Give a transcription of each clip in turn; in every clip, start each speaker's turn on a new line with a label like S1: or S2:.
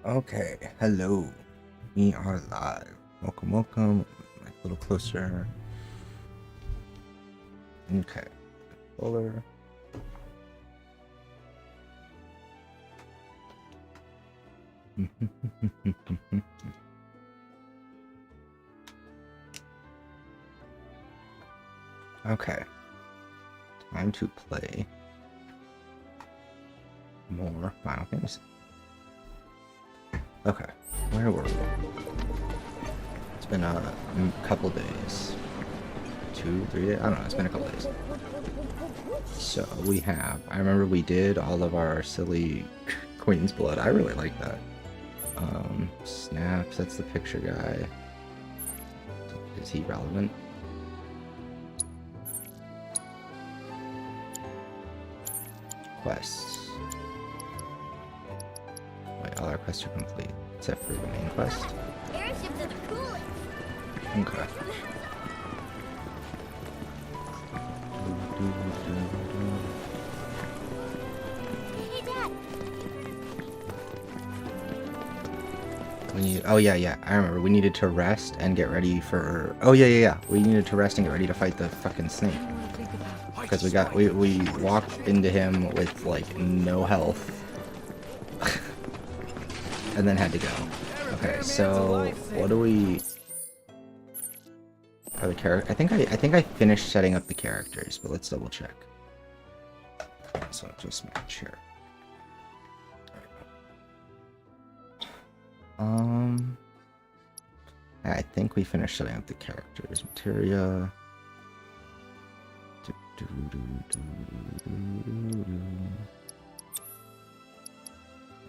S1: Okay, hello. We are live. Welcome, welcome. Mic a little closer. Okay. Fuller. Okay. Time to play more Final Fantasy. Okay. Where were we? It's been a couple days. 2, 3 days? I don't know. It's been a couple days. So we have. I remember we did all of our silly Queen's Blood. I really like that. Snaps. That's the picture guy. Is he relevant? Quests. Wait, all our quests are complete except for the main quest.
S2: Airships are the coolest.
S1: Okay.
S2: Hey, Dad.
S1: We need. Oh yeah. I remember. We needed to rest and get ready for. Oh yeah. We needed to rest and get ready to fight the fucking snake. Because we walked into him with like no health, and then had to go. Okay, so what do we? For the character, I think I finished setting up the characters, but let's double check. So just match here. I think we finished setting up the characters. Materia.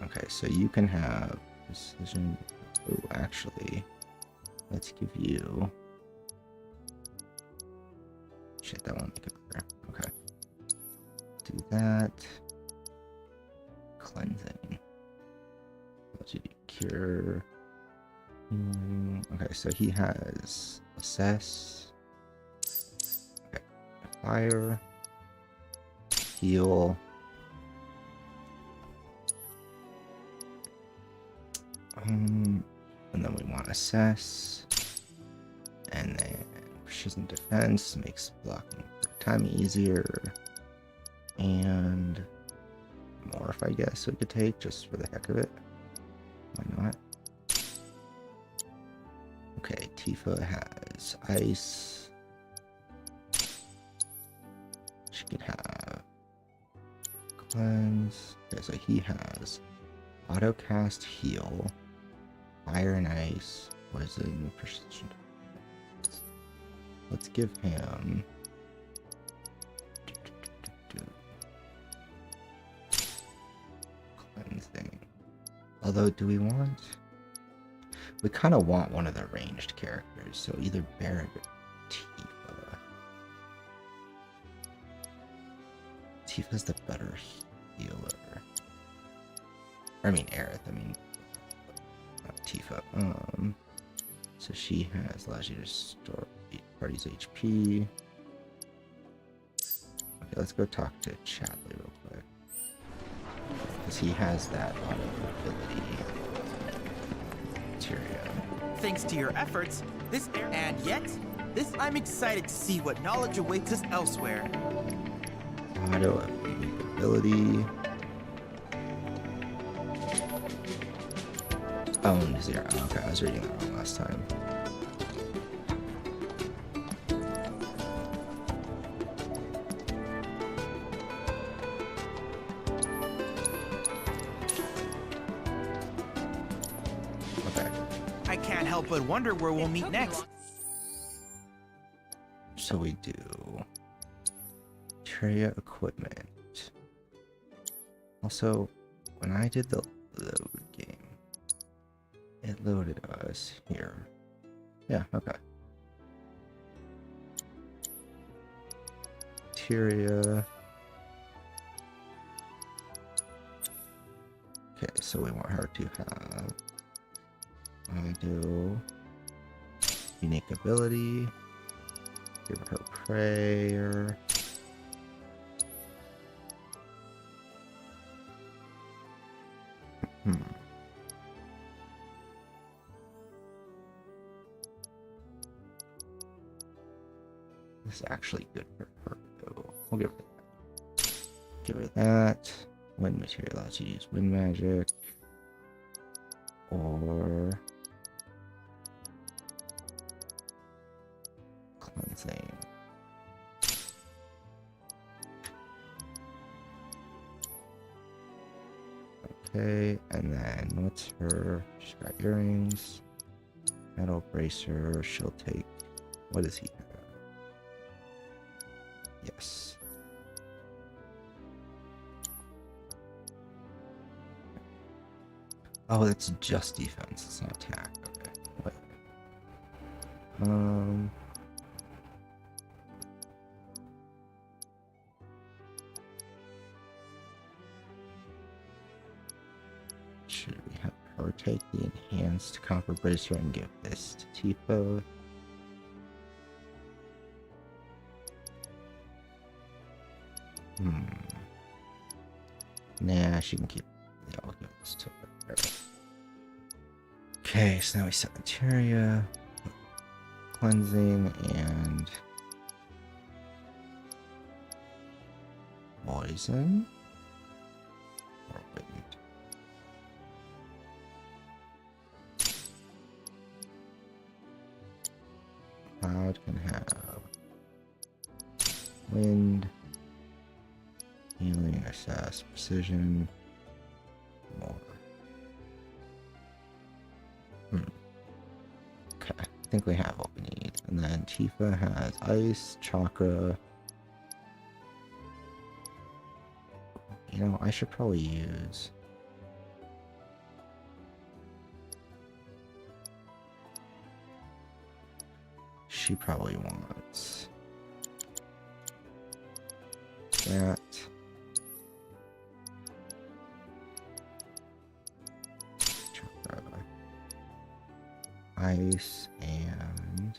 S1: Okay, so you can have precision. Oh, actually, let's give you. Shit, that won't make it clear. Okay. Do that. Cleansing. Let's do cure. Okay, so he has assess. Okay. Fire. Heal. And then we want assess. And then precision defense makes blocking time easier. And morph, I guess we could take just for the heck of it. Why not? Okay, Tifa has ice. She can have cleanse. Okay, so he has auto cast, heal, fire and ice, poison, precision. Let's give him cleansing. Although, do we want? We kind of want one of the ranged characters, so either BRRRR or Tifa. Tifa's the better healer. I mean, Aerith. I mean, not Tifa. So she allows you to store each party's HP. Okay, let's go talk to Chadley real quick, because he has that auto ability.
S3: Thanks to your efforts, I'm excited to see what knowledge awaits us elsewhere.
S1: Auto ability. Owned 0. Okay, I was reading that wrong last time. Okay.
S3: I can't help but wonder where we'll meet next.
S1: So we do Materia equipment. Also, when I did the load game, it loaded us here. Yeah, okay. Materia. Okay, so we want her to have. I do unique ability. Give her prayer. this is actually good for her, though. We'll give her that. Give her that. Wind material allows you to use wind magic. Or cleansing. Okay, and then what's her? She's got earrings. Metal bracer. She'll take. What does he have? Yes. Oh, that's just defense. It's not attack. Okay. Wait. Should we have her take the enhanced copper bracer and give this to Tifa? Nah, she can keep. Yeah, I'll give this to her. Okay, so now we set materia, cleansing, and poison. Or wind. Cloud can have wind, healing, assess, precision, more. Okay, I think we have what we need. And then Tifa has ice, chakra. You know, I should probably use. She probably wants that. Chakra. Ice and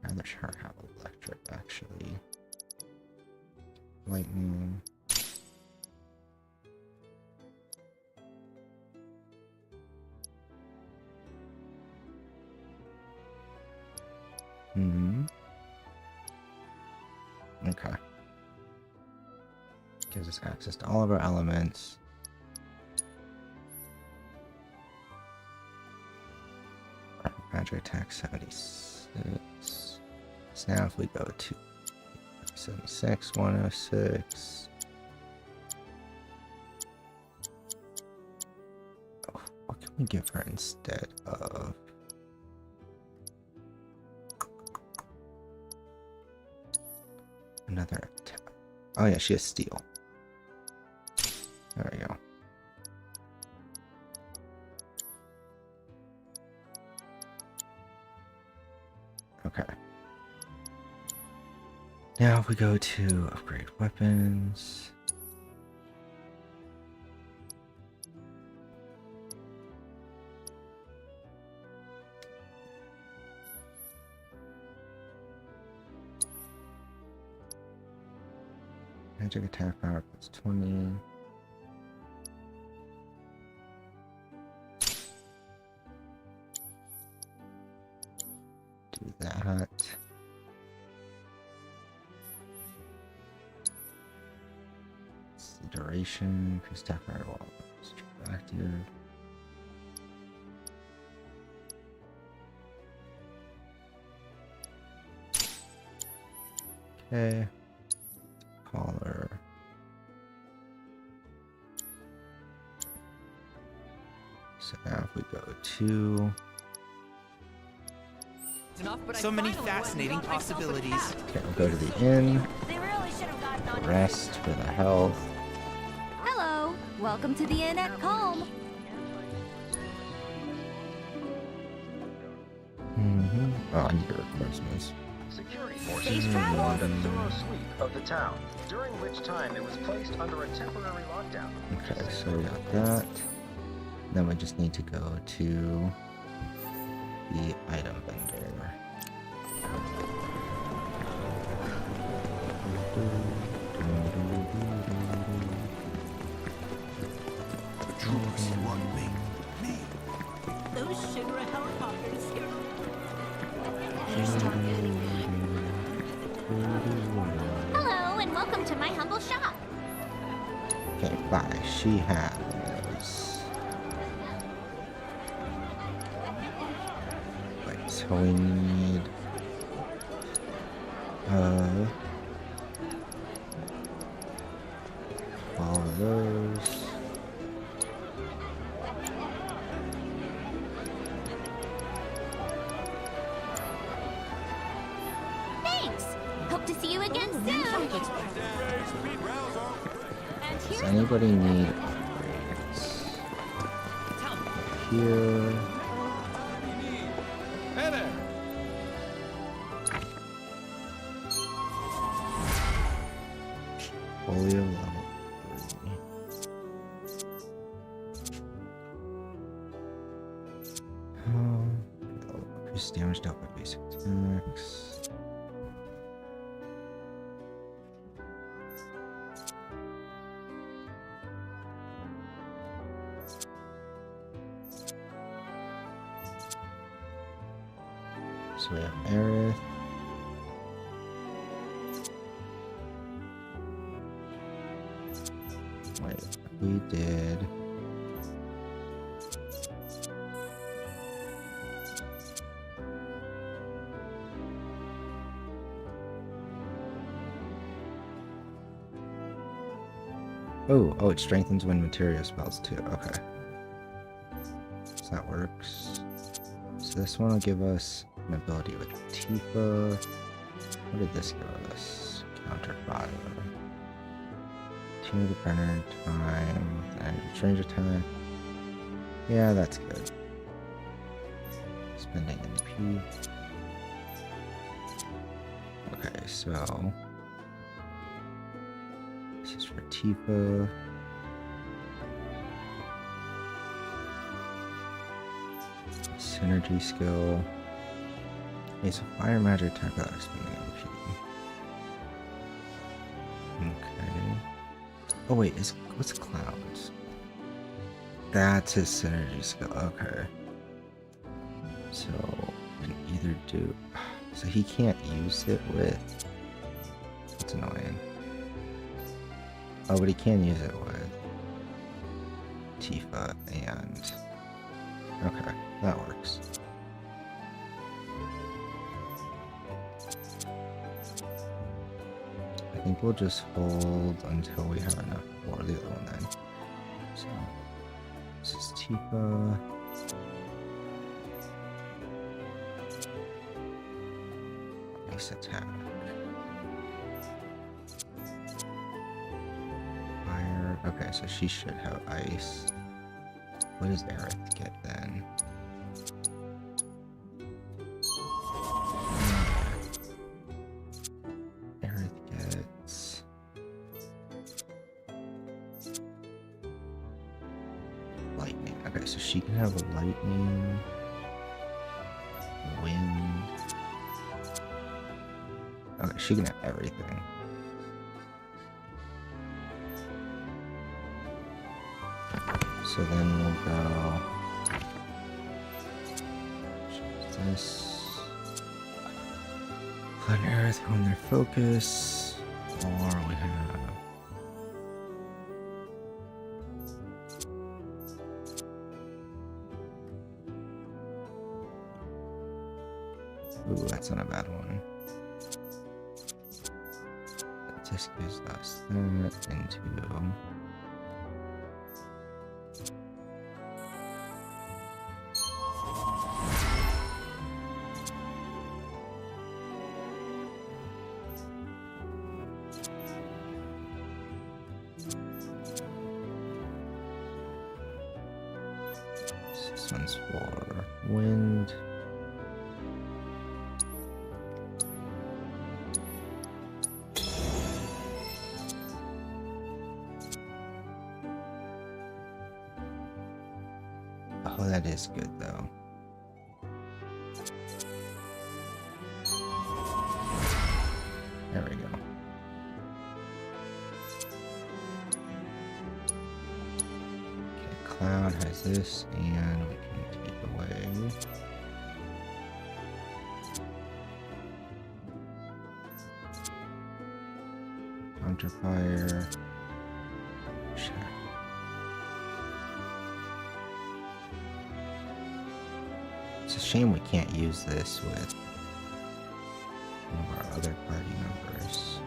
S1: I'd rather her have electric actually. Lightning. Okay. Gives us access to all of our elements. Magic attack 76. So now if we go to 76, 106. Oh, what can we give her instead of? Another attack. Oh yeah, she has steel. There we go. Okay. Now if we go to upgrade weapons. Magic attack power plus 20. Do that. Duration, increase attack power while active. Okay. Collar. So now if we go to
S3: So many fascinating possibilities.
S1: okay, we'll go to the inn.
S2: They really should have gotten on.
S1: Rest for the health.
S2: Hello. Welcome to the inn at Calm.
S1: Oh, I need your reinforcements.
S4: Security forces
S2: Safe travel.
S4: performed a thorough sweep of the town, during which time it was placed under a temporary lockdown.
S1: Okay, so we got that. Then we just need to go to the item vendor.
S3: The troops want me.
S2: Those sugar helicopters here.
S1: Okay, bye. She has. Wait, so we need. All of those.
S2: Thanks. Hope to see you again soon. And
S1: Does
S2: here's
S1: anybody need upgrades? Here.
S5: Hey there.
S1: Folio level 3. Increase damage dealt by basic attacks. So we have Aerith. Wait, we did. Oh, it strengthens when material spells too. Okay. So that works. So this one will give us an ability with Tifa. What did this give us? Counter fire. Team of the burner time and range attack. Yeah, that's good. Spending MP. Okay, so this is for Tifa. Synergy skill. It's a fire magic attack without expending MP. Okay. Oh wait, what's Clouds? That's his synergy skill. Okay. So can either do. So he can't use it with. It's annoying. Oh, but he can use it with Tifa and. Okay, that works. I think we'll just hold until we have enough for the other one then. So, this is Tifa. Ice attack. Fire. Okay, so she should have ice. What does Aerith get then? Aerith gets lightning. Okay, so she can have a lightning, wind. Okay, she can have everything. So then we'll go. This. Put Aerith on their focus. Or we have. Ooh, that's not a bad one. That just gives us that into. This one's for wind. Oh, that is good though. There we go. Okay, Cloud has this, and we can take away. Counterfire. Shit. It's a shame we can't use this with one of our other party members.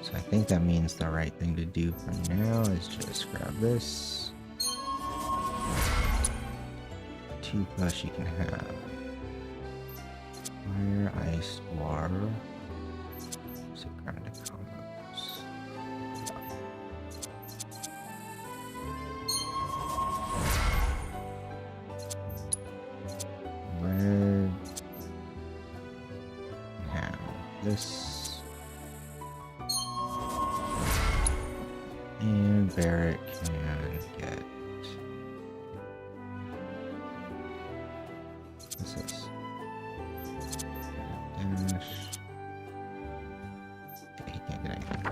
S1: So I think that means the right thing to do for now is just grab this. 2 plus you can have fire, ice, water. So ground to combos. Red. Now this. And Barrett can get. What's this? Dash. Okay, he can't get anything.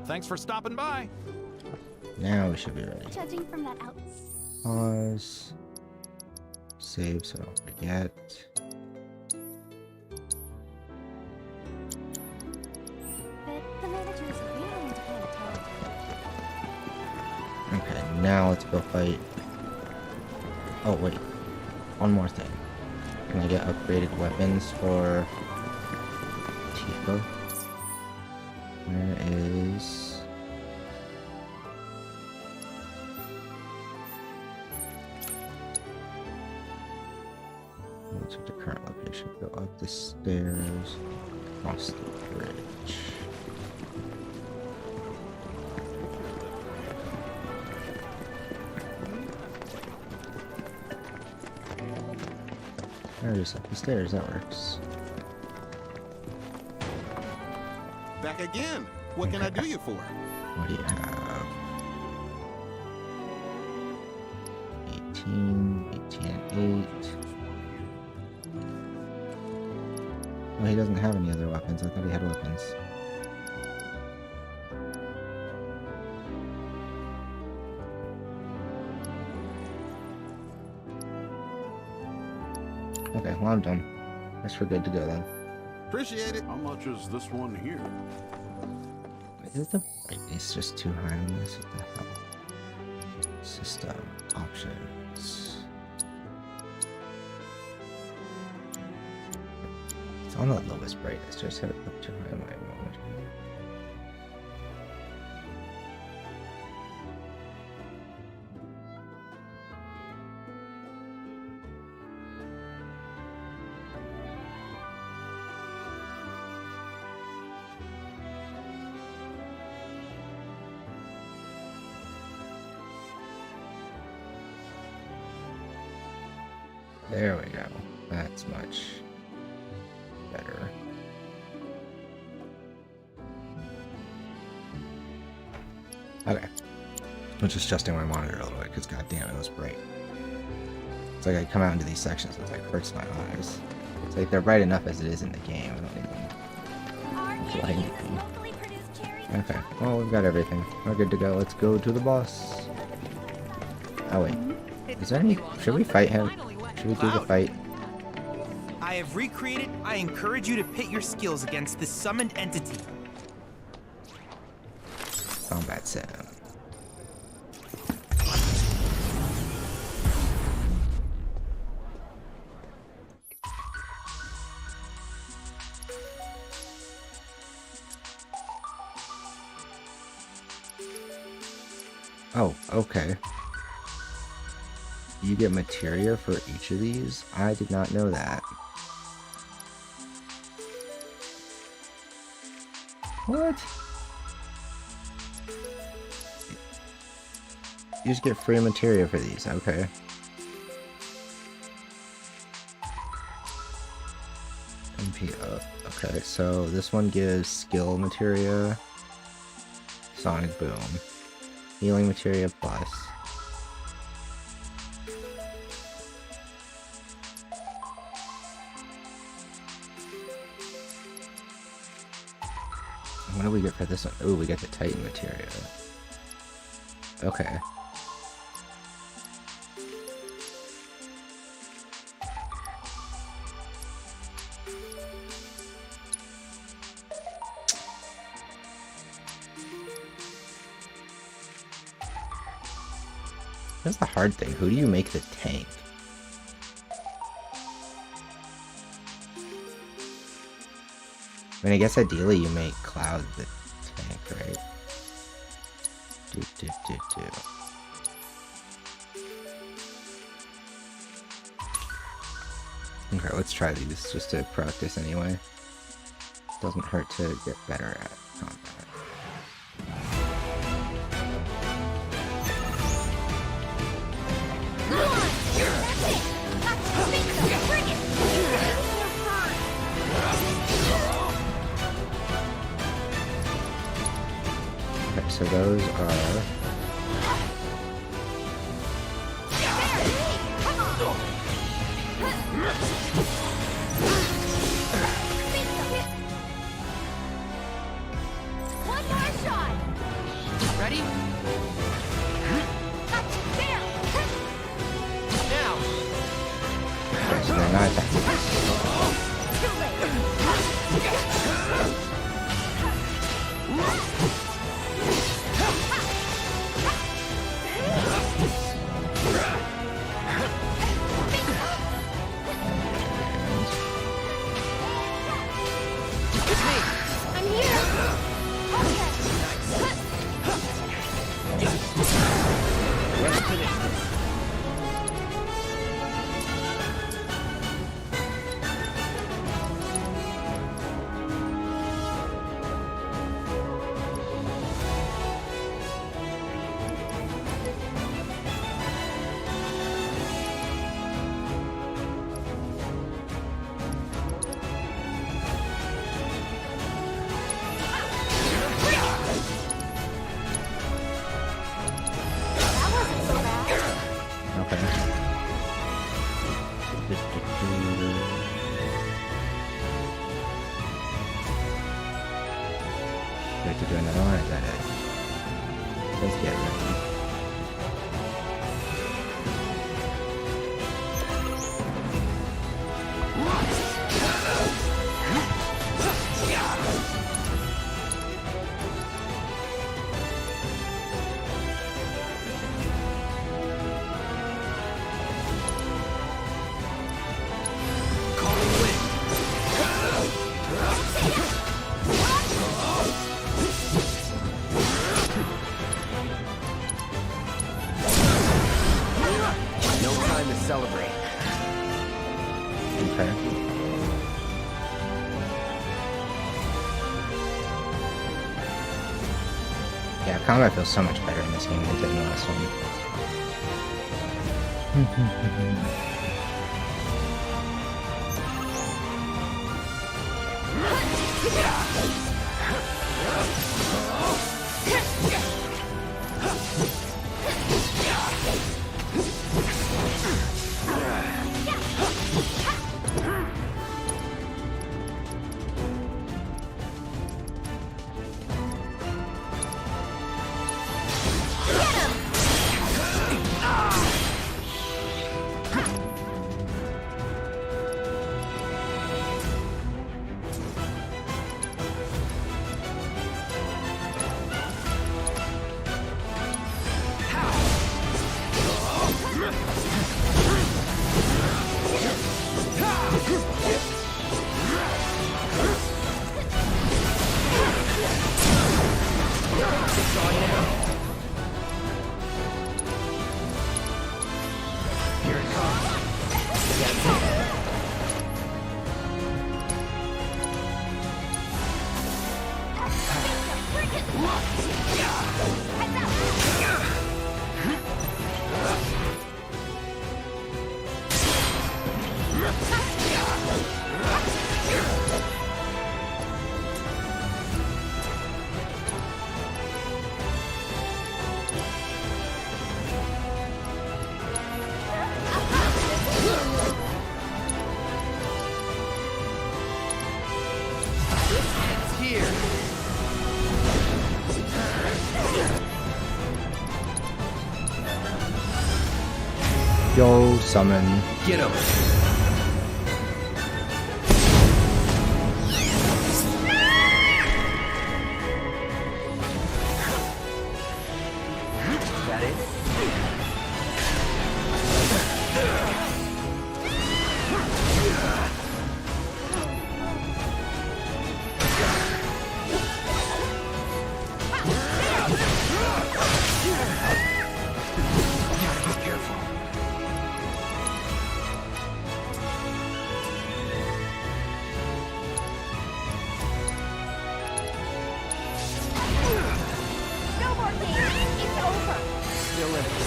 S5: Thanks for stopping by.
S1: Now we should be ready.
S2: Judging from that out.
S1: Pause. Save so I don't forget.
S2: But the manager's really into paying attention.
S1: Okay, now let's go fight. Oh wait, one more thing. Can I get upgraded weapons for Tifa? Where is... What's the current location? Go up the stairs, across the bridge. There, just up the stairs, that works.
S5: Back again. What can I do you for?
S1: What do you have? 18, 18 and 8. Oh, he doesn't have any other weapons. I thought he had weapons. Okay, well I'm done. Guess we're good to go then.
S5: Appreciate it.
S6: How much is this one here?
S1: Is the brightness just too high on this? What the hell? System options. It's on the lowest brightness. Just had it up too high on my monitor. There we go. That's much better. Okay. I'm just adjusting my monitor a little bit because goddamn it was bright. It's like I come out into these sections, it like hurts my eyes. It's like they're bright enough as it is in the game. I don't even play anything. Okay, well we've got everything. We're good to go. Let's go to the boss. Oh wait. Is there any... Should we fight him? Should we do the fight?
S3: I have recreated. I encourage you to pit your skills against this summoned entity.
S1: Combat sim. Oh, okay. You get materia for each of these? I did not know that. What? You just get free materia for these, okay. MP up. Okay, so this one gives skill materia, sonic boom, healing materia plus. What do we get for this one? Oh, we get the Titan materia. Okay. That's the hard thing. Who do you make the tank? I mean, I guess ideally you make Cloud the tank, right? Okay, let's try these just to practice anyway. Doesn't hurt to get better at combat. Okay, so those are...
S2: One more shot.
S3: Ready? Now.
S1: Okay, so they're not attacking.
S2: Too late. I'm here.
S3: Let's finish this.
S1: Okay. Do I have to do another one? Is that it? Let's get ready.
S3: No time to celebrate.
S1: Okay. Yeah, combat feels so much better in this game than it did in the last one.
S3: Here it comes. It's here.
S1: Yo, summon.
S3: Get him. That it? their limits.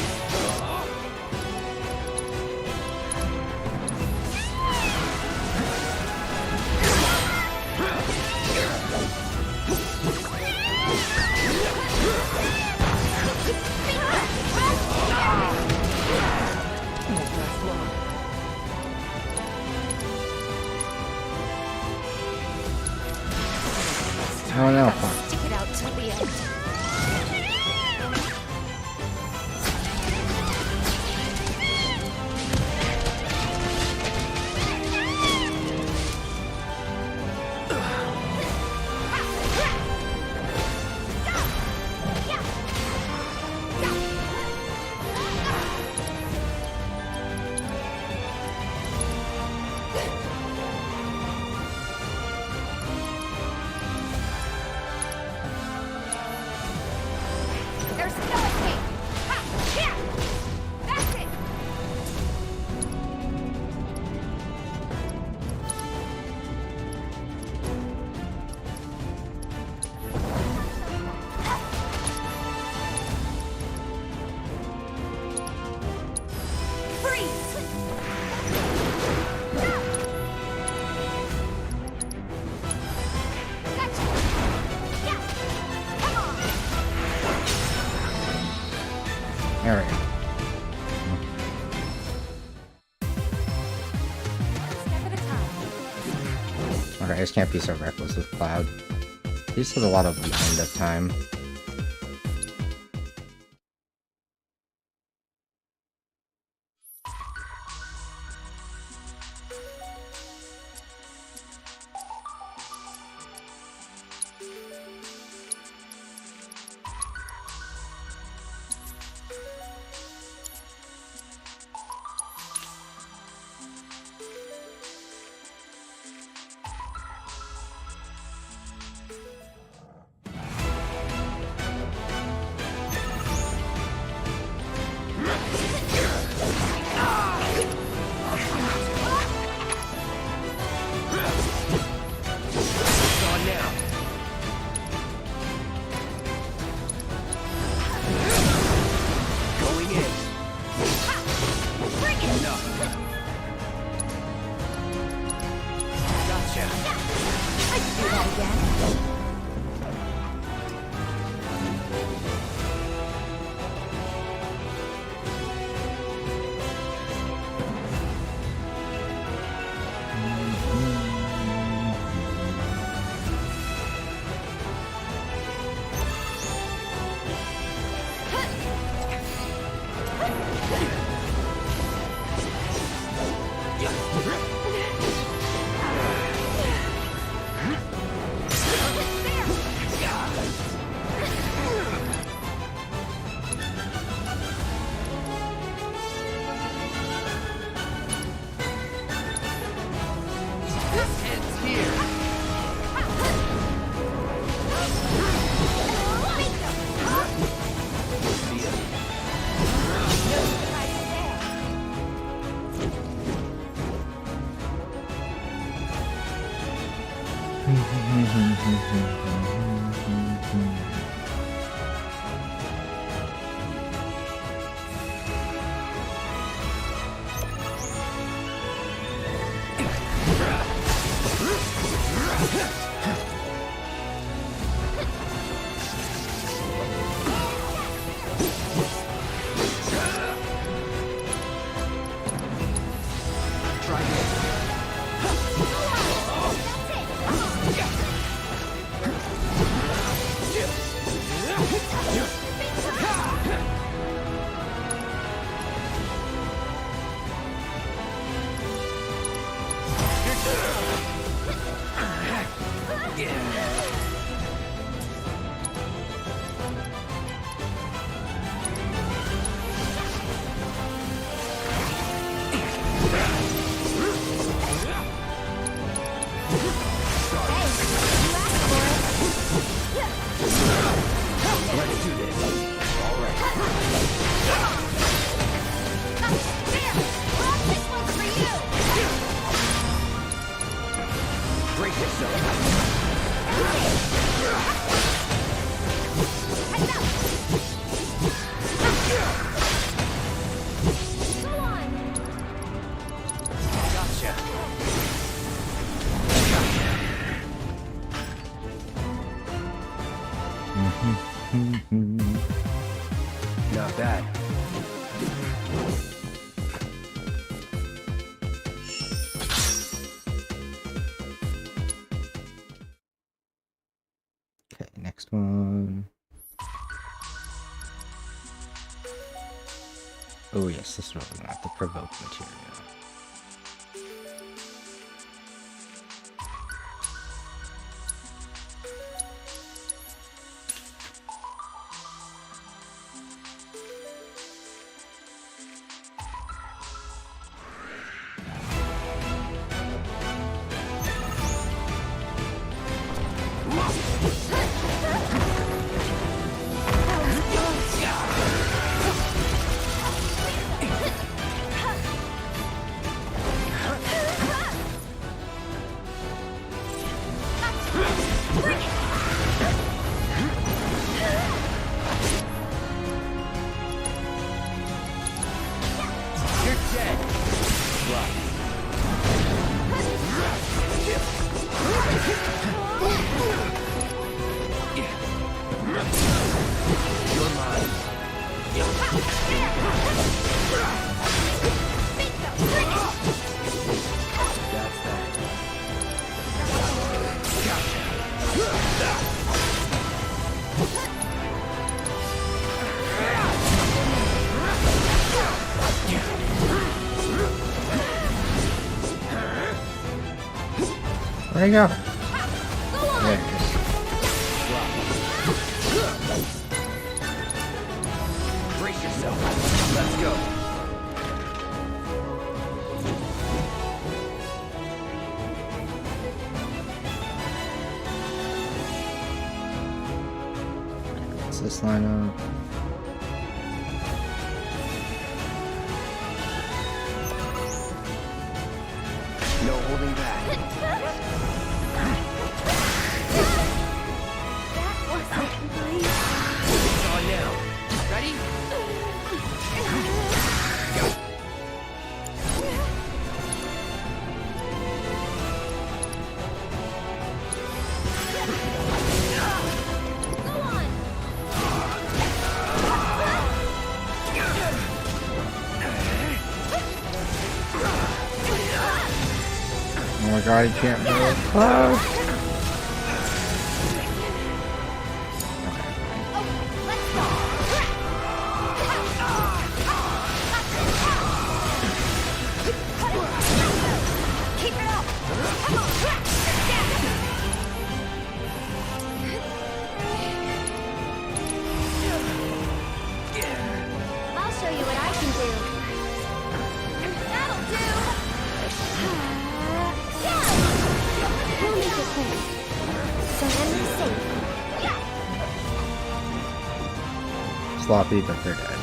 S1: Oh no.
S2: Stick it out till the end. There's no escape. Ha! Yeah! That's it. Freeze! Gotcha! Yeah! Come on!
S1: There we go.
S2: Step at a time.
S1: Okay, I just can't be so reckless with Cloud. He just has a lot of wind-up time.
S3: It's on now. Going in.
S2: Bring it!
S3: Enough. Gotcha.
S2: I can do that again.
S3: This ends here. Try this. Let's do this. All right.
S2: There! This one's for you!
S3: Break yourself.
S2: Heads up!
S1: Okay, next one. Oh yes, this is what we want, the provoke material. Where'd he go? There he is.
S3: Brace yourself. Let's go.
S1: What's this line up?
S3: No holding back. It's on now. Ready? Go.
S1: Oh my god, he can't move. Close!
S2: I'll show you what I can do. That'll do. We'll make it quick. So safe.
S1: Sloppy, but they're dead.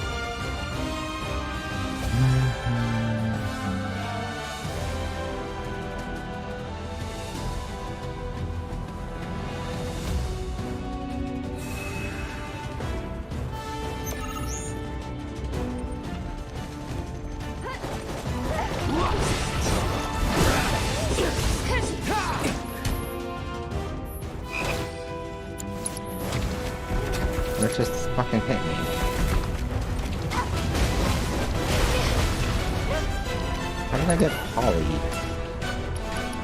S1: Let's just fucking hit me. How did I get polyed?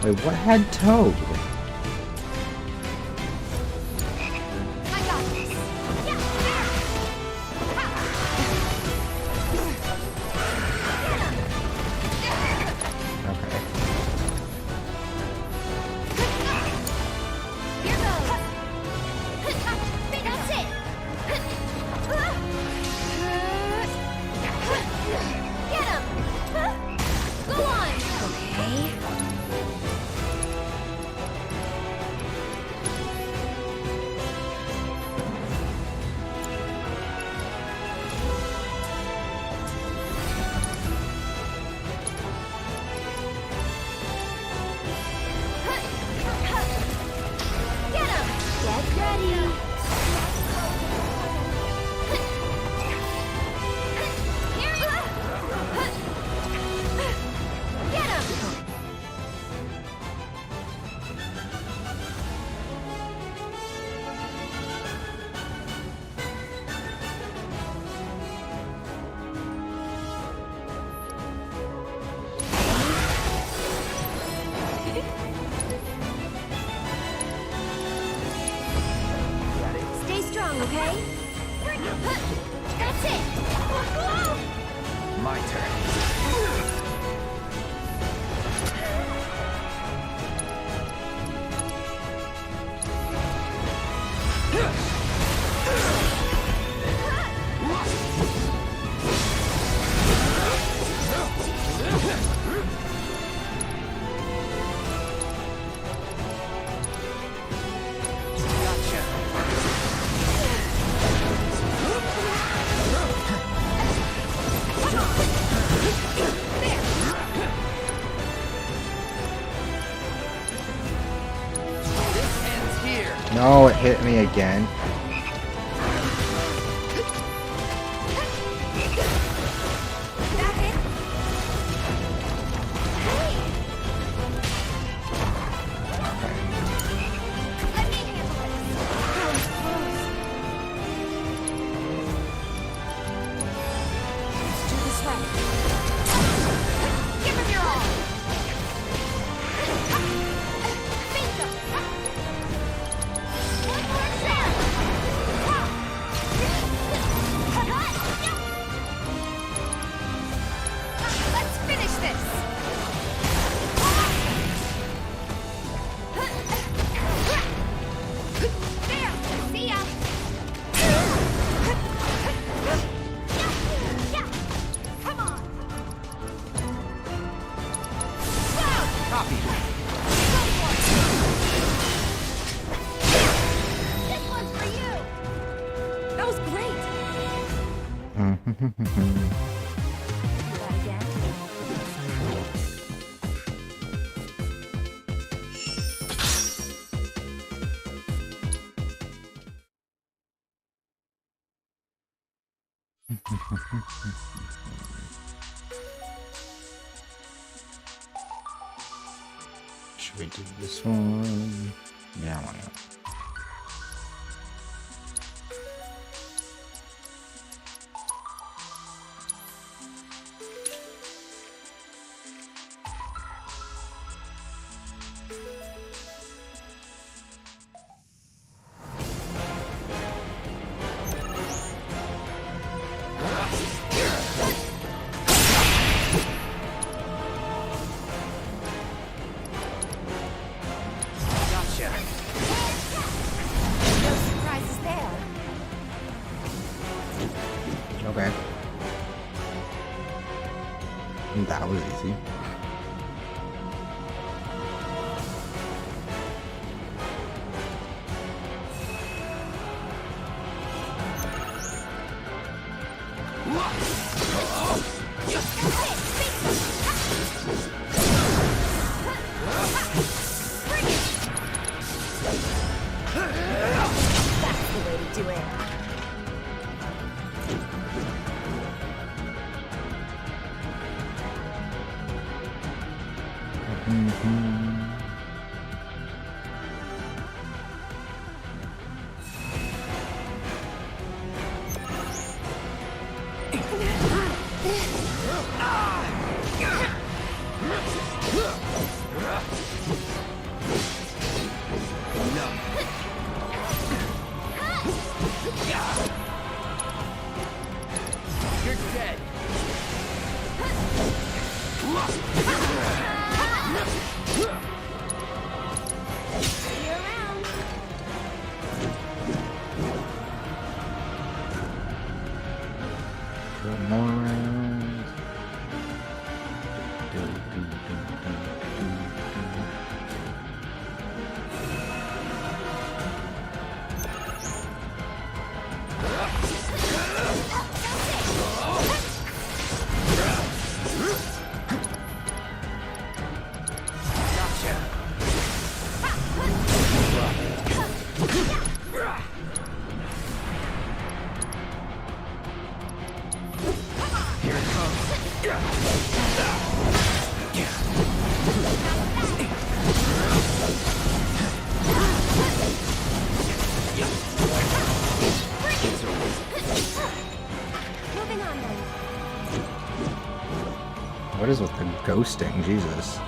S1: Wait, what had Toad?
S2: I got this.
S1: Okay.
S2: Here goes. That's it. Get him. Go on. Okay. Get him. Get ready. Here you go. Get him. okay? That's it!
S3: My turn.
S1: No, it hit me again.
S2: That it? Let me handle this. That was close. Let's do this right. Give him your all. Bingo. One more shot. Let's finish this. There, see ya. Come on.
S3: Copy.
S2: This one's for you. That was great. Do that again.
S1: Should we do this one? Yeah, why not?
S3: Gotcha.
S2: No surprises there.
S1: Okay. That was easy.
S2: That's the way to do it.
S3: You're dead.
S2: See you around.
S1: Two more rounds.
S2: Moving on then.
S1: What is with the ghosting? Jesus.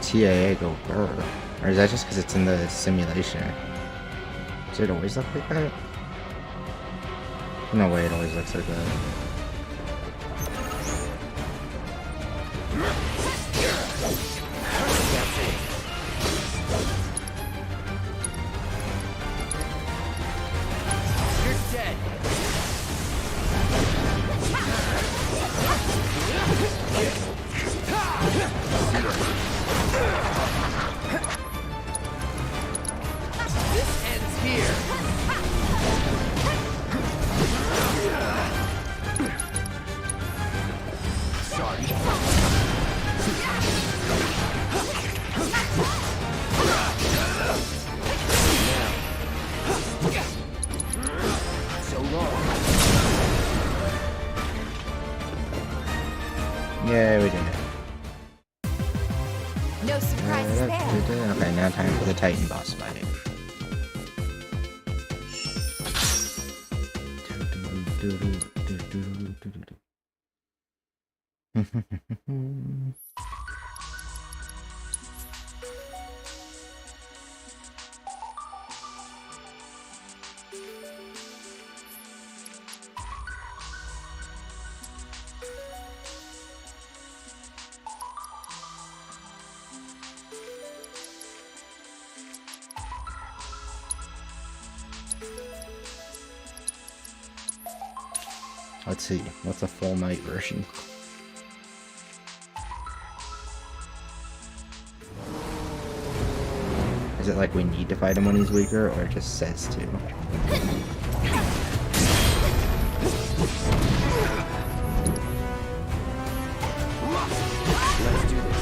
S1: TAA go BRRRR. Or is that just because it's in the simulation? Did it always look like that? No way, it always looks so good.
S3: You're dead. This ends here. Sorry. So long.
S1: Yeah, we did it.
S2: No surprises there.
S1: Okay, now time for the Titan boss fight. Let's see, what's a full night version? Is it like we need to fight him when he's weaker, or it just says to?
S3: Let's do this.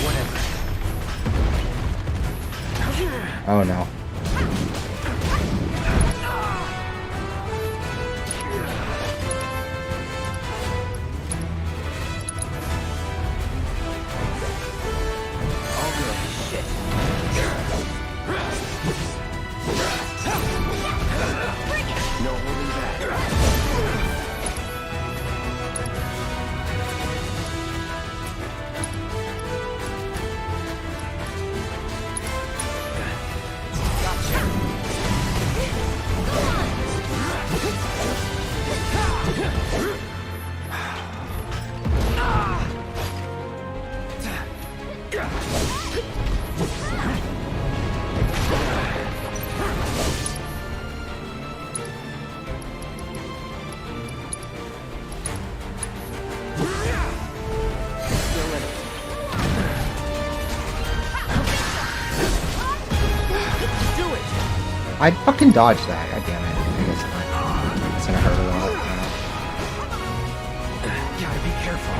S3: Whatever.
S1: Oh no.
S3: All good. Shit. No holding back.
S1: I fucking dodged that, god damn it. I guess not. It's gonna hurt a lot.
S3: Gotta be careful.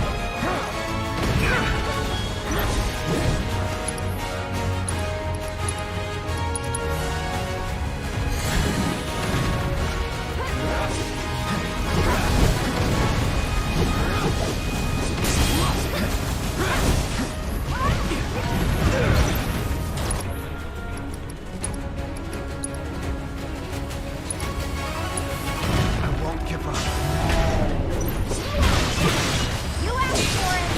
S2: You asked for it.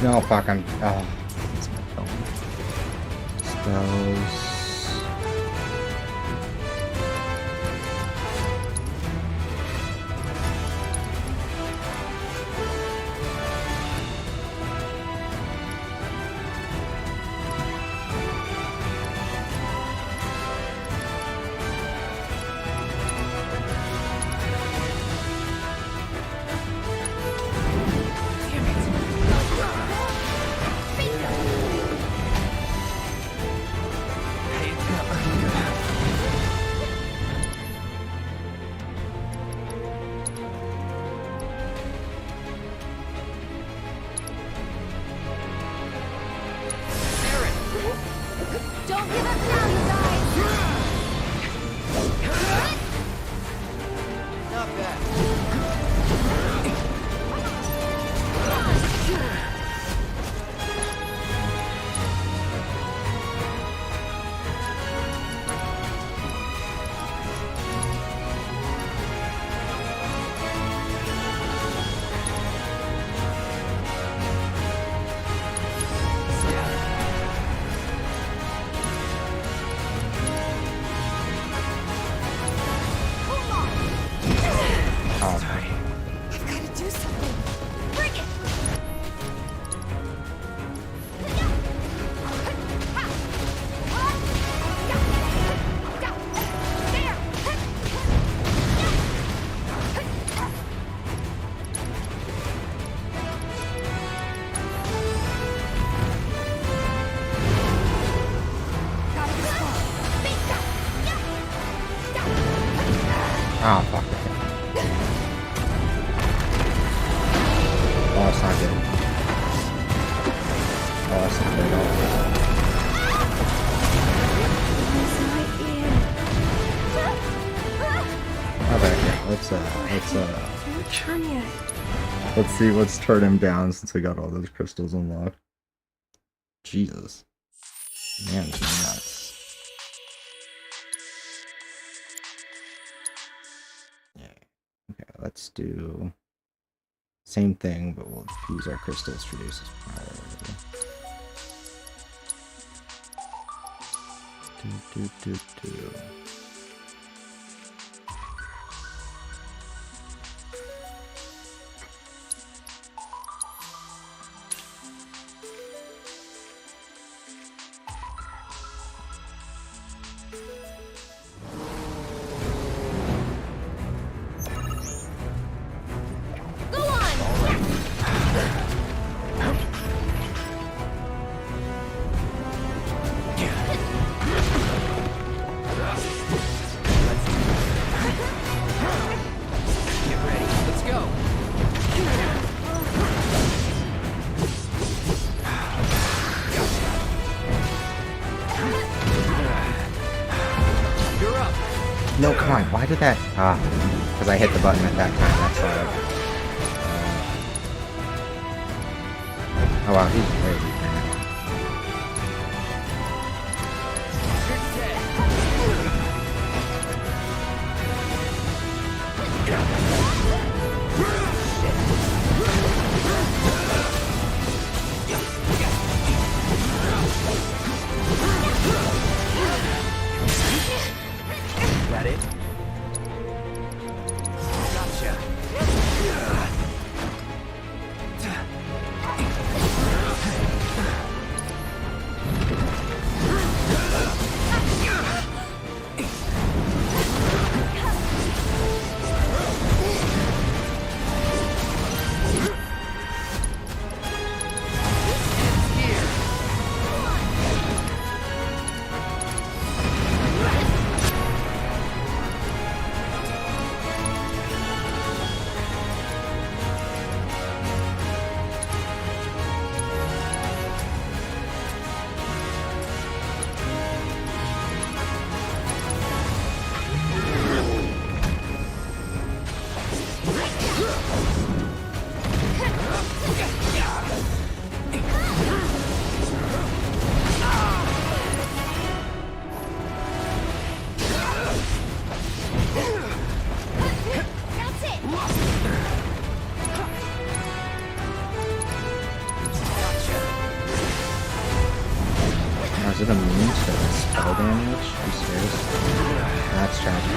S1: No, fuck, I'm... Oh, it's my phone. Spells...
S2: Don't give up now, you guys!
S3: Not bad.
S1: Oh,
S2: I've got to do something. Bring it!
S1: oh fuck. Okay. Oh, that's not good. Oh, that's not good at all. Okay, let's see what's turn him down since we got all those crystals unlocked. Jesus. Man, it's nuts. Yeah. Okay, let's do same thing, but we'll use our crystals for use as power. Do.
S2: Go on!
S3: Get ready. Let's go. You're up.
S1: No, come on. Why did that? Ah, because I hit the button at that time. That's why. Oh wow, he's very weak right now.
S3: Got it? Gotcha.
S1: damage. Are you serious? That's tragic.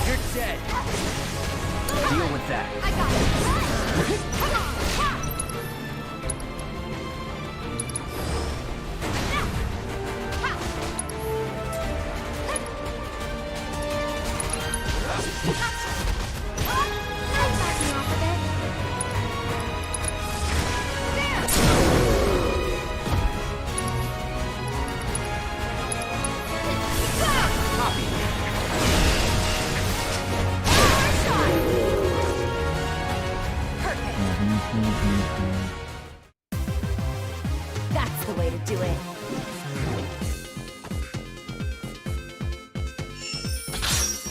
S3: You're dead. Deal with that.
S2: I got it. That's the way to do it.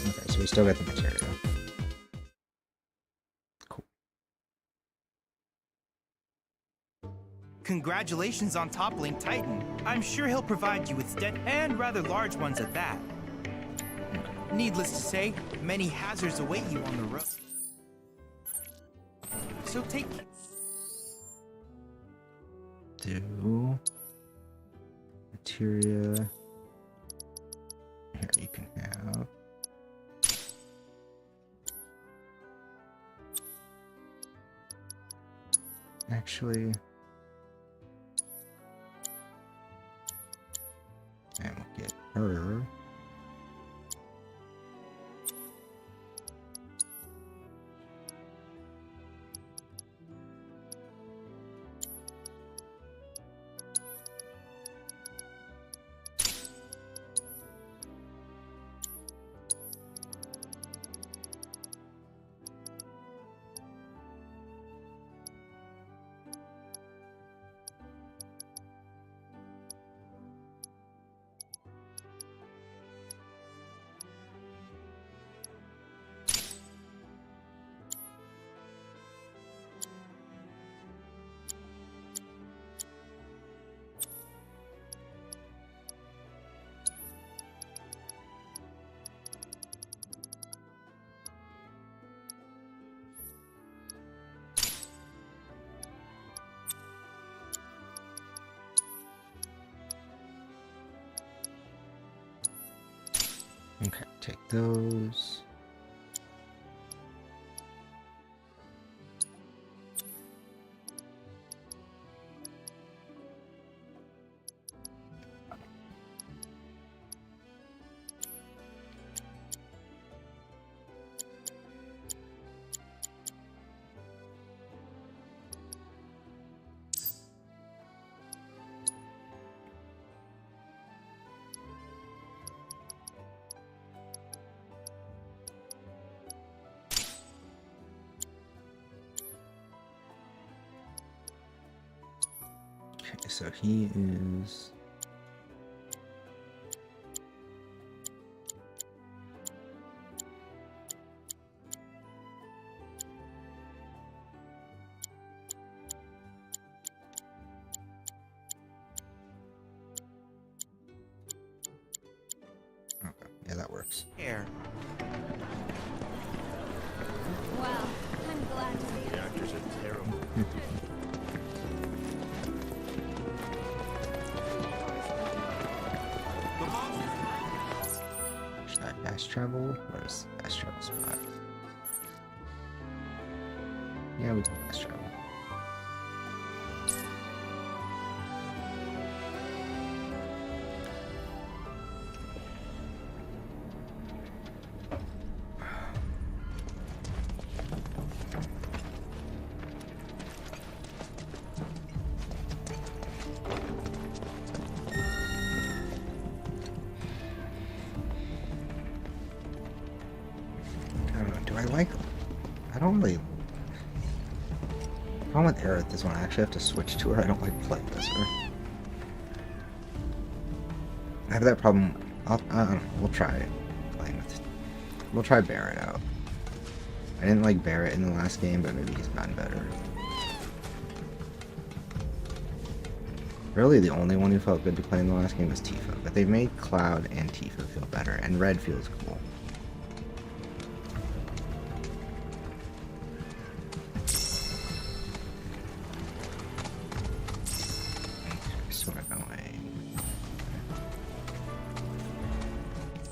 S1: Okay, so we still got the material. Cool.
S3: Congratulations on toppling Titan. I'm sure he'll provide you with stead and rather large ones at that. Needless to say, many hazards await you on the road. So take
S1: Do materia. Here you can have. Actually, and we'll get her. Okay, take those. Okay, so he is. Okay, yeah, that works.
S3: air.
S2: Well, I'm glad to see it.
S5: Reactors are terrible.
S1: Should I fast travel? Where is the fast travel spot? Yeah, we can fast travel. I don't know. Do I like them? I don't really. I'm with Aerith this one. I actually have to switch to her. I don't like playing this her. I have that problem we'll try playing with. We'll try Barrett out. I didn't like Barrett in the last game, but maybe he's gotten better. Really, the only one who felt good to play in the last game was Tifa, but they've made Cloud and Tifa feel better, and Red feels cool.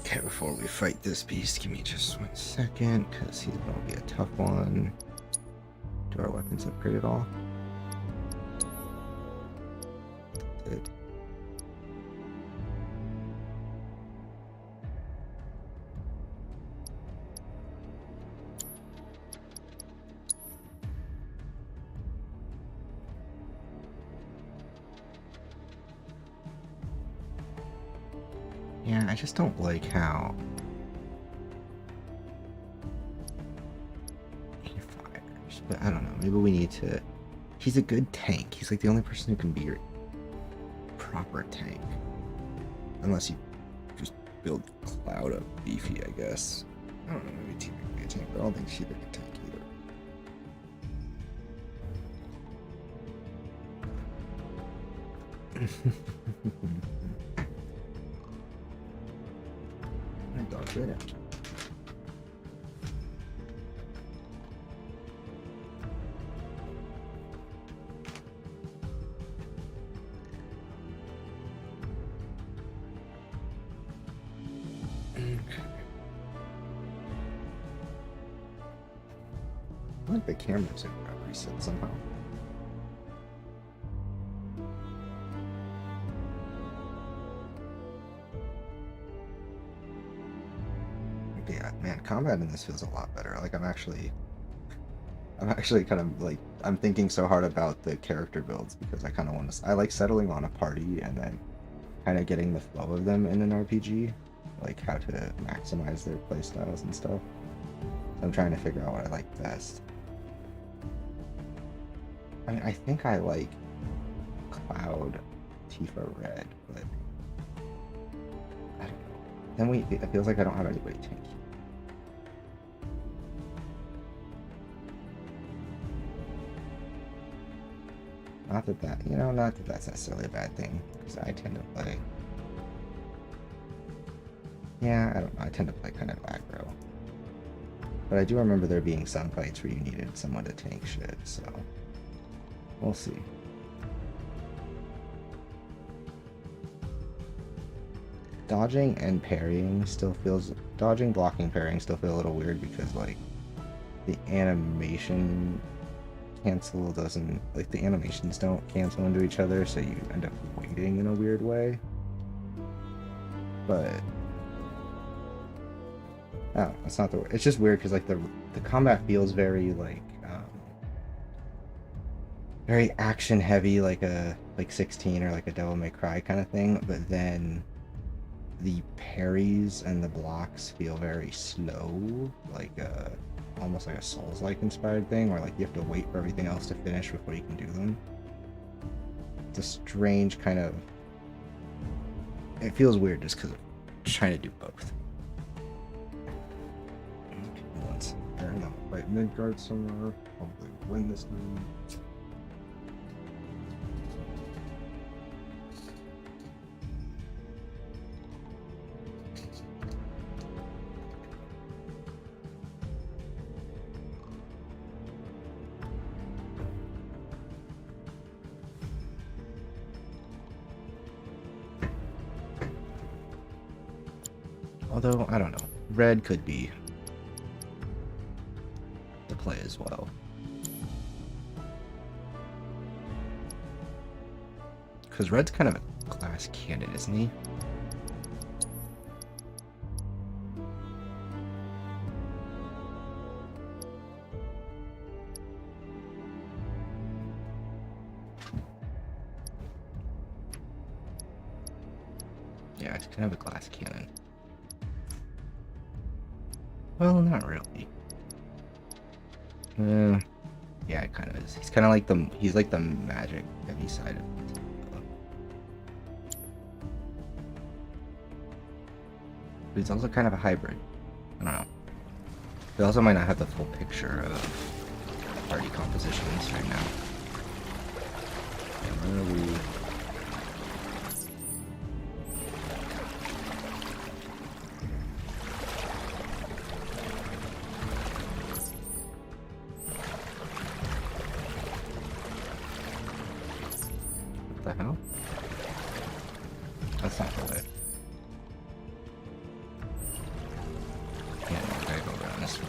S1: Okay, before we fight this beast, give me just 1 second, because he's going to be a tough one. Do our weapons upgrade at all? Did. Yeah, I just don't like how he fires, but I don't know, maybe we need to... He's a good tank. He's like the only person who can be your proper tank. Unless you just build Cloud up beefy, I guess. I don't know, maybe Tifa can be a tank, but I don't think she's a good tank either. Dodge right out. Okay. I like the cameras got reset somehow. Yeah, man, combat in this feels a lot better. Like I'm actually kind of like, I'm thinking so hard about the character builds because I kind of want to, I like settling on a party and then kind of getting the flow of them in an RPG, like how to maximize their playstyles and stuff. I'm trying to figure out what I like best. I mean, I think I like Cloud, Tifa, Red, but I don't know. Then it feels like I don't have anybody tanky. Not that that's necessarily a bad thing, because I tend to play... Yeah, I don't know, I tend to play kind of aggro. But I do remember there being some fights where you needed someone to tank shit, so... We'll see. Dodging and parrying still feels... Dodging, blocking, parrying still feel a little weird because, like, the animation... cancel doesn't, like, the animations don't cancel into each other, so you end up waiting in a weird way. But oh, that's not the word. It's just weird because like the combat feels very like very action heavy, like a 16 or like a Devil May Cry kind of thing, but then the parries and the blocks feel very slow, like almost like a Souls-like inspired thing, where like you have to wait for everything else to finish before you can do them. It's a strange kind of... It feels weird just because of trying to do both. Okay, once. Fair enough. Fight Midgard somewhere. Probably win this game. Although, I don't know. Red could be the play as well. Because Red's kind of a class candidate, isn't he? Yeah, it's kind of a glass cannon. Well, not really. Yeah, it kind of is. He's kind of like he's like the magic heavy side of it. But he's also kind of a hybrid. I don't know. He also might not have the full picture of party compositions right now. And where are we? What the hell? That's not the way. Yeah, no, I gotta go around this way.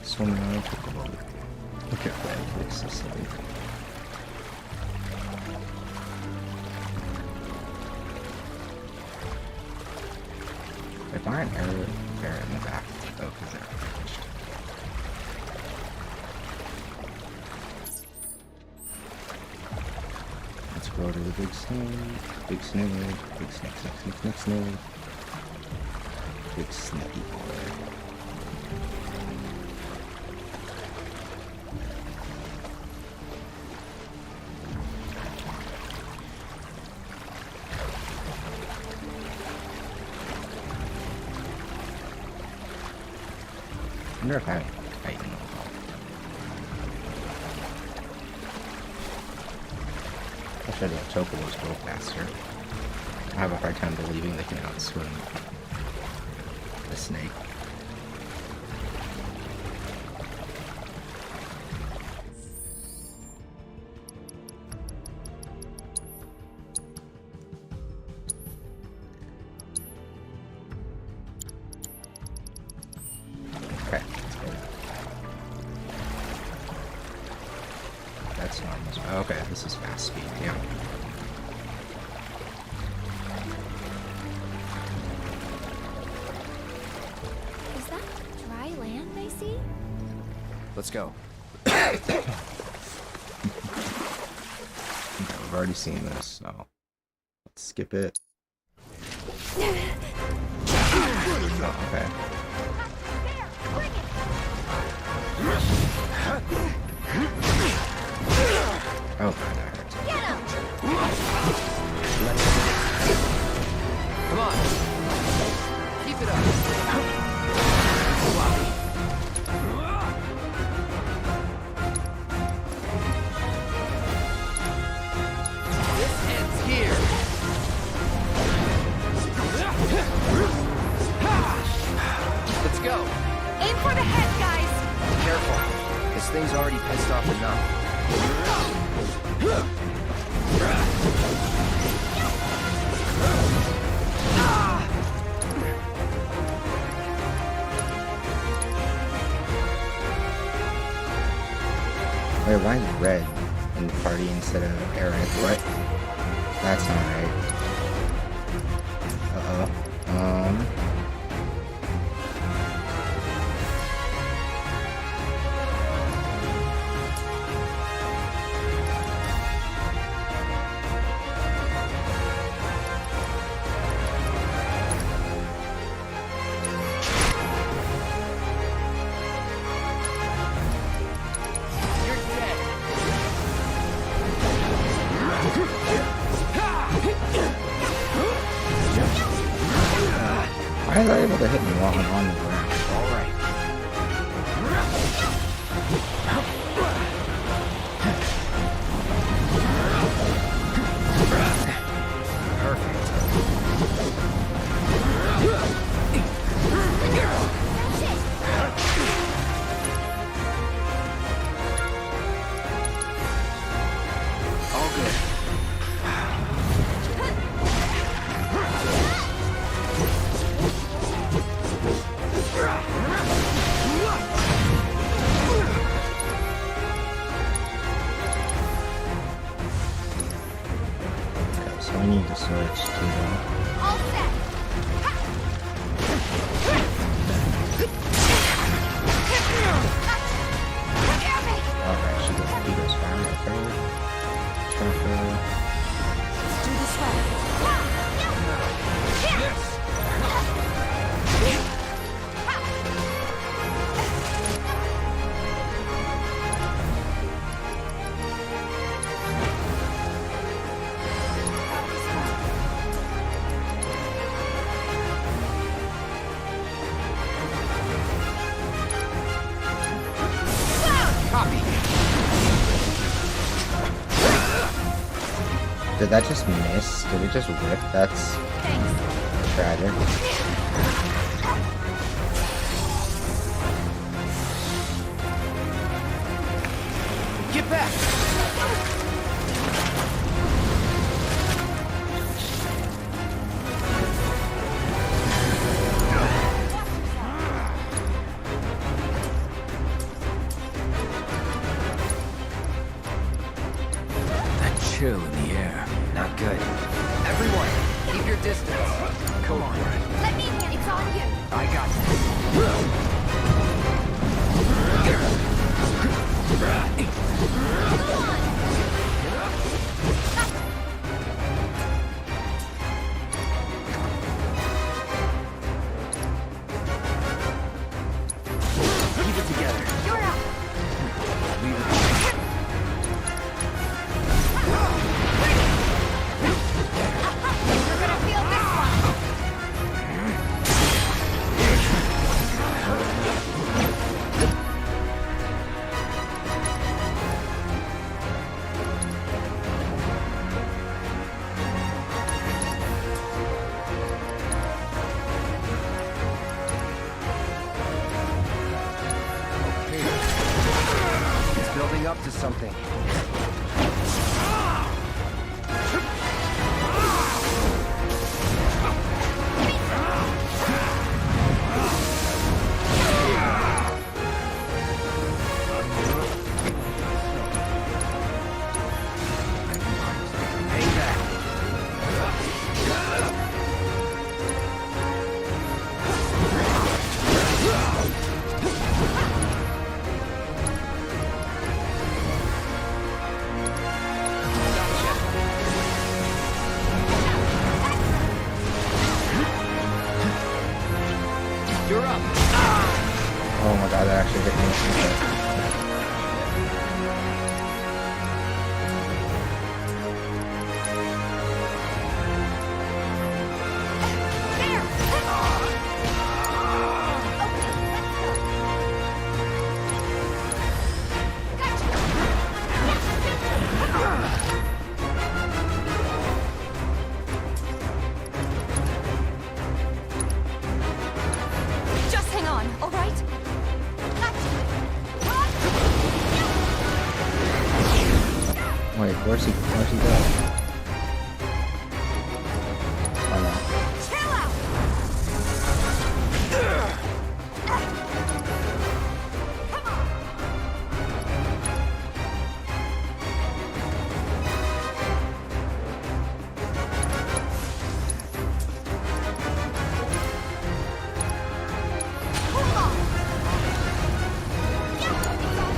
S1: So now I took a look. Look at that, fix this thing. If I an arrow there in the back, oh, because they're finished. Let's go to the big snake, big snake, big snake, snake, snake, snake, snake, big snaky boy. I wonder if I Titan will help. I should have Chocobos go faster. I have a hard time believing they can outswim the snake. Okay. That's normal. Okay, this is fast speed, yeah.
S2: Is that dry land I see?
S6: Let's go.
S1: Okay, we've already seen this, so let's skip it. Oh, okay. Oh, God, that hurts.
S6: Come on. Keep it up. This ends here. Let's go.
S2: Aim for the head, guys!
S6: Careful. This thing's already pissed off enough.
S1: Wait, why is red in the party instead of Eric? What? That's not right. Uh-oh.
S6: You're dead.
S1: Why is I able to hit me while I'm on the ground?
S6: All right. All good.
S1: Okay, so I need to switch to
S2: All set!
S1: alright, he goes fine, okay. Trevor.
S2: Do this right.
S1: Did that just miss? Did it just rip? That's tragic.
S3: Get back!
S6: That chill in the air. Not good. Everyone, keep your distance. Come on.
S2: Let me in. It's on you.
S6: I got this. Keep it together.
S2: You're up.
S6: Leave it.
S2: You're gonna feel this one.
S6: It's building up to something. Hang back. You're up.
S1: Oh my god, that actually hit me.
S2: Just hang on, all right?
S1: Wait, where's he go? Oh no.
S2: Chill out. Come on. Hold on. Yeah, it's on.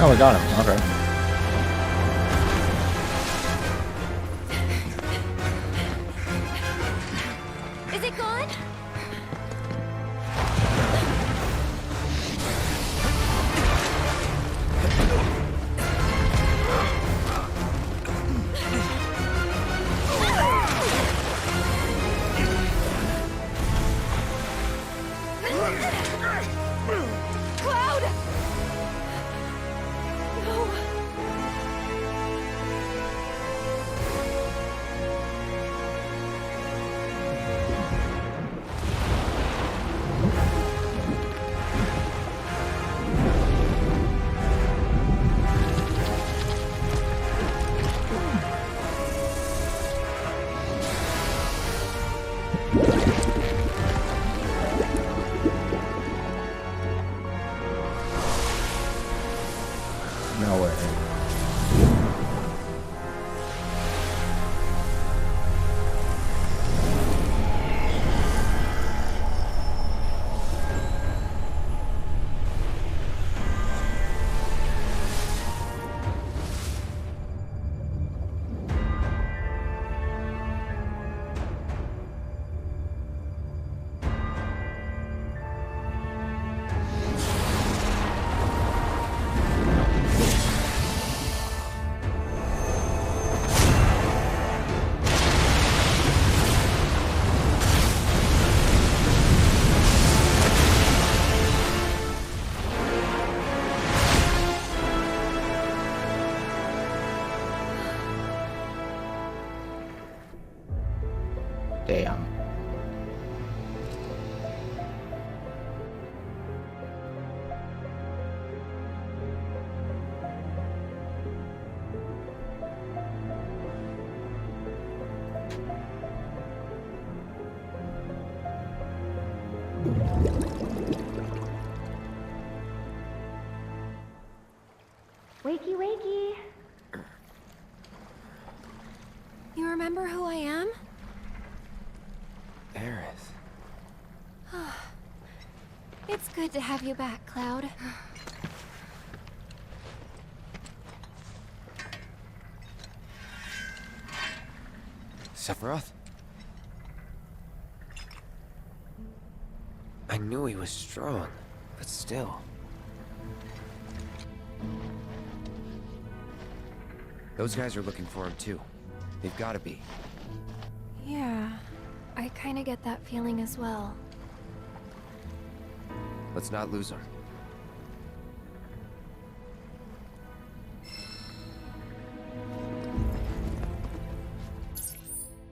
S1: Oh, we got him. Okay.
S2: Is it gone? Cloud! No.
S1: No way. Damn.
S2: Wakey, wakey. You remember who I am?
S6: Aerith.
S2: It's good to have you back, Cloud.
S6: Sephiroth? I knew he was strong, but still. Those guys are looking for him too. They've got to be.
S2: Yeah, I kinda get that feeling as well.
S6: Let's not lose him.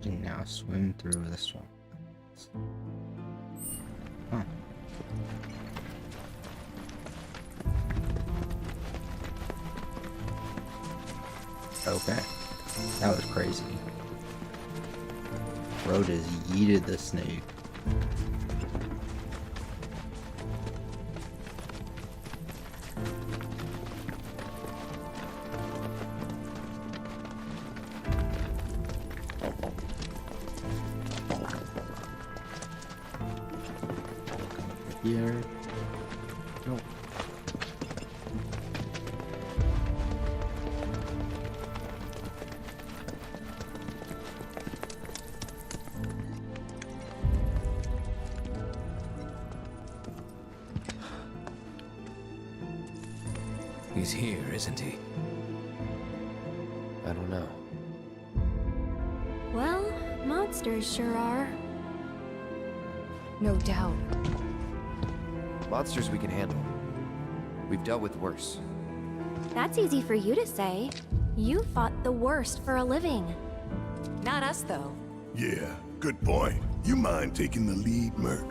S1: And now swim through the swamp. Huh. Okay. That was crazy. Bro just yeeted the snake. Here. Nope.
S6: He's here, isn't he? I don't know.
S2: Well, monsters sure are. No doubt.
S6: Monsters we can handle. We've dealt with worse.
S2: That's easy for you to say. You fought the worst for a living.
S7: Not us, though.
S8: Yeah, good point. You mind taking the lead, Merc?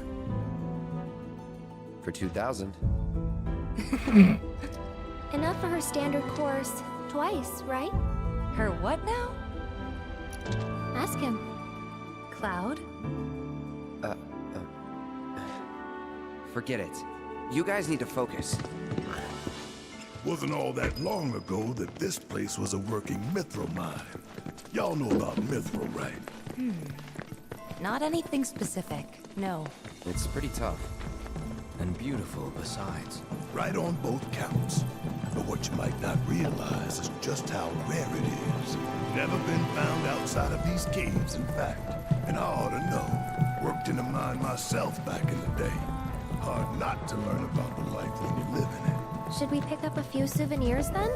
S6: For 2,000.
S2: Enough for her standard course twice, right?
S7: Her what now?
S2: Ask him.
S7: Cloud?
S6: Forget it. You guys need to focus.
S8: Wasn't all that long ago that this place was a working mithril mine. Y'all know about mithril, right?
S7: Not anything specific, no.
S6: It's pretty tough. And beautiful besides.
S8: Right on both counts. But what you might not realize is just how rare it is. Never been found outside of these caves, in fact. And I ought to know. Worked in a mine myself back in the day. Hard not to learn about the life when you live in it.
S2: Should we pick up a few souvenirs then?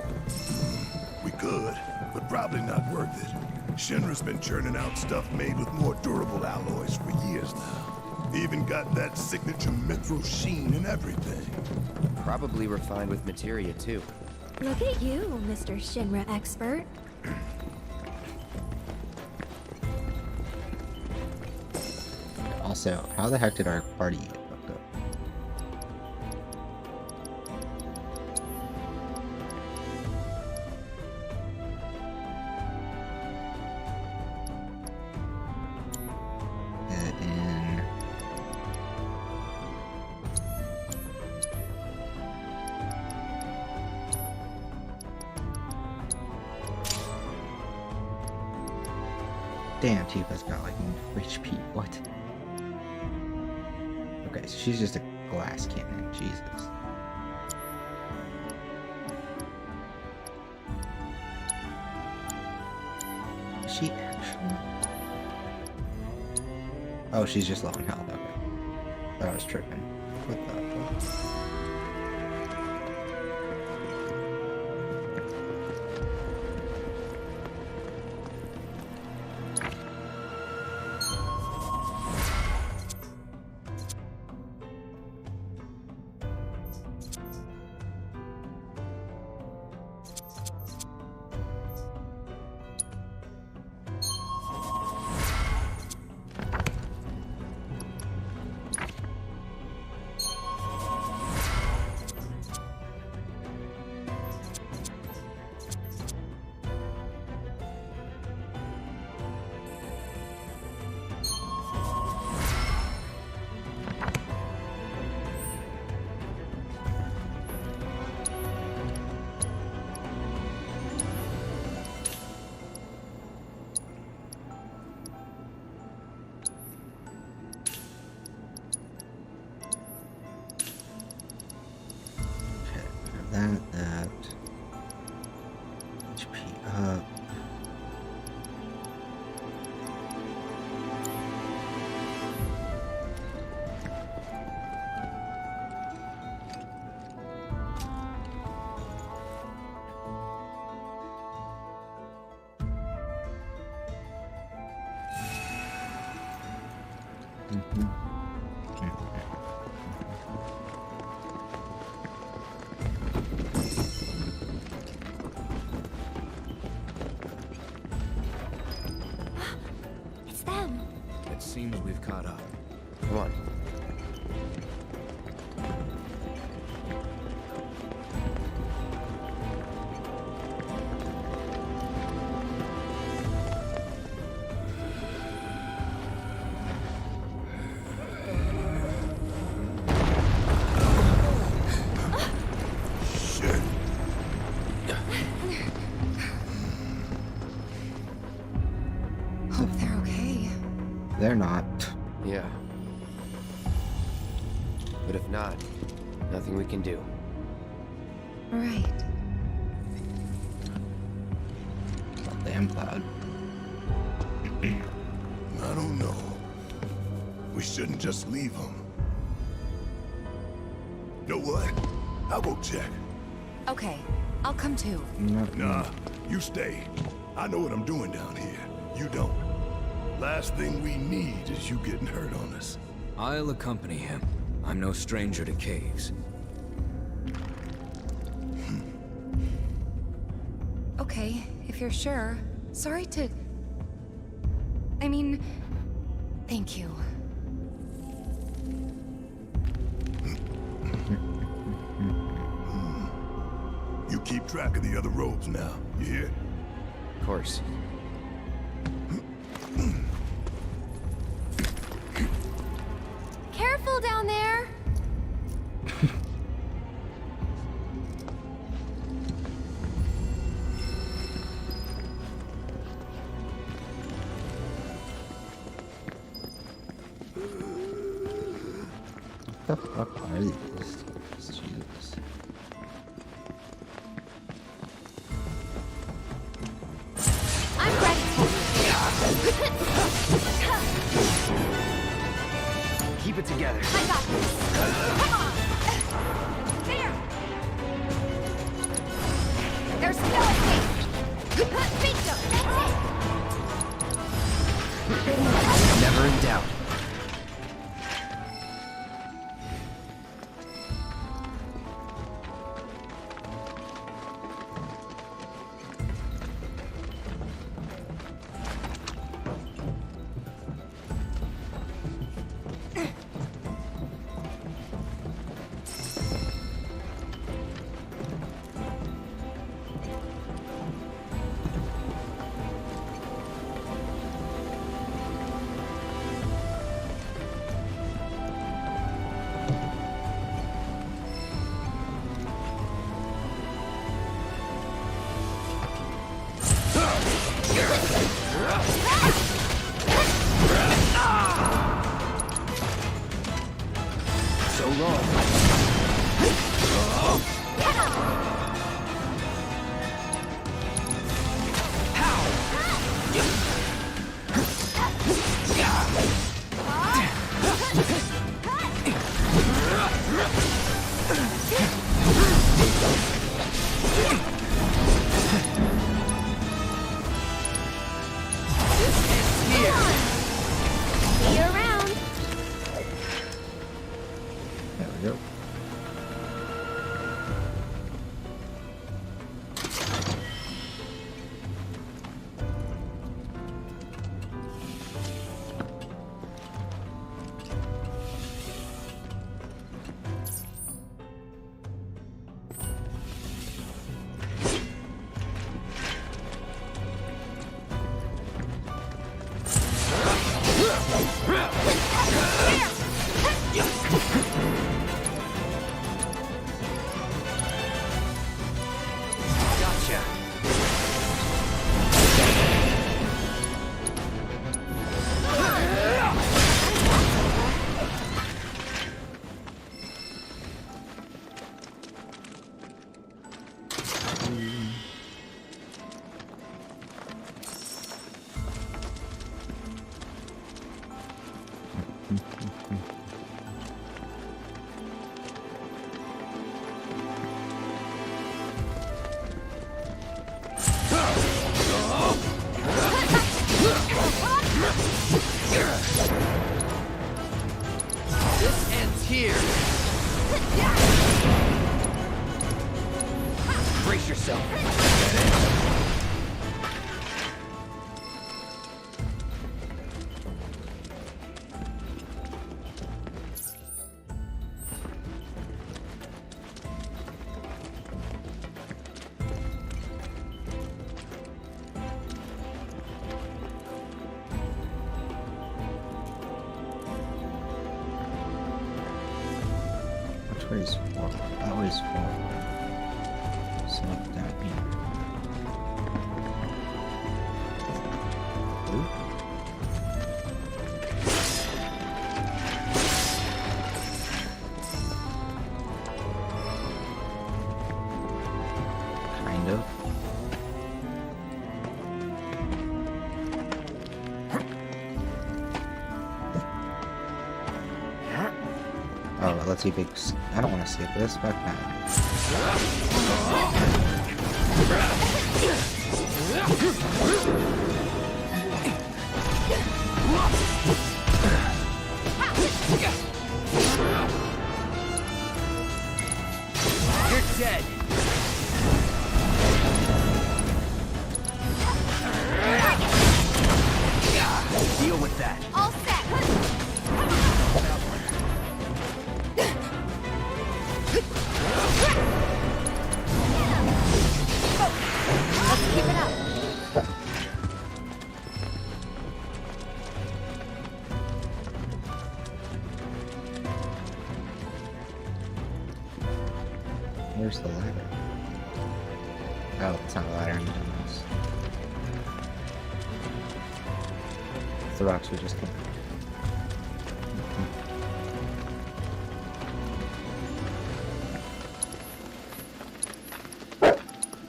S8: We could, but probably not worth it. Shinra's been churning out stuff made with more durable alloys for years now. Even got that signature mithril sheen and everything.
S6: Probably refined with materia, too.
S2: Look at you, Mr. Shinra expert.
S1: Also, how the heck did our party get fucked up? In damn, Tifa's got like more HP. What? Okay, so she's just a glass cannon. Jesus. Is she actually? Oh, she's just low on health. Okay. Thought I was tripping. What the fuck? That HP up.
S2: It's them.
S6: It seems we've caught up. Come on.
S8: Shit.
S7: Hope they're okay.
S1: They're not.
S6: Yeah. But if not, nothing we can do.
S7: Right.
S1: Oh, damn cloud.
S8: I don't know. We shouldn't just leave them. Know what? I'll go check.
S7: Okay, I'll come too.
S8: Nah, you stay. I know what I'm doing down here. You don't. Last thing we need is you getting hurt on us.
S9: I'll accompany him. I'm no stranger to caves.
S7: Okay, if you're sure. Sorry to... I mean... Thank you.
S8: You keep track of the other robes now, you hear?
S6: Of course.
S2: Careful down there.
S1: What the fuck are these? Jesus.
S6: together.
S2: I got this. Come on. There. There's no escape. Bingo. That's it.
S6: Never in doubt. So long.
S2: See you around.
S1: There we go.
S6: Gotcha. This ends here. Brace yourself.
S1: Which way is forward? That way is forward. So down here. Oop. Kind of. Oh, let's see if it's... I don't want to skip this, but
S6: You're dead. Deal with that.
S2: All set. Let's keep it up.
S1: here's the ladder. Oh, it's not a ladder, I'm doing this. The rocks we just came.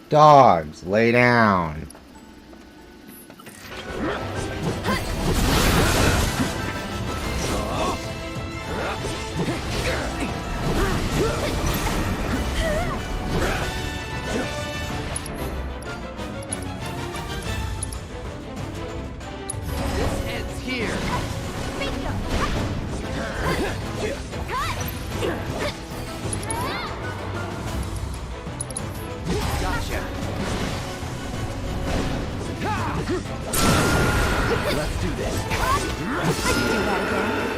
S1: Dogs, lay down.
S6: Let's do this.
S2: I can do that again.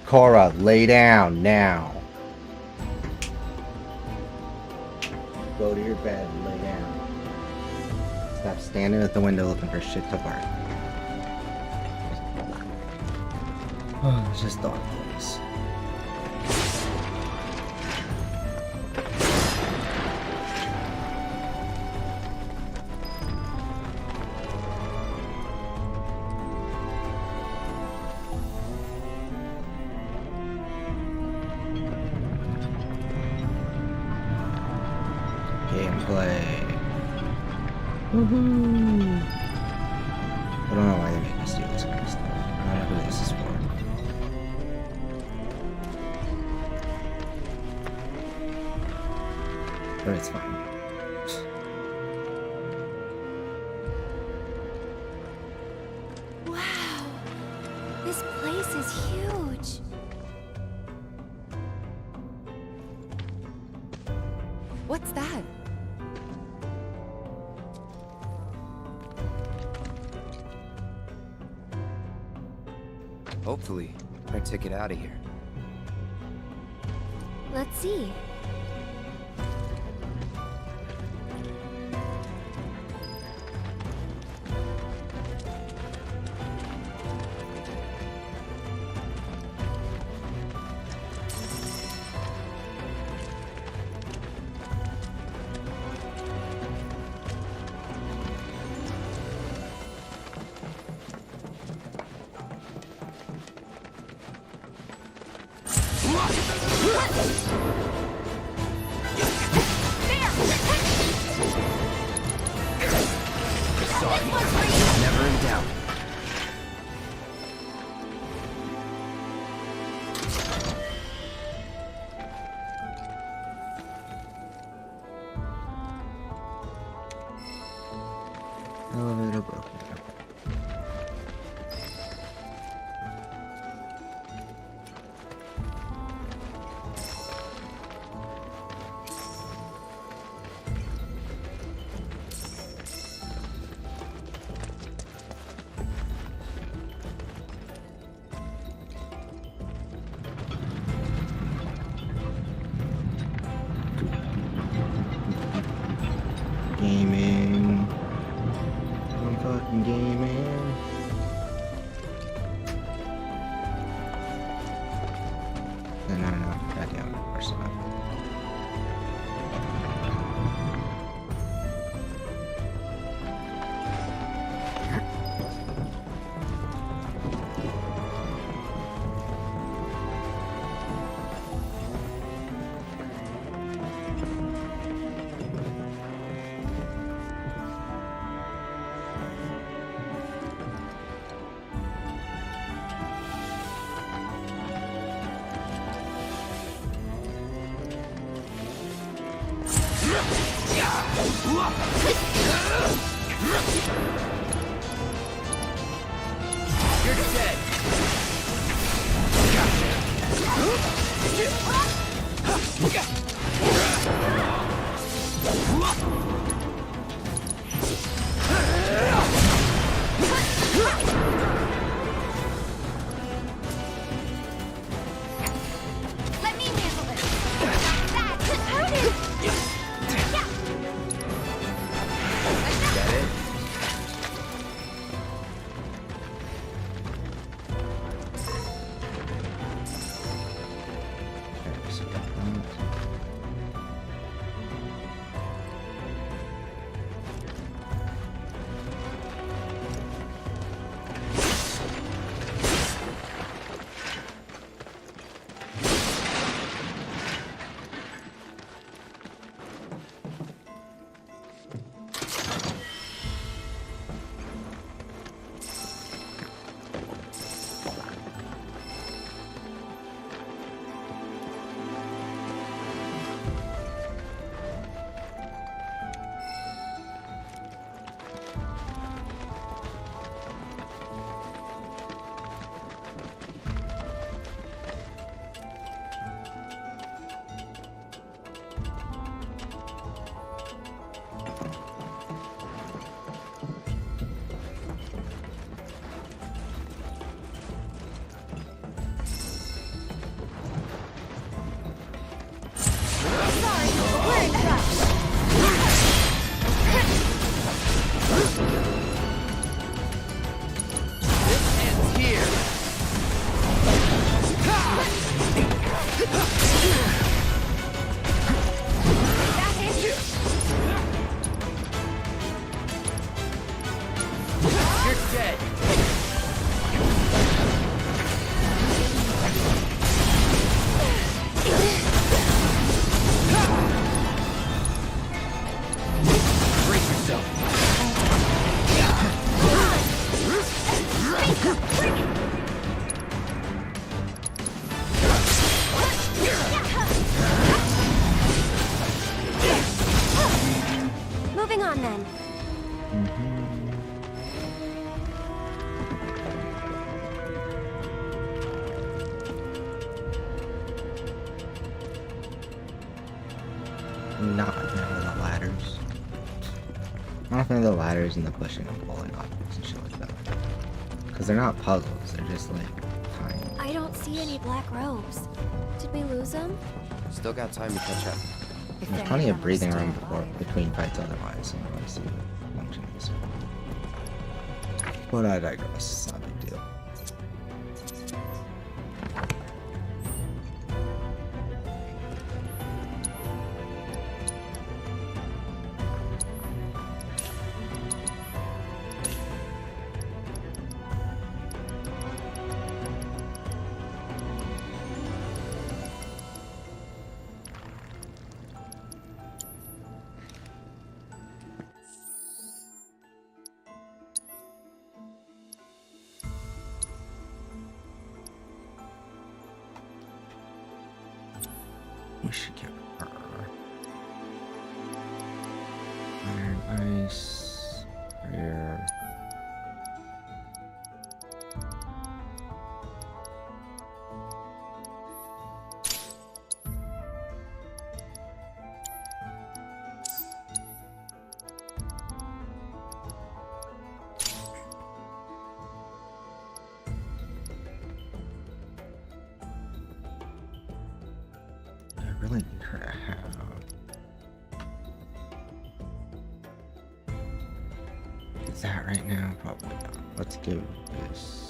S1: Cora, lay down now. Go to your bed and lay down. Stop standing at the window looking for shit to bark. Oh, it's just thought things. Gameplay. Woohoo! I don't know why they make us do this kind of stuff. I don't know who this is for. But it's fine.
S2: Wow. This place is huge.
S7: What's that?
S6: Hopefully, our ticket out of here.
S2: Let's see.
S6: Sorry. Never in doubt.
S1: Elevator broken. Gaming. I'm fucking gaming. No. Goddamn, first of all.
S6: You're dead.
S2: Let me handle this. How did...
S6: Is that it?
S1: Okay, so that. not a fan of the ladders. Not a fan of the ladders and the pushing and pulling objects and shit like that. Because they're not puzzles, they're just like tiny.
S2: I don't see any black robes. Did we lose them?
S6: Still got time to catch up.
S1: There's plenty of breathing room between fights otherwise, so I want to see the function of this. But I digress, not a big deal. We should get iron, ice, air. I really need her to have. Is that right now? Probably not. Let's give this.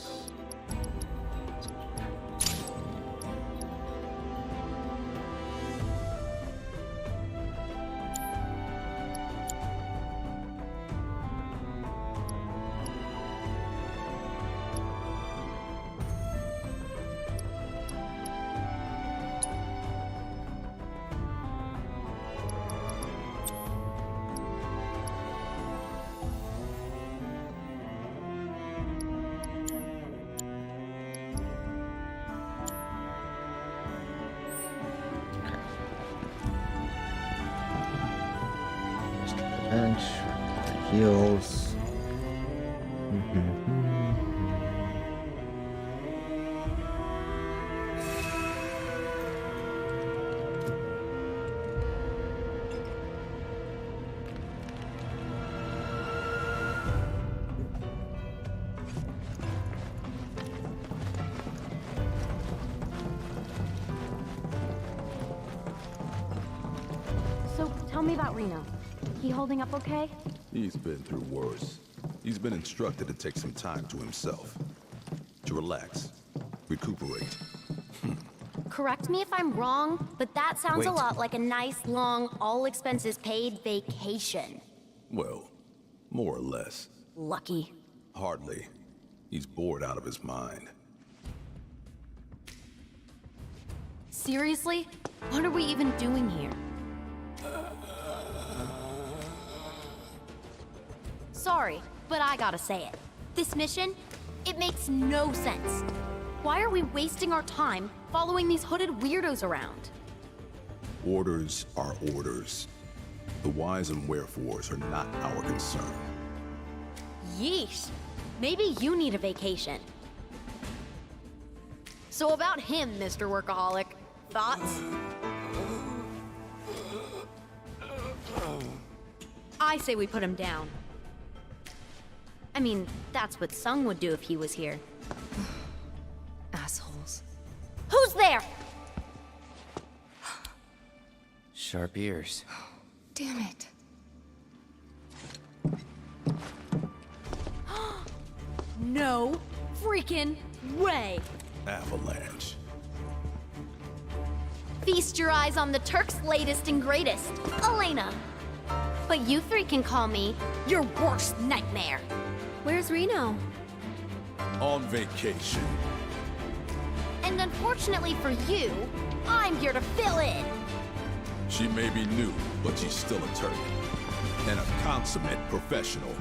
S1: Bench, heals.
S2: So, tell me about Reno. He holding up okay?
S8: He's been through worse. He's been instructed to take some time to himself. To relax. Recuperate.
S2: Correct me if I'm wrong, but that sounds a
S6: Wait.
S2: lot like a nice, long, all-expenses-paid vacation.
S8: Well, more or less.
S2: Lucky.
S8: Hardly. He's bored out of his mind.
S2: Seriously? What are we even doing here? Sorry, but I gotta say it. This mission, it makes no sense. Why are we wasting our time following these hooded weirdos around?
S8: Orders are orders. The whys and wherefores are not our concern.
S2: Yeesh. Maybe you need a vacation. So about him, Mr. Workaholic. Thoughts? I say we put him down. I mean, that's what Sung would do if he was here.
S7: Assholes.
S2: Who's there?
S6: Sharp ears.
S7: Damn it.
S2: No freaking way.
S8: Avalanche.
S2: Feast your eyes on the Turk's latest and greatest, Elena. But you three can call me your worst nightmare. Where's Reno?
S8: On vacation.
S2: And unfortunately for you, I'm here to fill in.
S8: She may be new, but she's still a Turk. And a consummate professional.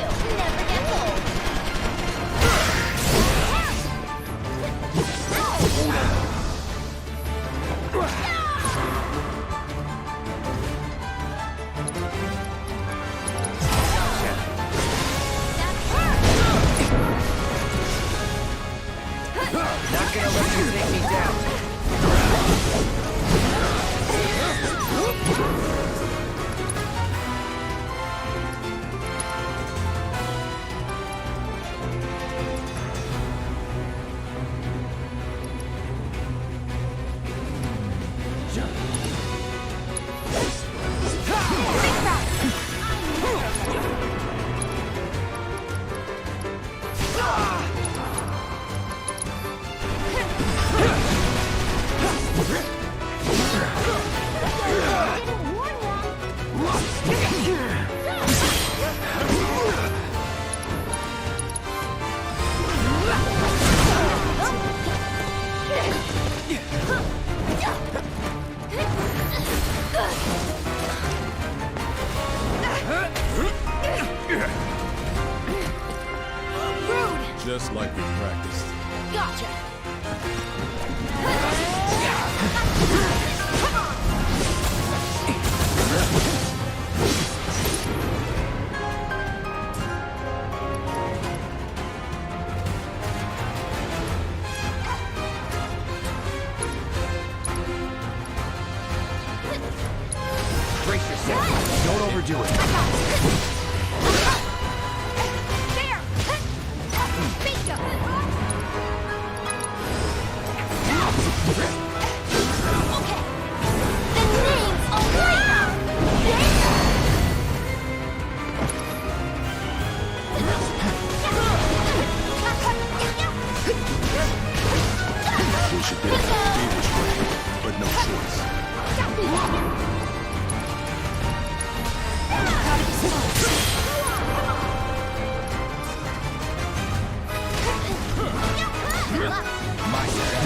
S2: Never gets old.
S6: Not gonna let you take me down.
S5: Just like we practiced.
S2: Gotcha.
S6: Brace yourself. Don't overdo it.
S2: There. Bingo. Okay. The name's alright.
S8: Wish it didn't have to be this way, but no choice.
S6: My step.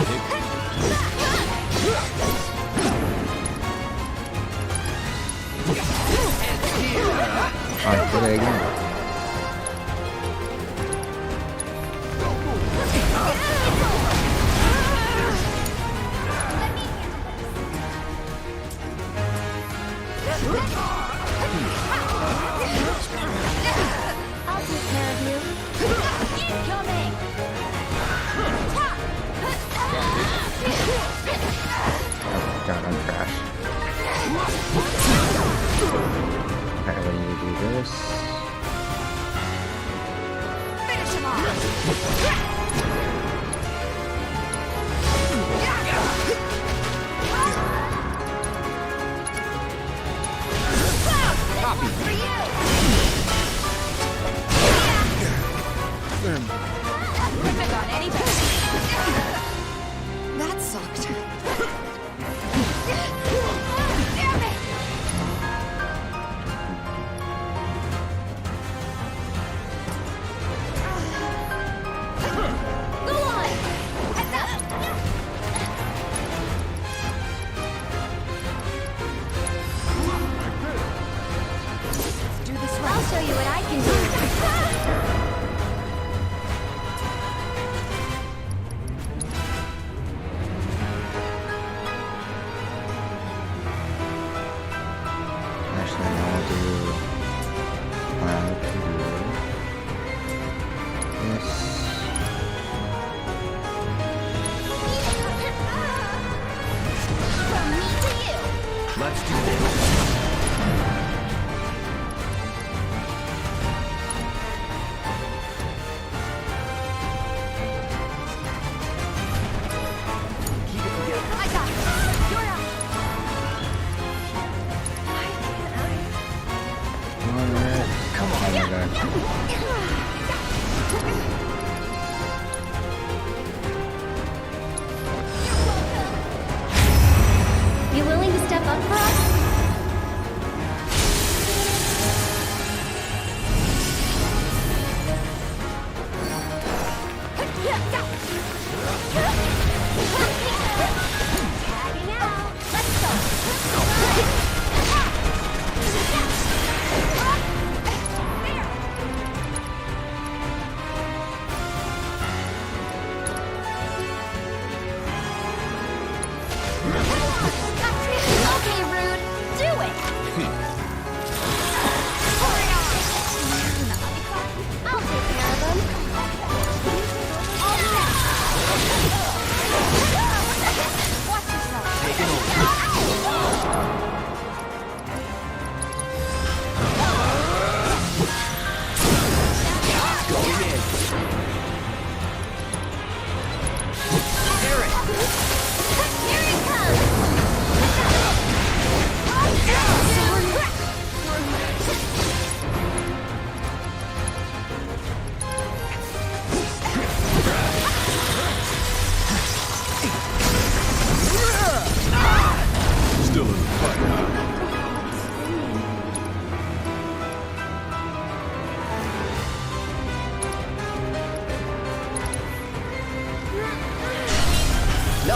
S1: Alright, do that again.
S2: I'll take care of you. Incoming.
S1: God, I'm trash. Okay, we need to do this.
S2: Finish him off.
S6: Copy.
S2: For you. Couldn't have gone any better.
S7: That sucked.
S2: Damn it. Go on. Heads up. Let's do this right. I'll show you what I can do.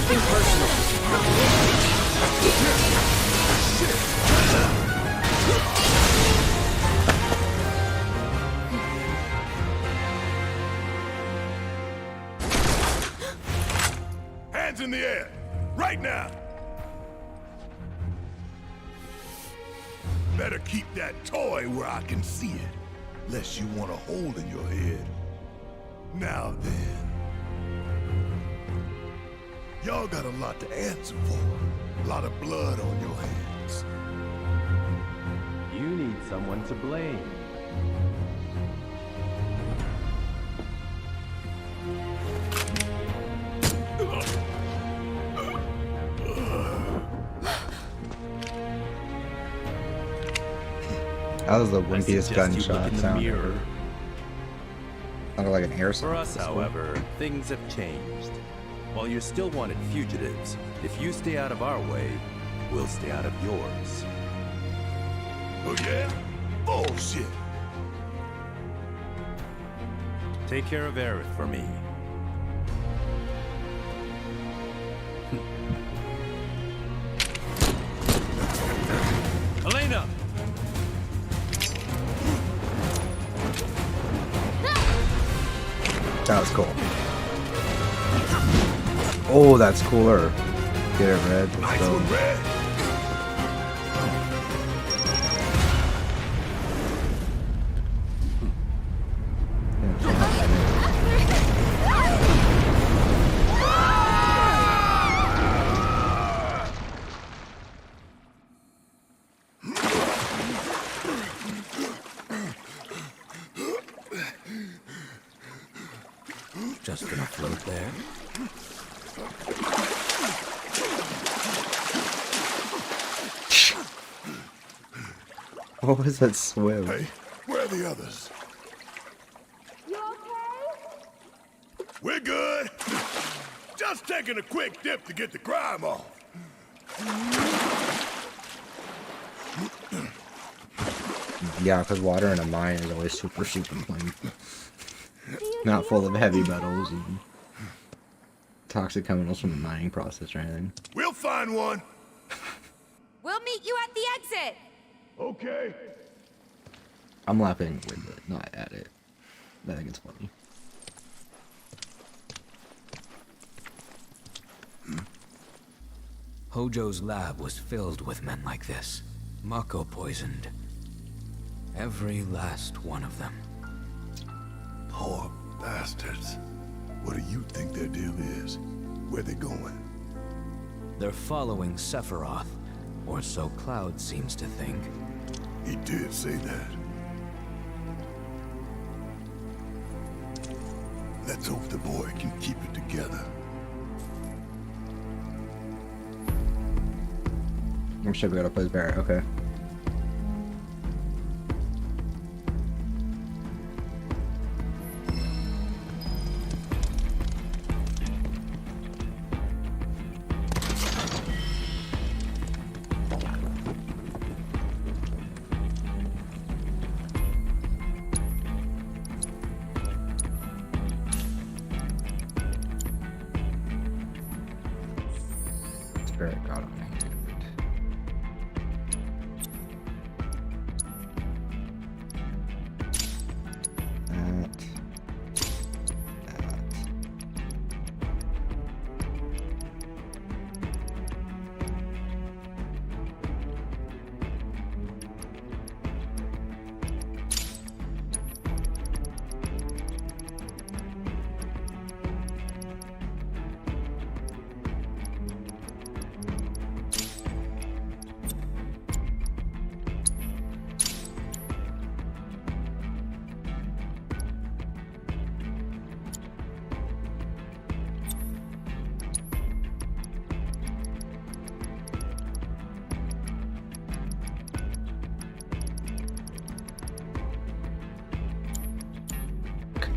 S6: Nothing personal.
S8: Hands in the air, right now. Better keep that toy where I can see it, lest you want a hole in your head. Now then. Y'all got a lot to answer for. A lot of blood on your hands.
S10: You need someone to blame.
S1: That was the wimpiest
S10: You
S1: gunshot
S10: look in the
S1: sound
S10: mirror.
S1: ever. Sounded like an air
S10: For us, however, things have changed. While you're still wanted fugitives, if you stay out of our way, we'll stay out of yours.
S8: Oh yeah? Bullshit.
S10: Take care of Aerith for me. Elena!
S1: That was cool. Oh, that's cooler. Get it, Red. Let's
S8: Nice
S1: go.
S8: one, Red.
S9: Just gonna float there.
S1: What was that swim?
S8: Hey, where are the others?
S2: You okay?
S8: We're good. Just taking a quick dip to get the grime off.
S1: Yeah, because water in a mine is always super, super clean. Not full of heavy metals and toxic chemicals from the mining process or anything.
S8: We'll find one.
S7: We'll meet you at the exit.
S8: Okay.
S1: I'm laughing with it, not at it. I think it's funny.
S9: Hojo's lab was filled with men like this. Mako poisoned. Every last one of them.
S8: Poor bastards. What do you think their deal is? Where they going?
S9: They're following Sephiroth, or so Cloud seems to think.
S8: He did say that. Let's hope the boy can keep it together.
S1: I'm sure we gotta play as Barrett, okay. Barrett got on hand.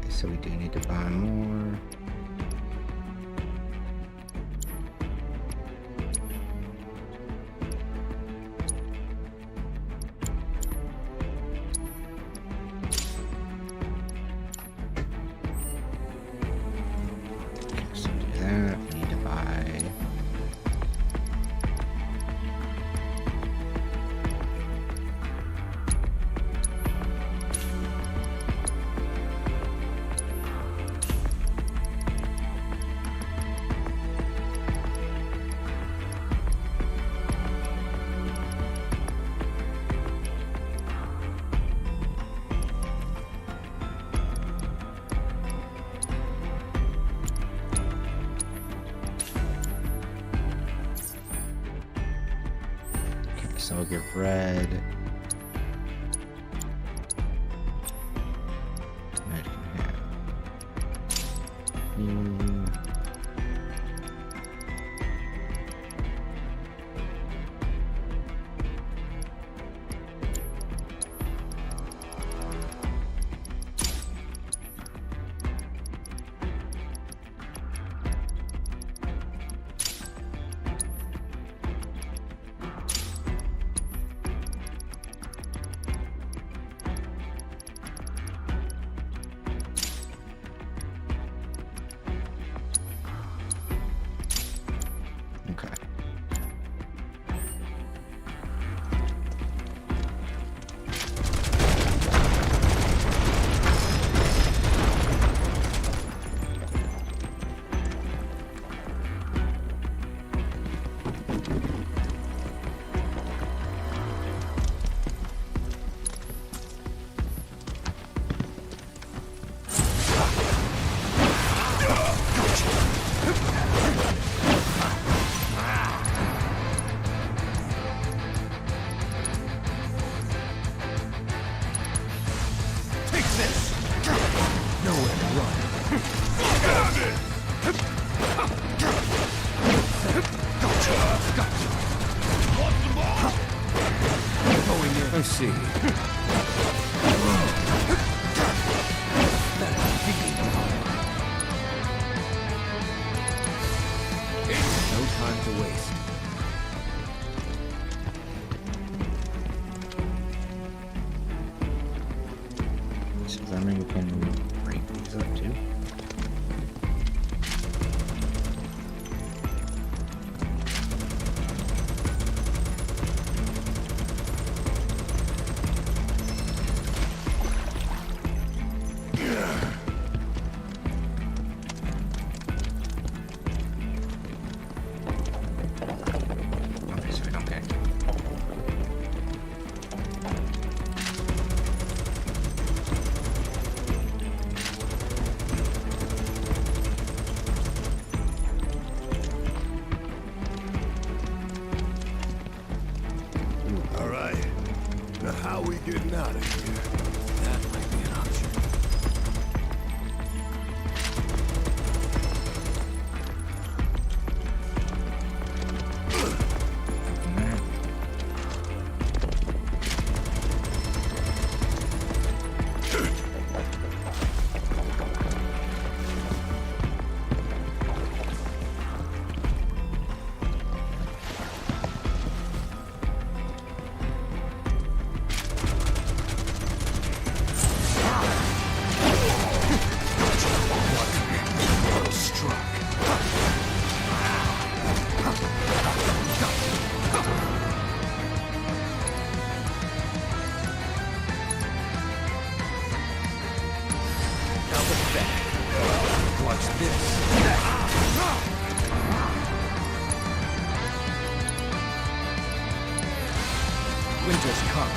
S1: So we do need to buy more. Okay, so do that. We need to buy So we'll give red. Red can have. Okay.
S9: I see. No time to waste.
S1: So does that mean we can break these up too? Okay, so we don't get.
S8: All right. Now how we getting out of here?
S9: That might be an option. Watch this. Winter's come.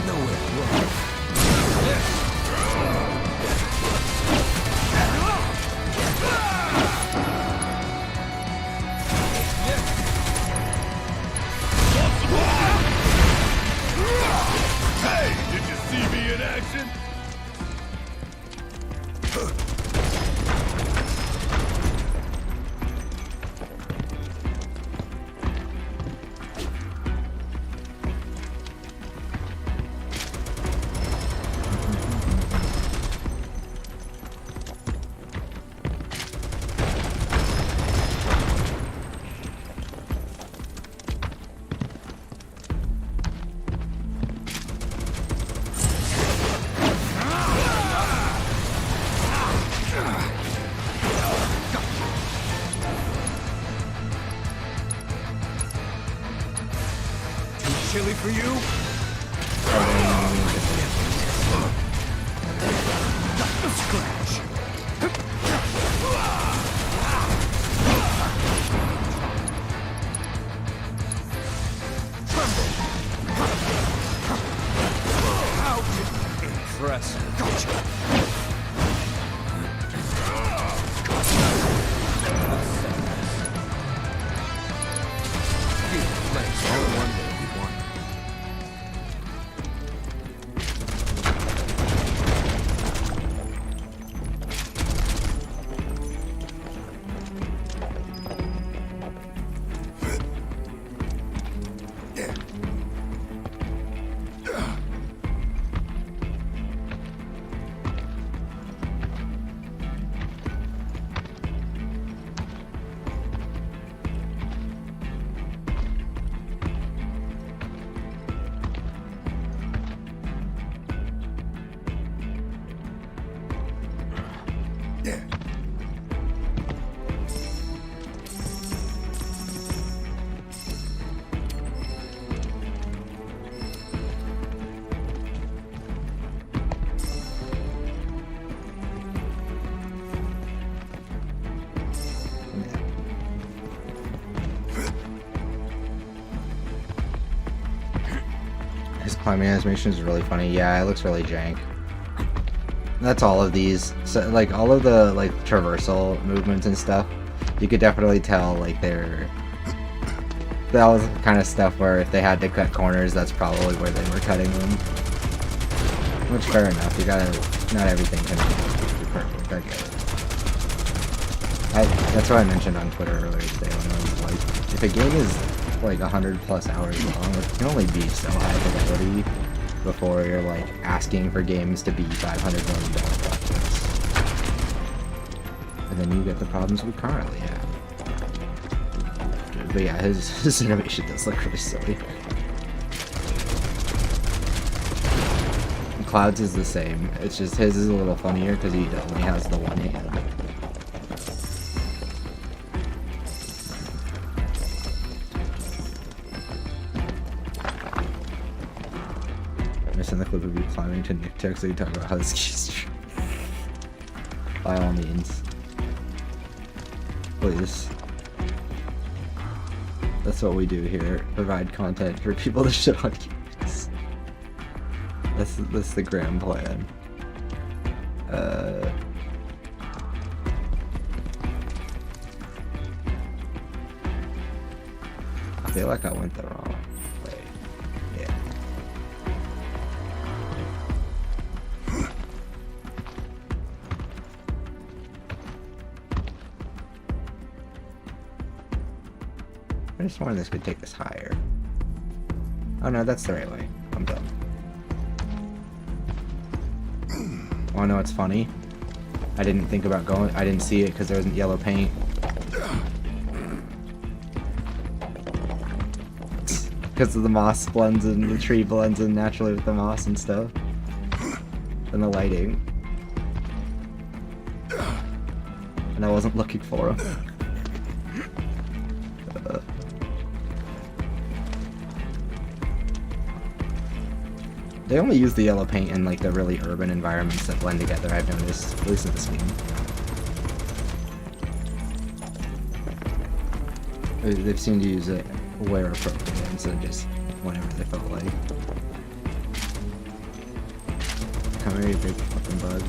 S9: Nowhere to run.
S8: Hey, did you see me in action?
S9: Chili for you? Scratch. Impressive. Gotcha.
S1: His climbing animation is really funny. Yeah, it looks really jank. That's all of these. So, like, all of the, like, traversal movements and stuff, you could definitely tell, like, they're... That was the kind of stuff where if they had to cut corners, that's probably where they were cutting them. Which, fair enough. You gotta... Not everything can be perfect. I get it. That's what I mentioned on Twitter earlier today when I was like, if a game is, like, 100+ hours long, it can only be so high fidelity before you're, like, asking for games to be $500 million projects. And then you get the problems we currently have. But yeah, his animation does look really silly. Cloud's is the same. It's just his is a little funnier because he only has the one hand. Missing the clip of you climbing to Nick Tech so you talk about Huskies. By all means. Please. That's what we do here. Provide content for people to shit on games. That's the grand plan. I feel like I went the wrong way. Yeah. I just wanted this could take us higher. Oh no, that's the right way. I'm done. Oh no, it's funny. I didn't think about going. I didn't see it because there wasn't yellow paint. Because of the moss blends in, the tree blends in naturally with the moss and stuff. And the lighting. And I wasn't looking for them. They only use the yellow paint in like the really urban environments that blend together, I've noticed, at least in this game. They've seemed to use it where appropriate instead of just whenever they felt like. Come here, you big fucking bug.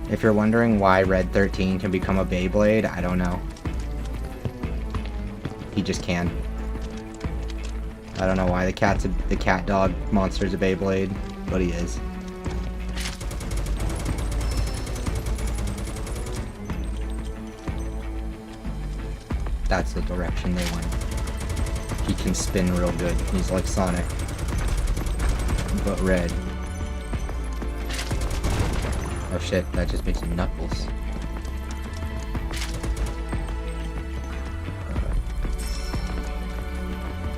S1: If you're wondering why Red 13 can become a Beyblade, I don't know. He just can. I don't know why the cat dog monster's a Beyblade, but he is. That's the direction they went. He can spin real good. He's like Sonic, but red. Oh shit, that just makes him Knuckles.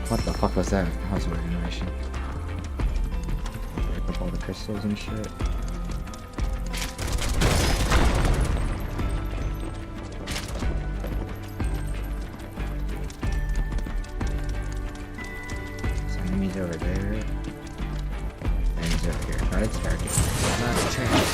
S1: What the fuck was that? How's the animation? Pick up all the crystals and shit. Some enemies over there. Enemies over here. Alright, it's dark. Last chance.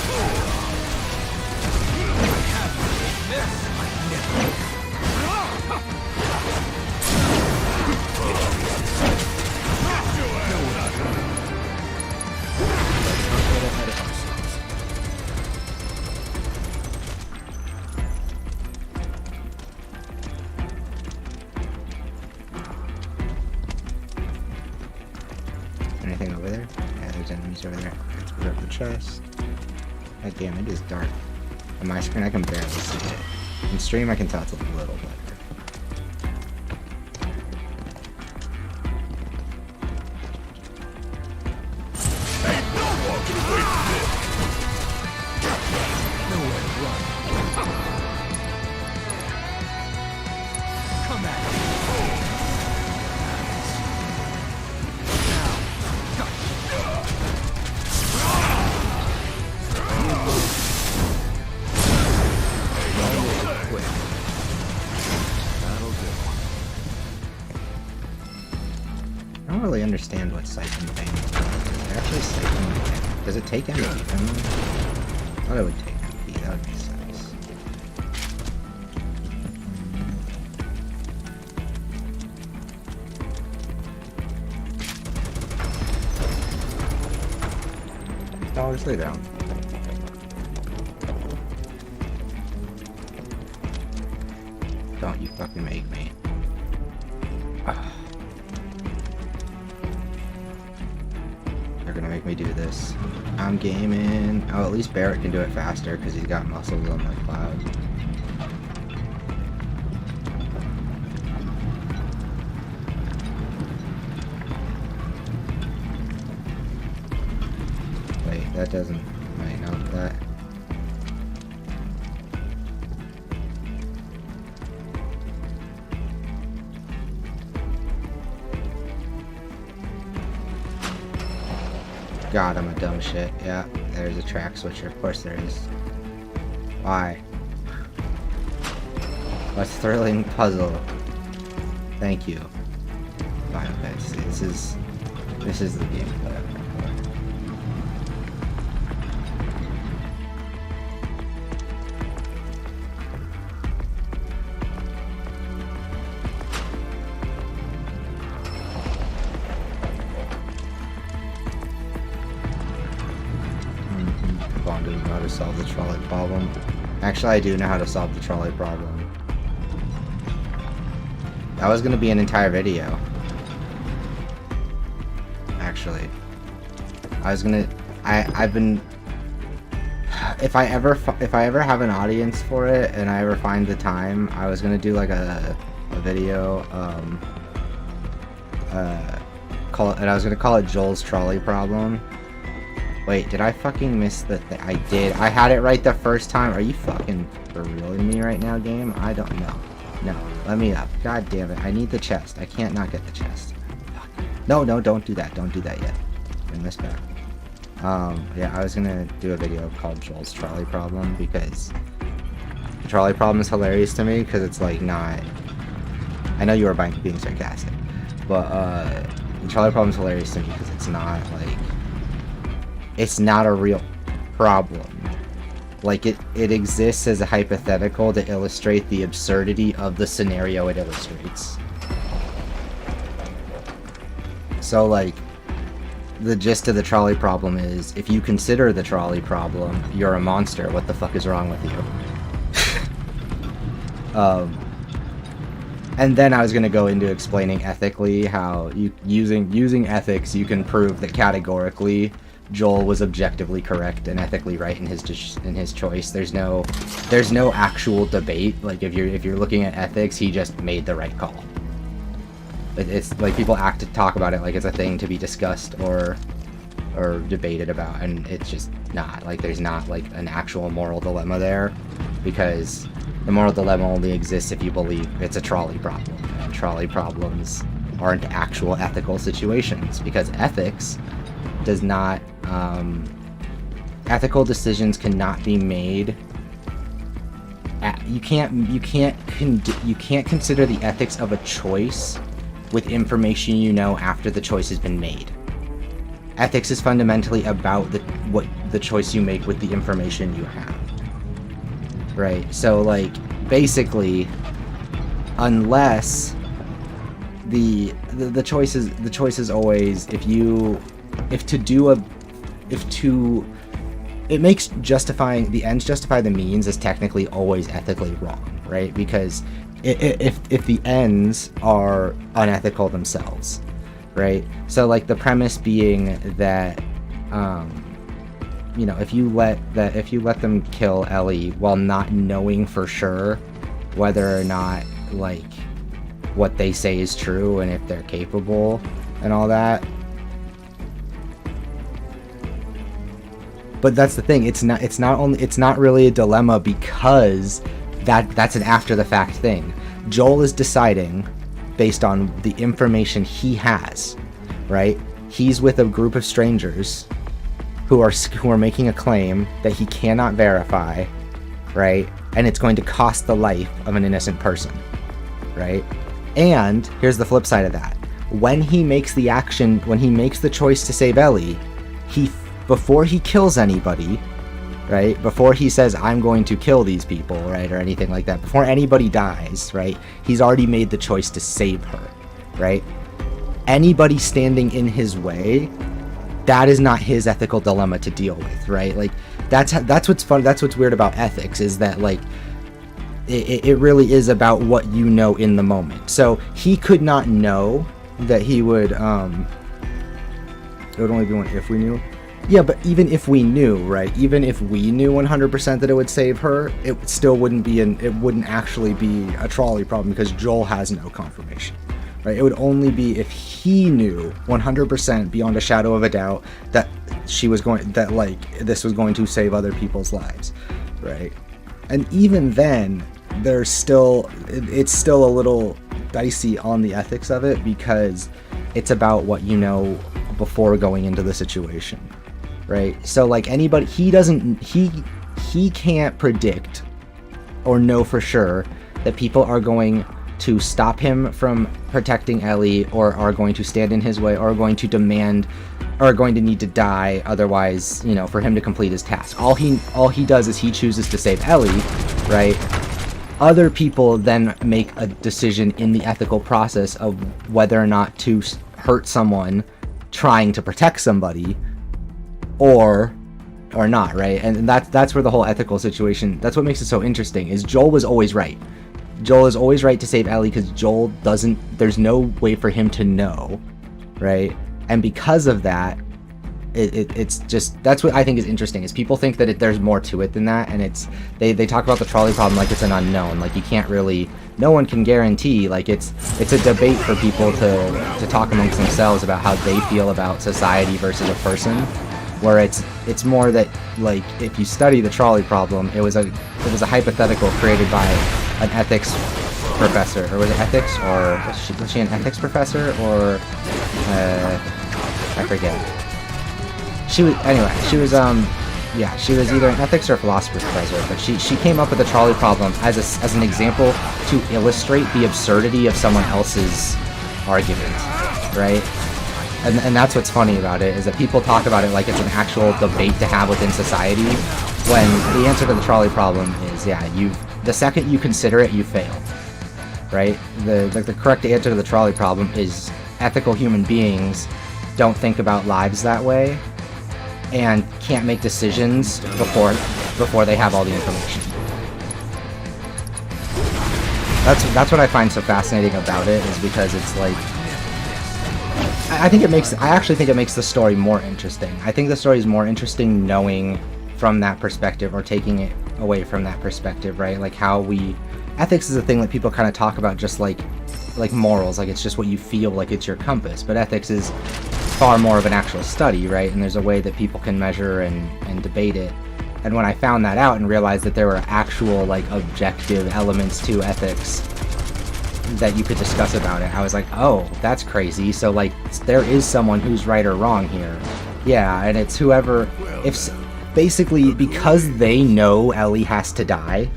S1: Anything over there? Yeah, there's enemies over there. Let's put up the chest. God damn, it is dark. On my screen, I can barely see it. In stream, I can tell it's a little better. don't really understand what Siphon thing is. Does it actually Siphon? Does it take MP from them? I thought it would take MP. That would be nice. Oh, just lay down. Don't you fucking make me. They're gonna make me do this. I'm gaming. Oh, at least Barrett can do it faster because he's got muscles on my cloud. Wait, that doesn't. Wait, no, that. God, I'm a dumb shit. Yeah, there's a track switcher. Of course there is. Why? A thrilling puzzle. Thank you. Fine, okay, see, this is the gameplay. Vaughn doesn't know how to solve the trolley problem. Actually, I do know how to solve the trolley problem. That was gonna be an entire video. Actually, I've been. If I ever have an audience for it and I ever find the time, I was gonna do like a video. And I was gonna call it Joel's trolley problem. Wait, did I fucking miss the thing? I did. I had it right the first time. Are you fucking for real in me right now, game? I don't know. No, let me up. God damn it. I need the chest. I can't not get the chest. Fuck. No, don't do that. Don't do that yet. Bring this back. Yeah, I was gonna do a video called Joel's trolley problem because the trolley problem is hilarious to me because it's like not. I know you were being sarcastic, but the trolley problem is hilarious to me because it's not like. It's not a real problem. Like, it exists as a hypothetical to illustrate the absurdity of the scenario it illustrates. So, like, the gist of the trolley problem is, if you consider the trolley problem, you're a monster. What the fuck is wrong with you? And then I was going to go into explaining ethically how using ethics, you can prove that categorically Joel was objectively correct and ethically right in his choice. There's no actual debate. Like if you're looking at ethics, he just made the right call. It's like people talk about it like it's a thing to be discussed or debated about, and it's just not. Like there's not like an actual moral dilemma there, because the moral dilemma only exists if you believe it's a trolley problem, and trolley problems aren't actual ethical situations, because ethics does not ethical decisions cannot be made. You can't consider the ethics of a choice with information you know after the choice has been made. Ethics is fundamentally about the choice you make with the information you have. Right? So like basically, unless the choice is always it makes justifying the ends justify the means is technically always ethically wrong, right? Because if the ends are unethical themselves, right? So like the premise being that if you let them kill Ellie while not knowing for sure whether or not like what they say is true and if they're capable and all that. But that's the thing, it's not really a dilemma, because that's an after the fact thing. Joel is deciding based on the information he has, right? He's with a group of strangers who are making a claim that he cannot verify, right? And it's going to cost the life of an innocent person, right? And here's the flip side of that. when he makes the action, when he makes the choice to save Ellie, before he kills anybody, right, before he says, I'm going to kill these people, right, or anything like that, before anybody dies, right, he's already made the choice to save her, right? Anybody standing in his way, that is not his ethical dilemma to deal with, right? Like, that's what's fun, that's what's weird about ethics, is that, like, it really is about what you know in the moment. So he could not know that he would, it would only be one if we knew. Yeah, but even if we knew, right? Even if we knew 100% that it would save her, it still wouldn't actually be a trolley problem, because Joel has no confirmation, right? It would only be if he knew 100% beyond a shadow of a doubt that this was going to save other people's lives, right? And even then, it's still a little dicey on the ethics of it, because it's about what you know before going into the situation, right? So like anybody, he can't predict or know for sure that people are going to stop him from protecting Ellie, or are going to stand in his way, or are going to demand, or are going to need to die otherwise, you know, for him to complete his task. All he does is he chooses to save Ellie, right? Other people then make a decision in the ethical process of whether or not to hurt someone trying to protect somebody, or not, right? And that's where the whole ethical situation, that's what makes it so interesting, is Joel was always right. Joel is always right to save Ellie, because Joel there's no way for him to know, right? And because of that, it's just, that's what I think is interesting, is people think that there's more to it than that, and they talk about the trolley problem like it's an unknown, like you can't really, no one can guarantee, like it's a debate for people to talk amongst themselves about how they feel about society versus a person, where it's more that, like, if you study the trolley problem, it was a hypothetical created by an ethics professor, or was it ethics, or was she an ethics professor, or I forget. She was either an ethics or philosophy professor, but she came up with the trolley problem as an example to illustrate the absurdity of someone else's argument, right? And that's what's funny about it, is that people talk about it like it's an actual debate to have within society, when the answer to the trolley problem is, yeah, the second you consider it, you fail, right? The correct answer to the trolley problem is ethical human beings don't think about lives that way, and can't make decisions before they have all the information. That's what I find so fascinating about it, is because it's like, I actually think it makes the story more interesting. I think the story is more interesting knowing from that perspective, or taking it away from that perspective, right? Like ethics is a thing that people kind of talk about just like morals, like it's just what you feel, like it's your compass, but ethics is far more of an actual study, right? And there's a way that people can measure and debate it. And when I found that out and realized that there were actual, like, objective elements to ethics that you could discuss about it, I was like, oh, that's crazy. So, like, there is someone who's right or wrong here. Yeah, and it's whoever, basically, because they know Ellie has to die,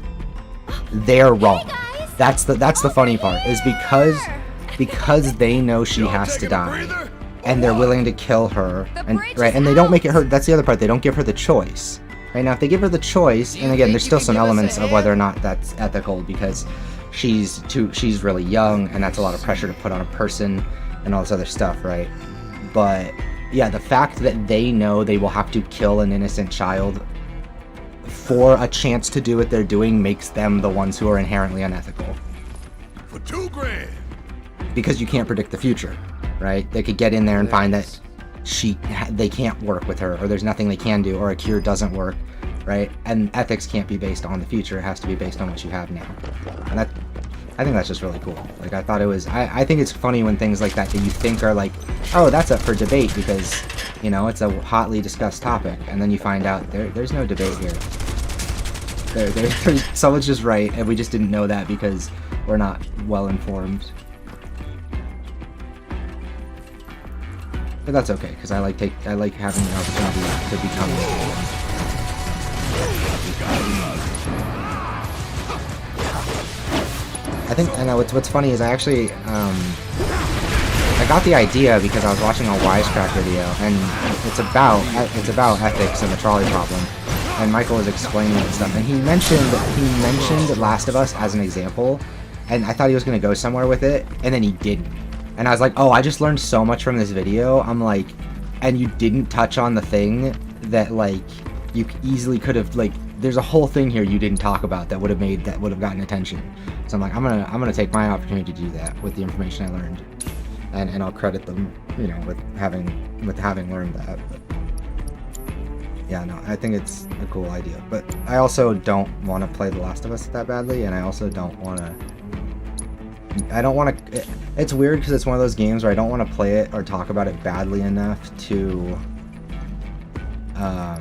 S1: they're wrong. That's the funny part, is because they know she has to die, and they're willing to kill her, and they don't make it her, that's the other part, they don't give her the choice. Right now, if they give her the choice, and again, there's still some elements of whether or not that's ethical, because she's really young, and that's a lot of pressure to put on a person, and all this other stuff, right? But yeah, the fact that they know they will have to kill an innocent child for a chance to do what they're doing makes them the ones who are inherently unethical.
S8: For $2,000.
S1: Because you can't predict the future, right? They could get in there and find that they can't work with her, or there's nothing they can do, or a cure doesn't work, right? And ethics can't be based on the future, it has to be based on what you have now. And I think that's just really cool. Like, I thought it was, I think it's funny when things like that you think are like, oh, that's up for debate because, you know, it's a hotly discussed topic, and then you find out there's no debate here. Someone's just right, and we just didn't know that because we're not well informed. But that's okay, because I like having the opportunity to become informed. I know what's funny is I actually I got the idea because I was watching a Wisecrack video, and it's about ethics and the trolley problem. And Michael was explaining it and stuff, and he mentioned Last of Us as an example, and I thought he was gonna go somewhere with it, and then he didn't. And I was like, oh, I just learned so much from this video. I'm like, and you didn't touch on the thing that like you easily could have, like, there's a whole thing here you didn't talk about that would have gotten attention. So I'm like, I'm gonna take my opportunity to do that with the information I learned, and I'll credit them, you know, with having learned that. But yeah, no, I think it's a cool idea, but I also don't want to play The Last of Us that badly, and I also don't want to. It's weird because it's one of those games where I don't want to play it or talk about it badly enough to. I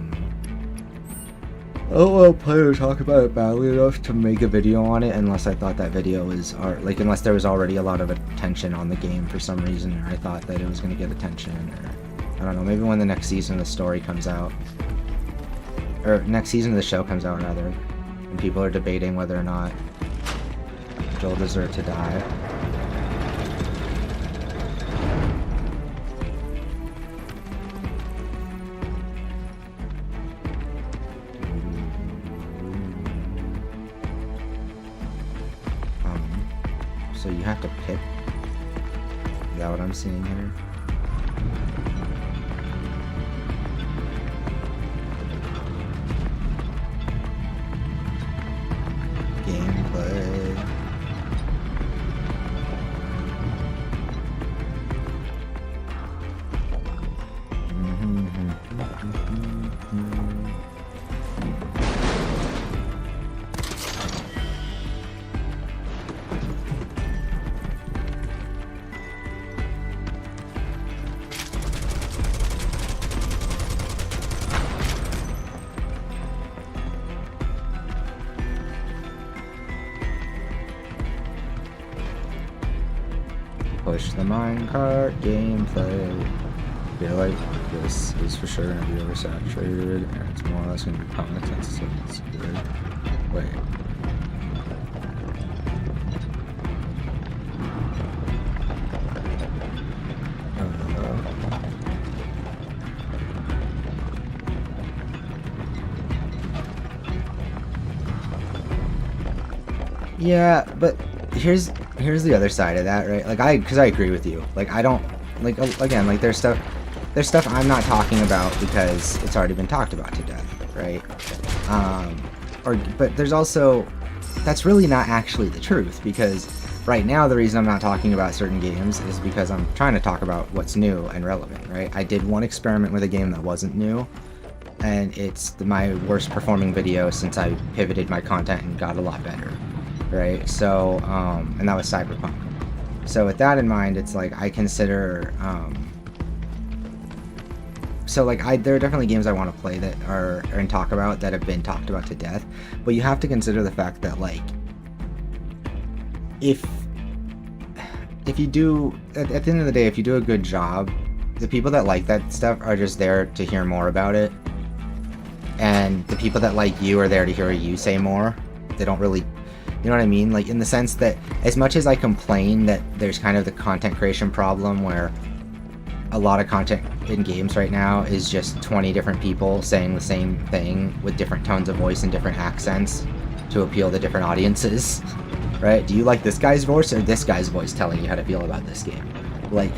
S1: don't want to play or talk about it badly enough to make a video on it unless I thought that video was, like, unless there was already a lot of attention on the game for some reason, or I thought that it was going to get attention, or I don't know, maybe when the next season of the story comes out, or next season of the show comes out rather, and people are debating whether or not Joel deserved to die. So you have to pick. Is that what I'm seeing here? Gameplay. Push the minecart gameplay. I feel like this is for sure gonna be oversaturated, and it's more or less gonna be content, so it's good. Wait. Yeah, but here's the other side of that, right? Like, because I agree with you. Like, I don't, like, again, like, there's stuff I'm not talking about because it's already been talked about to death, right? But there's also, that's really not actually the truth, because right now the reason I'm not talking about certain games is because I'm trying to talk about what's new and relevant, right? I did one experiment with a game that wasn't new, and it's my worst performing video since I pivoted my content and got a lot better. Right, so and that was Cyberpunk. So with that in mind, it's like I consider so like there are definitely games I want to play that are and talk about that have been talked about to death, but you have to consider the fact that, like, if you do at the end of the day, if you do a good job, the people that like that stuff are just there to hear more about it, and the people that like you are there to hear you say more. They don't really, you know what I mean? Like, in the sense that as much as I complain that there's kind of the content creation problem where a lot of content in games right now is just 20 different people saying the same thing with different tones of voice and different accents to appeal to different audiences, right? Do you like this guy's voice or this guy's voice telling you how to feel about this game? Like,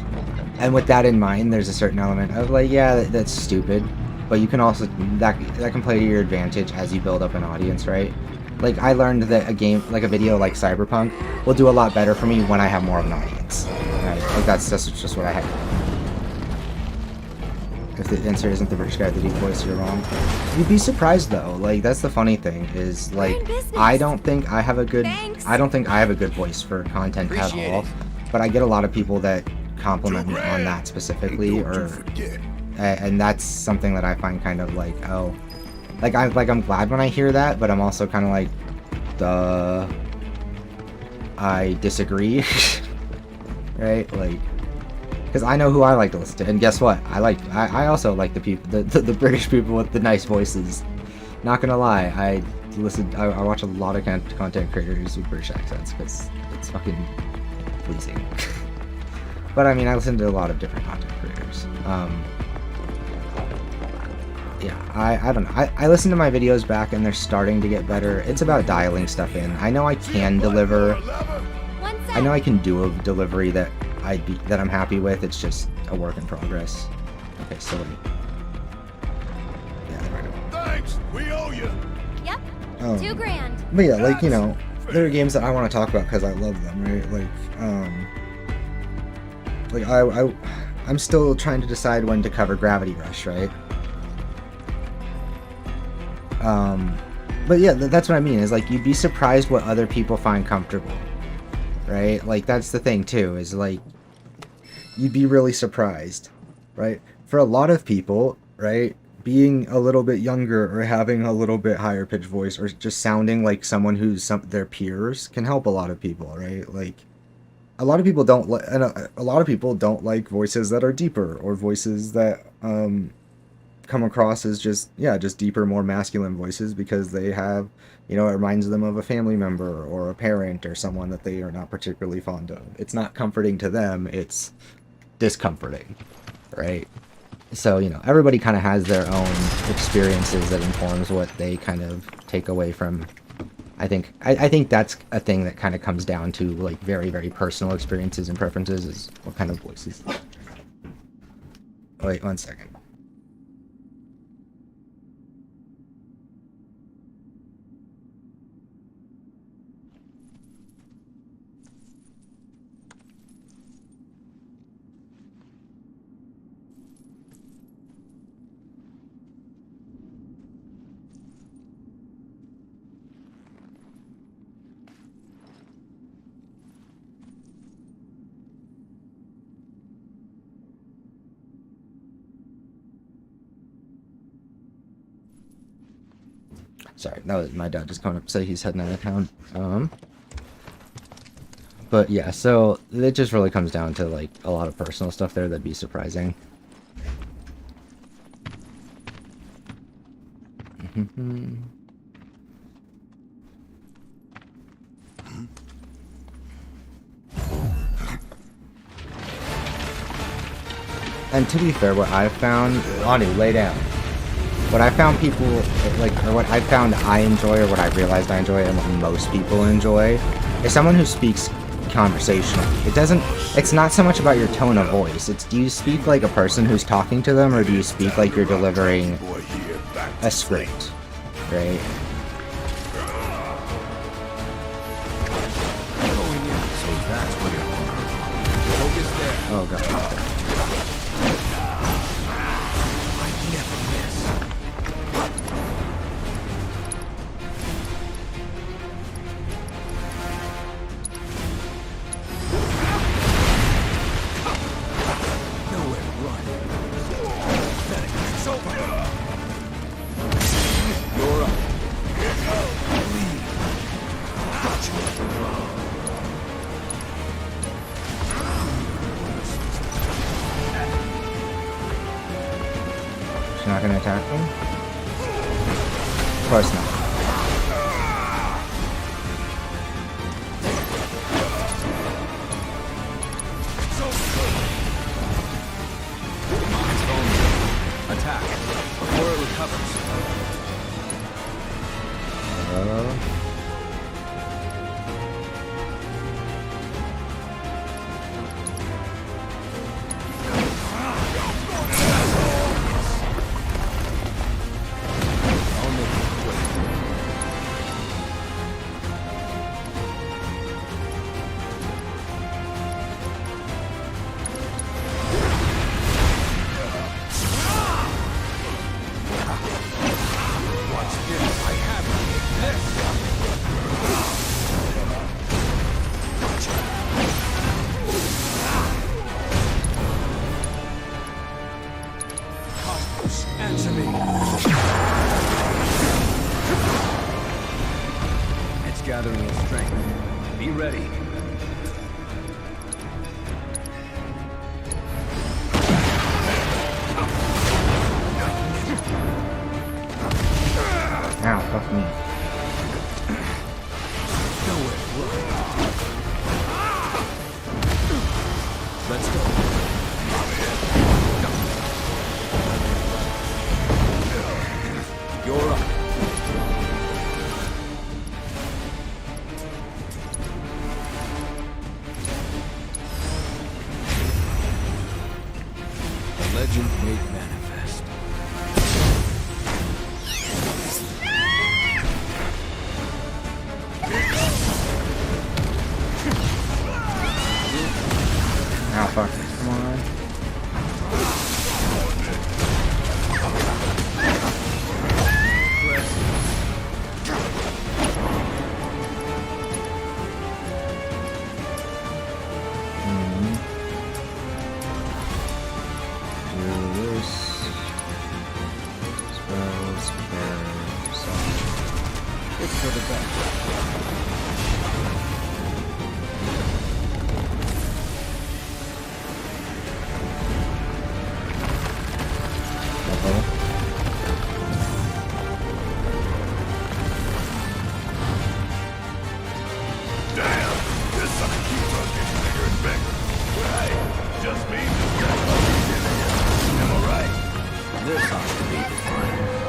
S1: and with that in mind, there's a certain element of, like, yeah, that's stupid, but you can also, that can play to your advantage as you build up an audience, right? Like, I learned that a game, like a video like Cyberpunk, will do a lot better for me when I have more of an audience, right? Like, that's just what I had. If the answer isn't the British guy with the deep voice, you're wrong. You'd be surprised though. Like, that's the funny thing is, like, I don't think I have a good voice for content at all. But I get a lot of people that compliment me on that specifically, and that's something that I find kind of like, oh, I'm glad when I hear that, but I'm also kind of like, duh, I disagree, right? Like, because I know who I like to listen to, and guess what? I also like the people, the British people with the nice voices. Not gonna lie, I watch a lot of content creators with British accents because it's fucking pleasing. But I mean, I listen to a lot of different content creators. Yeah, I don't know. I listen to my videos back and they're starting to get better. It's about dialing stuff in. I know I can deliver. I know I can do a delivery that I'm happy with. It's just a work in progress. Okay, so yeah, there we go.
S8: Thanks, we owe you.
S2: Yep. $2,000.
S1: But yeah, like, you know, there are games that I want to talk about because I love them, right? Like, I'm still trying to decide when to cover Gravity Rush, right? But yeah, that's what I mean, is like, you'd be surprised what other people find comfortable, right? Like, that's the thing too, is like, you'd be really surprised, right? For a lot of people, right, being a little bit younger or having a little bit higher pitched voice or just sounding like someone who's their peers can help a lot of people, right? Like, a lot of people don't like voices that are deeper, or voices that come across as just deeper, more masculine voices, because they have, you know, it reminds them of a family member or a parent or someone that they are not particularly fond of. It's not comforting to them, it's discomforting, right? So, you know, everybody kind of has their own experiences that informs what they kind of take away from. I think that's a thing that kind of comes down to, like, very, very personal experiences and preferences, is what kind of voices. Wait, 1 second. Sorry, that was my dad just coming up to say he's heading out of town. But yeah, so it just really comes down to, like, a lot of personal stuff there that'd be surprising. And to be fair, what I've found, Ani, lay down. What I found people, like, or what I found I enjoy, or what I realized I enjoy, and what most people enjoy, is someone who speaks conversationally. It's not so much about your tone of voice. It's, do you speak like a person who's talking to them, or do you speak like you're delivering a script, right? Oh god. Not gonna attack me? Of course not.
S6: Attack before it recovers.
S9: It's gathering its strength. Be ready.
S1: Ow, fuck me.
S6: Let's go.
S9: Legend made manifest.
S1: Ah, fuck. Come on.
S9: This ought to be fun.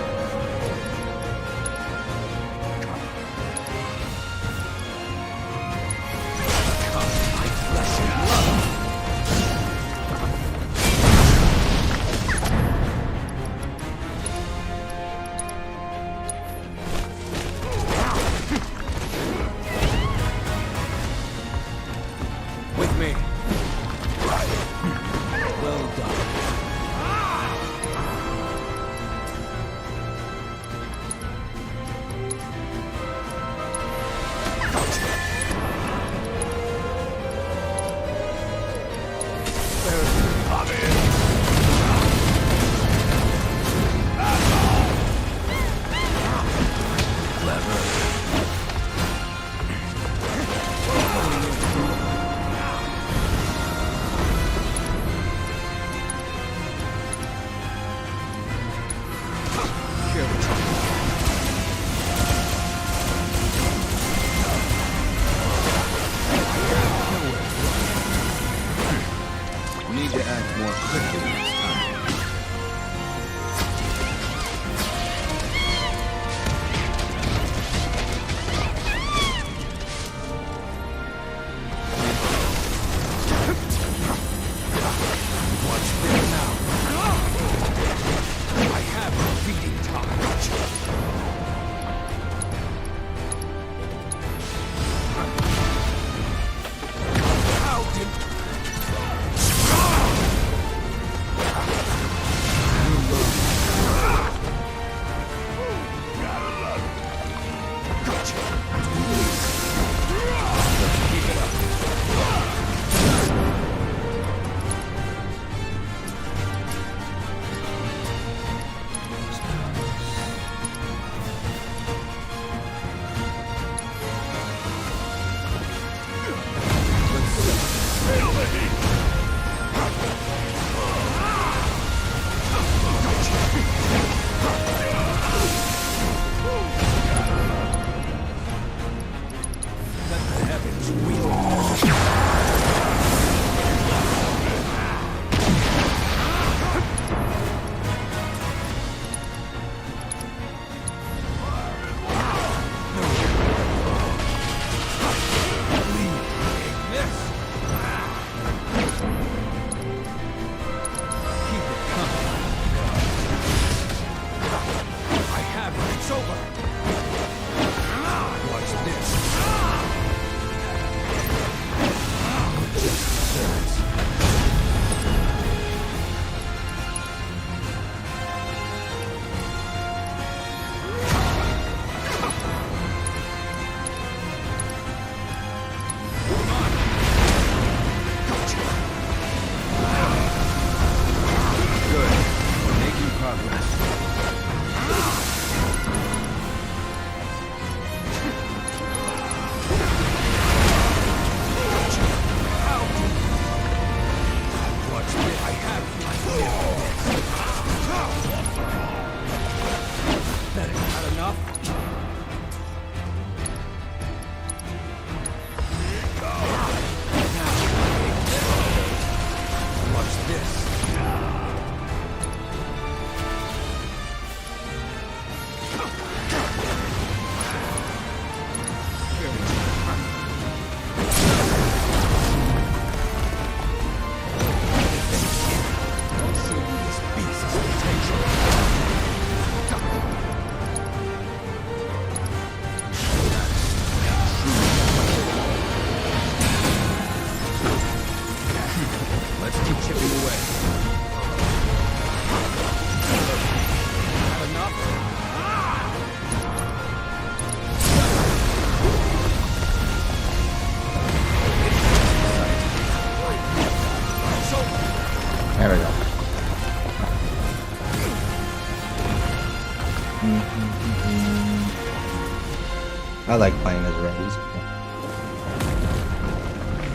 S1: I like playing as Red. He's cool.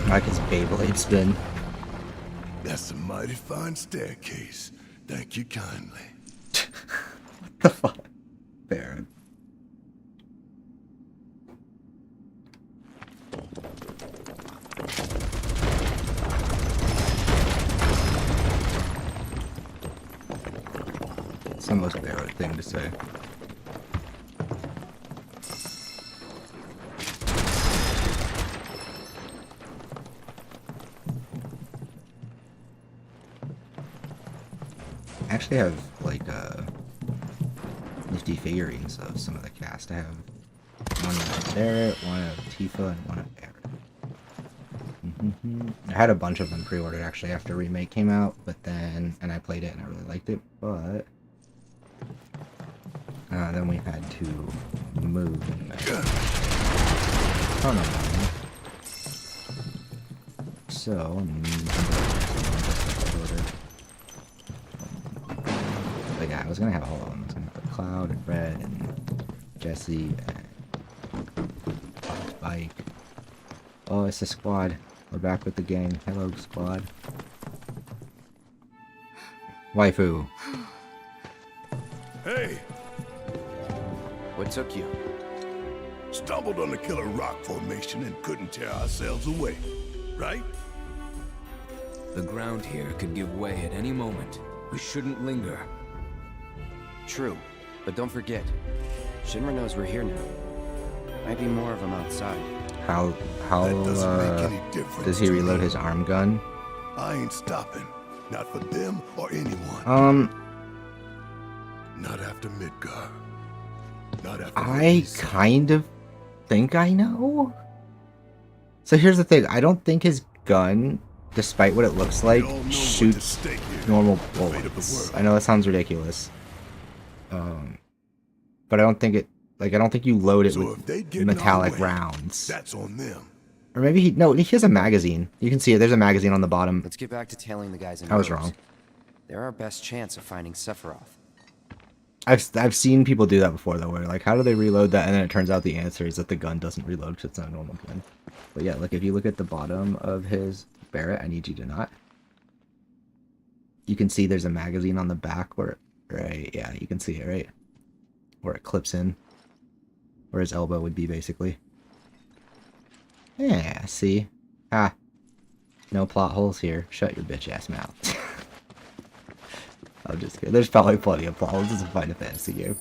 S1: I like his Beyblade spin.
S8: That's a mighty fine staircase. Thank you kindly.
S1: What the fuck? Baron. It's the most Baron thing to say. I actually have like nifty figurines of some of the cast. I have one of Barrett, one of Tifa, and one of Barrett. I had a bunch of them pre-ordered actually after Remake came out, but then, and I played it and I really liked it, but then we had to move and ton of money. So, but yeah, I was gonna have all of them. I was gonna have Cloud and Red and Jesse and Spike. Oh, it's the squad. We're back with the gang. Hello, squad. Waifu.
S8: Hey!
S6: What took you?
S8: Stumbled on the killer rock formation and couldn't tear ourselves away. Right?
S9: The ground here could give way at any moment. We shouldn't linger.
S6: True, but don't forget, Shinra knows we're here now. Might be more of them outside.
S1: How
S8: That doesn't make any difference
S1: does he
S8: to
S1: reload
S8: me.
S1: his arm gun?
S8: I ain't stopping. Not for them or anyone. Not after Midgar. Not after
S1: I kind of think I know. So here's the thing. I don't think his gun, despite what it looks like,
S8: We all know what's at
S1: shoots
S8: stake here.
S1: normal
S8: Fate of the
S1: bullets.
S8: world.
S1: I know that sounds ridiculous. But I don't think it, like, I don't think you load it
S8: So if they
S1: with
S8: get in our
S1: metallic
S8: way,
S1: rounds.
S8: That's on them.
S1: Or maybe he has a magazine. You can see it. There's a magazine on the bottom.
S6: Let's get back to tailing the guys in
S1: I was
S6: rows.
S1: wrong.
S6: They're our best chance of finding Sephiroth.
S1: I've seen people do that before though, where like, how do they reload that? And then it turns out the answer is that the gun doesn't reload because it's not a normal gun. But yeah, like if you look at the bottom of his Barrett, I need you to not. You can see there's a magazine on the back where, right? Yeah, you can see it, right? Where it clips in, where his elbow would be basically. Yeah, see? Ah, no plot holes here. Shut your bitch ass mouth. I'm just kidding. There's probably plenty of plot holes. This is a Final Fantasy game.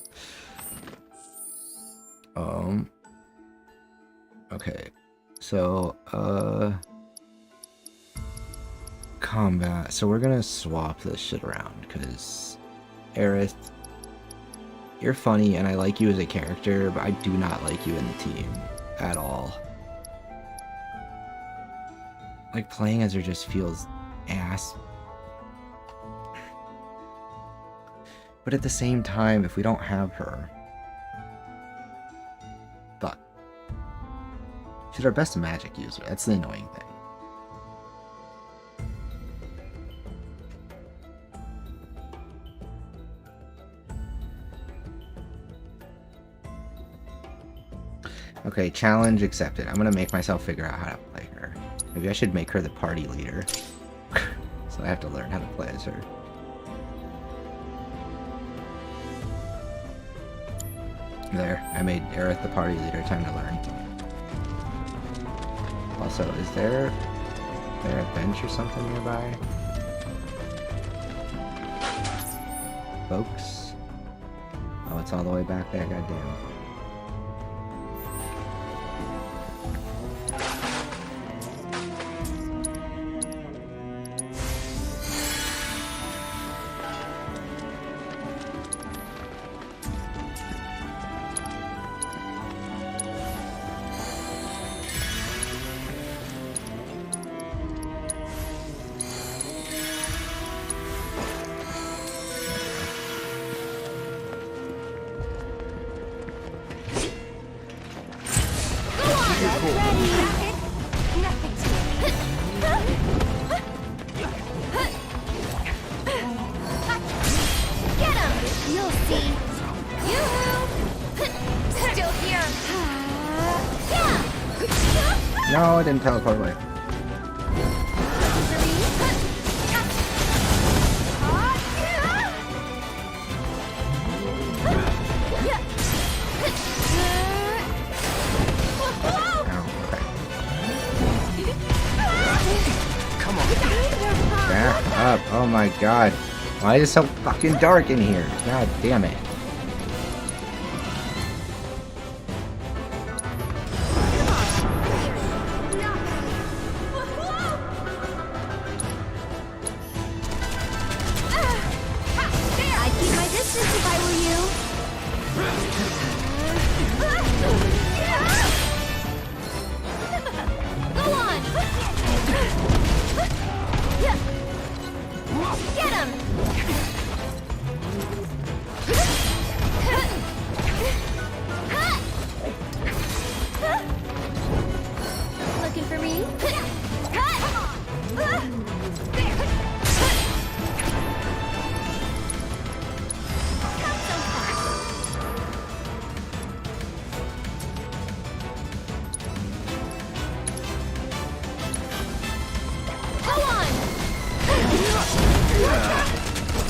S1: Okay. So, combat. So we're gonna swap this shit around, because Aerith, you're funny and I like you as a character, but I do not like you in the team at all. Like, playing as her just feels ass. But at the same time, if we don't have her... Fuck. She's our best magic user. That's the annoying thing. Okay, challenge accepted. I'm gonna make myself figure out how to play her. Maybe I should make her the party leader. So I have to learn how to play as her. There, I made Aerith the party leader. Time to learn. Also, is there a bench or something nearby? Folks? Oh, it's all the way back there, goddamn. No, I didn't teleport away. Back up. Oh my god. Why is it so fucking dark in here? God damn it.
S2: I'd keep my distance if I were you. Go on! Get him! Looking for me?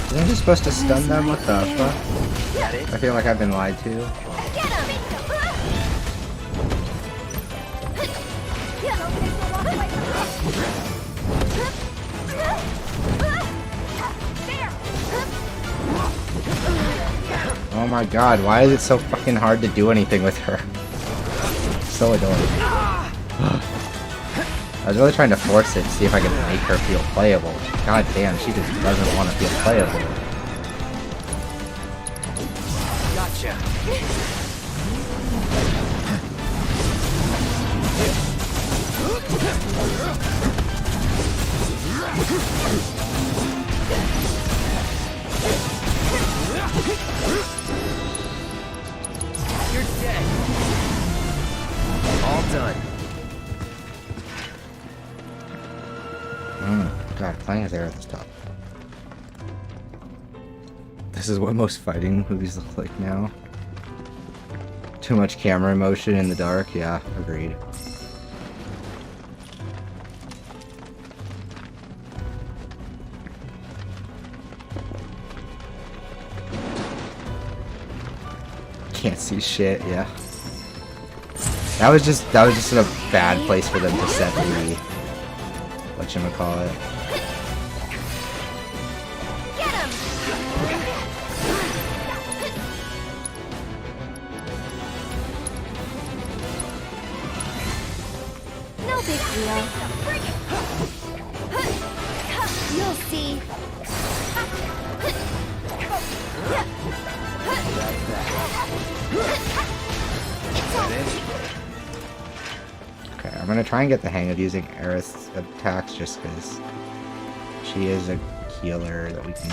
S1: Isn't I just supposed to stun them? What the fuck? I feel like I've been lied to. Oh my god, why is it so fucking hard to do anything with her? So annoying. I was really trying to force it to see if I could make her feel playable. God damn, she just doesn't want to feel playable.
S6: Gotcha. You're dead. All done.
S1: God, playing as Aerith is tough. This is what most fighting movies look like now. Too much camera motion in the dark, yeah, agreed. Can't see shit, yeah. That was just in a bad place for them to set the whatchamacallit.
S2: No big deal. You'll see.
S1: Okay, I'm gonna try and get the hang of using Aerith's attacks just because she is a healer that we can...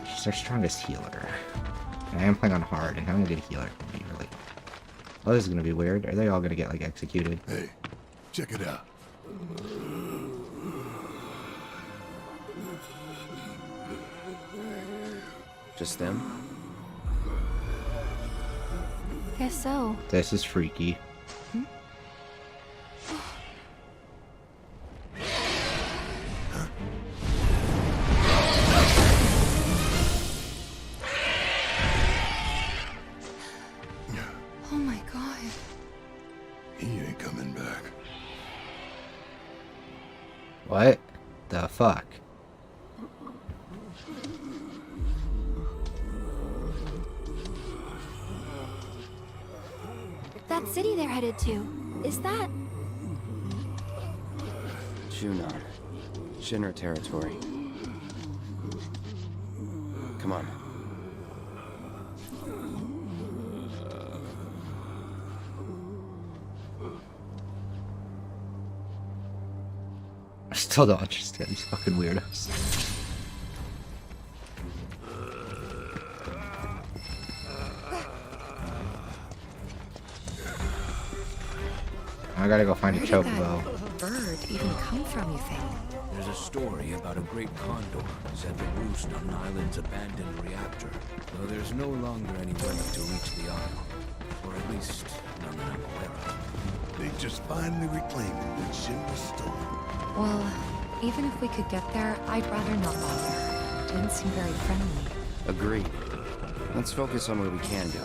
S1: She's our strongest healer. And I am playing on hard, and having a good healer can be really... Oh, this is gonna be weird. Are they all gonna get, like, executed?
S8: Hey, check it out.
S6: Just them?
S2: Guess so.
S1: This is freaky.
S7: Oh my god.
S8: He ain't coming back.
S1: What the fuck?
S2: That city they're headed to, is that...
S6: Junar. Shinra territory. Come on.
S1: I still don't understand these fucking weirdos. I gotta go find a chocobo.
S7: Bird even come from, you think?
S9: There's a story about a great condor set to roost on an island's abandoned reactor, though there's no longer any way to reach the isle. Or at least none that I'm aware of.
S8: They just finally reclaimed what Shin was stolen.
S7: Well, even if we could get there, I'd rather not bother. Didn't seem very friendly.
S6: Agreed. Let's focus on where we can go.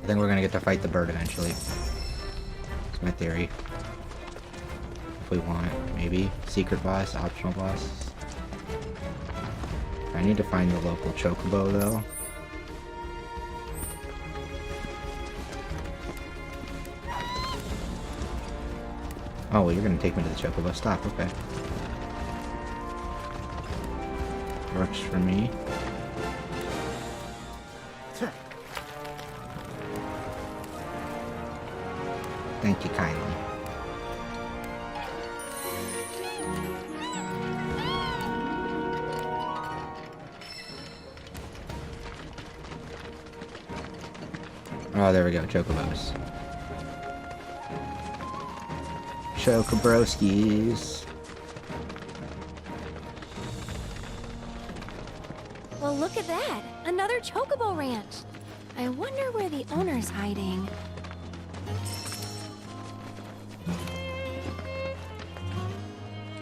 S1: I think we're gonna get to fight the bird eventually. That's my theory. If we want it, maybe. Secret boss, optional boss. I need to find the local chocobo though. Oh, well, you're gonna take me to the chocobo. Stop, okay. Works for me. Thank you kindly. Oh, there we go, chocobos. Chocobroskis.
S2: Well, look at that! Another chocobo ranch! I wonder where the owner's hiding.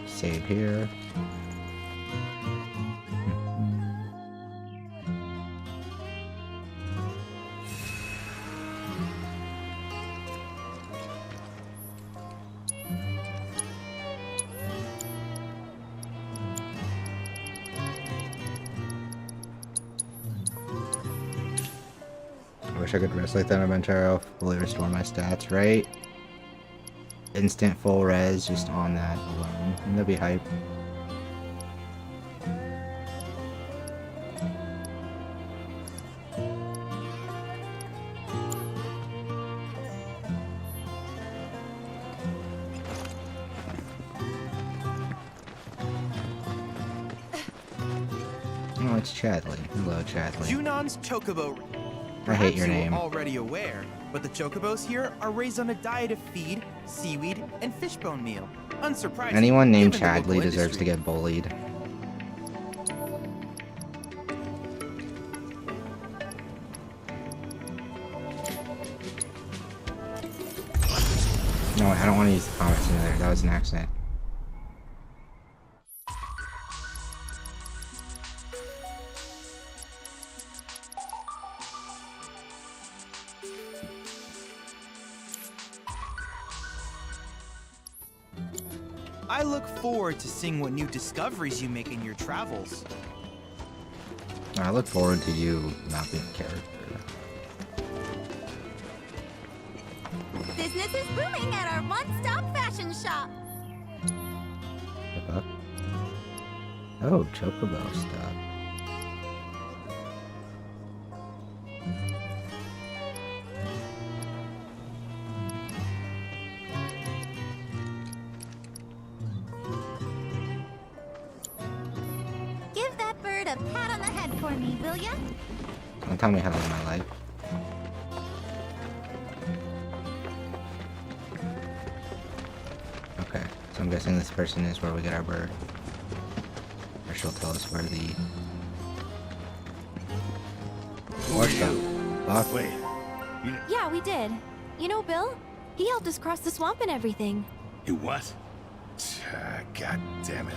S1: Save here. I wish I could rest like that in Ventaro, fully restore my stats, right? Instant full res just on that alone. And that'd be hype. Oh, it's Chadley. Hello, Chadley.
S3: Junon's chocobo.
S1: I hate your
S3: Perhaps you
S1: name.
S3: were already aware, but the chocobos here are raised on a diet of feed, seaweed, and fishbone meal. Unsurprising.
S1: Anyone named
S3: given the local
S1: Chadley deserves to
S3: industry.
S1: get bullied. No, I don't want to use the comments in there. That was an accident.
S3: I look forward to seeing what new discoveries you make in your travels.
S1: I look forward to you not being a character.
S2: Business is booming at our one-stop fashion shop.
S1: The fuck? Oh, chocobo stuff.
S2: Give that bird a pat on the head for me, will ya?
S1: Don't tell me how to live my life. Okay, so I'm guessing this person is where we get our bird. Or she'll tell us where the... What the fuck?
S8: Wait.
S2: Yeah, we did. You know Bill? He helped us cross the swamp and everything.
S8: You what? God damn it.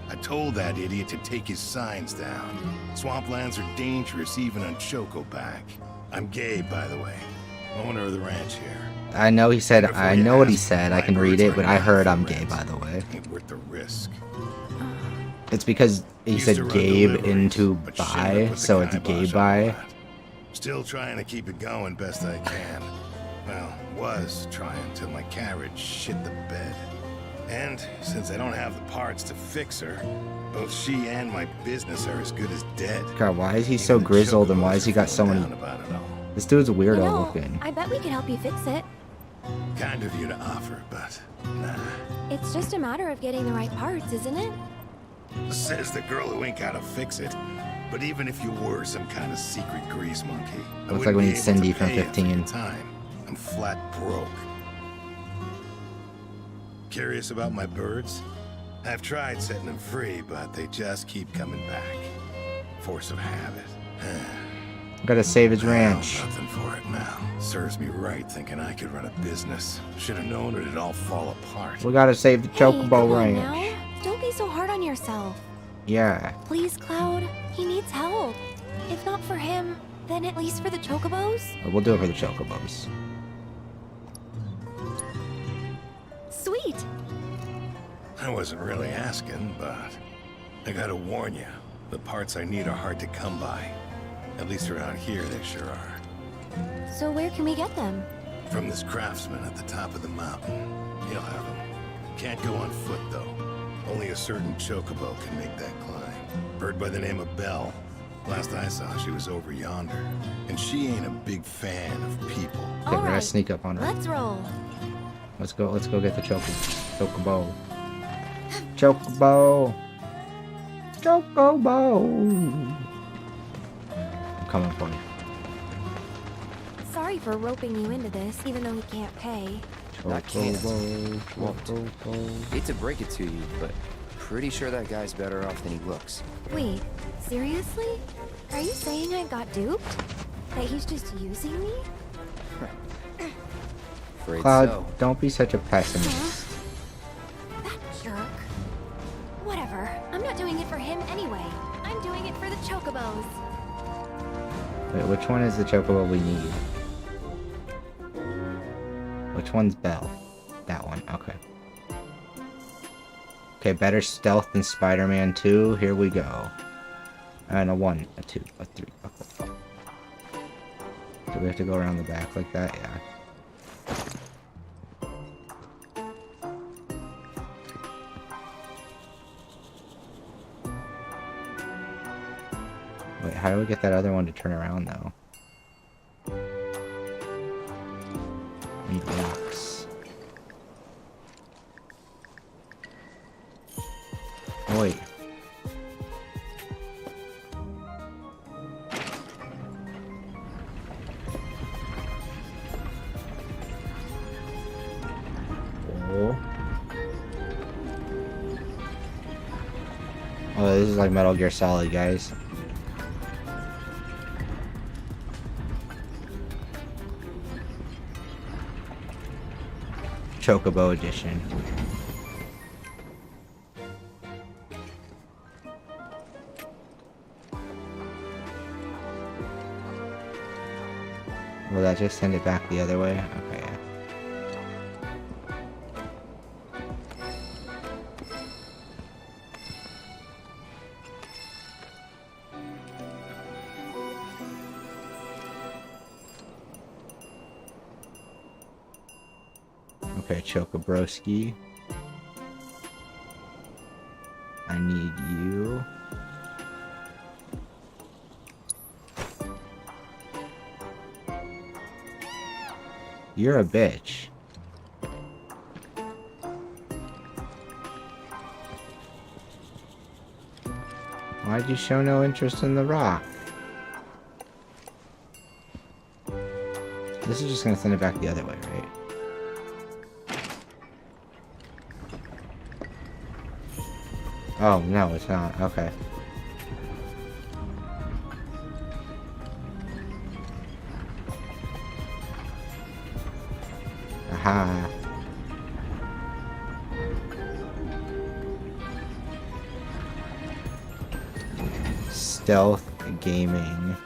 S8: I told that idiot to take his signs down. Swamplands are dangerous even on Chocoback. I'm Gabe, by the way. Owner of the ranch here.
S1: I know he said,
S8: Careful
S1: I
S8: you
S1: know what he
S8: ask.
S1: said, I
S8: My
S1: can read
S8: birds
S1: it,
S8: are
S1: but I
S8: not
S1: heard I'm
S8: for
S1: gay,
S8: rent.
S1: by the way.
S8: Ain't worth the risk.
S1: It's because he
S8: Used to
S1: said
S8: run
S1: Gabe
S8: deliveries,
S1: into
S8: but shit
S1: bi,
S8: up with the
S1: so it's
S8: kibosh
S1: gay
S8: on
S1: bi.
S8: that. Still trying to keep it going best I can. Well, was trying till my carriage shit the bed. And since I don't have the parts to fix her, both she and my business are as good as dead.
S1: God, why is he
S8: Even
S1: so
S8: the
S1: grizzled and
S8: chocobos
S1: why has he got
S8: are
S1: so
S8: feeling
S1: many...
S8: down about it all.
S1: This dude's a
S2: You
S1: weirdo
S2: know,
S1: looking.
S2: I bet we can help you fix it.
S8: Kind of you to offer, but nah.
S2: It's just a matter of getting the right parts, isn't it?
S8: Says the girl who ain't gotta fix it. But even if you were some kind of secret grease monkey, I
S1: Looks
S8: wouldn't
S1: like we
S8: be
S1: need
S8: able to
S1: Cindy from
S8: pay you for
S1: 15.
S8: your time. I'm flat broke. Curious about my birds? I've tried setting them free, but they just keep coming back. Force of habit.
S1: Gotta save his ranch.
S8: Well, nothing for it now. Serves me right thinking I could run a business. Should have known it'd all fall apart.
S1: We gotta save the
S2: Hey, come
S1: Chocobo
S2: on
S1: ranch.
S2: now. Don't be so hard on yourself.
S1: Yeah.
S2: Please, Cloud. He needs help. If not for him, then at least for the Chocobos.
S1: We'll do it for the Chocobos.
S2: Sweet.
S8: I wasn't really asking, but I gotta warn you, the parts I need are hard to come by. At least around here, they sure are.
S2: So where can we get them?
S8: From this craftsman at the top of the mountain. He'll have them. Can't go on foot, though. Only a certain Chocobo can make that climb. Bird by the name of Belle. Last I saw, she was over yonder. And she ain't a big fan of people.
S1: Okay, we're gonna sneak up on her.
S2: Let's roll.
S1: Let's go get the Chocobo. Chocobo! Chocobo! I'm coming for you.
S2: Sorry for roping you into this, even though he can't pay.
S6: I can't.
S1: Chocobo.
S6: Hate to break it to you, but pretty sure that guy's better off than he looks.
S2: Wait, seriously? Are you saying I got duped? That he's just using me?
S6: Afraid
S1: Cloud,
S6: so.
S1: don't be such a pessimist.
S2: That jerk. Whatever. I'm not doing it for him anyway. I'm doing it for the Chocobos.
S1: Wait, which one is the Chocobo we need? Which one's Belle? That one, okay. Okay, better stealth than Spider-Man 2. Here we go. And a 1, a 2, a 3, a 4. Do we have to go around the back like that? Yeah. Wait, how do we get that other one to turn around though? Need rocks. Oh, wait. Oh, this is like Metal Gear Solid, guys. Chocobo edition. Will that just send it back the other way? Okay. Yeah. Okay, Chocobroski. I need you. You're a bitch. Why'd you show no interest in the rock? This is just gonna send it back the other way, right? Oh, no, it's not. Okay. Aha. Stealth gaming.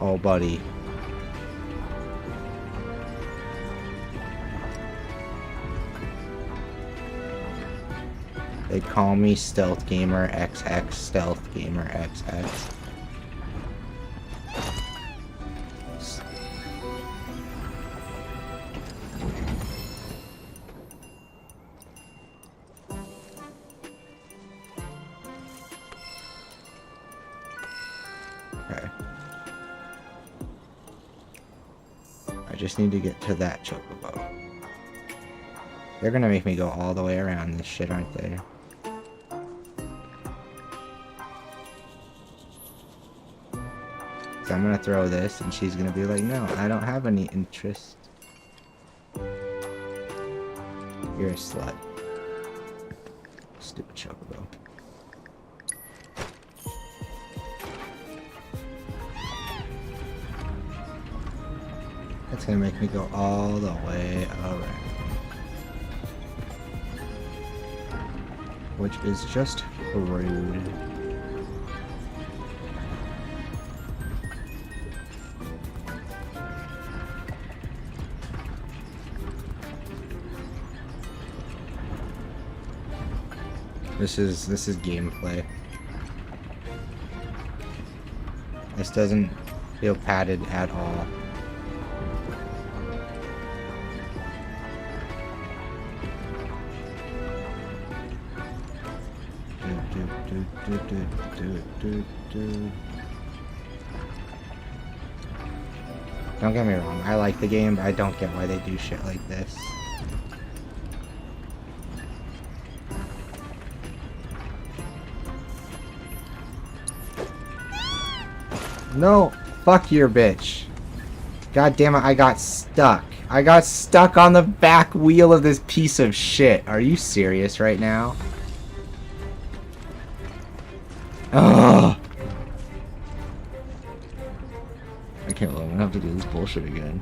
S1: Oh, buddy. They call me Stealth Gamer XX, Stealth Gamer XX. Okay. I just need to get to that Chocobo. They're gonna make me go all the way around this shit, aren't they? So I'm gonna throw this, and she's gonna be like, no, I don't have any interest. You're a slut. Stupid chocobo. That's gonna make me go all the way around. Which is just rude. This is gameplay. This doesn't feel padded at all. Don't get me wrong, I like the game, but I don't get why they do shit like this. No! Fuck your bitch. God damn it, I got stuck. I got stuck on the back wheel of this piece of shit. Are you serious right now? Ugh. I can't believe I'm gonna have to do this bullshit again.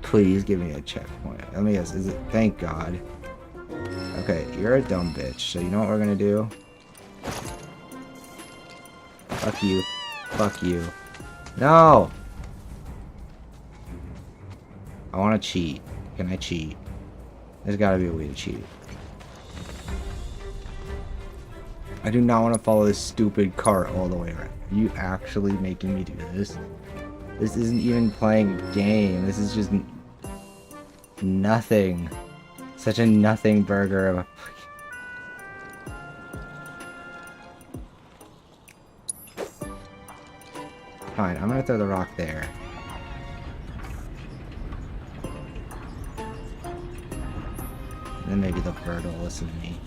S1: Please give me a checkpoint. Let me guess, is it? Thank God. Okay, you're a dumb bitch, so you know what we're gonna do? Fuck you. Fuck you. No! I wanna cheat. Can I cheat? There's gotta be a way to cheat. I do not want to follow this stupid cart all the way around. Are you actually making me do this? This isn't even playing a game. This is just nothing. Such a nothing burger of a... Fine, I'm gonna throw the rock there. Then maybe the bird will listen to me.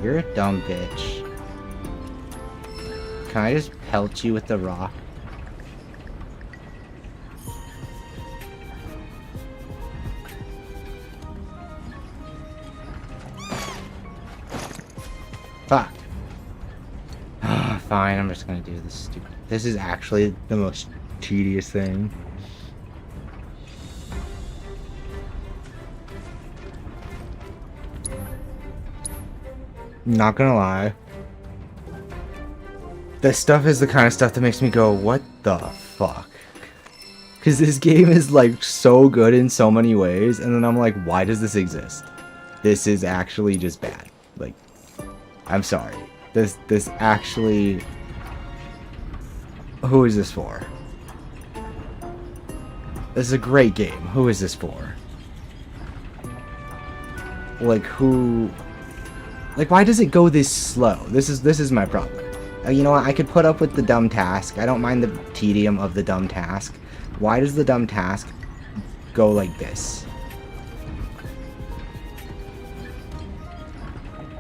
S1: You're a dumb bitch. Can I just pelt you with the rock? Fuck. Fine, I'm just gonna do this stupid. This is actually the most tedious thing. Not gonna lie. This stuff is the kind of stuff that makes me go, what the fuck? Because this game is like so good in so many ways, and then I'm like, why does this exist? This is actually just bad. Like, I'm sorry. This actually... Who is this for? This is a great game. Who is this for? Like, who... Like, why does it go this slow? This is my problem. You know what? I could put up with the dumb task. I don't mind the tedium of the dumb task. Why does the dumb task go like this?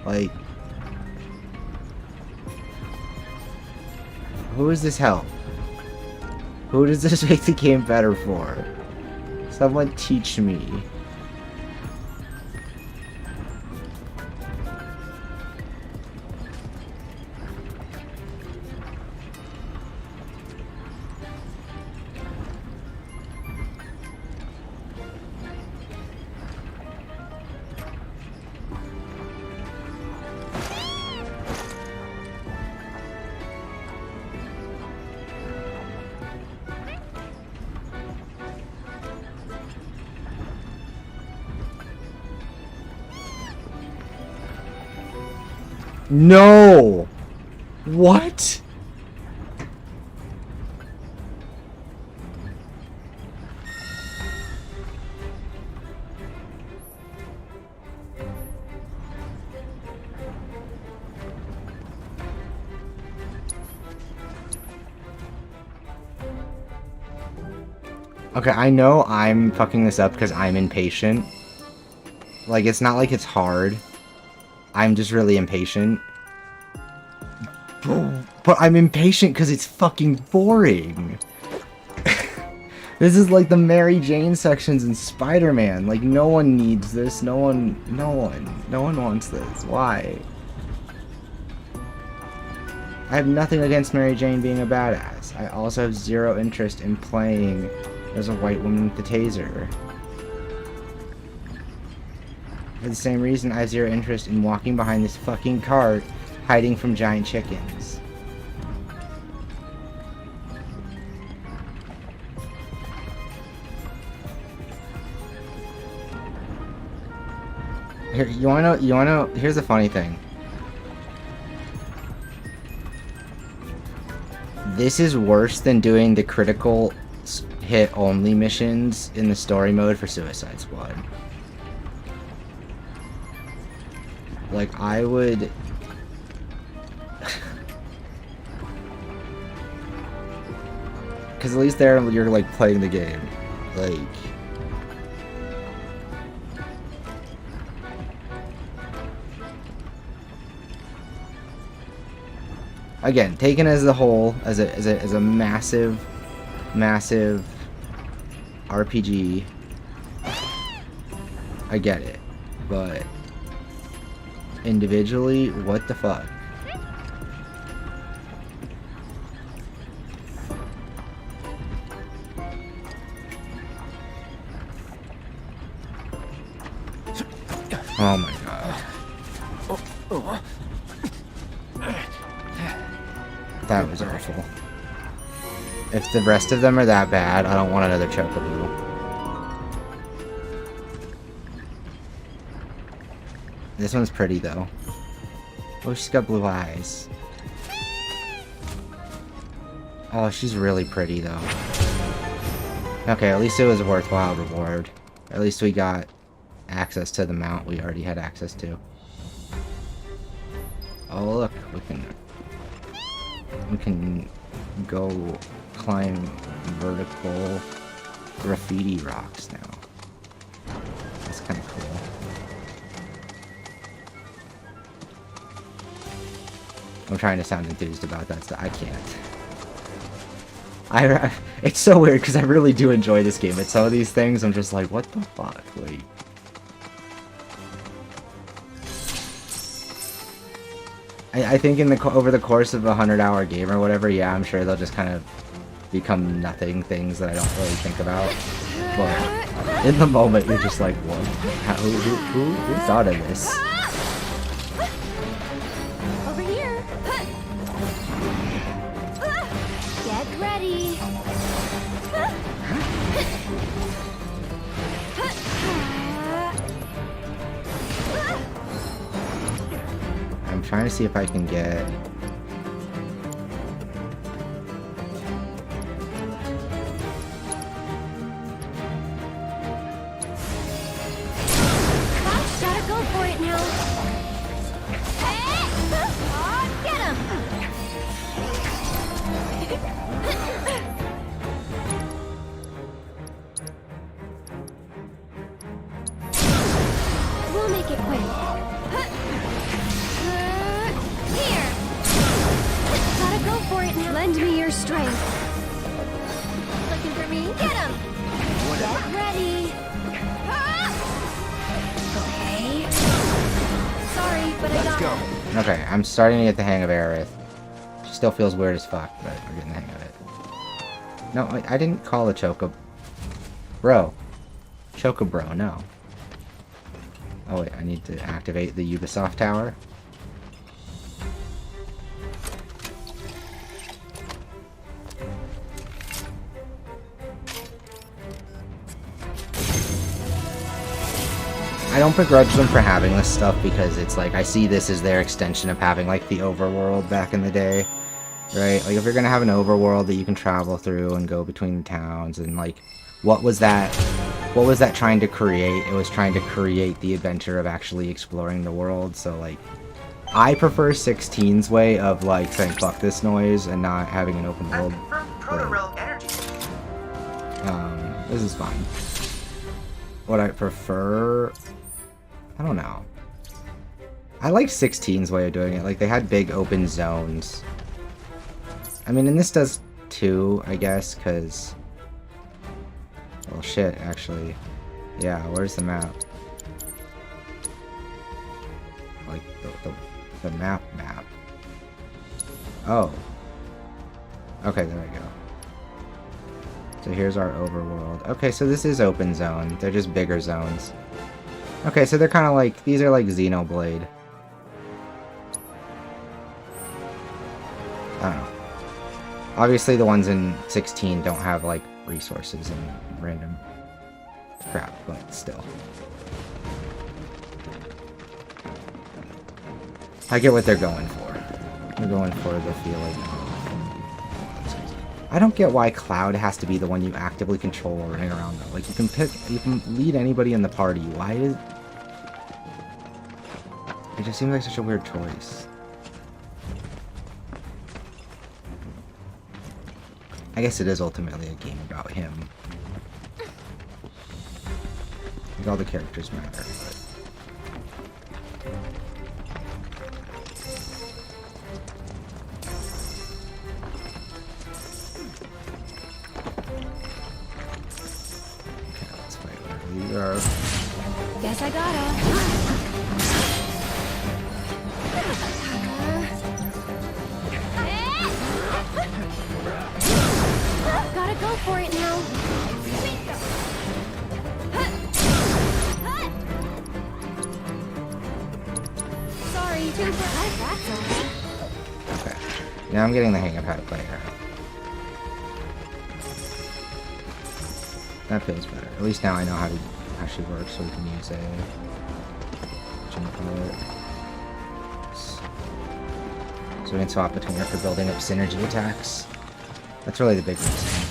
S1: Like... Who does this help? Who does this make the game better for? Someone teach me. No! What? Okay, I know I'm fucking this up because I'm impatient. Like, it's not like it's hard. I'm just really impatient. But I'm impatient because it's fucking boring. This is like the Mary Jane sections in Spider-Man. Like, no one needs this. No one wants this. Why? I have nothing against Mary Jane being a badass. I also have zero interest in playing as a white woman with a taser. For the same reason, I have zero interest in walking behind this fucking cart, hiding from giant chickens. Here, you wanna know, here's the funny thing. This is worse than doing the critical hit only missions in the story mode for Suicide Squad. Like, I would... Because at least there you're like playing the game. Like... Again, taken as a whole, as a massive RPG, I get it, but individually, what the fuck? Oh my god. That was awful. If the rest of them are that bad, I don't want another Chocobo. This one's pretty though. Oh, she's got blue eyes. Oh, she's really pretty though. Okay, at least it was a worthwhile reward. At least we got access to the mount we already had access to. Oh look, we can go climb vertical graffiti rocks now. That's kind of cool. I'm trying to sound enthused about that stuff. I can't. It's so weird because I really do enjoy this game. At some of these things, I'm just like, what the fuck? Like, I think over the course of a 100-hour game or whatever, yeah, I'm sure they'll just kind of become nothing things that I don't really think about. But in the moment, you're just like, what? Who thought of this?
S2: Over here. Get ready.
S1: I'm trying to see if I can get...
S2: Gotta go for it now. Oh, get him! We'll make it quick. Here! Gotta go for it now. Lend me your strength. Looking for me? Get him! Get ready. Okay. Sorry, but I got it.
S1: Okay, I'm starting to get the hang of Aerith. She still feels weird as fuck, but we're getting the hang of it. No, I didn't call a Choco... Bro. Chocobro, no. Oh wait, I need to activate the Ubisoft tower. I don't begrudge them for having this stuff because it's like, I see this as their extension of having like the overworld back in the day, right? Like if you're gonna have an overworld that you can travel through and go between the towns and like, what was that trying to create? It was trying to create the adventure of actually exploring the world. So like, I prefer 16's way of like saying fuck this noise and not having an open world. This is fine. What I prefer, I don't know. I like 16's way of doing it. Like, they had big open zones. I mean, and this does too, I guess, because... Well, shit, actually. Yeah, where's the map? Like, the map. Oh. Okay, there we go. So here's our overworld. Okay, so this is open zone. They're just bigger zones. Okay, so they're kind of like... These are like Xenoblade. I don't know. Obviously, the ones in 16 don't have, like, resources and random crap, but still. I get what they're going for. They're going for the feeling. I don't get why Cloud has to be the one you actively control running around, though. Like, you can lead anybody in the party. Why is... It just seems like such a weird choice. I guess it is ultimately a game about him. Like, all the characters matter, but... Okay, let's fight whatever you are.
S2: Guess I gotta. Gotta go for it now. Sorry, too far. That's alright.
S1: Okay. Now I'm getting the hang of how to play her. That feels better. At least now I know how she works, so we can use a jump pilot. So we can swap between her for building up synergy attacks. That's really the big reason.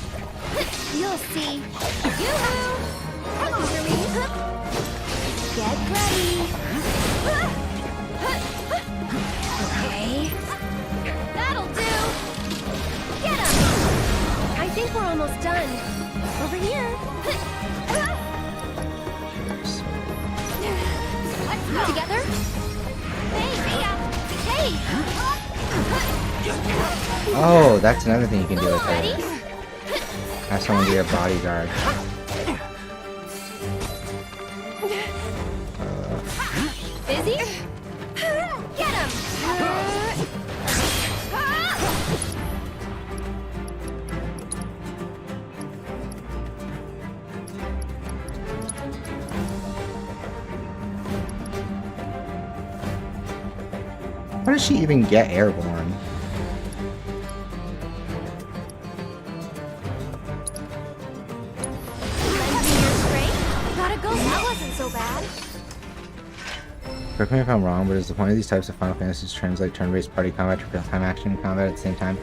S2: You'll see. Yoo-hoo! Come over me. Get ready. Okay. That'll do. Get him. I think we're almost done. Over here. Let's go. Together? Hey, hey.
S1: Oh, that's another thing you can do with her. Have someone be your bodyguard.
S2: Busy? Get him!
S1: How does she even get airborne?
S2: Gotta go. That wasn't so bad.
S1: Correct me if I'm wrong, but is the point of these types of Final Fantasies to translate turn-based party combat to real-time action combat at the same time?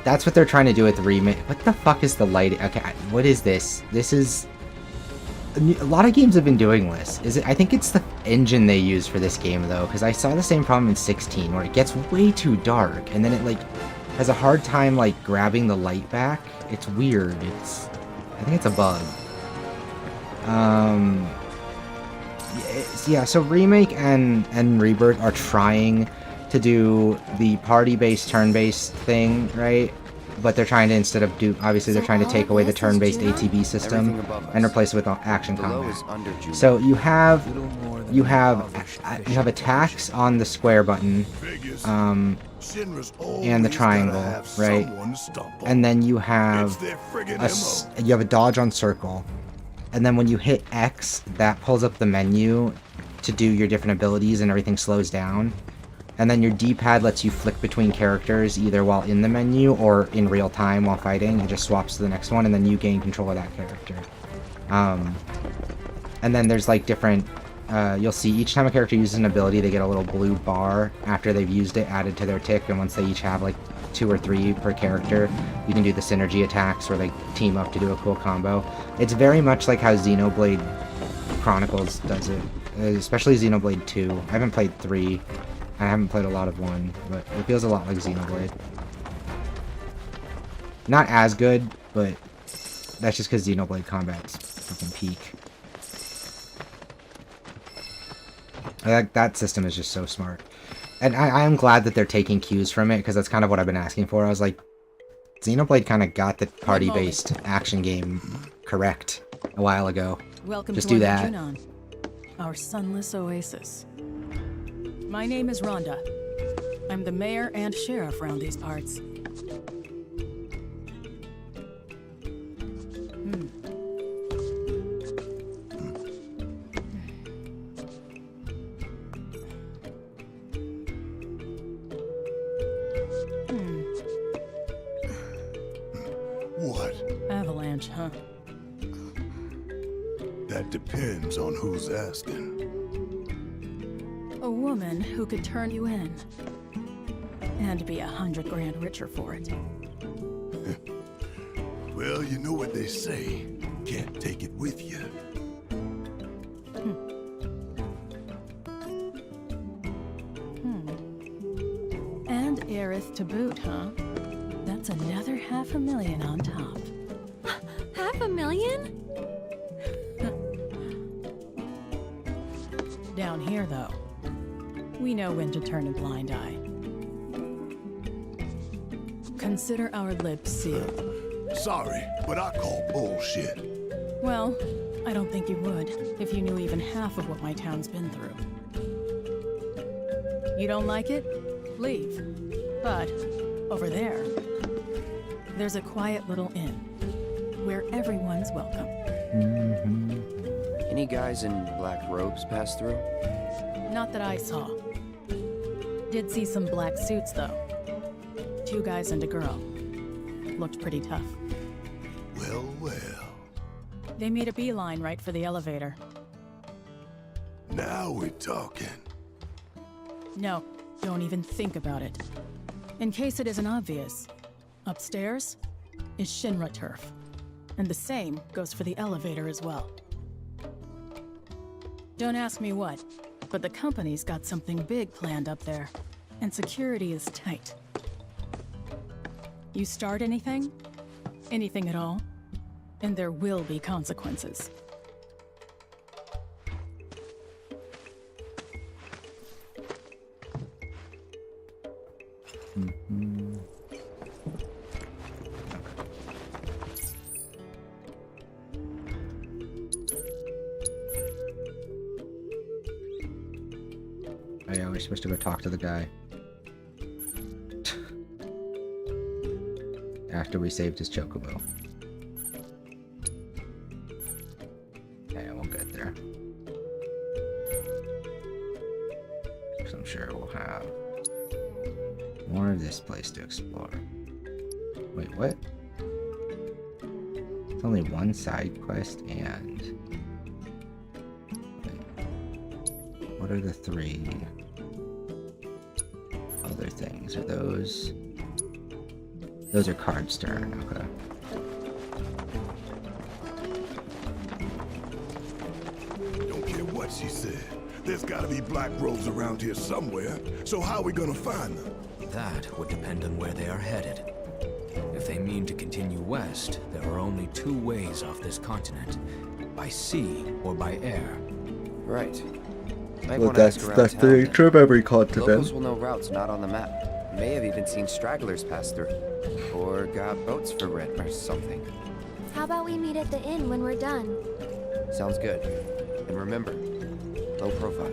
S1: That's what they're trying to do with the remake. What the fuck is the lighting? Okay, what is this? This is... A lot of games have been doing this. I think it's the engine they use for this game, though, because I saw the same problem in 16, where it gets way too dark, and then it, like, has a hard time, like, grabbing the light back. It's weird. I think it's a bug. Yeah, so Remake and Rebirth are trying to do the party-based, turn-based thing, right? But they're trying to, instead of obviously they're trying to take away the turn-based ATB system and replace it with action combat. So you have attacks on the square button, and the triangle, right? And then you have a dodge on circle. And then when you hit X, that pulls up the menu to do your different abilities and everything slows down. And then your D-pad lets you flick between characters either while in the menu or in real time while fighting. It just swaps to the next one and then you gain control of that character. And then there's like different... you'll see each time a character uses an ability, they get a little blue bar after they've used it added to their tick. And once they each have like 2 or 3 per character, you can do the synergy attacks where they team up to do a cool combo. It's very much like how Xenoblade Chronicles does it, especially Xenoblade 2. I haven't played 3, I haven't played a lot of 1, but it feels a lot like Xenoblade. Not as good, but that's just because Xenoblade combat's fucking peak. That system is just so smart. And I am glad that they're taking cues from it, because that's kind of what I've been asking for. I was like, Xenoblade kind of got the party-based action game correct a while ago.
S11: Welcome
S1: Just
S11: to
S1: do that.
S11: Junon, our sunless oasis. My name is Rhonda. I'm the mayor and sheriff around these parts.
S8: What?
S11: Avalanche, huh?
S8: That depends on who's asking.
S11: A woman who could turn you in. And be 100 grand richer for it.
S8: Well, you know what they say. Can't take it with you.
S11: And heiress to boot, huh? That's another $500,000 on top.
S2: $500,000?
S11: Down here, though, we know when to turn a blind eye. Consider our lips sealed.
S8: Sorry, but I call bullshit.
S11: Well, I don't think you would if you knew even half of what my town's been through. You don't like it? Leave. But over there, there's a quiet little inn where everyone's welcome.
S6: Any guys in black robes pass through?
S11: Not that I saw. Did see some black suits, though. 2 guys and a girl. Looked pretty tough.
S8: Well, well.
S11: They made a beeline right for the elevator.
S8: Now we're talking.
S11: No, don't even think about it. In case it isn't obvious, upstairs is Shinra turf. And the same goes for the elevator as well. Don't ask me what, but the company's got something big planned up there, and security is tight. You start anything at all, and there will be consequences.
S1: Oh yeah, we're supposed to go talk to the guy. After we saved his chocobo. Yeah, we'll get there. So I'm sure we'll have more of this place to explore. Wait, what? It's only one side quest and... Wait, what are the 3 other things? Are those... Those are cards turn, okay.
S8: Don't care what she said. There's gotta be black robes around here somewhere. So how are we gonna find them?
S9: That would depend on where they are headed. If they mean to continue west, there are only 2 ways off this continent. By sea or by air.
S6: Right.
S1: Well, that's the trip every continent.
S6: Locals will know routes not on the map. May have even seen stragglers pass through. Or got boats for rent or something.
S2: How about we meet at the inn when we're done?
S6: Sounds good. And remember, low profile.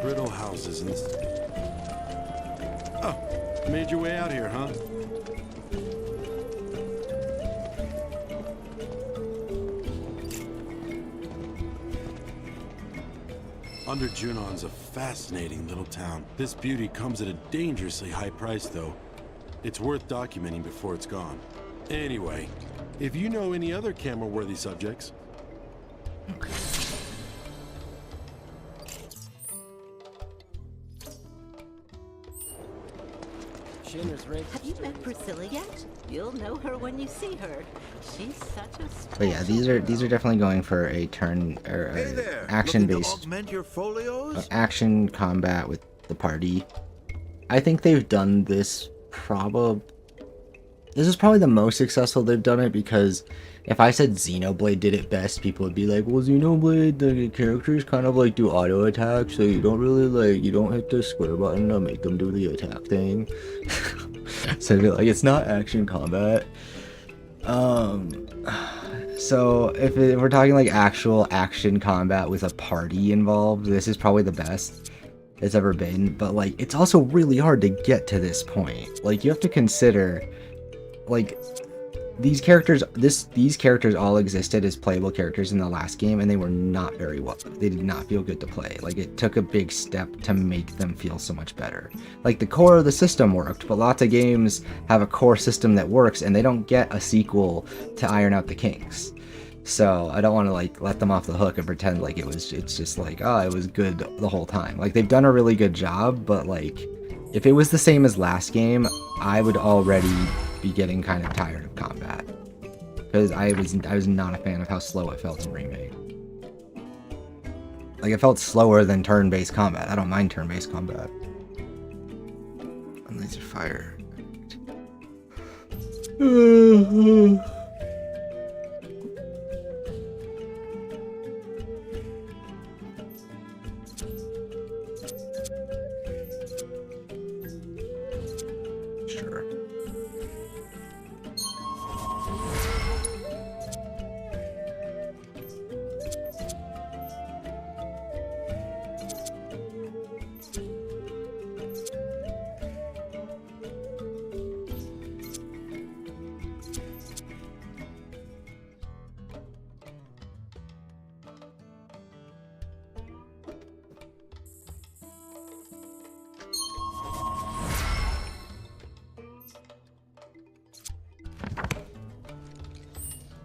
S12: Brittle houses and... Oh, made your way out here, huh? Under Junon's a fascinating little town. This beauty comes at a dangerously high price, though. It's worth documenting before it's gone. Anyway, if you know any other camera-worthy subjects...
S1: Okay.
S13: Have you met Priscilla yet? You'll know her when you see her. She's such a special...
S1: But yeah, these are definitely going for a turn or action-based action combat with the party. I think they've done this this is probably the most successful they've done it, because if I said Xenoblade did it best, people would be like, well, Xenoblade, the characters kind of like do auto attack, so you don't really like, you don't hit the square button to make them do the attack thing. So it'd be like, it's not action combat. So if we're talking like actual action combat with a party involved, this is probably the best it's ever been. But like, it's also really hard to get to this point. Like, you have to consider, like, these characters all existed as playable characters in the last game, and they were not very well. They did not feel good to play. Like, it took a big step to make them feel so much better. Like, the core of the system worked, but lots of games have a core system that works, and they don't get a sequel to iron out the kinks. So I don't want to like let them off the hook and pretend like it's just like, oh, it was good the whole time. Like, they've done a really good job, but like, if it was the same as last game, I would already be getting kind of tired of combat, because I was not a fan of how slow it felt in Remake. Like, it felt slower than turn-based combat. I don't mind turn-based combat. And laser fire. Sure.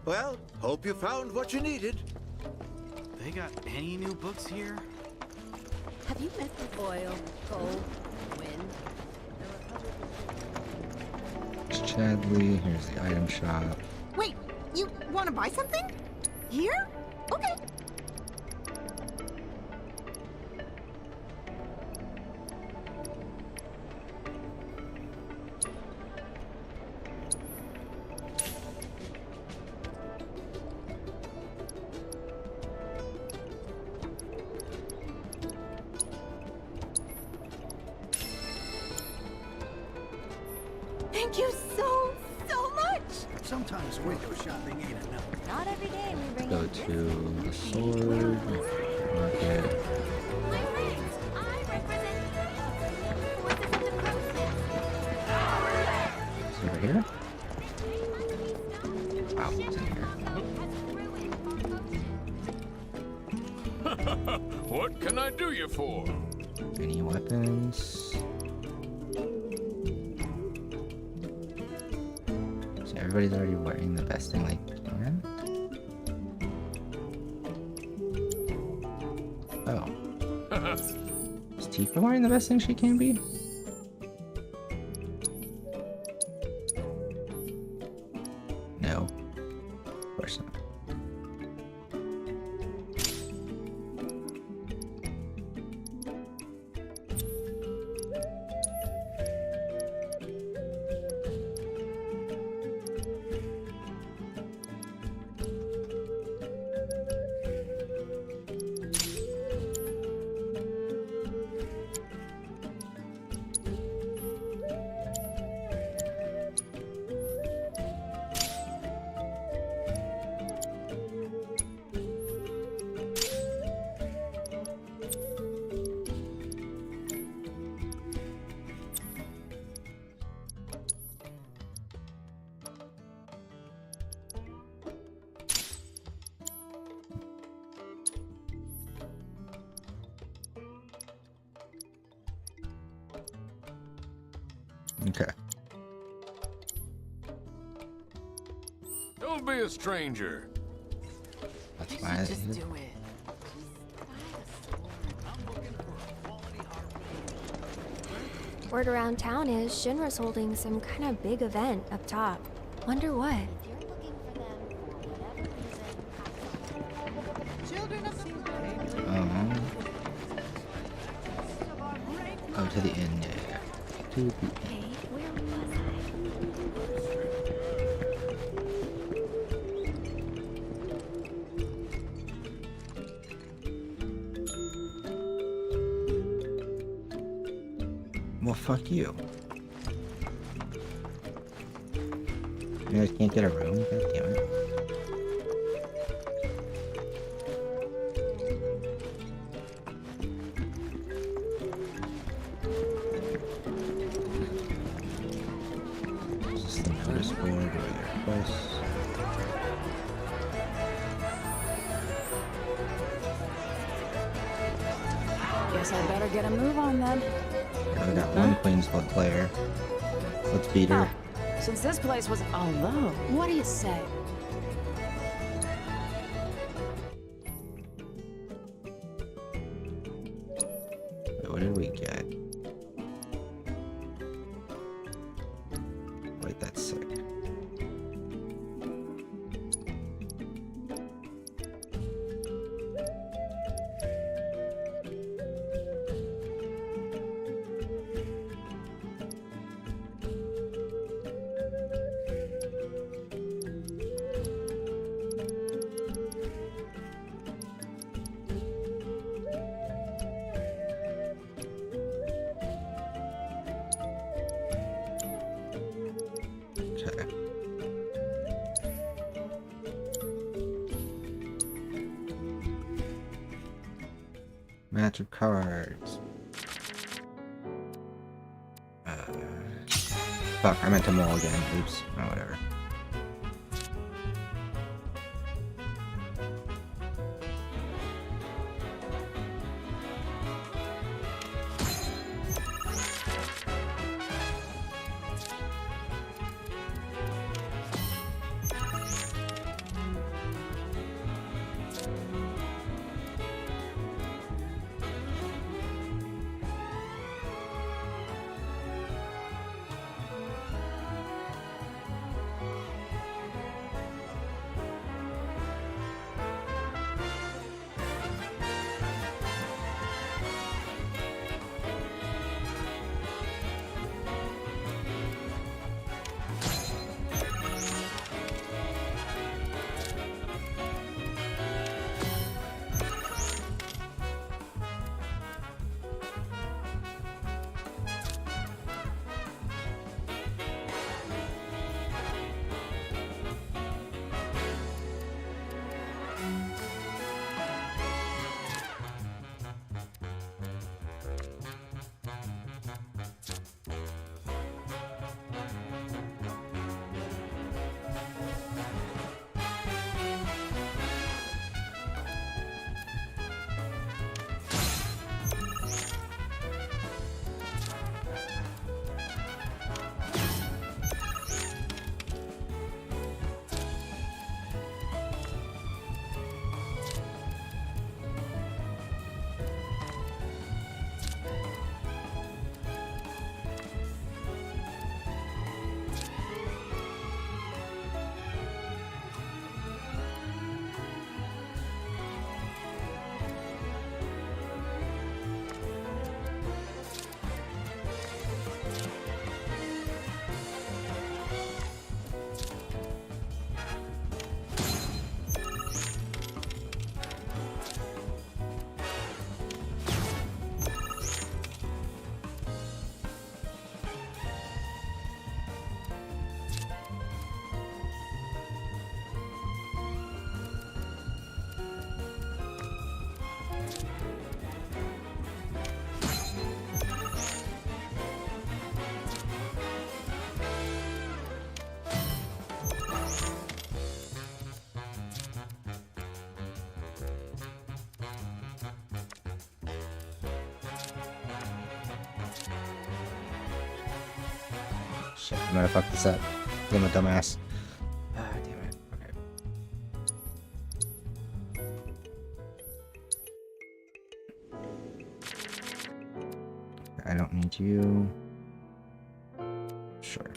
S14: Well, hope you found what you needed.
S3: They got any new books here?
S13: Have you met the oil, coal, wind?
S1: There's Chadley. Here's the item shop.
S15: Wait, you want to buy something? Here? Okay. Thank you so much!
S5: Sometimes window shopping ain't enough.
S2: Not every day we bring
S1: Go
S2: in
S1: to the sword market.
S2: my friends. I represent voices of the process.
S1: Is it over here? Wow, it's in here.
S16: What can I do you for?
S1: Any weapons? So everybody's already wearing the best thing they can? Oh. Is Tifa wearing the best thing she can be? No. Of course not. Okay.
S16: Don't be a stranger.
S1: That's fine.
S13: Just do it.
S17: Word around town is Shinra's holding some kind of big event up top. Wonder what?
S1: Oh, to the inn, yeah. To the inn. Well, fuck you. You guys can't get a room? God damn it. System notice board, where your requests.
S11: Guess I better get a move on then.
S1: We got one Queen's Blood player. Let's beat her.
S11: Since this place was although, what do you say?
S1: Wait, what did we get? Wait, that's sick. Okay. Match of cards. Fuck, I meant to mull again. Oops. Oh, whatever. Shit, I'm gonna fuck this up. I'm a dumbass. Ah, damn it. Okay. I don't need you. Sure.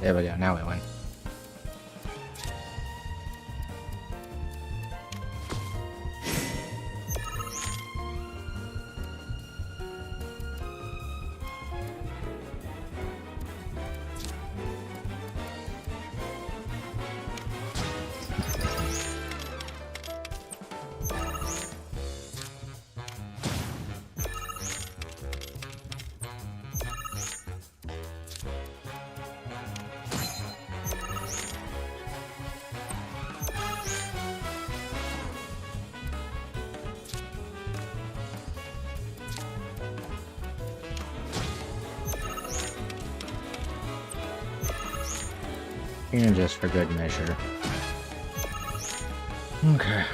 S1: There we go, now we win. And just for good measure. Okay.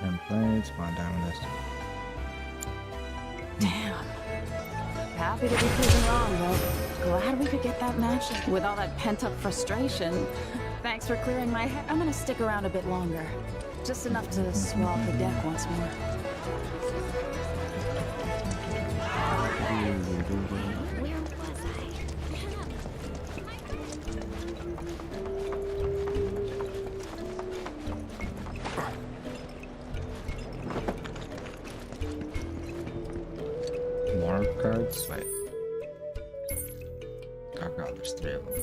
S1: And play, spawn down this.
S11: Damn. Happy to be proven wrong, though. Glad we could get that match. With all that pent-up frustration. Thanks for clearing my head. I'm gonna stick around a bit longer. Just enough to swell the deck once more.
S2: Where was I?
S1: More cards? Wait. Oh god, there's 3 of them.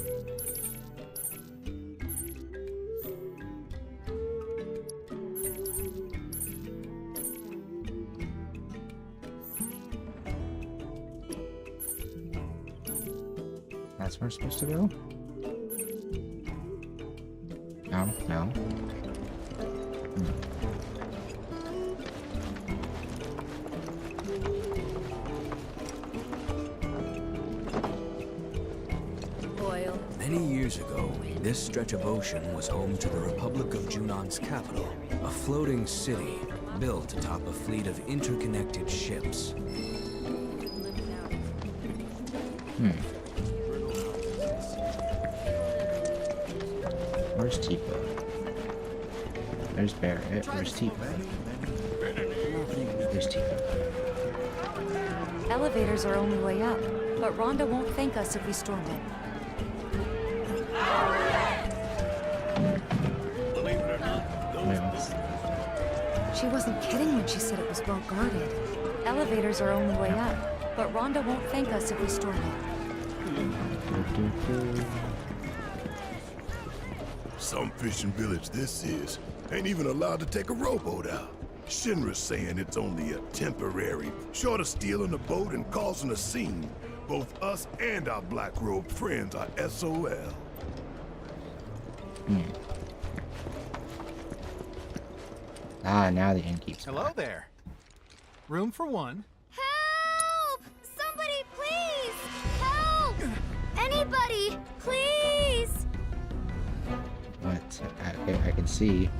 S1: That's where we're supposed to go? No, no.
S9: Many years ago, this stretch of ocean was home to the Republic of Junon's capital, a floating city built atop a fleet of interconnected ships.
S1: Where's Tifa? There's Barrett. Where's Tifa? There's Tifa.
S7: Elevators are only way up, but Rhonda won't thank us if we storm it.
S8: Believe it or not,
S7: She wasn't kidding when she said it was well guarded. Elevators are only way up, but Rhonda won't thank us if we storm it.
S8: some fishing village this is ain't even allowed to take a rowboat out. Shinra's saying it's only a temporary, short of stealing a boat and causing a scene. Both us and our black-robed friends are SOL.
S1: Ah, now the innkeep's
S3: Hello there. Room for one.
S2: Help! Somebody, please! Help! Anybody, please!
S1: What? I can see.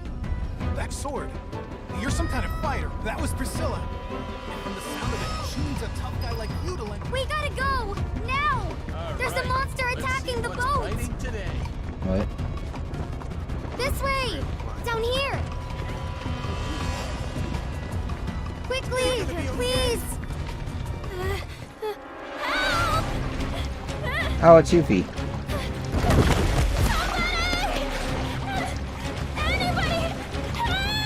S3: That sword. You're some kind of fighter. That was Priscilla. And from the sound of it, she needs a tough guy like you to lend.
S2: We gotta go! Now! There's a monster attacking the boat!
S1: What?
S2: This way! Down here! Quickly! Please! Help!
S1: Oh, it's Yuffie.
S2: Anybody! Help!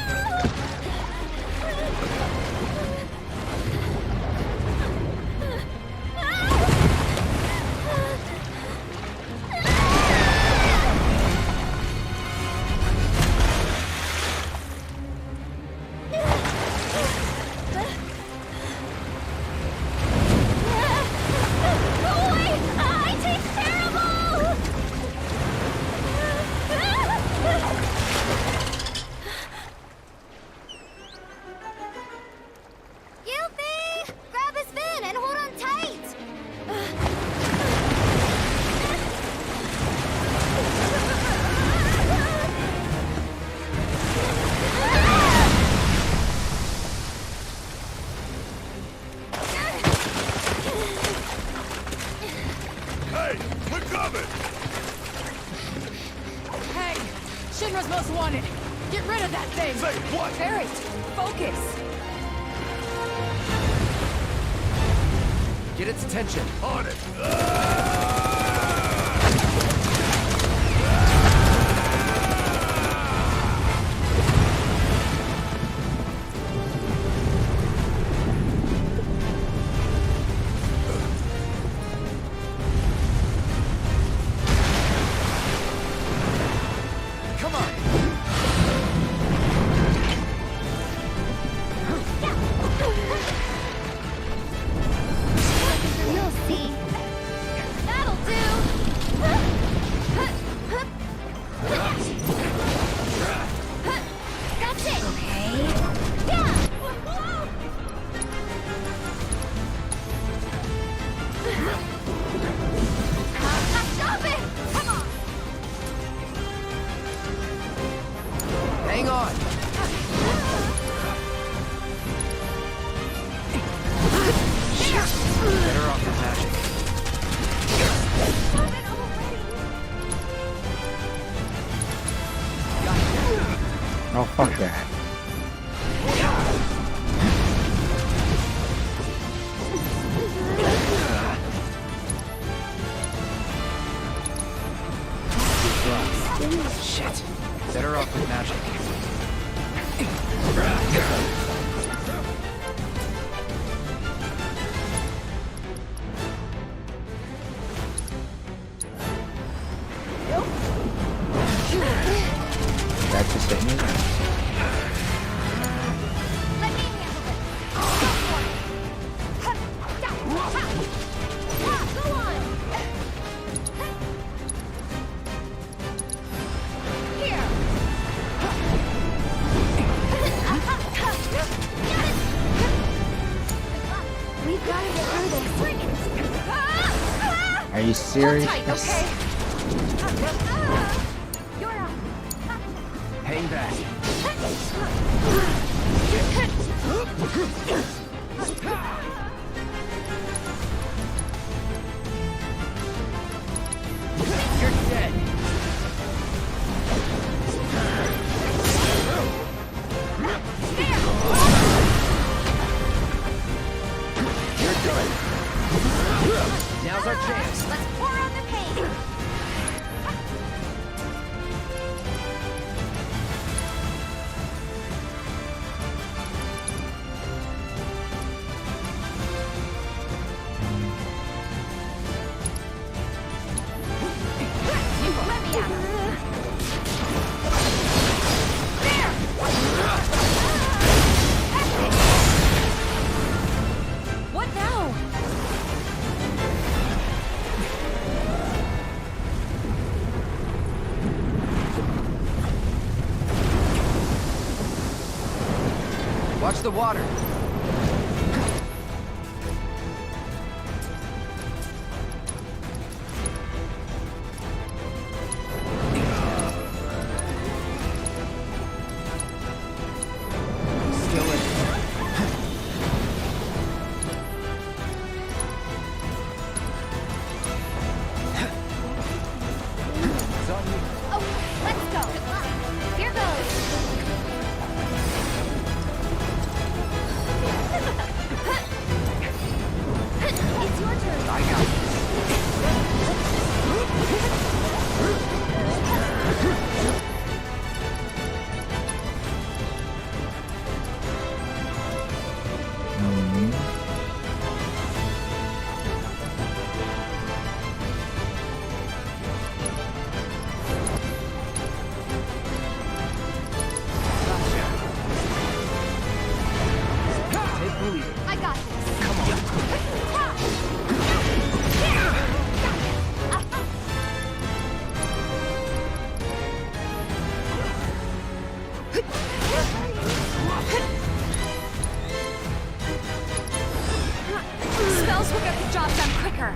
S2: Boy! I taste terrible!
S7: Barret, focus!
S6: Get its attention.
S14: On it!
S2: You'll see. That'll do. That's it. Okay. Yeah. Stop it! Come on.
S6: Hang on. Better off with magic.
S1: Oh, fuck that.
S6: Shit. Better off with magic.
S1: That just hit me.
S2: Let me handle it. Go on. Here.
S17: We've got to get through this.
S1: Are you serious?
S2: Hold tight, okay? You're up.
S6: Hang back. You're dead. You're done. Now's our chance.
S2: Let's pour out the pain. Let me at her. There!
S7: What now?
S6: Watch the water. Still in. It's on you.
S2: Oh, let's go. Here goes. It's your turn.
S6: I got Take the lead.
S2: I got this. Come on.
S7: Spells will get the job done quicker.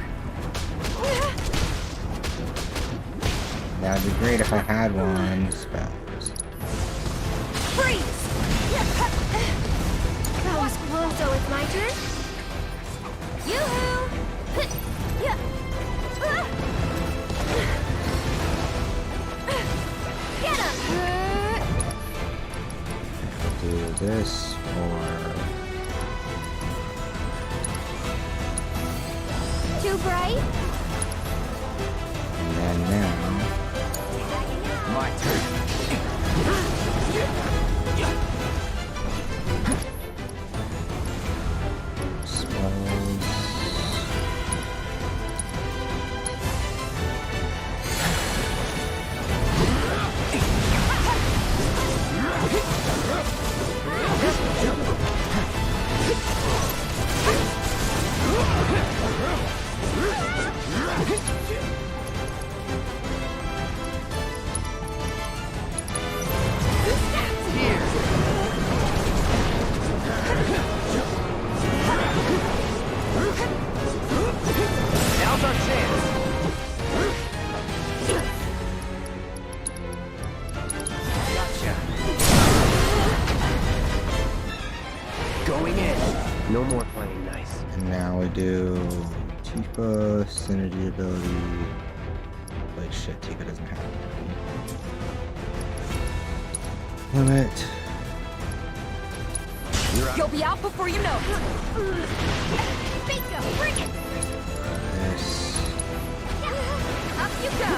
S1: That'd be great if I had one. Spells.
S2: Freeze!
S17: That was close, so it's my turn?
S2: Yoo-hoo! Get him!
S1: Do this or...
S17: Too bright?
S1: And then now...
S6: My turn. Now's our chance. Gotcha. Going in. No more playing nice.
S1: And now we do Tifa, synergy ability. Like shit, Tifa doesn't have it. Limit.
S7: You'll be out before you know.
S2: Bingo! Bring it!
S1: This.
S2: Up you go!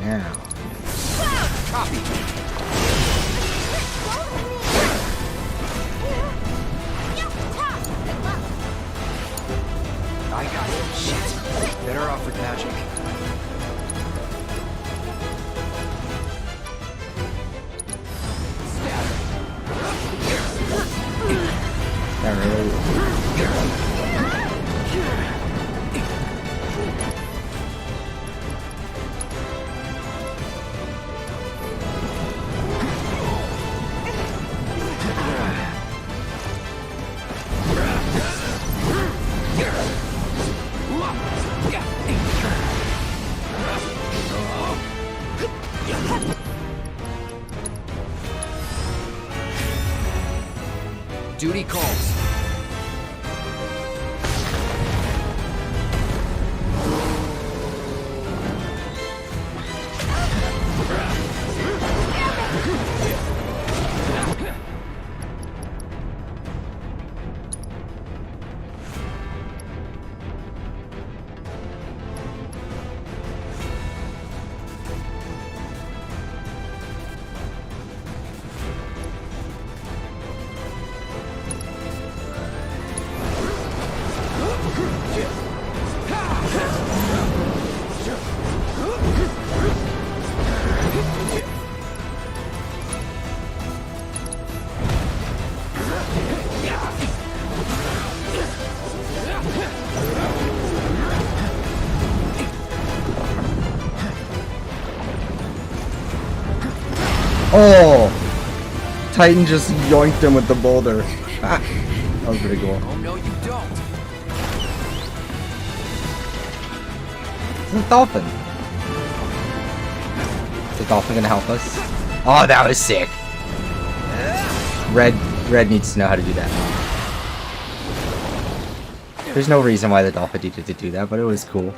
S1: Now.
S6: Copy. I got it. Shit. Better off with magic.
S1: That really...
S6: Duty calls.
S1: Oh! Titan just yoinked him with the boulder. That was pretty cool.
S6: Oh no, you don't.
S1: It's a dolphin. Is the dolphin gonna help us? Oh, that was sick. Red needs to know how to do that. There's no reason why the dolphin needed to do that, but it was cool.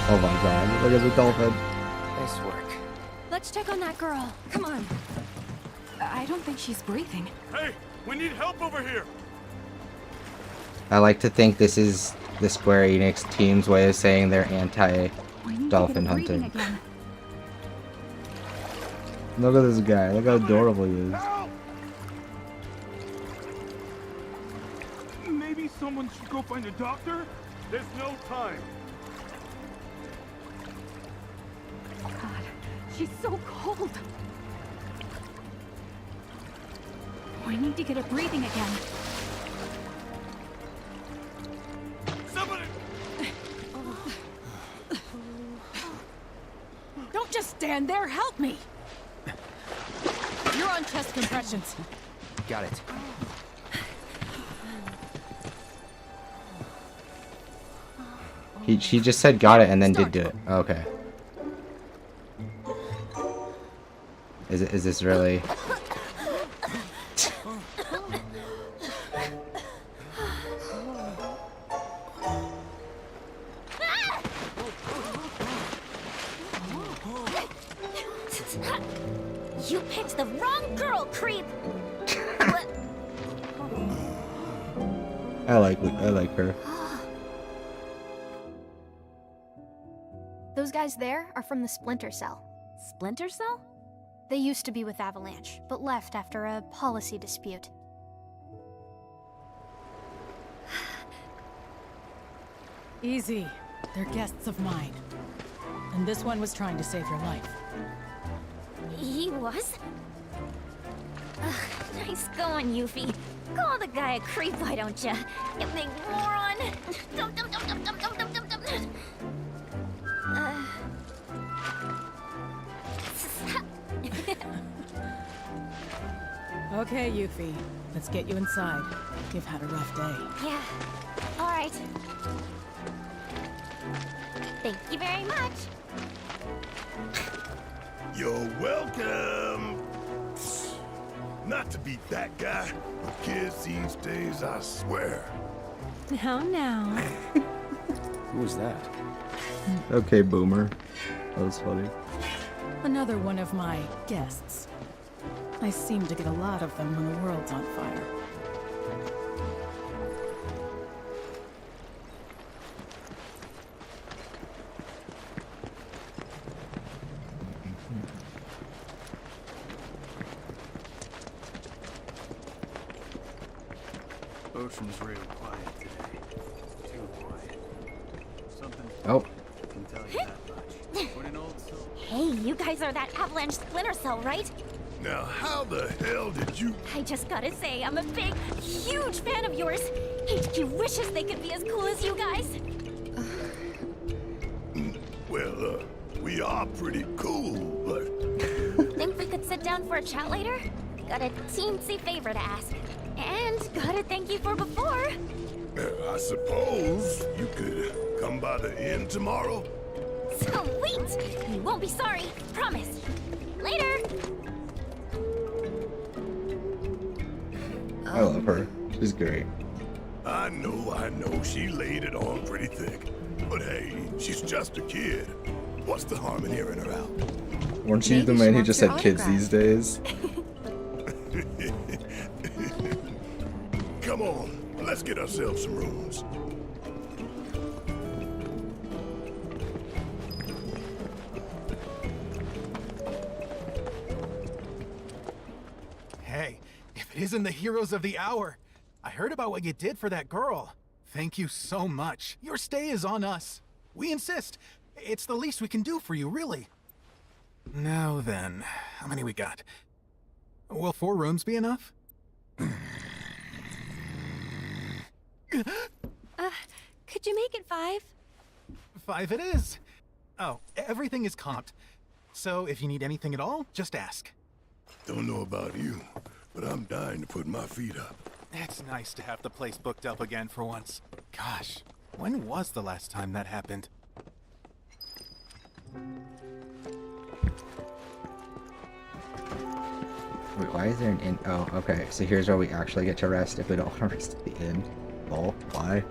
S1: Oh my god, look at the dolphin.
S6: Nice work.
S7: Let's check on that girl. Come on. I don't think she's breathing.
S16: Hey, we need help over here.
S1: I like to think this is the Square Enix team's way of saying they're anti-dolphin hunting. Look at this guy. Look how adorable he is.
S16: Maybe someone should go find a doctor? There's no time.
S7: God, she's so cold. We need to get her breathing again.
S16: Somebody!
S11: Don't just stand there, help me! You're on chest compressions.
S6: Got it.
S1: She just said got it and then did do it. Okay. Is this really?
S2: You picked the wrong girl, creep!
S1: I like her.
S17: Those guys there are from the Splinter Cell.
S2: Splinter Cell?
S17: They used to be with Avalanche, but left after a policy dispute.
S11: Easy. They're guests of mine. And this one was trying to save your life.
S2: He was? Ugh, nice going, Yuffie. Call the guy a creep, why don't ya? You big moron! Dum dum dum dum dum dum dum dum dum.
S11: Okay, Yuffie. Let's get you inside. You've had a rough day.
S2: Yeah. All right. Thank you very much.
S8: You're welcome. Not to be that guy, but kids these days, I swear.
S7: Now.
S6: Who's that?
S1: Okay, Boomer. That was funny.
S11: Another one of my guests. I seem to get a lot of them when the world's on fire.
S18: Ocean's real quiet today. Too quiet. Something
S1: Oh.
S18: can tell you that much. What an old soul.
S2: Hey, you guys are that Avalanche Splinter Cell, right?
S8: Now, how the hell did you...
S2: I just gotta say, I'm a big, huge fan of yours. HQ wishes they could be as cool as you guys.
S8: Well, we are pretty cool, but...
S2: Think we could sit down for a chat later? Got a teensy favor to ask. And gotta thank you for before.
S8: I suppose you could come by the inn tomorrow?
S2: Sweet! You won't be sorry, promise. Later!
S1: I love her. She's great.
S8: I know, she laid it on pretty thick. But hey, she's just a kid. What's the harm in hearing her out?
S1: Weren't you the man who just had kids these days?
S8: Come on, let's get ourselves some rooms.
S3: Hey, if it isn't the heroes of the hour, I heard about what you did for that girl. Thank you so much. Your stay is on us. We insist. It's the least we can do for you, really. Now then, how many we got? Will 4 rooms be enough?
S7: Could you make it 5?
S3: 5 it is. Oh, everything is comped. So if you need anything at all, just ask.
S8: Don't know about you, but I'm dying to put my feet up.
S3: It's nice to have the place booked up again for once. Gosh, when was the last time that happened?
S1: Wait, why is there an inn? Oh, okay. So here's where we actually get to rest if we don't want to rest at the inn. Oh, why?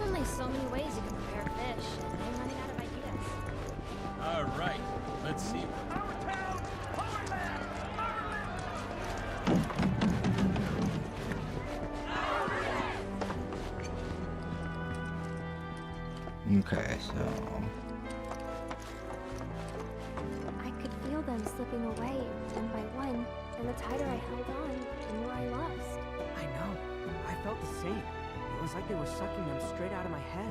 S17: Only so many ways you can prepare fish, and I'm running out of ideas.
S18: All right, let's see.
S1: Okay, so
S17: I could feel them slipping away one by one, and the tighter I held on, the more I lost.
S19: I know. I felt the same. It was like they were sucking them straight out of my head.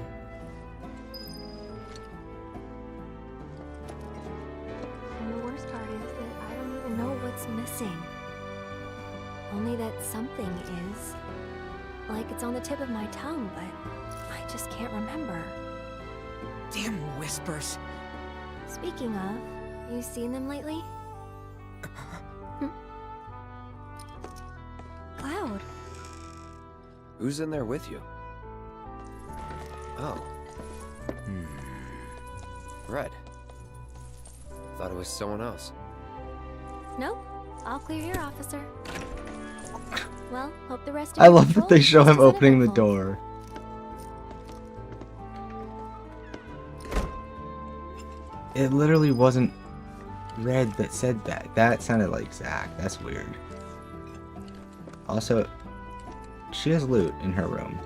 S17: And the worst part is that I don't even know what's missing. Only that something is. Like it's on the tip of my tongue, but I just can't remember.
S19: Damn whispers.
S17: Speaking of, you seen them lately? Cloud.
S6: Who's in there with you? Oh. Red. Thought it was someone else.
S17: Nope. All clear here, officer. Well, hope the rest of
S1: I
S17: your
S1: love that
S17: patrol
S1: they show
S17: is
S1: him opening the
S17: uneventful.
S1: door. It literally wasn't Red that said that. That sounded like Zach. That's weird. Also, she has loot in her room.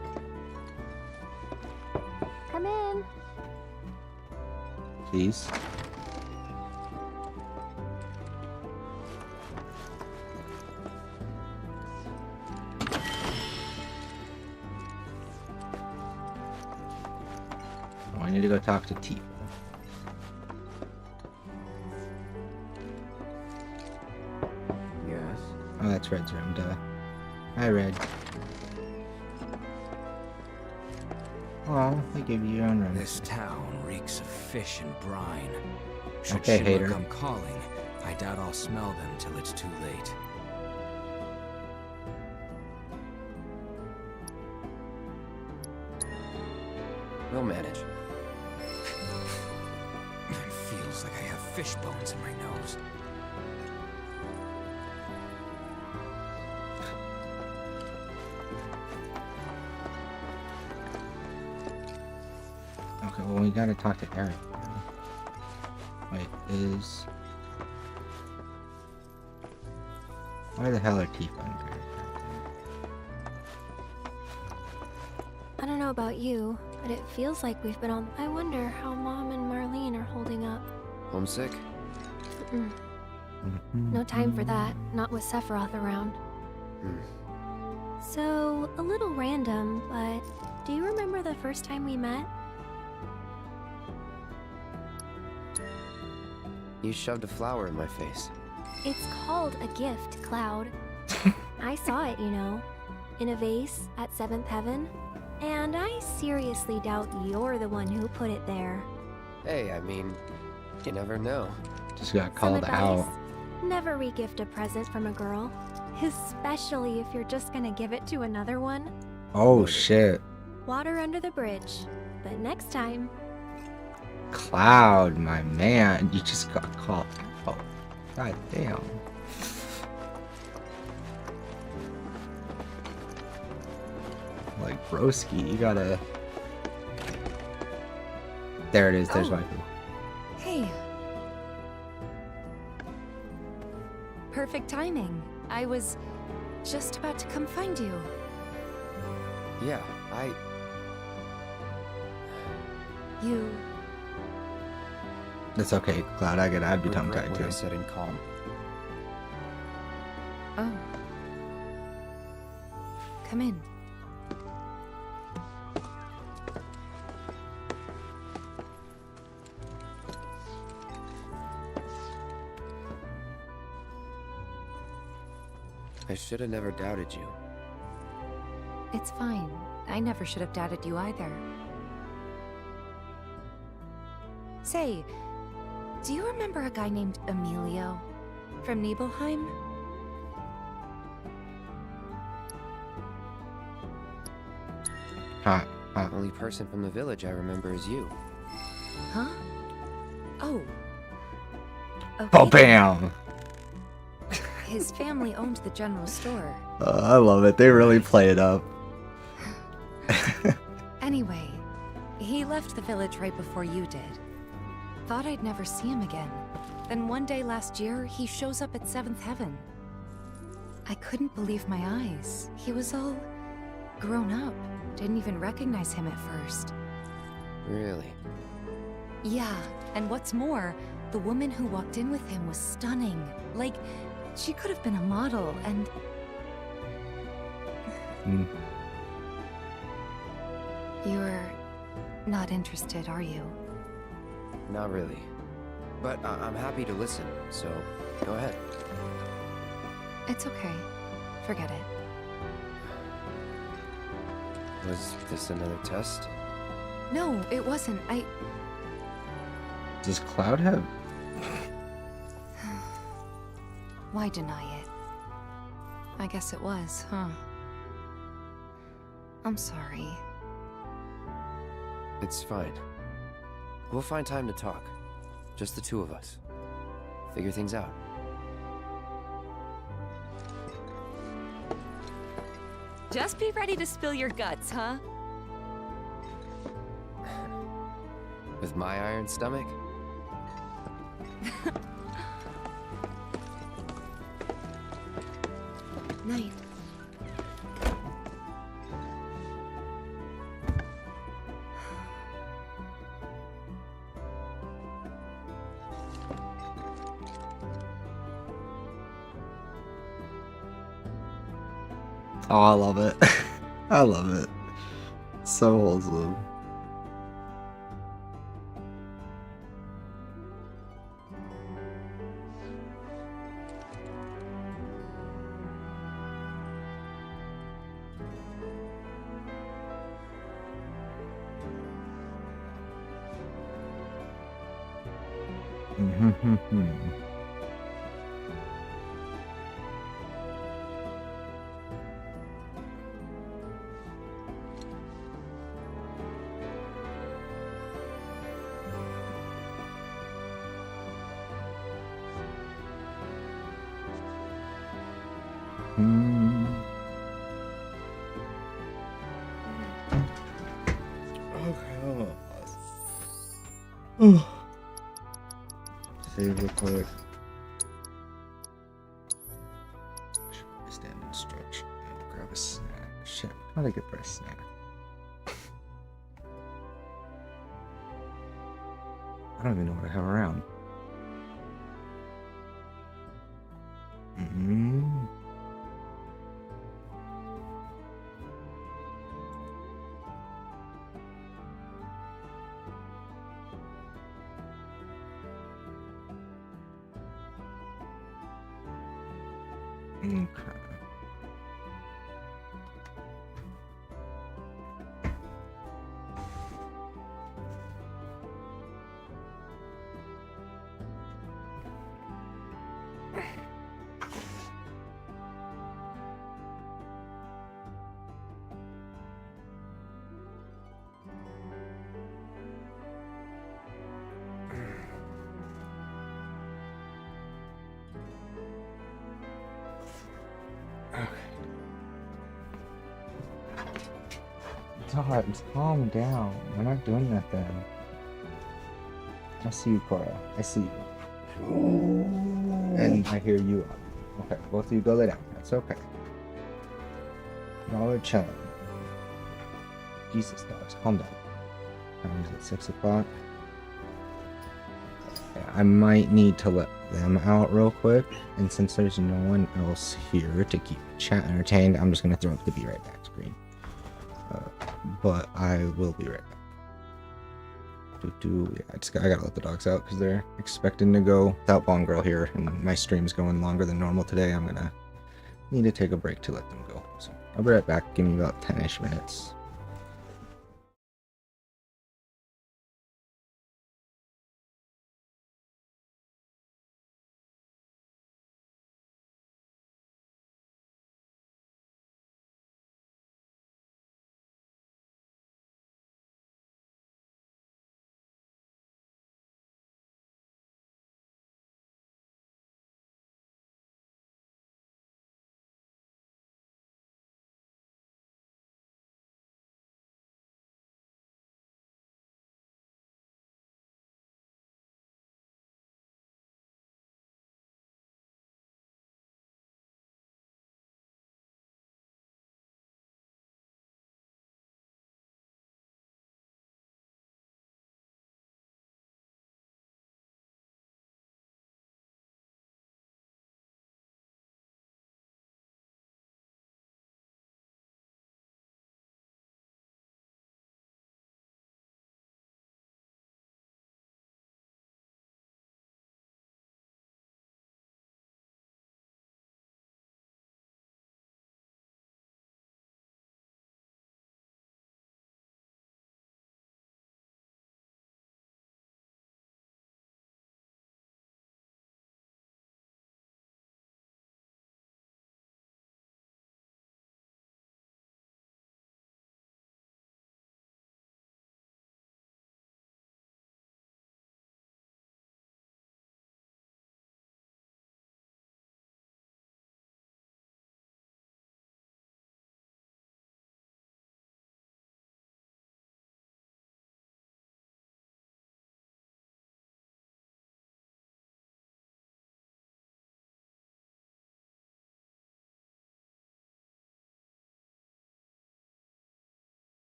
S17: Come in.
S1: Please. Oh, I need to go talk to T.
S19: Yes.
S1: Oh, that's Red's room, duh. Hi, Red. Oh, they gave you your own room.
S9: This town reeks of fish and brine. Should
S1: Okay,
S9: Shinra
S1: hater.
S9: come calling, I doubt I'll smell them till it's too late.
S6: We'll manage.
S9: It feels like I have fish bones in my nose.
S1: Okay, well, we gotta talk to Eric. Wait, is... Why the hell are teeth under?
S17: I don't know about you, but it feels like we've been on. I wonder how Mom and Marlene are holding up.
S6: Homesick?
S17: Mm-mm. No time for that, not with Sephiroth around. So, a little random, but do you remember the first time we met?
S6: You shoved a flower in my face.
S17: It's called a gift, Cloud. I saw it, you know, in a vase at 7th Heaven, and I seriously doubt you're the one who put it there.
S6: Hey, I mean, you never know.
S1: Just got
S17: Some
S1: called
S17: advice,
S1: out.
S17: never re-gift a present from a girl, especially if you're just gonna give it to another one.
S1: Oh, shit.
S17: Water under the bridge, but next time,
S1: Cloud, my man. You just got called out. God damn. Like, broski, you gotta... There it is, there's
S7: Oh.
S1: Waifu.
S7: Hey. Perfect timing. I was just about to come find you.
S6: Yeah,
S7: You...
S1: It's okay, Cloud, I'd be
S6: regret
S1: tongue-tied
S6: what
S1: too.
S6: I said in calm.
S7: Oh. Come in.
S6: I should have never doubted you.
S7: It's fine. I never should have doubted you either. Say, do you remember a guy named Emilio from Nibelheim?
S1: Huh.
S6: Only person from the village I remember is you.
S7: Huh? Oh. Okay.
S1: Oh, bam!
S7: His family owned the general store.
S1: I love it. They really play it up.
S7: Anyway, he left the village right before you did. Thought I'd never see him again. Then one day last year, he shows up at 7th Heaven. I couldn't believe my eyes. He was all grown up. Didn't even recognize him at first.
S6: Really?
S7: Yeah, and what's more, the woman who walked in with him was stunning. Like, she could have been a model, and... You're not interested, are you?
S6: Not really. But I'm happy to listen, so go ahead.
S7: It's okay. Forget it.
S6: Was this another test?
S7: No, it wasn't.
S1: Does Cloud have...
S7: Why deny it? I guess it was, huh? I'm sorry.
S6: It's fine. We'll find time to talk. Just the two of us. Figure things out.
S7: Just be ready to spill your guts, huh?
S6: With my iron stomach?
S7: Night.
S1: Oh, I love it. I love it. So wholesome. Save real quick. Stand and stretch and grab a snack. Shit, how do I get for a snack? I don't even know what I have around. Okay. Dogs, calm down. We're not doing that then. I see you, Cora. I see you. And I hear you. Okay, both of you go lay down. That's okay. Y'all are chilling. Jesus, dogs, calm down. Time is at 6 o'clock. Okay, I might need to let them out real quick. And since there's no one else here to keep chat entertained, I'm just going to throw up the be right back screen. But I will be right back. Yeah, I gotta let the dogs out because they're expecting to go without Bong Girl here, and my stream's going longer than normal today. I'm gonna need to take a break to let them go. So I'll be right back. Give me about 10-ish minutes.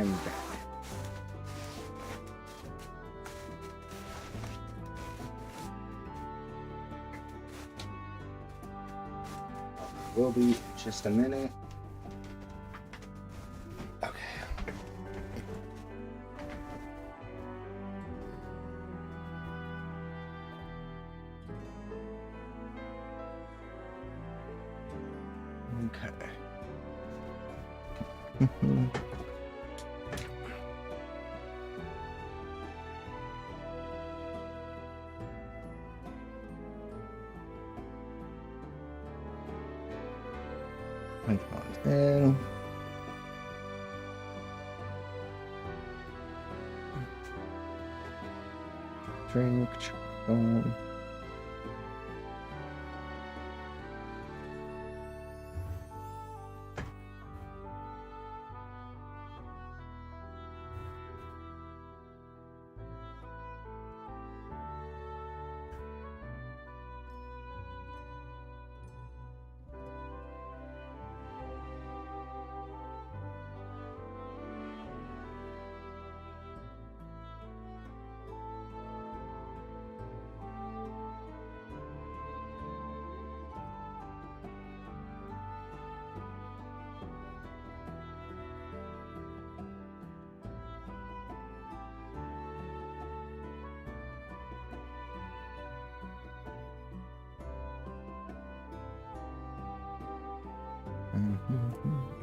S1: am back. Will be just a minute. Okay. Okay. Microphone's in. Drink, phone.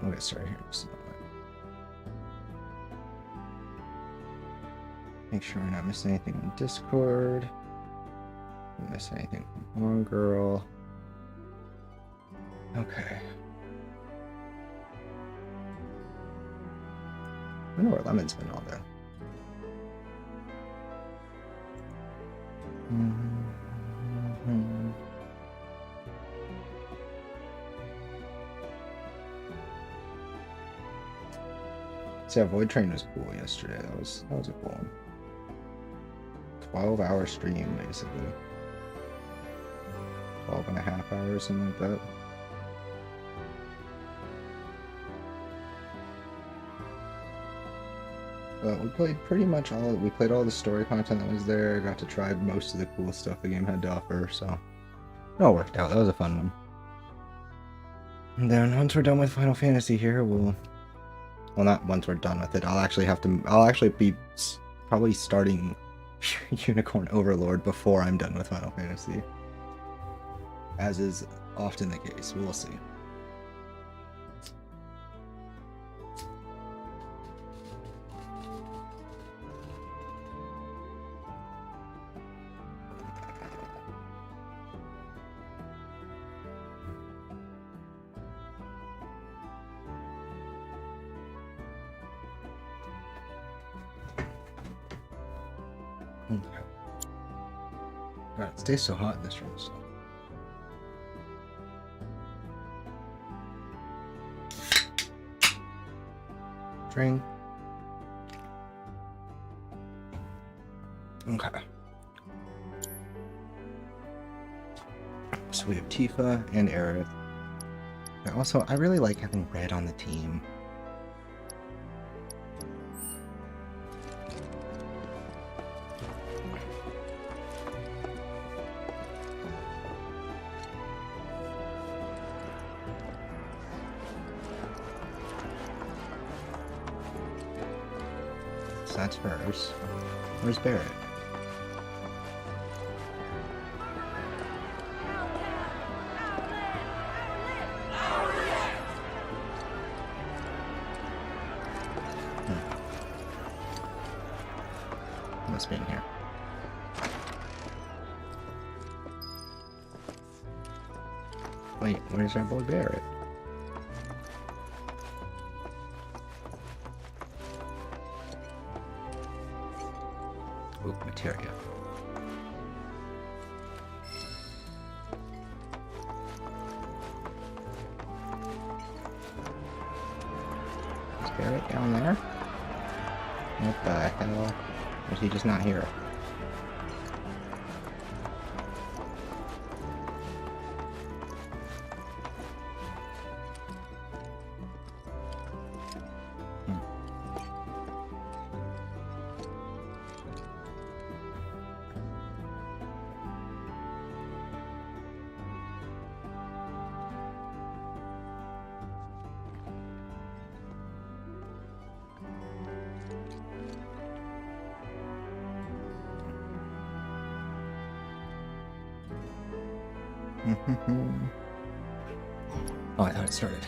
S1: Okay, sorry here. So, make sure we're not missing anything on Discord. Don't miss anything from one girl. Okay. I wonder where Lemon's been all day. See, yeah, Void Train was cool yesterday. That was a cool one. 12-hour stream, basically. 12.5 hours, something like that. But we played pretty much all. We played all the story content that was there. Got to try most of the cool stuff the game had to offer. So it all worked out. That was a fun one. And then once we're done with Final Fantasy here, we'll. Well, not once we're done with it. I'll actually be probably starting Unicorn Overlord before I'm done with Final Fantasy. As is often the case. We'll see. God, it stays so hot in this room. So. Drink. Okay. So we have Tifa and Aerith. And also, I really like having Red on the team. That's hers. Where's Barrett? Must be in here. Wait, where's our boy Barrett? Materia. Is Barrett down there? What the hell? Or is he just not here? Oh, I thought it started.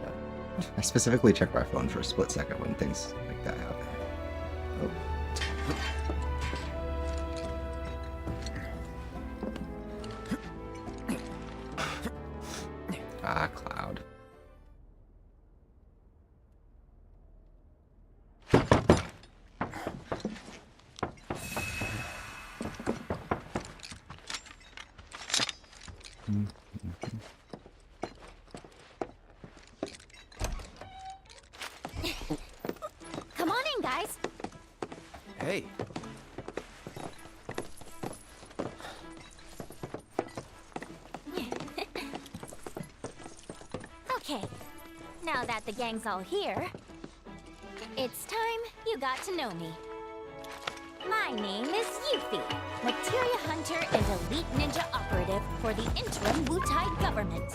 S1: Yeah. I specifically checked my phone for a split second when things like that happen. Oh. Ah, Cloud.
S2: Come on in, guys.
S6: Hey.
S2: Okay, now that the gang's all here, it's time you got to know me. My name is Yuffie, materia hunter and elite ninja operative for the interim Wutai government.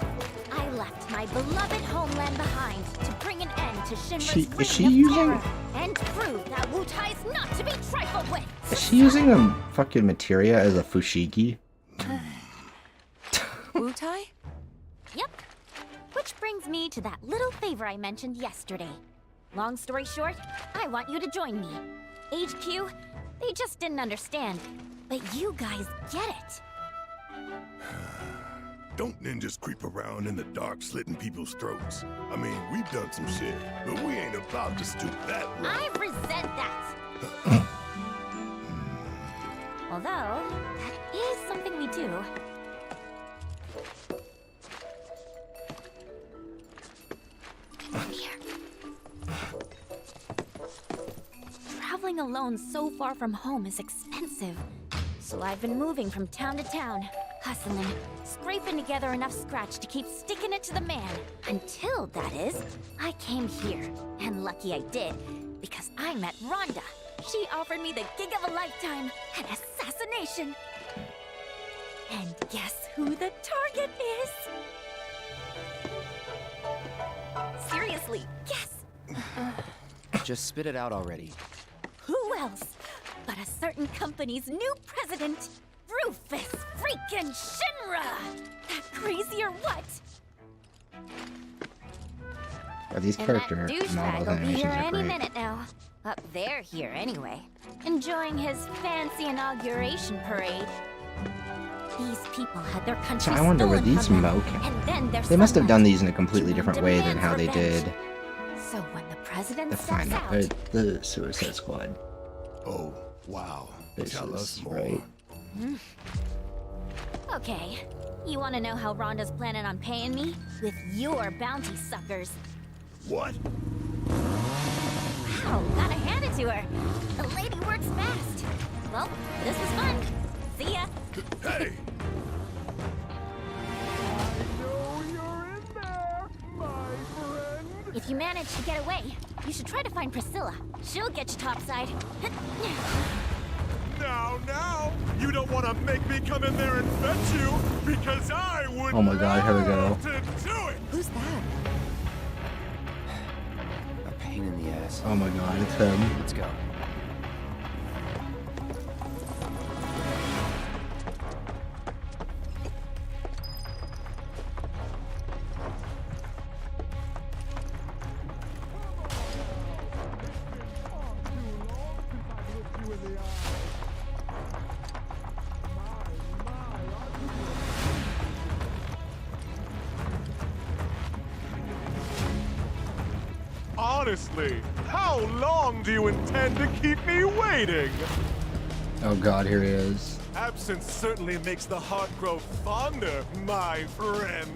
S2: I left my beloved homeland behind to bring an end to Shinra's reign of terror and prove that Wutai's not to be trifled with.
S1: Is she using a fucking materia as a fushigi?
S7: Wutai?
S2: Yep. Which brings me to that little favor I mentioned yesterday. Long story short, I want you to join me. HQ, they just didn't understand, but you guys get it.
S8: Don't ninjas creep around in the dark slitting people's throats? I mean, we've done some shit, but we ain't about to stoop that low.
S2: I resent that. Although, that is something we do. Here. Traveling alone so far from home is expensive. So I've been moving from town to town, hustling, scraping together enough scratch to keep sticking it to the man. Until, that is, I came here. And lucky I did, because I met Rhonda. She offered me the gig of a lifetime, an assassination. And guess who the target is? Seriously, guess.
S6: Just spit it out already.
S2: Who else but a certain company's new president, Rufus freaking Shinra? That crazy or what?
S1: Are these character
S2: and that douchebag
S1: models
S2: will be
S1: animations
S2: here
S1: are
S2: any
S1: great.
S2: minute now. Up there here anyway. Enjoying his fancy inauguration parade. These people had their country
S1: So I wonder, were
S2: stolen
S1: these
S2: from them,
S1: smoking?
S2: and then their
S1: They must have done
S2: sunlight
S1: these in a completely different way than how they
S2: demands
S1: did
S2: So when the president
S1: the
S2: steps
S1: final,
S2: out,
S1: the Suicide Squad.
S8: Oh, wow.
S1: This
S8: Tell
S1: is
S8: us more.
S1: right.
S2: Okay, you want to know how Rhonda's planning on paying me? With your bounty suckers.
S8: What?
S2: Wow, gotta hand it to her. The lady works fast. Well, this was fun. See ya.
S8: Hey!
S2: If you manage to get away, you should try to find Priscilla. She'll get you topside.
S16: Now, you don't want to make me come in there and fetch you, because I would
S1: Oh my god, here we go.
S16: love to do it!
S7: Who's that?
S6: A pain in the ass.
S1: Oh my god, it's him.
S6: Let's go.
S16: Honestly, how long do you intend to keep me waiting?
S1: Oh god, here he is.
S16: Absence certainly makes the heart grow fonder, my friend.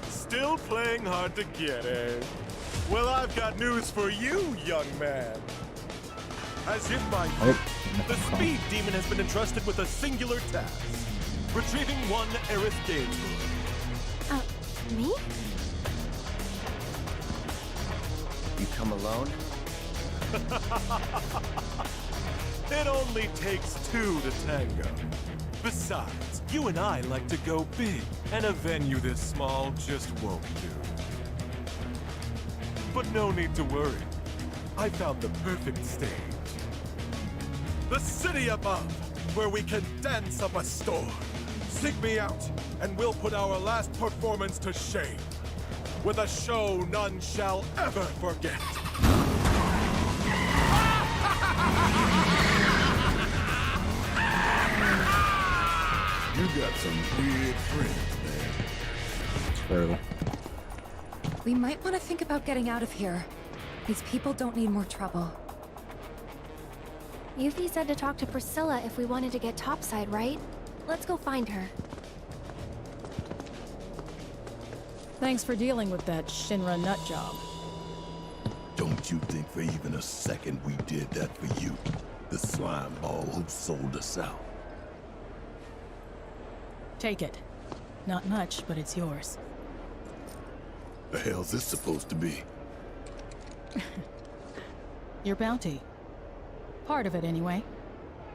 S16: Still playing hard to get, eh? Well, I've got news for you, young man. As in my the Speed Demon has been entrusted with a singular task. Retrieving one Aerith Gainsborough.
S2: Me?
S6: You come alone?
S16: It only takes two to tango. Besides, you and I like to go big, and a venue this small just won't do. But no need to worry. I found the perfect stage. The city above, where we can dance up a storm. Seek me out, and we'll put our last performance to shame. With a show none shall ever forget.
S8: You got some weird friends, man.
S1: True.
S7: We might want to think about getting out of here. These people don't need more trouble.
S17: Yuffie said to talk to Priscilla if we wanted to get topside, right? Let's go find her.
S11: Thanks for dealing with that Shinra nut job.
S8: Don't you think for even a second we did that for you? The slime ball who sold us out.
S11: Take it. Not much, but it's yours.
S8: The hell's this supposed to be?
S11: Your bounty. Part of it, anyway.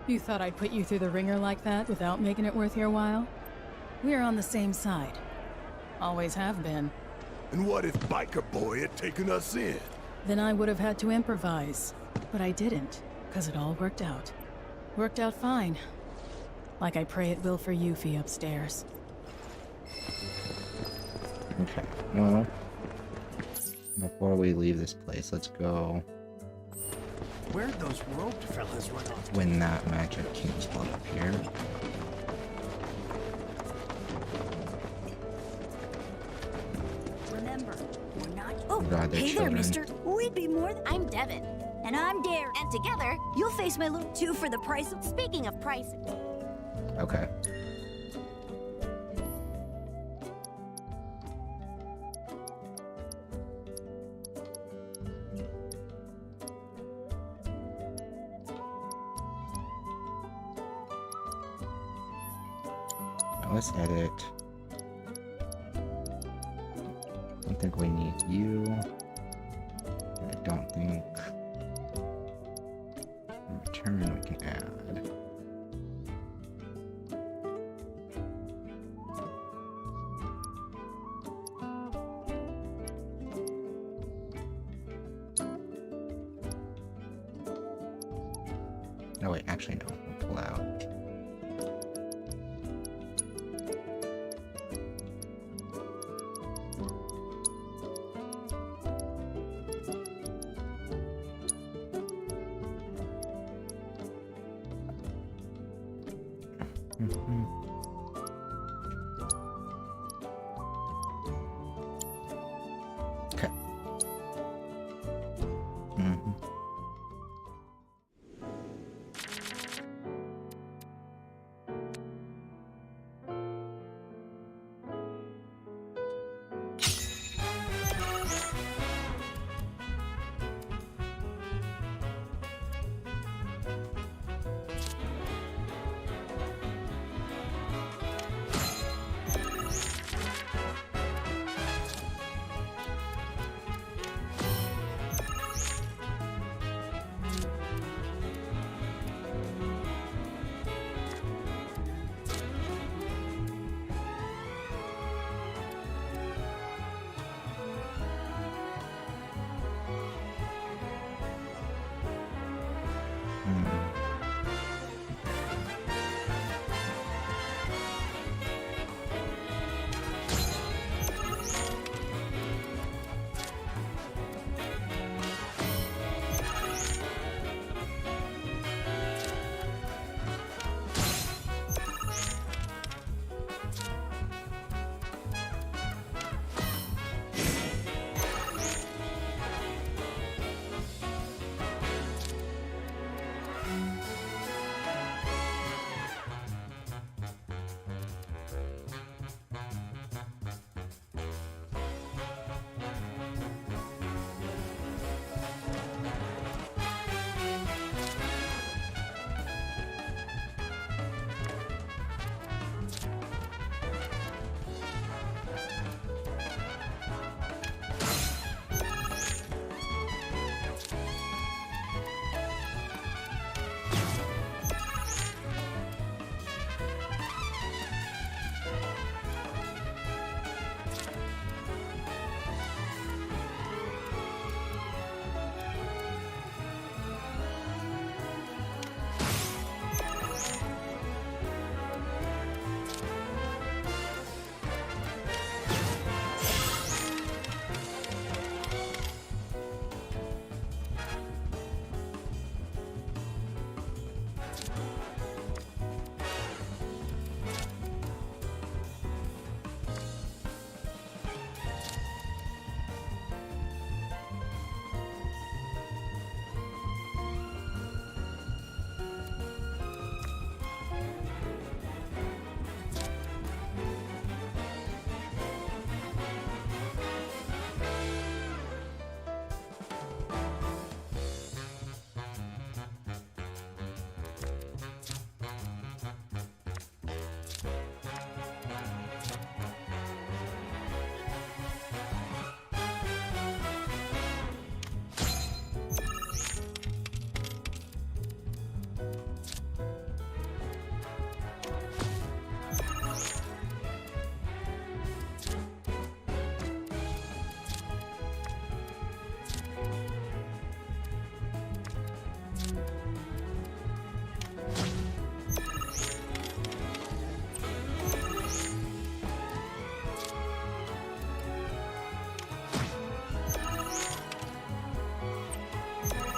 S11: You thought I'd put you through the ringer like that without making it worth your while? We're on the same side. Always have been.
S8: And what if Biker Boy had taken us in?
S11: Then I would have had to improvise. But I didn't, because it all worked out. Worked out fine. Like I pray it will for Yuffie upstairs.
S1: Okay, well, before we leave this place, let's go
S19: Where'd those robed fellas run off?
S1: win that match at King's Club up here.
S20: Remember, we're not. Oh,
S1: God, they're
S20: hey there,
S1: children.
S20: mister. We'd be more than. I'm Devin. And I'm Dare. And together, you'll face my little two for the price of. Speaking of prices.
S1: Okay. Let's edit. I don't think we need you. I don't think. In return, we can add. Oh wait, actually no, we'll pull out. Okay.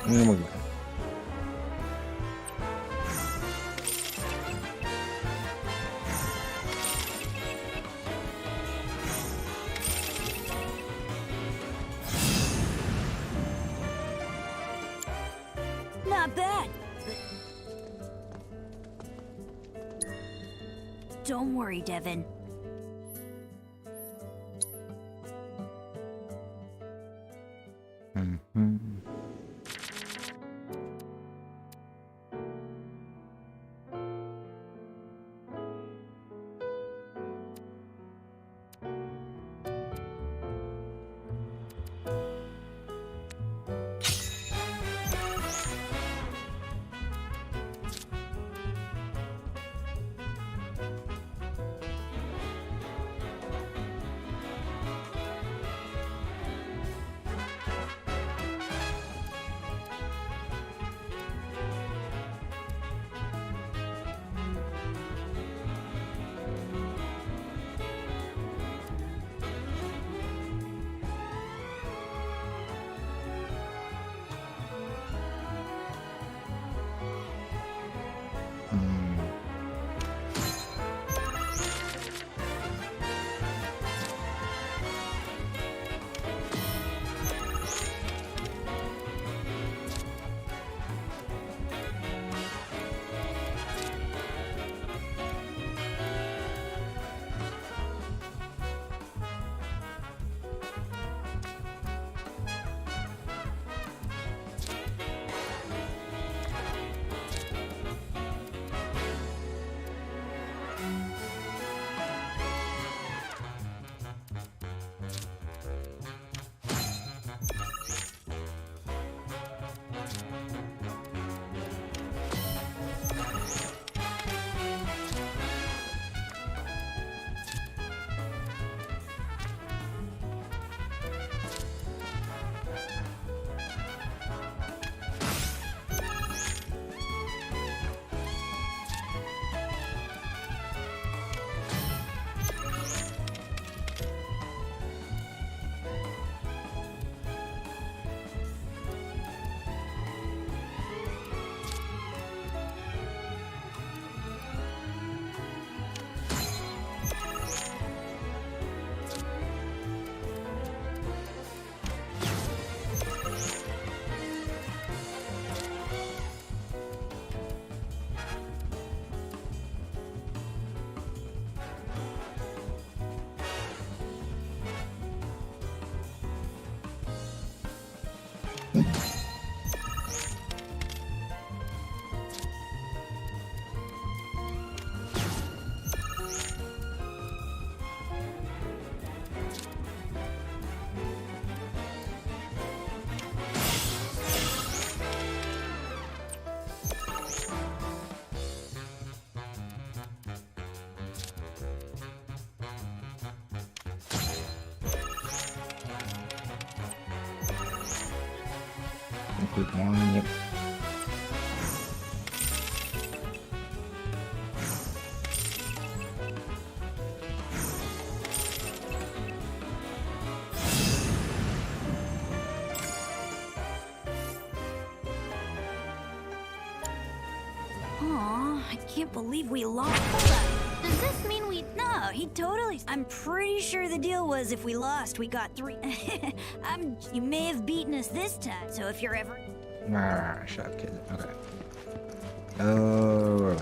S1: Muy bien.
S20: Not bad. Don't worry, Devin.
S1: Good morning. Yep.
S20: Aw, I can't believe we lost. Hold up. Does this mean we... No, he totally... I'm pretty sure the deal was if we lost, we got 3... You may have beaten us this time, so if you're ever...
S1: Shut up, kid. Okay. Oh, wait.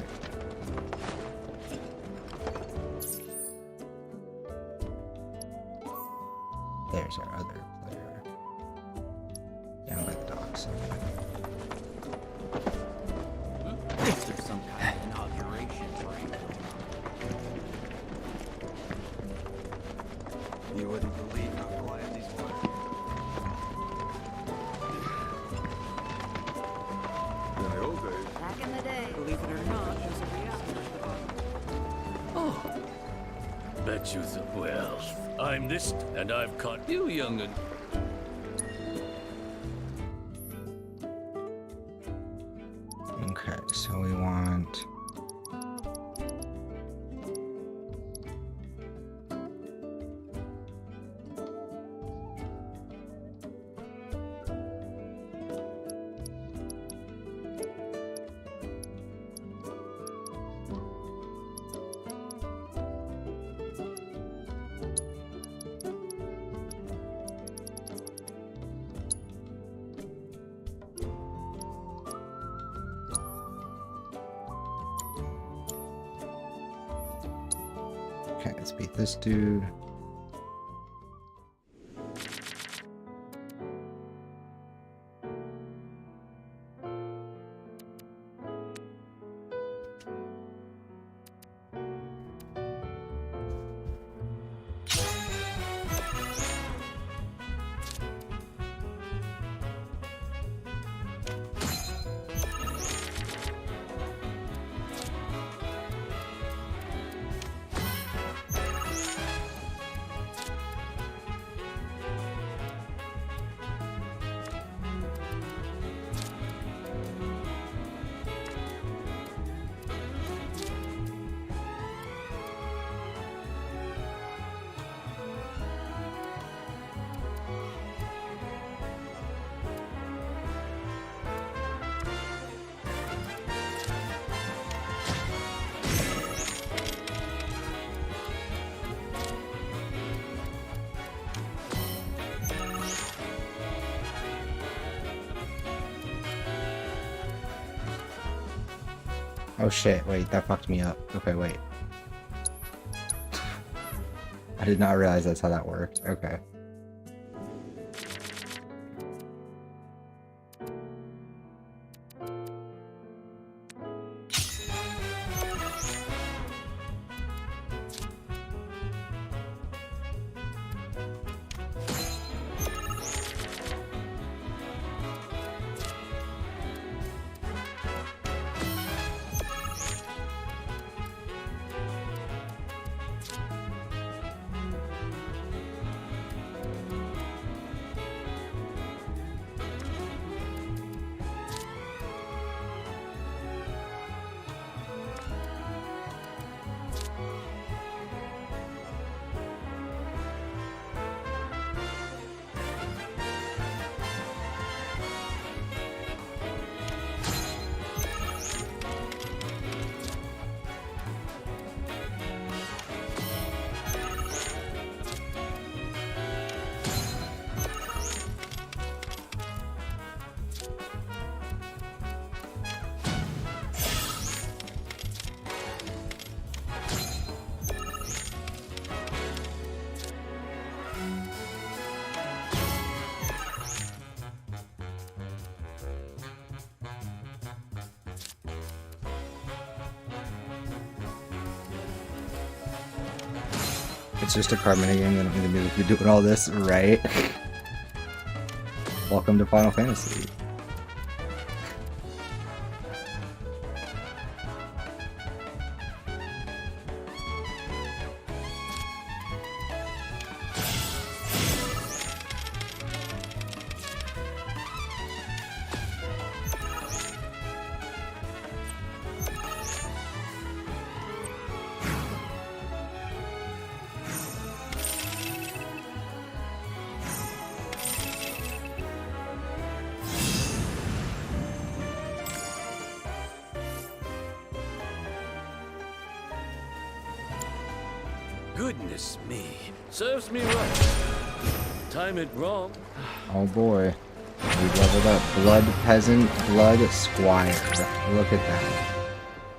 S1: There's our other player. Down by the docks.
S18: Is there some kind of inauguration break? You wouldn't believe how quiet these were.
S14: In the old days.
S13: Back in the day.
S19: Believe it or not, there's a reality.
S18: Oh. Bet you well, I'm this, and I've caught you, young'un.
S1: Okay, so we want... Okay, let's beat this dude. Oh shit, wait, that fucked me up. Okay, wait. I did not realize that's how that worked. Okay. It's just a card minigame, they don't need to be doing all this, right? Welcome to Final Fantasy.
S18: Goodness me. Serves me right. Time it wrong.
S1: Oh boy. We leveled up. Blood Peasant, Blood Squire. Look at that.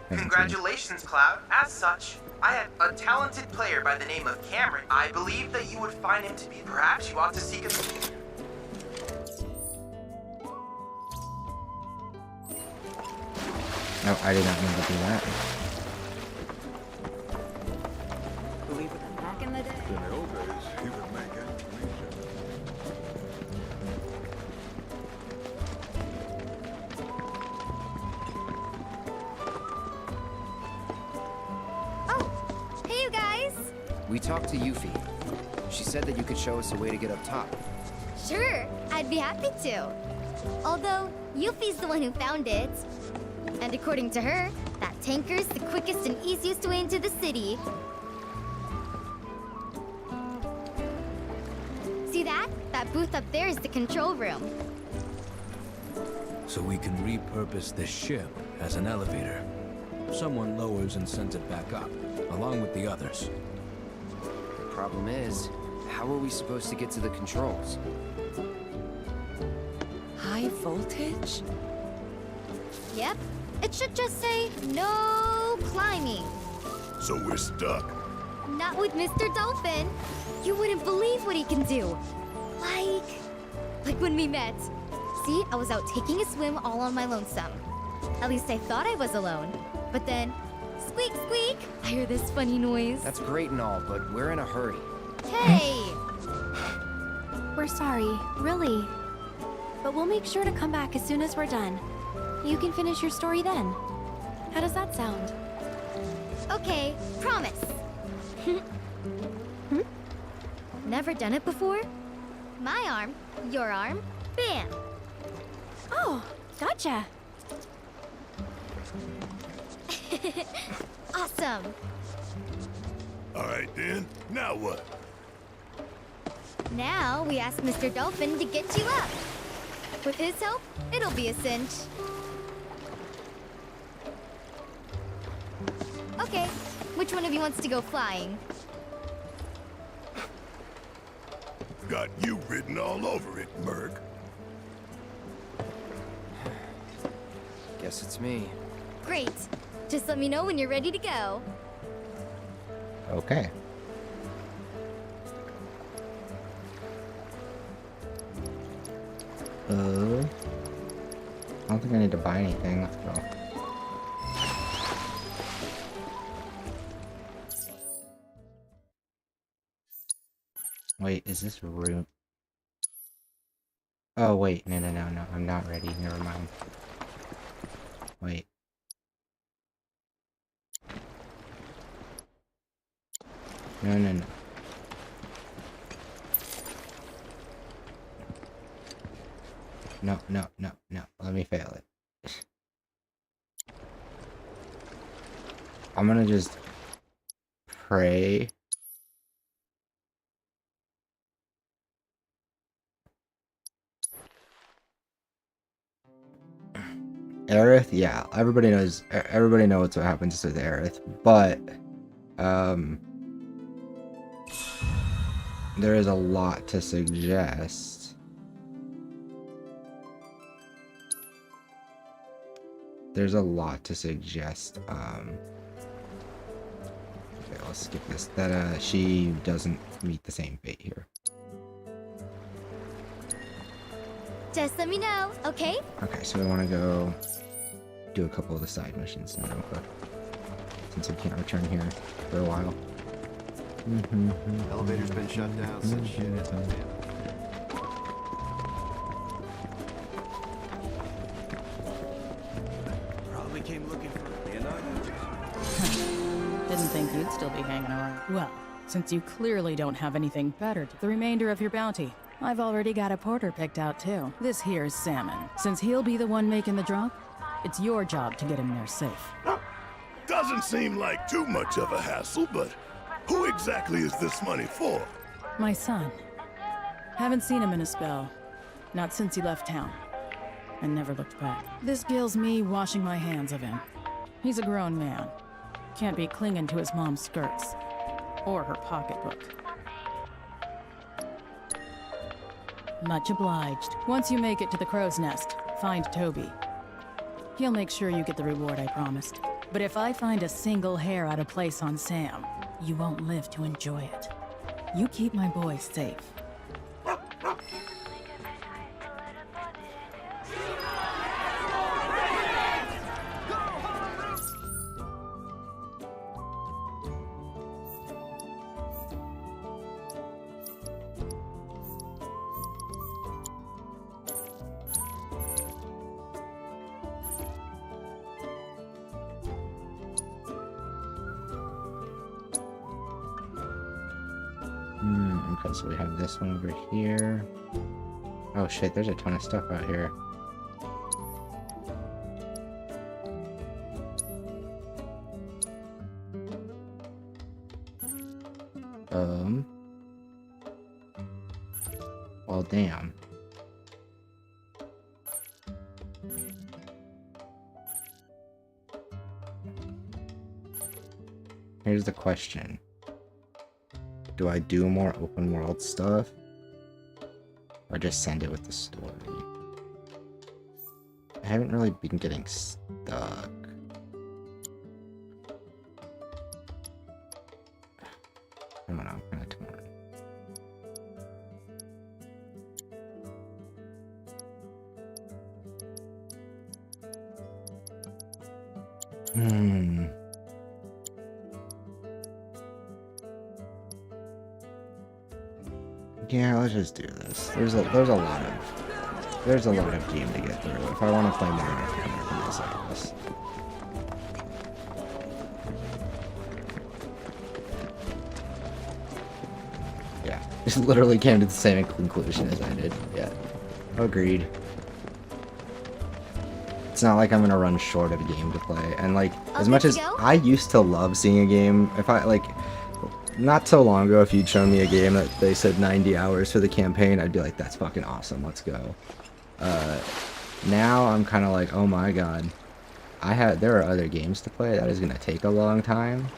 S21: Congratulations, Cloud. As such, I had a talented player by the name of Cameron. I believe that you would find him to be. Perhaps you ought to seek a...
S1: No, I did not mean to do that.
S2: Back in the day.
S14: In the old days, he would make it
S17: Oh, hey you guys!
S6: We talked to Yuffie. She said that you could show us a way to get up top.
S17: Sure, I'd be happy to. Although, Yuffie's the one who found it. And according to her, that tanker's the quickest and easiest way into the city. See that? That booth up there is the control room.
S9: So we can repurpose this ship as an elevator. Someone lowers and sends it back up, along with the others.
S6: The problem is, how are we supposed to get to the controls?
S7: High voltage?
S17: Yep. It should just say, no climbing.
S8: So we're stuck.
S17: Not with Mr. Dolphin. You wouldn't believe what he can do. Like when we met. See, I was out taking a swim all on my lonesome. At least I thought I was alone. But then, squeak, squeak, I hear this funny noise.
S6: That's great and all, but we're in a hurry.
S17: Hey! We're sorry, really. But we'll make sure to come back as soon as we're done. You can finish your story then. How does that sound? Okay, promise. Never done it before? My arm, your arm, bam! Oh, gotcha. Awesome.
S8: All right then, now what?
S17: Now we ask Mr. Dolphin to get you up. With his help, it'll be a cinch. Okay, which one of you wants to go flying?
S8: Got you written all over it, Merc.
S6: Guess it's me.
S17: Great. Just let me know when you're ready to go.
S1: Okay. I don't think I need to buy anything. Let's go. Wait, is this room? Oh, wait. No. I'm not ready. Never mind. Wait. No. No. Let me fail it. I'm gonna just pray. Aerith, yeah, everybody knows what happens to Aerith, but there is a lot to suggest. There's a lot to suggest. Okay, let's skip this. That she doesn't meet the same fate here.
S17: Just let me know, okay?
S1: Okay, so we want to go do a couple of the side missions now, real quick, since we can't return here for a while.
S4: Elevator's been shut down since shit hit the fan. Probably came looking for Leonardo.
S11: Didn't think you'd still be hanging around. Well, since you clearly don't have anything better to the remainder of your bounty, I've already got a porter picked out too. This here's Salmon. Since he'll be the one making the drop, it's your job to get him there safe.
S8: Doesn't seem like too much of a hassle, but who exactly is this money for?
S11: My son. Haven't seen him in a spell. Not since he left town. And never looked back. This gills me washing my hands of him. He's a grown man. Can't be clinging to his mom's skirts. Or her pocketbook. Much obliged. Once you make it to the crow's nest, find Toby. He'll make sure you get the reward I promised. But if I find a single hair out of place on Sam, you won't live to enjoy it. You keep my boy safe.
S1: Okay, so we have this one over here. Oh shit, there's a ton of stuff out here. Well, damn. Here's the question. Do I do more open world stuff? Or just send it with the story? I haven't really been getting stuck. Yeah, let's just do this. There's a lot of game to get through. If I want to play more, I have to come back to this, I guess. Yeah, just literally came to the same conclusion as I did. Yeah, agreed. It's not like I'm gonna run short of a game to play, and like as much as I used to love seeing a game, if I like. Not so long ago, if you'd shown me a game that they said 90 hours for the campaign, I'd be like, that's fucking awesome, let's go. Now I'm kind of like, oh my god. There are other games to play, that is going to take a long time.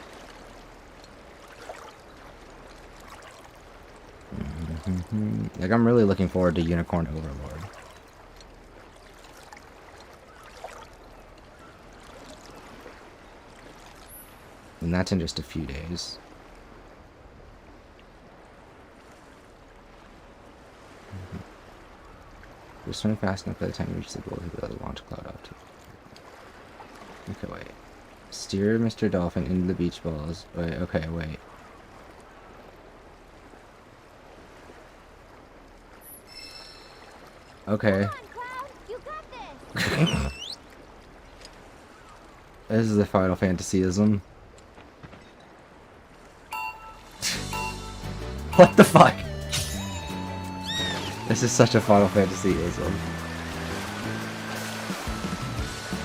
S1: Like, I'm really looking forward to Unicorn Overlord. And that's in just a few days. We're swimming fast enough by the time you reach the goal to be able to launch Cloud up to. Okay, wait. Steer Mr. Dolphin into the beach balls. Wait, okay, wait. Okay. This is the Final Fantasyism. What the fuck? This is such a Final Fantasy-ism.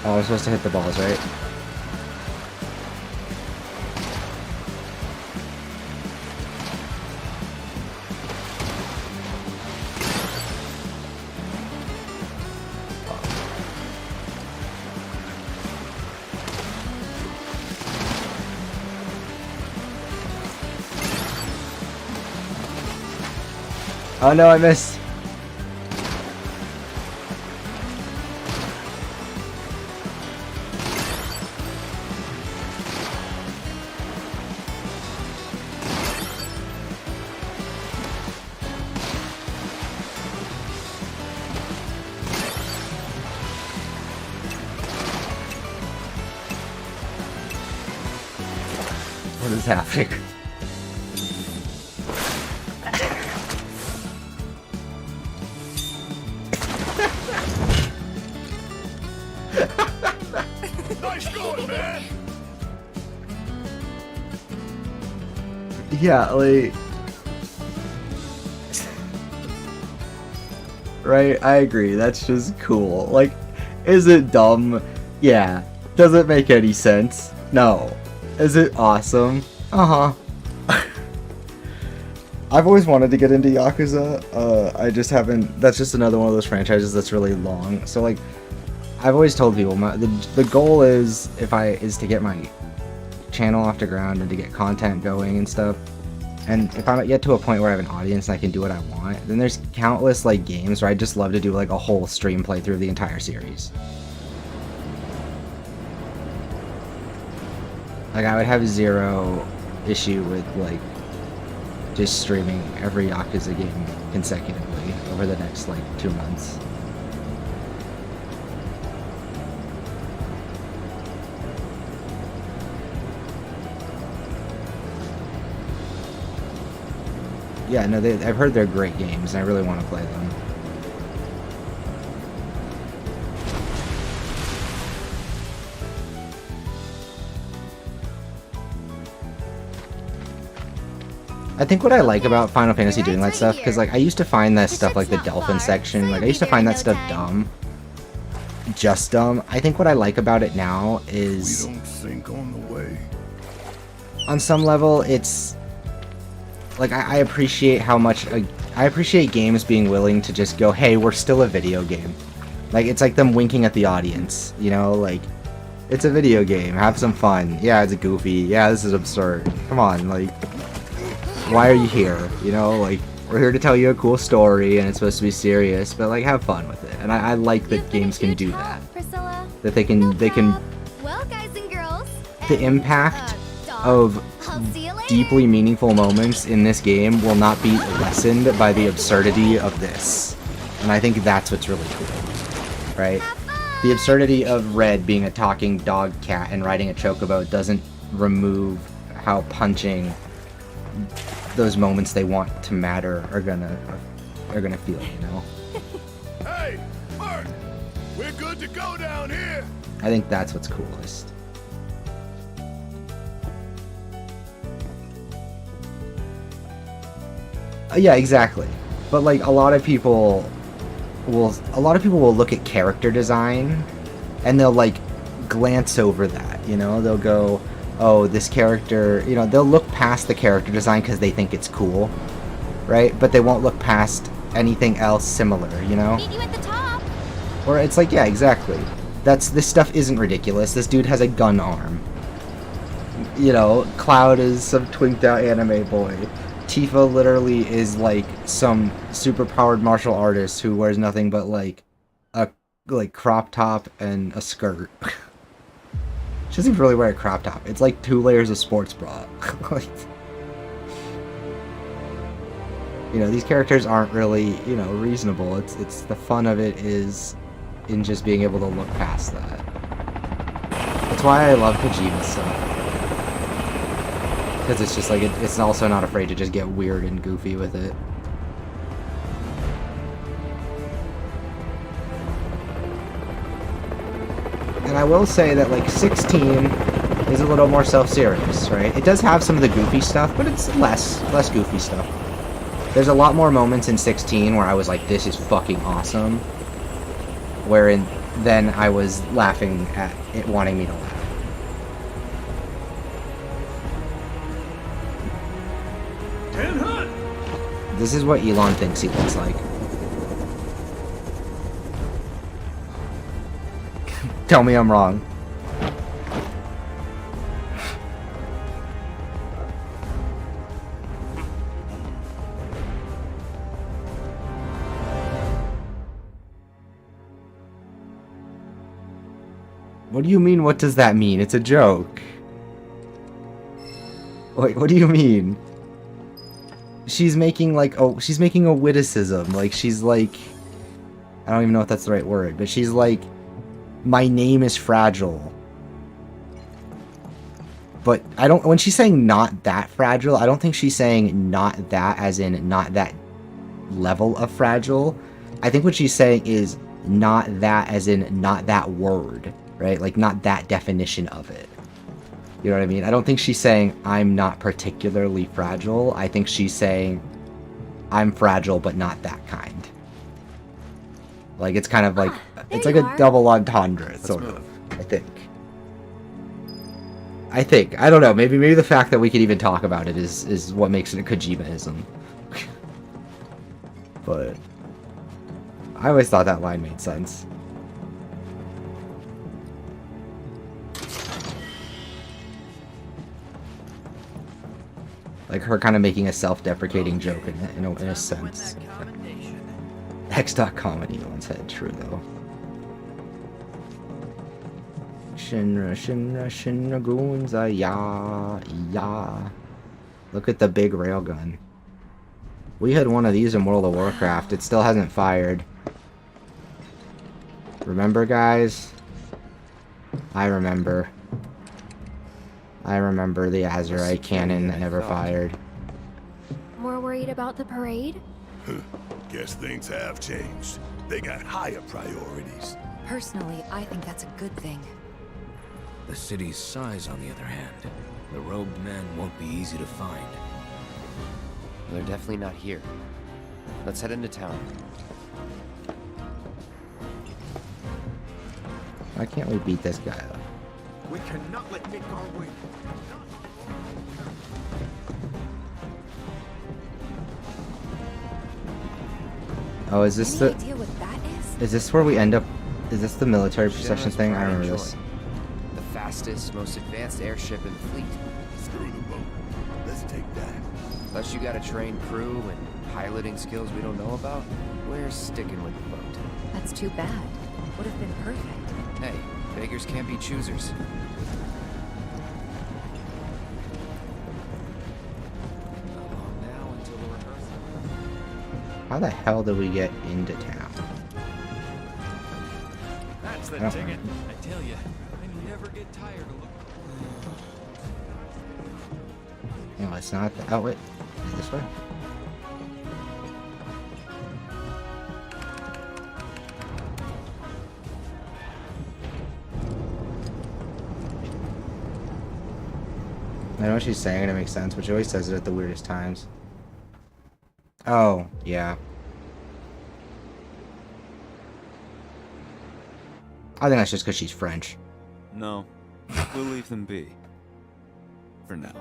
S1: Oh, I'm supposed to hit the balls, right? Oh no, I missed. What is happening?
S8: Nice going, man!
S1: Yeah, like... Right, I agree, that's just cool. Like, is it dumb? Yeah. Does it make any sense? No. Is it awesome? Uh-huh. I've always wanted to get into Yakuza. I just haven't... That's just another one of those franchises that's really long. So, like, I've always told people, the goal is, is to get my channel off the ground and to get content going and stuff. And if I don't get to a point where I have an audience and I can do what I want, then there's countless, like, games where I'd just love to do, like, a whole stream playthrough of the entire series. Like, I would have zero issue with, like, just streaming every Yakuza game consecutively over the next, like, 2 months. Yeah, no, I've heard they're great games, and I really want to play them. I think what I like about Final Fantasy doing that stuff, because like I used to find that stuff like the Delphin section, like I used to find that stuff dumb. Just dumb. I think what I like about it now is...
S8: We don't sink on the way.
S1: On some level, it's... Like, I appreciate how much... I appreciate games being willing to just go, hey, we're still a video game. Like, it's like them winking at the audience, you know? Like, it's a video game, have some fun. Yeah, it's goofy. Yeah, this is absurd. Come on, like... Why are you here? You know, like, we're here to tell you a cool story, and it's supposed to be serious, but, like, have fun with it. And I like that games can do that.
S17: Priscilla.
S1: That they can...
S17: Well, guys and girls.
S1: The impact of deeply meaningful moments in this game will not be lessened by the absurdity of this. And I think that's what's really cool. Right? The absurdity of Red being a talking dog cat and riding a chocobo doesn't remove how punching those moments they want to matter are gonna feel, you know?
S8: Hey, Mark! We're good to go down here!
S1: I think that's what's coolest. Yeah, exactly. But like a lot of people will look at character design and they'll like glance over that, you know? They'll go, "Oh, this character," you know, they'll look past the character design cuz they think it's cool, right? But they won't look past anything else similar, you know?
S2: Meet you at the top.
S1: Or it's like, yeah, exactly. This stuff isn't ridiculous. This dude has a gun arm. You know, Cloud is some twinked out anime boy. Tifa literally is like some super powered martial artist who wears nothing but like a crop top and a skirt. She doesn't really wear a crop top. It's like 2 layers of sports bra. Like, you know, these characters aren't really, you know, reasonable. It's the fun of it is in just being able to look past that. That's why I love Kojima stuff. Because it's just like, it's also not afraid to just get weird and goofy with it. And I will say that like 16 is a little more self-serious, right? It does have some of the goofy stuff, but it's less goofy stuff. There's a lot more moments in 16 where I was like, this is fucking awesome. Wherein then I was laughing at it wanting me to laugh. This is what Elon thinks he looks like. Tell me I'm wrong. What do you mean, what does that mean? It's a joke. Wait, what do you mean? She's making like, oh, she's making a witticism. Like, she's like, I don't even know if that's the right word, but she's like, my name is fragile. But I don't, when she's saying not that fragile, I don't think she's saying not that as in not that level of fragile. I think what she's saying is not that as in not that word, right? Like not that definition of it. You know what I mean? I don't think she's saying I'm not particularly fragile. I think she's saying I'm fragile, but not that kind. Like, it's kind of like, it's like a double entendre, sort of, I think. I don't know, maybe the fact that we could even talk about it is what makes it a Kojima-ism. But I always thought that line made sense. Like her kind of making a self-deprecating joke in a sense. X.comedy once said, true though. Shinra goons, yeah. Look at the big railgun. We had one of these in World of Warcraft. It still hasn't fired. Remember, guys? I remember. I remember the Azurite cannon that never fired.
S17: More worried about the parade?
S8: Guess things have changed. They got higher priorities.
S7: Personally, I think that's a good thing.
S9: The city's size, on the other hand, the robed men won't be easy to find.
S6: They're definitely not here. Let's head into town.
S1: Why can't we beat this guy up?
S5: We cannot let Nick our way.
S1: Oh, is this the...
S7: Any idea what that is?
S1: Is this where we end up... Is this the military procession thing? I remember this.
S6: The fastest, most advanced airship in the fleet.
S8: Screw the boat. Let's take that.
S6: Unless you got a trained crew and piloting skills we don't know about, we're sticking with the boat.
S7: That's too bad. Would have been perfect.
S6: Hey, beggars can't be choosers.
S1: How the hell did we get into town?
S5: That's
S1: I
S10: that
S1: don't
S10: ticket.
S1: remember.
S10: I tell you, I never get tired of looking.
S1: No, it's not. Oh wait, it's this way. I know what she's saying and it makes sense, but she always says it at the weirdest times. Oh, yeah. I think that's just because she's French.
S4: No, we'll leave them be. For now.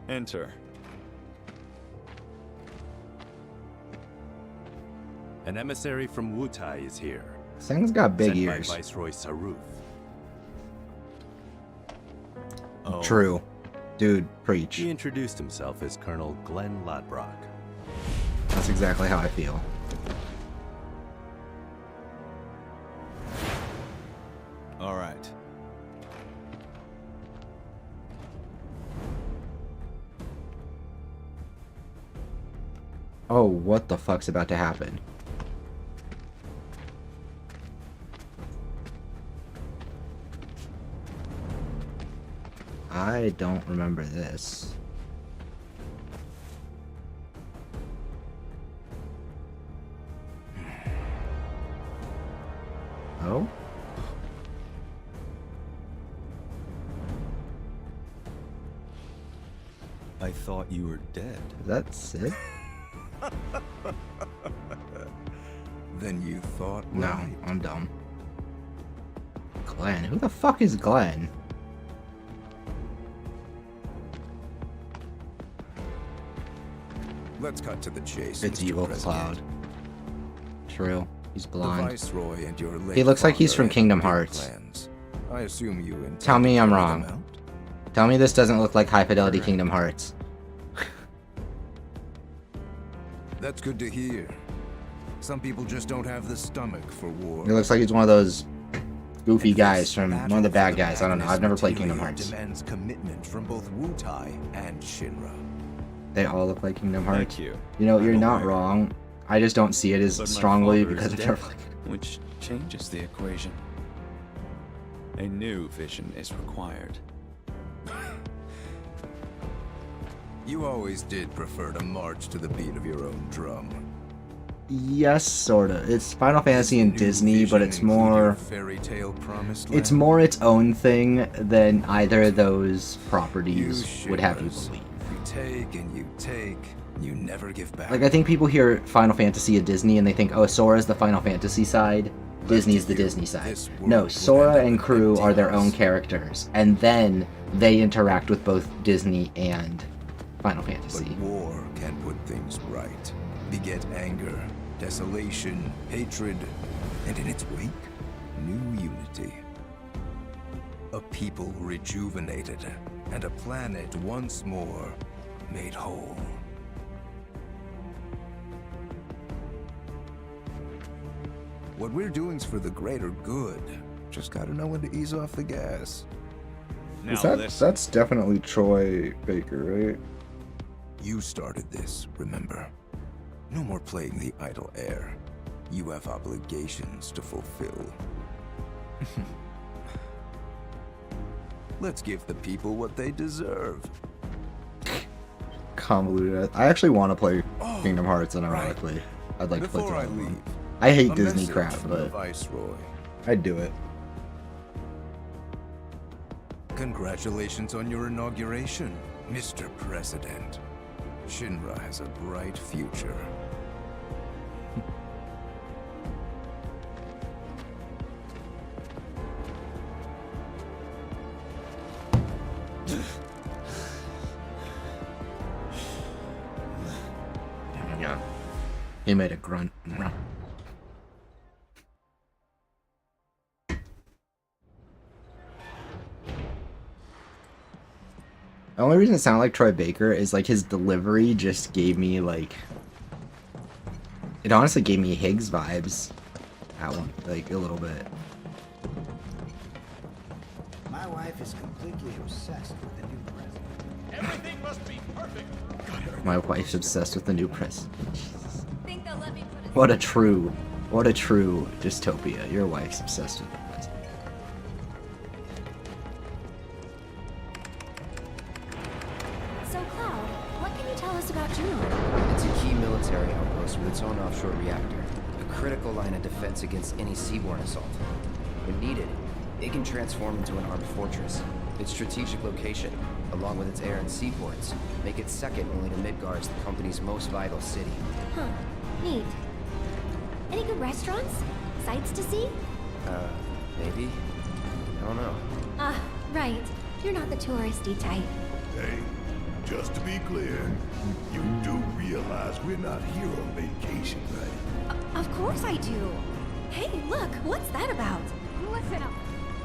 S4: Enter.
S22: An emissary from Wutai is here.
S1: This thing's got big
S22: sent
S1: ears.
S22: by Viceroy Saruth.
S4: Oh.
S1: True. Dude, preach.
S22: He introduced himself as Colonel Glenn Ladbrock.
S1: That's exactly how I feel.
S4: All right.
S1: Oh, what the fuck's about to happen? I don't remember this. Oh?
S4: I thought you were dead.
S1: Is that Sid?
S8: Then you thought
S1: No,
S8: right.
S1: I'm dumb. Glenn? Who the fuck is Glenn?
S8: Let's cut to the chase.
S1: It's
S8: Mr.
S1: Evil
S8: President.
S1: Cloud. True. He's
S8: The
S1: blonde.
S8: Viceroy and your late
S1: He looks like he's
S8: father
S1: from
S8: had
S1: Kingdom
S8: big
S1: Hearts.
S8: plans. I assume you intend
S1: Tell me
S8: to
S1: I'm
S8: carry
S1: wrong.
S8: them out?
S1: Tell me this doesn't look like High Fidelity Kingdom Hearts.
S8: That's good to hear. Some people just don't have the stomach for war.
S1: He looks like he's one of those goofy guys from one of the bad guys. I don't know. I've never played Kingdom Hearts.
S8: Demands commitment from both Wutai and Shinra.
S1: They all look like Kingdom Hearts.
S4: Thank you.
S1: You know, you're
S4: I'm
S1: not
S4: aware.
S1: wrong. I just don't see it as
S4: But my
S1: strongly
S4: father is
S1: because I've
S4: dead,
S1: never played.
S4: which changes the equation. A new vision is required.
S8: You always did prefer to march to the beat of your own drum.
S1: Yes, sorta. It's Final Fantasy and Disney, but it's more.
S8: Fairy tale promised
S1: It's
S8: land?
S1: more its own thing than either of those properties would have you
S8: Shinners.
S1: believe.
S8: You take and you take, and you never give back.
S1: Like, I think people hear Final Fantasy and Disney and they think, oh, Sora's the Final Fantasy side, Disney's the Disney side. No, Sora and crew are their own characters, and then they interact with both Disney and Final Fantasy.
S8: But war can put things right. Beget anger, desolation, hatred, and in its wake, new unity. A people rejuvenated, and a planet once more made whole. What we're doing's for the greater good. Just gotta know when to ease off the gas.
S1: That's definitely Troy Baker, right?
S8: You started this, remember? No more playing the idle heir. You have obligations to fulfill. Let's give the people what they deserve.
S1: Convoluted. I actually want to play Kingdom Hearts, unironically. I'd like to play
S8: Before I
S1: some of them.
S8: leave,
S1: I hate
S8: a
S1: Disney
S8: message
S1: crap,
S8: from the
S1: but
S8: Viceroy.
S1: I'd do it.
S8: Congratulations on your inauguration, Mr. President. Shinra has a bright future.
S1: Yeah. He made a grunt. The only reason it sounded like Troy Baker is like his delivery just gave me like, it honestly gave me Higgs vibes at one, like a little bit.
S23: My wife is completely obsessed with the new president.
S16: Everything
S1: My wife's obsessed with the new press. What a true dystopia. Your wife's obsessed with the press.
S17: So, Cloud, what can you tell us about Juno?
S6: It's a key military outpost with its own offshore reactor. A critical line of defense against any seaborne assault. When needed, it can transform into an armed fortress. Its strategic location, along with its air and seaports, make it second only to Midgard's, the company's most vital city.
S17: Huh. Neat. Any good restaurants? Sights to see?
S6: Maybe? I don't know.
S17: Ah, right. You're not the touristy type.
S8: Hey, just to be clear, you do realize we're not here on vacation, right?
S17: Of course I do. Hey, look, what's that about?
S12: Listen up.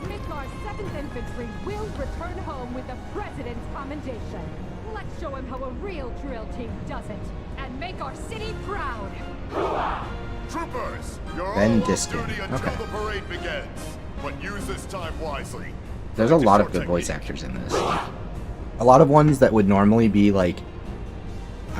S12: Midgar's 2nd Infantry will return home with the President's commendation. Let's show him how a real drill team does it, and make our city proud.
S14: Troopers, you're
S1: Ben
S14: all
S1: Diskin.
S14: on duty until
S1: Okay.
S14: the parade begins. But use this time wisely.
S1: There's a lot of good voice actors in this. A lot of ones that would normally be like,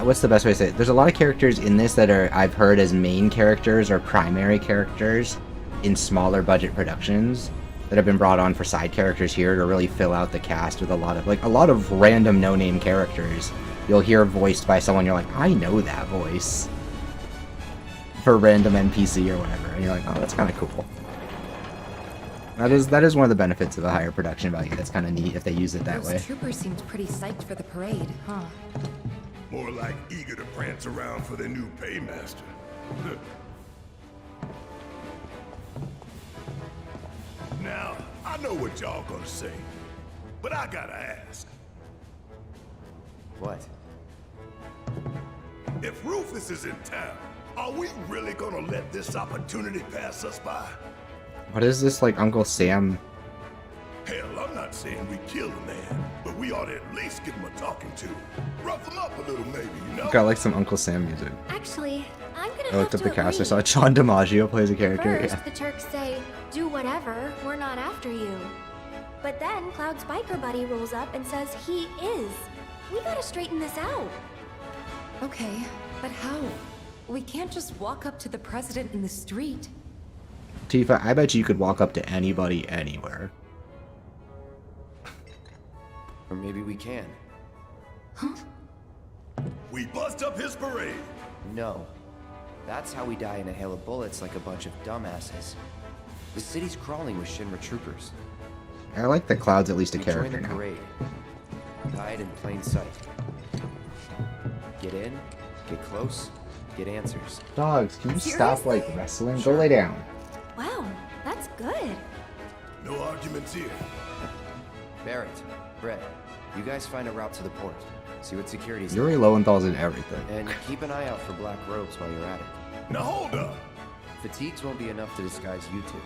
S1: what's the best way to say it? There's a lot of characters in this that are I've heard as main characters or primary characters in smaller budget productions that have been brought on for side characters here to really fill out the cast with a lot of random no-name characters. You'll hear voiced by someone you're like, I know that voice. For a random NPC or whatever, and you're like, oh, that's kind of cool. That is one of the benefits of a higher production value. That's kind of neat if they use it that way.
S7: Those troopers seemed pretty psyched for the parade, huh?
S8: More like eager to prance around for their new paymaster. Now, I know what y'all gonna say, but I gotta ask.
S6: What?
S8: If Rufus is in town, are we really gonna let this opportunity pass us by?
S1: What is this, like Uncle Sam?
S8: Hell, I'm not saying we kill the man, but we ought to at least give him a talking to. Rough him up a little, maybe, you know?
S1: Got like some Uncle Sam music.
S17: Actually, I'm gonna
S1: I
S17: have
S1: looked
S17: to
S1: up the cast. I
S17: agree.
S1: saw John DiMaggio plays a character.
S17: First,
S1: Yeah.
S17: the Turks say, do whatever, we're not after you. But then Cloud's biker buddy rolls up and says he is. We gotta straighten this out.
S7: Okay, but how? We can't just walk up to the president in the street.
S1: Tifa, I bet you could walk up to anybody anywhere.
S6: Or maybe we can.
S8: We bust up his parade.
S6: No. That's how we die in a hail of bullets like a bunch of dumbasses. The city's crawling with Shinra troopers.
S1: I like that Cloud's at least a
S6: We
S1: character
S6: join the
S1: now.
S6: parade. Hide in plain sight. Get in, get close, get answers.
S1: Dogs, can you stop like wrestling? Go lay down.
S17: Wow, that's good.
S8: No arguments here.
S6: Barrett, Brett, you guys find a route to the port. See what security's
S1: Yuri Lowenthal's in everything.
S6: And keep an eye out for black robes while you're at it.
S8: Now hold up.
S6: Fatigues won't be enough to disguise you two.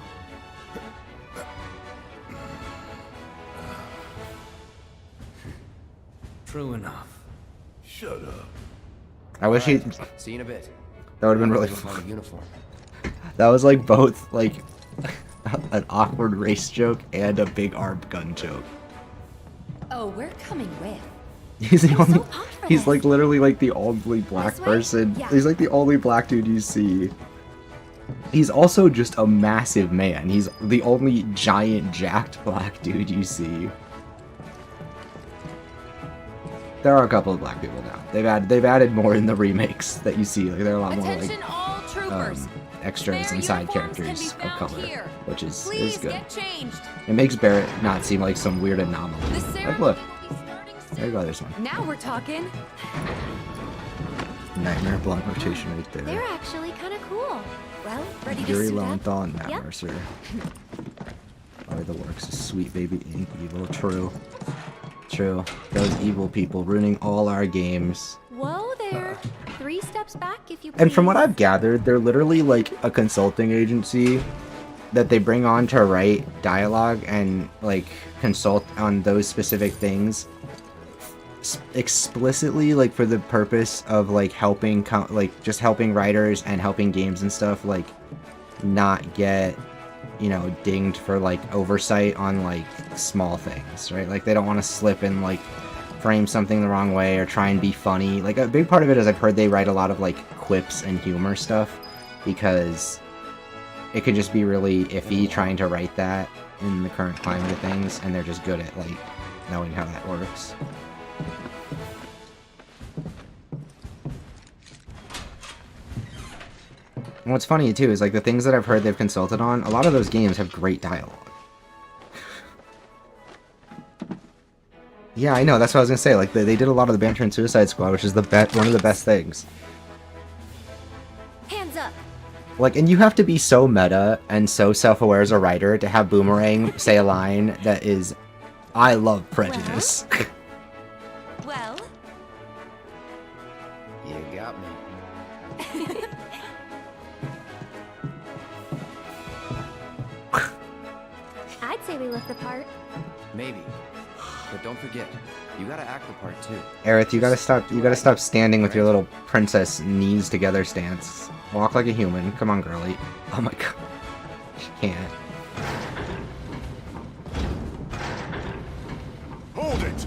S9: True enough.
S8: Shut up.
S1: I wish he.
S6: See you in a bit.
S1: That would have been really
S6: Find
S1: fun.
S6: a uniform.
S1: That was like both like an awkward race joke and a big armed gun joke.
S7: Oh, we're coming with.
S1: He's the only. He's like literally like the only black person.
S7: Yeah.
S1: He's like the only black dude you see. He's also just a massive man. He's the only giant jacked black dude you see. There are a couple of black people now. They've added more in the remakes that you see. Like there are a lot more
S12: Attention all troopers.
S1: like extras and side
S12: uniforms can
S1: characters
S12: be
S1: of
S12: found
S1: color,
S12: here.
S1: which is
S12: Please
S1: good.
S12: get changed.
S1: It makes Barrett not seem like some weird anomaly.
S12: The
S1: Like
S12: ceremony
S1: look,
S12: will be starting soon.
S1: there you go. There's one.
S7: Now we're talking.
S1: Nightmare block rotation right
S17: They're
S1: there.
S17: actually kind of cool. Well, ready to
S1: Yuri
S17: suit up?
S1: Lowenthal and Matt
S17: Yep.
S1: Mercer. Are the works of Sweet Baby Ink Evil. True. True. Those evil people ruining all our games.
S17: Whoa there. 3 steps back if you please.
S1: And from what I've gathered, they're literally like a consulting agency that they bring on to write dialogue and like consult on those specific things explicitly, like for the purpose of like helping just helping writers and helping games and stuff like not get, you know, dinged for like oversight on like small things, right? Like they don't want to slip in like frame something the wrong way or try and be funny. Like, a big part of it is I've heard they write a lot of, like, quips and humor stuff, because it could just be really iffy trying to write that in the current climate of things, and they're just good at, like, knowing how that works. And what's funny, too, is, like, the things that I've heard they've consulted on, a lot of those games have great dialogue. Yeah, I know, that's what I was gonna say, like, they did a lot of the banter in Suicide Squad, which is one of the best things.
S2: Hands up.
S1: Like, and you have to be so meta and so self-aware as a writer to have Boomerang say a line that is, I love prejudice.
S2: Well?
S6: You got me.
S17: I'd say we look the part.
S6: Maybe. But don't forget, you gotta act the part too.
S1: Aerith, you gotta stop standing with your little princess knees together stance. Walk like a human. Come on, girlie. Oh my god. She can't.
S14: Hold it!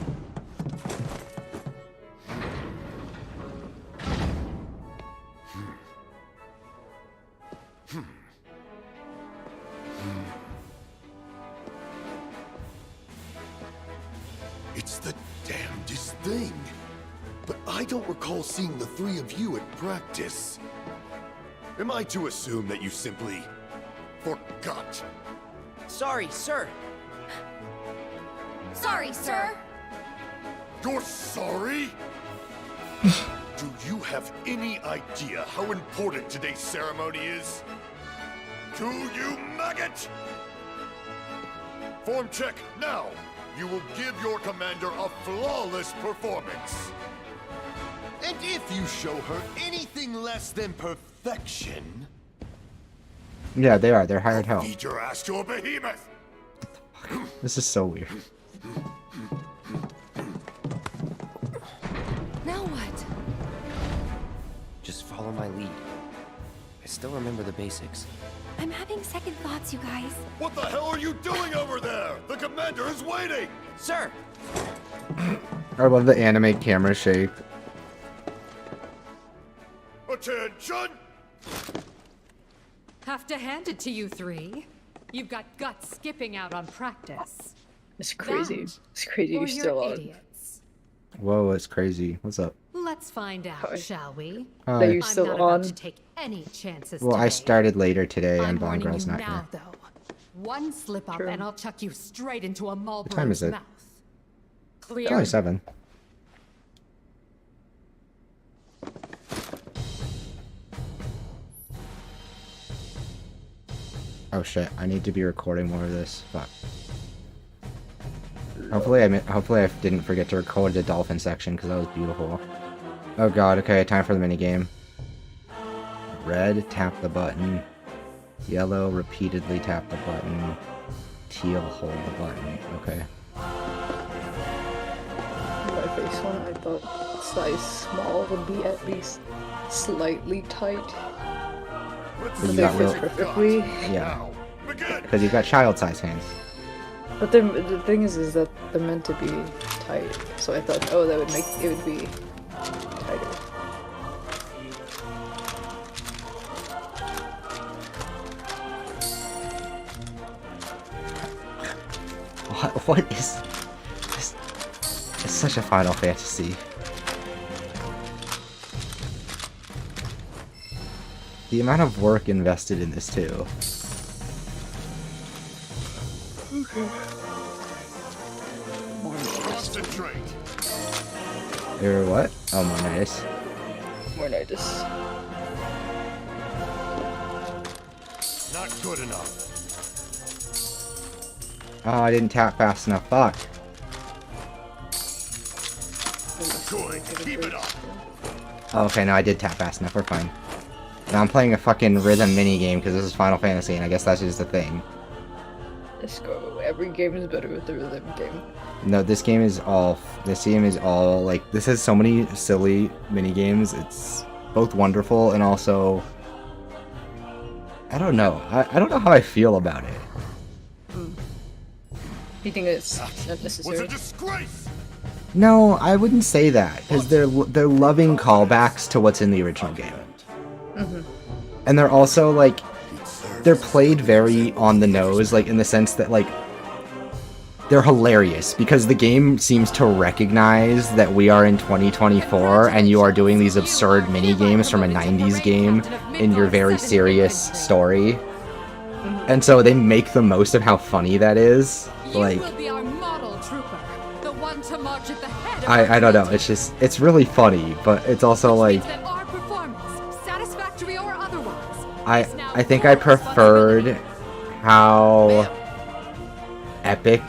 S8: It's the damnedest thing. But I don't recall seeing the three of you at practice. Am I to assume that you simply forgot?
S19: Sorry, sir.
S2: Sorry, sir.
S8: You're sorry? Do you have any idea how important today's ceremony is? Do you, maggot? Form check now. You will give your commander a flawless performance. And if you show her anything less than perfection...
S1: Yeah, they are. They're hired help.
S8: Feed your ass to a behemoth!
S1: This is so weird.
S7: Now what?
S6: Just follow my lead. I still remember the basics.
S17: I'm having second thoughts, you guys.
S8: What the hell are you doing over there? The commander is waiting!
S19: Sir!
S1: I love the anime camera shake.
S8: Attention!
S12: Have to hand it to you three. You've got guts skipping out on practice.
S3: It's crazy.
S12: That,
S3: It's crazy
S12: or
S3: you're still
S12: you're
S3: on.
S12: idiots.
S1: Whoa, it's crazy. What's up?
S12: Let's find out,
S3: Hi.
S12: shall we?
S1: Hi. Are you
S3: still
S12: I'm not about
S3: on?
S12: to take any chances
S1: Well,
S12: today.
S1: I started later today,
S12: I'm
S1: and Bond
S12: warning
S1: Girl's
S12: you
S1: not
S12: now,
S1: here.
S12: though. One slip up
S3: True.
S12: and I'll chuck you straight into a Marlboro's
S1: time is it?
S12: mouth.
S1: It's
S12: Clear?
S1: only 7. Oh shit! I need to be recording more of this. Fuck. Hopefully I didn't forget to record the dolphin section because that was beautiful. Oh god. Okay, time for the minigame. Red, tap the button. Yellow, repeatedly tap the button. Teal, hold the button. Okay.
S3: My face on it, I thought size small would be at least slightly tight.
S1: But
S3: But
S1: you
S3: they
S1: got
S3: fit
S1: real,
S3: perfectly.
S1: yeah. Because you've got child-sized hands.
S3: But the thing is that they're meant to be tight. So I thought, oh, that would make it would be tighter.
S1: What is this? It's such a Final Fantasy. The amount of work invested in this too.
S8: Concentrate.
S1: Or what? Oh, Monitis.
S3: Monitis.
S8: Not good enough.
S1: Oh, I didn't tap fast enough. Fuck.
S8: Good. Keep it up.
S1: Oh, okay, no, I did tap fast enough. We're fine. Now I'm playing a fucking rhythm minigame because this is Final Fantasy, and I guess that's just the thing.
S3: Let's go. Every game is better with the rhythm game.
S1: No, this game is all like, this has so many silly mini games. It's both wonderful and also, I don't know. I don't know how I feel about it.
S3: You think it's not necessary?
S8: Was a disgrace.
S1: No, I wouldn't say that, because they're loving callbacks to what's in the original game. And they're also, like, they're played very on the nose, like, in the sense that, like, they're hilarious, because the game seems to recognize that we are in 2024, and you are doing these absurd mini-games from a 90s game in your very serious story. And so they make the most of how funny that is. Like, I don't know, it's just, it's really funny, but it's also like, I think I preferred how epic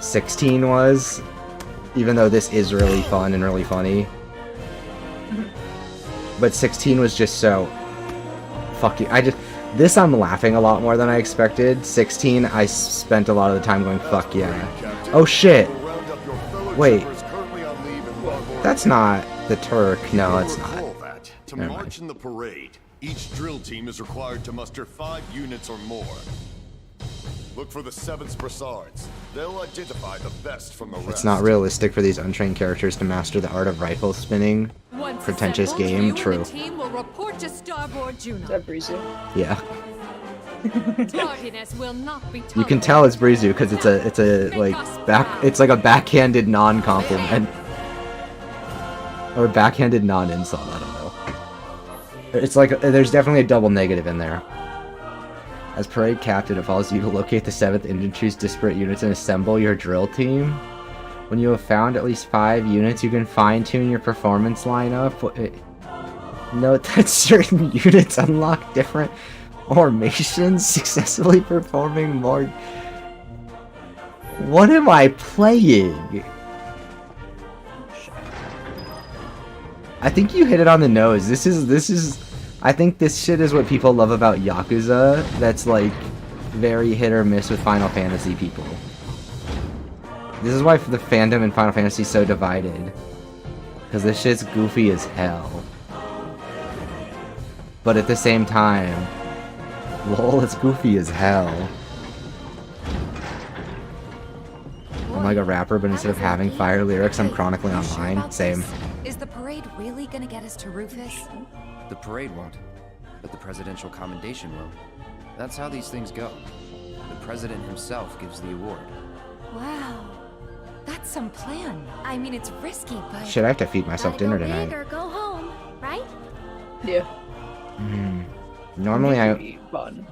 S1: 16 was, even though this is really fun and really funny. But 16 was just so fucking, this I'm laughing a lot more than I expected. 16, I spent a lot of the time going, fuck yeah. Oh shit! Wait. That's not the Turk. No, it's not.
S14: To march in the parade, each drill team is required to muster 5 units or more. Look for the 7th Brassards. They'll identify the best from the rest.
S1: It's not realistic for these untrained characters to master the art of rifle spinning. Pretentious game, true.
S12: Team will report to Starboard Juno.
S3: Is that Brizu?
S1: Yeah.
S12: Tardiness will not be
S1: You can tell it's Brizu because it's like a backhanded non-compliment. Or backhanded non-insult, I don't know. It's like, there's definitely a double negative in there. As parade captain, it follows you to locate the 7th Infantry's disparate units and assemble your drill team. When you have found at least 5 units, you can fine-tune your performance lineup. Note that certain units unlock different formations, successfully performing more... What am I playing? I think you hit it on the nose. This is... I think this shit is what people love about Yakuza, that's like very hit or miss with Final Fantasy people. This is why the fandom in Final Fantasy is so divided. Because this shit's goofy as hell. But at the same time, lol, it's goofy as hell. I'm like a rapper, but instead of having fire lyrics, I'm chronically online. Same.
S7: Is the parade really gonna get us to Rufus?
S6: The parade won't, but the presidential commendation will. That's how these things go. The president himself gives the award.
S7: Wow. That's some plan. I mean, it's risky, but...
S1: Shit, I have to feed myself dinner tonight.
S17: Big or go home, right?
S3: Yeah.
S1: Normally
S3: I... fun.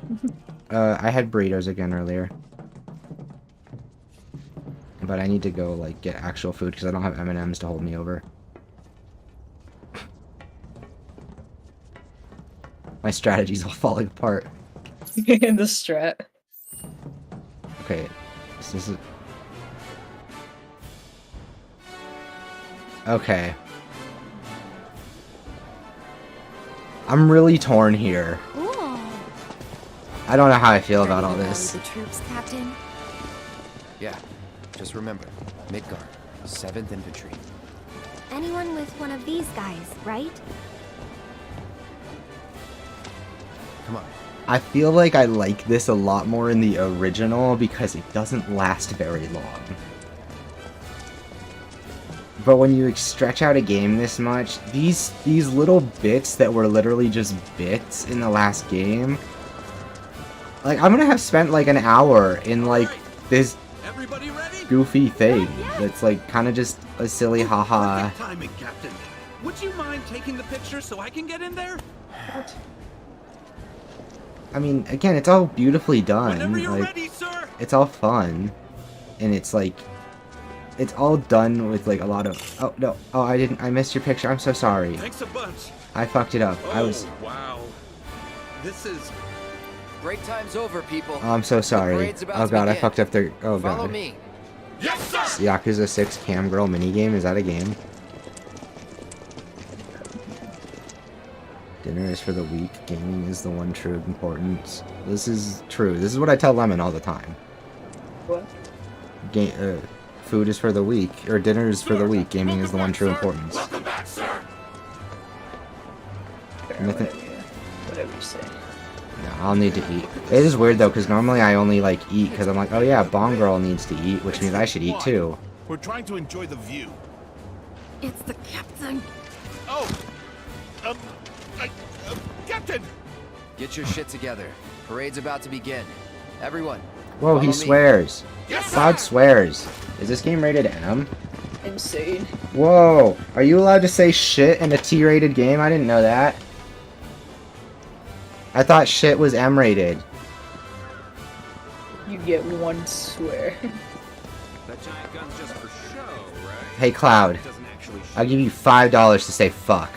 S1: I had burritos again earlier. But I need to go, like, get actual food because I don't have M&Ms to hold me over. My strategy's all falling apart.
S3: In the strat.
S1: Okay, this is... Okay. I'm really torn here.
S17: Ooh.
S1: I don't know how I feel about all this.
S7: The troops, Captain?
S6: Yeah, just remember, Midgard, 7th Infantry.
S17: Anyone with one of these guys, right?
S6: Come on.
S1: I feel like I like this a lot more in the original because it doesn't last very long. But when you stretch out a game this much, these little bits that were literally just bits in the last game, like, I'm gonna have spent like an hour in like this goofy thing that's like kind of just a silly haha.
S10: Timing, Captain. Would you mind taking the picture so I can get in there?
S3: What?
S1: I mean, again, it's all beautifully done.
S10: Whenever you're
S1: like,
S10: ready, sir.
S1: It's all fun, and it's like, it's all done with like a lot of. Oh no! Oh, I missed your picture. I'm so sorry.
S10: Thanks a bunch.
S1: I fucked it up.
S10: Oh,
S1: I was.
S10: Wow. This is.
S6: Break time's over, people.
S1: Oh, I'm so sorry. Oh god, I fucked up their. Oh god.
S6: Follow me.
S10: Yes, sir.
S1: Yakuza 6 Cam Girl minigame. Is that a game? Dinner is for the weak. Gaming is the one true importance. This is true. This is what I tell Lemon all the time.
S3: What?
S1: Food is for the weak, or dinner is for the weak. Gaming is the one true importance.
S10: Welcome back, sir.
S3: Whatever you say.
S1: No, I'll need to eat. It is weird though, because normally I only like eat because I'm like, oh yeah, Bong Girl needs to eat, which means I should eat too.
S16: We're trying to enjoy the view.
S11: It's the captain.
S16: Oh! Captain!
S6: Get your shit together. Parade's about to begin. Everyone.
S1: Whoa, he
S6: follow me.
S1: swears.
S16: Yes,
S1: Cloud swears. Is this game rated M?
S3: Insane.
S1: Whoa, are you allowed to say shit in a T-rated game? I didn't know that. I thought shit was M-rated.
S3: You get one swear.
S10: That giant gun's just for show, right?
S1: Hey, Cloud. I'll give you $5 to say fuck.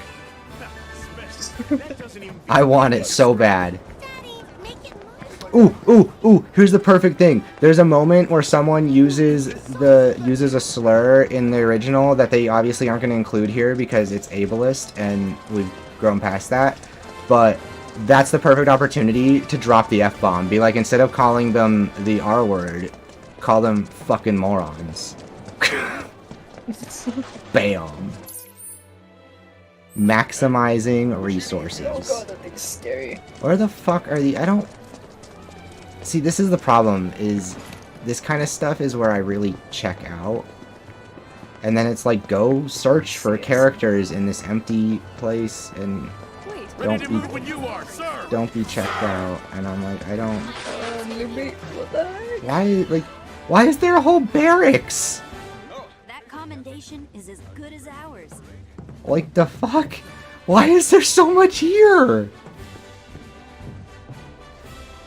S1: I want it so bad. Ooh, here's the perfect thing. There's a moment where someone uses a slur in the original that they obviously aren't going to include here because it's ableist and we've grown past that. But that's the perfect opportunity to drop the F-bomb. Be like, instead of calling them the R word, call them fucking morons. Bam. Maximizing resources.
S3: Oh god, that thing's scary.
S1: Where the fuck are the... I don't... See, this is the problem, is this kind of stuff is where I really check out. And then it's like, go search for characters in this empty place and don't be checked out. And I'm like, I don't... Why is there a whole barracks?
S2: That commendation is as good as ours.
S1: Like, the fuck? Why is there so much here?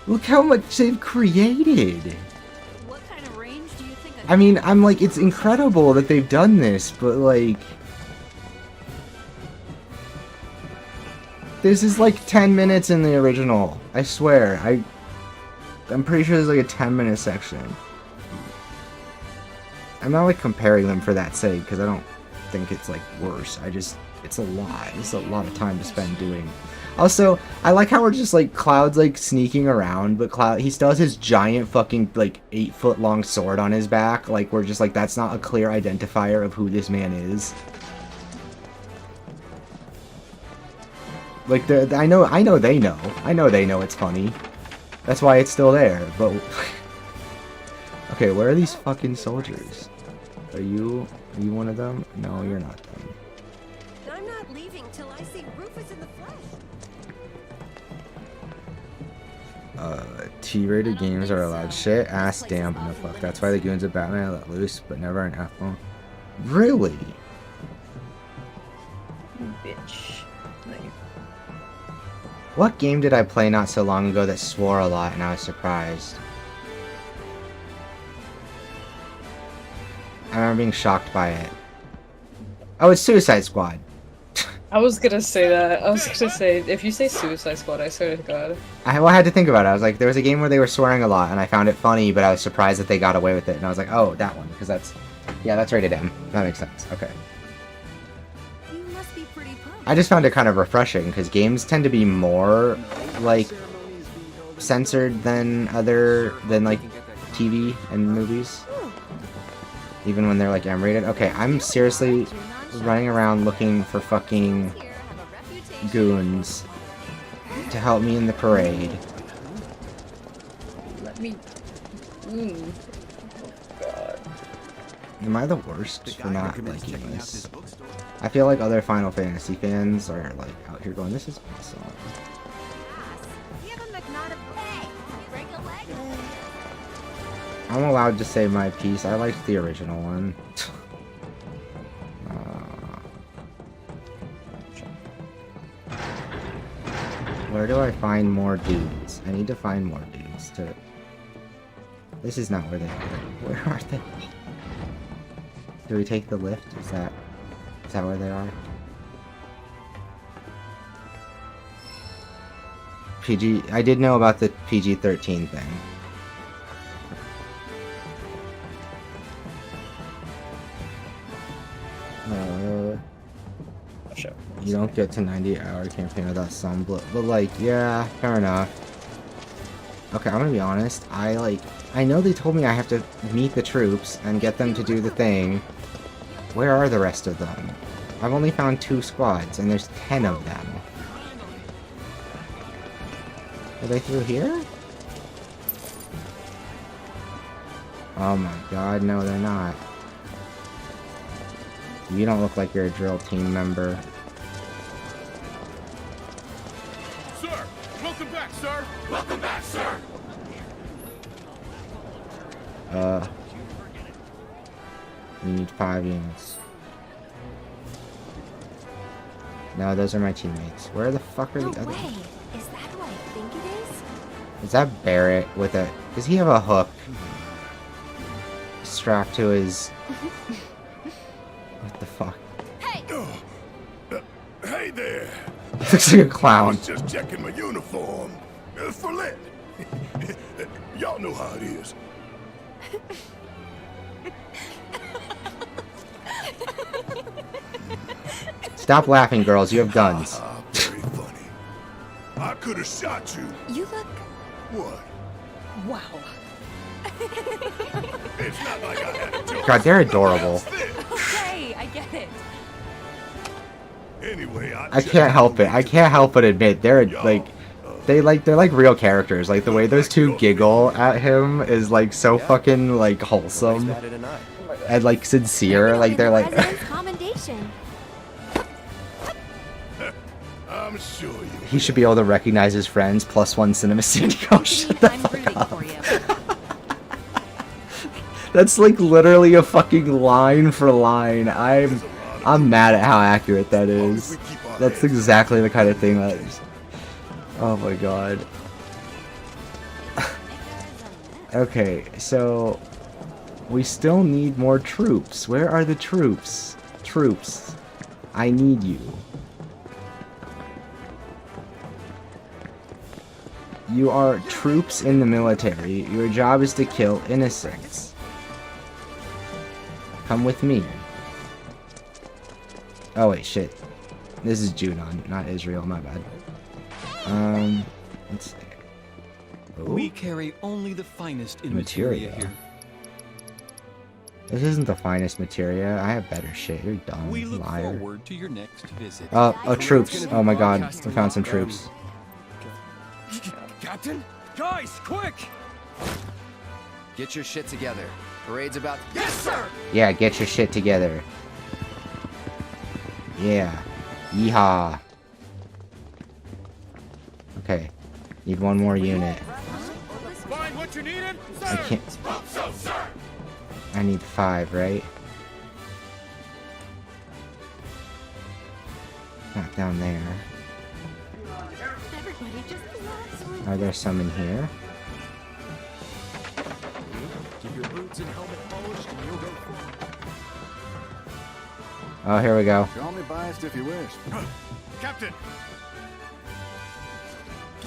S1: Look how much they've created.
S2: What kind of range do you think?
S1: I mean, I'm like, it's incredible that they've done this, but like... This is like 10 minutes in the original. I swear. I'm pretty sure there's like a 10-minute section. I'm not like comparing them for that sake, because I don't think it's like worse. It's a lot. It's a lot of time to spend doing. Also, I like how we're just like Cloud's like sneaking around, but Cloud, he still has his giant fucking like 8-foot long sword on his back. Like, we're just like, that's not a clear identifier of who this man is. Like, I know they know it's funny. That's why it's still there. But okay, where are these fucking soldiers? Are you one of them? No, you're not them.
S13: I'm not leaving till I see Rufus in the flesh.
S1: T-rated games are allowed. Shit, ass, damn, no fuck. That's why the goons of Batman are let loose, but never an F-bomb. Really?
S3: Bitch.
S1: What game did I play not so long ago that swore a lot and I was surprised? I remember being shocked by it. Oh, it's Suicide Squad.
S3: I was gonna say that. I was gonna say, if you say Suicide Squad, I swear to God.
S1: I had to think about it. I was like, there was a game where they were swearing a lot and I found it funny, but I was surprised that they got away with it. And I was like, oh, that one, because that's... Yeah, that's rated M. That makes sense. Okay.
S2: You must be pretty pumped.
S1: I just found it kind of refreshing, because games tend to be more, like, censored than like, TV and movies. Even when they're, like, M-rated. Okay, I'm seriously running around looking for fucking goons to help me in the parade.
S3: Let me... Oh, God.
S1: Am I the worst for not liking this? I feel like other Final Fantasy fans are, like, out here going, this is awesome. I'm allowed to say my piece. I liked the original one. Where do I find more dudes? I need to find more dudes to... This is not where they are. Where are they? Do we take the lift? Is that where they are? PG... I did know about the PG-13 thing. You don't get to 90-hour campaign without some but like, yeah, fair enough. Okay, I'm gonna be honest. I know they told me I have to meet the troops and get them to do the thing. Where are the rest of them? I've only found 2 squads, and there's 10 of them. Are they through here? Oh my god, no, they're not. You don't look like you're a drill team member.
S16: Sir! Welcome back, sir! Welcome back, sir!
S1: We need 5 units. No, those are my teammates. Where the fuck are the other?
S17: Way. Is that who I think it is?
S1: Is that Barrett with a... Does he have a hook strapped to his... What the fuck?
S8: Hey! Hey there!
S1: Looks like a clown.
S8: I was just checking my uniform. For lit. Y'all know how it is.
S1: Stop laughing, girls. You have guns.
S8: Very funny. I could have shot you.
S7: You look...
S8: What?
S7: Wow.
S8: It's not like I had to.
S1: God, they're adorable.
S7: Okay, I get it.
S8: Anyway,
S1: I can't help it. I can't help but admit they're like... they're like real characters. Like the way those two giggle at him is like so fucking like wholesome and like sincere. Like they're like...
S17: Commendation.
S8: I'm sure you.
S1: He should be able to recognize his friends. +1 cinema standing. Oh, shut the fuck up. That's like literally a fucking line for line. I'm mad at how accurate that is. That's exactly the kind of thing that is. Oh my god. Okay, so we still need more troops. Where are the troops? Troops. I need you. You are troops in the military. Your job is to kill innocents. Come with me. Oh wait, shit. This is Junon, not Israel, my bad. Let's see. Ooh.
S10: We carry only the finest in materia here.
S1: This isn't the finest materia. I have better shit. You're dumb,
S10: We look
S1: liar.
S10: forward to your next visit.
S1: Oh, troops. Oh my god, we found some troops.
S10: Captain? Guys, quick!
S6: Get your shit together. Parade's about... Yes, sir!
S1: Yeah, get your shit together. Yeah. Yeehaw. Okay. Need one more unit.
S16: Find what you needed, sir.
S1: I can't...
S16: So, sir.
S1: I need 5, right? Not down there. Are there some in here?
S16: Keep your boots and helmet polished and you'll go
S1: Oh, here we go.
S15: Call me biased if you wish.
S16: Captain!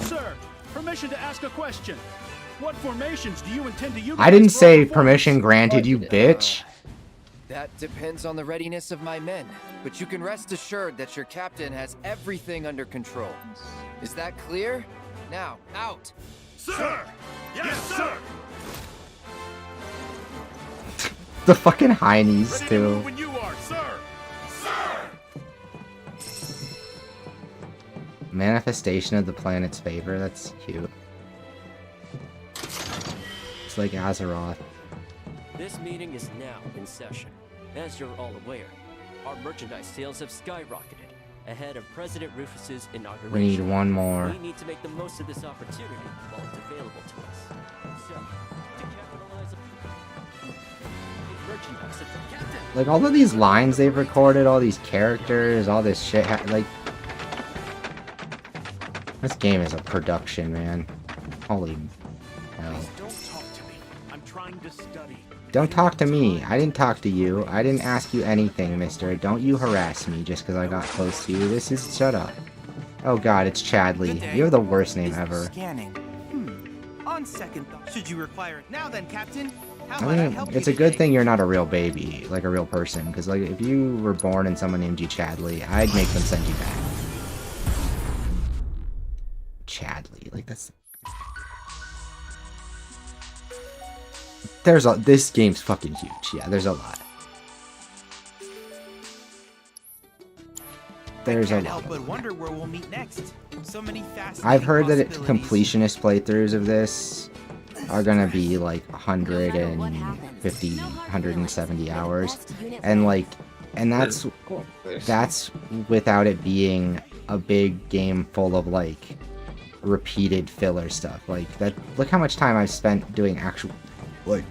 S20: Sir, permission to ask a question. What formations do you intend to use?
S1: I didn't say permission granted, you bitch.
S6: That depends on the readiness of my men, but you can rest assured that your captain has everything under control. Is that clear? Now, out!
S16: Sir! Yes, sir!
S1: The fucking heinies, too.
S16: When you are, sir! Sir!
S1: Manifestation of the planet's favor. That's cute. It's like Azeroth.
S23: This meeting is now in session. As you're all aware, our merchandise sales have skyrocketed ahead of President Rufus's inauguration.
S1: We need one more.
S23: We need to make the most of this opportunity while it's available to us. So, to capitalize on merchandise, Captain.
S1: Like all of these lines they've recorded, all these characters, all this shit. Like this game is a production, man. Holy hell!
S16: Don't talk to me. I'm trying to study.
S1: Don't talk to me. I didn't talk to you. I didn't ask you anything, mister. Don't you harass me just because I got close to you. This is... Shut up. Oh god, it's Chadley. You're the worst name ever.
S21: Scanning. On second thought, should you require it now then, Captain? How
S1: I
S21: might I
S1: mean,
S21: help
S1: it's
S21: you
S1: a good
S21: today?
S1: thing you're not a real baby, like a real person, because like if you were born and someone named you Chadley, I'd make them send you back. Chadley, like that's... There's a... This game's fucking huge. Yeah, there's a lot. There's a
S21: Can't
S1: lot.
S21: help but wonder where we'll meet next. So many fascinating
S1: I've heard that
S21: possibilities.
S1: completionist playthroughs of this are gonna be like 150, 170 hours, and like And that's without it being a big game full of like repeated filler stuff. Like that. Look how much time I've spent doing actual like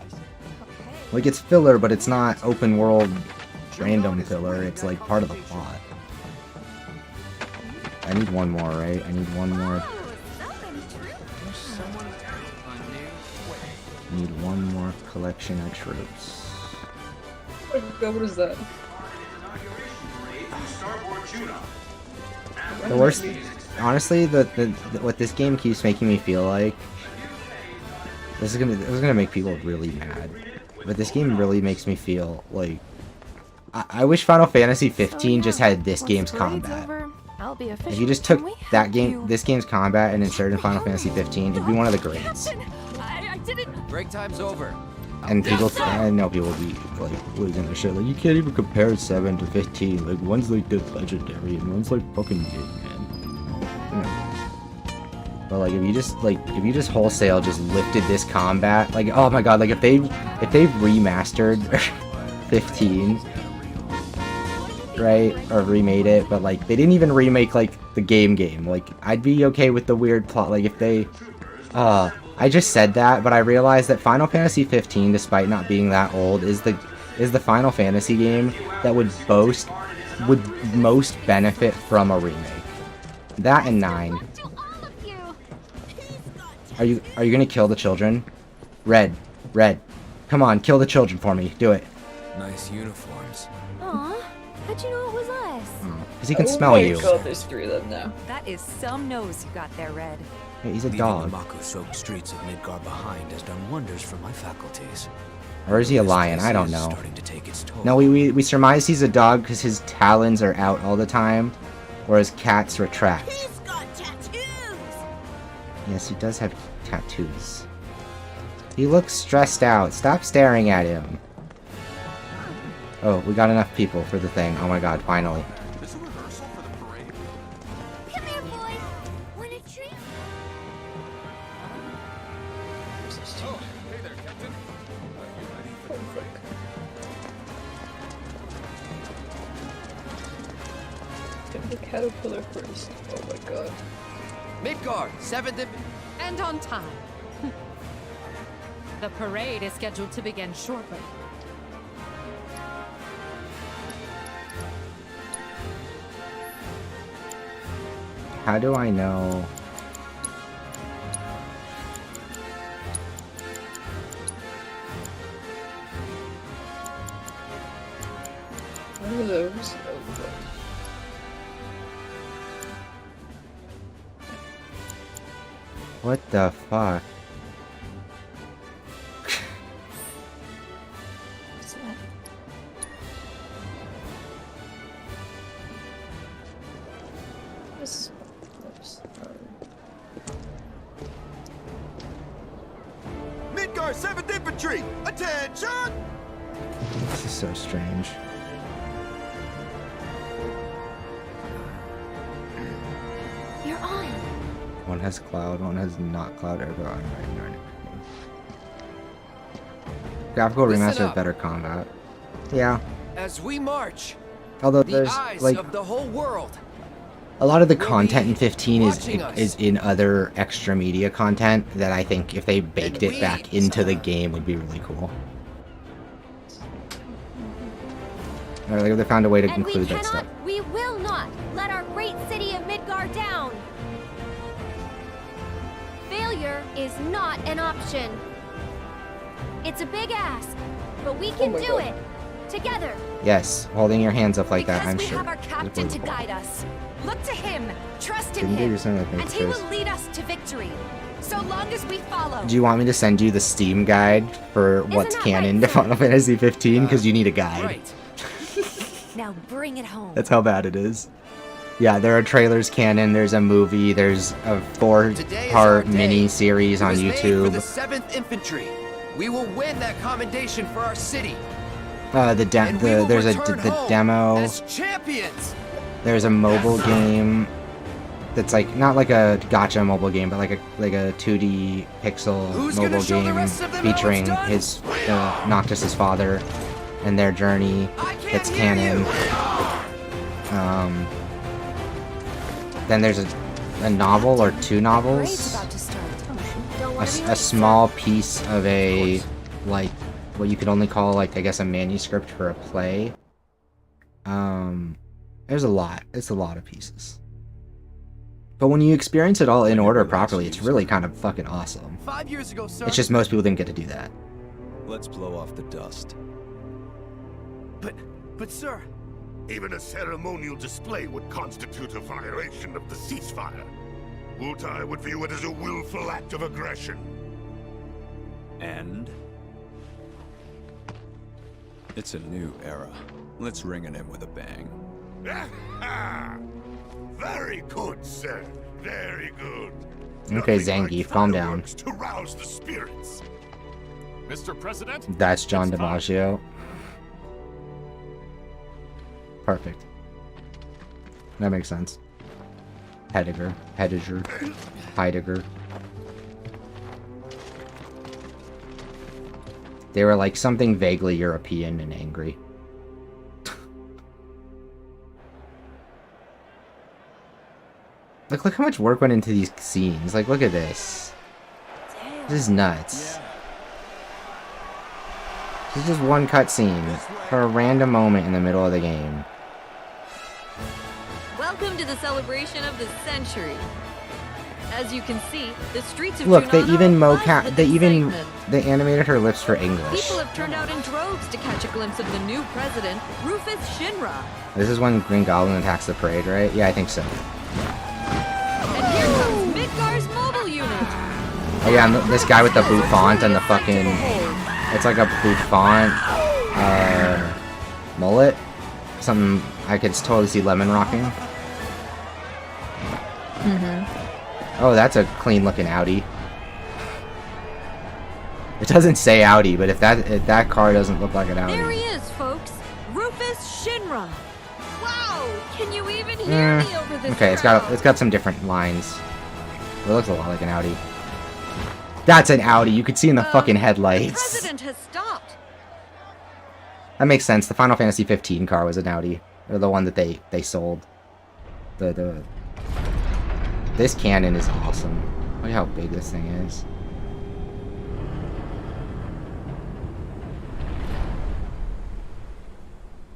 S1: it's filler, but it's not open world random filler. It's like part of the plot. I need one more, right? I need one more. Need one more collection of troops.
S3: Oh god, what is that?
S1: The worst, honestly, what this game keeps making me feel like, this is gonna make people really mad, but this game really makes me feel like, I wish Final Fantasy 15 just had this game's combat. If you just took this game's combat and inserted in Final Fantasy 15, it'd be one of the greats.
S6: Break time's over.
S1: And people, I know people be like losing their shit. Like, you can't even compare 7 to 15. Like, one's like good legendary and one's like fucking good, man. You know. But like, if you just wholesale just lifted this combat, like, oh my god, like if they remastered 15, right, or remade it, but like they didn't even remake like the game. Like, I'd be okay with the weird plot. Like if they, I just said that, but I realized that Final Fantasy 15, despite not being that old, is the Final Fantasy game that would most benefit from a remake. That and 9. Are you gonna kill the children? Red, come on, kill the children for me. Do it.
S9: Nice uniforms.
S17: Aw, how'd you know it was us?
S1: Because he can smell you.
S3: Oh my god, there's 3 of them now.
S7: That is some nose you got there, Red.
S1: Hey, he's a
S9: Leaving
S1: dog.
S9: the Mako-soaked streets of Midgar behind has done wonders for my faculties.
S1: Or is he a lion? I don't know.
S9: Starting to take its toll.
S1: No, we surmise he's a dog because his talons are out all the time, whereas cats retract.
S2: He's got tattoos!
S1: Yes, he does have tattoos. He looks stressed out. Stop staring at him. Oh, we got enough people for the thing. Oh my god, finally.
S2: Come here, boy! Want a treat?
S3: Get the caterpillar first. Oh my god.
S6: Midgar, 7th
S12: And on time. The parade is scheduled to begin shortly.
S1: How do I know?
S3: What are those? Oh god.
S1: What the fuck?
S3: What's that? This. Oops.
S16: Midgar 7th Infantry! Attention!
S1: This is so strange.
S17: You're on.
S1: One has cloud, one has not cloud. Graphical remaster with better combat. Yeah.
S6: As we march,
S1: Although
S6: the
S1: there's
S6: eyes
S1: like
S6: of the whole world.
S1: a lot of the content in 15 is in other extra media content that I think if they baked it back into the game would be really cool. Or like if they found a way to include that stuff.
S17: We will not let our great city of Midgar down. Failure is not an option. It's a big ask, but we can do it together.
S1: Yes, holding your hands up like that, I'm
S7: Because we
S1: sure.
S7: have our captain to guide us. Look to him, trust in
S1: Didn't do
S7: him,
S1: your son like
S7: and
S1: that,
S7: he will
S1: Chris.
S7: lead us to victory. So long as we follow.
S1: Do you want me to send you the Steam guide for what's canon to Final Fantasy 15? Because you need a guide.
S7: Now bring it home.
S1: That's how bad it is. Yeah, there are trailers canon, there's a movie, there's a 4-part mini-series on
S6: For
S1: YouTube.
S6: the 7th Infantry, we will win that commendation for our city.
S1: There's a the demo.
S6: As champions.
S1: There's a mobile game that's like not like a gacha mobile game, but like a 2D pixel mobile game featuring his Noctis's father. and their journey. It's canon. Then there's a novel or two novels. A small piece of a, like, what you could only call, like, I guess a manuscript for a play. There's a lot. It's a lot of pieces. But when you experience it all in order properly, it's really kind of fucking awesome.
S16: 5 years ago, sir.
S1: It's just most people didn't get to do that.
S4: Let's blow off the dust.
S16: But sir...
S8: Even a ceremonial display would constitute a violation of the ceasefire. Wutai would view it as a willful act of aggression.
S4: And? It's a new era. Let's ring it in with a bang.
S8: Very good, sir. Very good.
S1: Okay, Zangief, calm down.
S8: To rouse the spirits.
S16: Mr. President?
S1: That's John DiMaggio. Perfect. That makes sense. Heidegger. They were like something vaguely European and angry. Look how much work went into these scenes. Like, look at this. This is nuts. This is just one cutscene for a random moment in the middle of the game.
S5: Welcome to the celebration of the century. As you can see, the streets of
S1: Look, they
S5: Junano
S1: even
S5: are alive with
S1: they animated her lips for English.
S5: People have turned out in droves to catch a glimpse of the new president, Rufus Shinra.
S1: This is when Green Goblin attacks the parade, right? Yeah, I think so.
S5: And here comes Midgar's mobile unit.
S1: Oh yeah, and this guy with the bouffant and the fucking... It's like a bouffant, mullet. Something I could totally see Lemon rocking. Oh, that's a clean looking Audi. It doesn't say Audi, but if that car doesn't look like an Audi.
S5: There he is, folks. Rufus Shinra. Wow, can you even hear me over this
S1: Okay,
S5: crowd?
S1: it's got some different lines. It looks a lot like an Audi. That's an Audi. You could see in the fucking
S5: The
S1: headlights.
S5: president has stopped.
S1: That makes sense. The Final Fantasy 15 car was an Audi, or the one that they sold. This cannon is awesome. Look how big this thing is.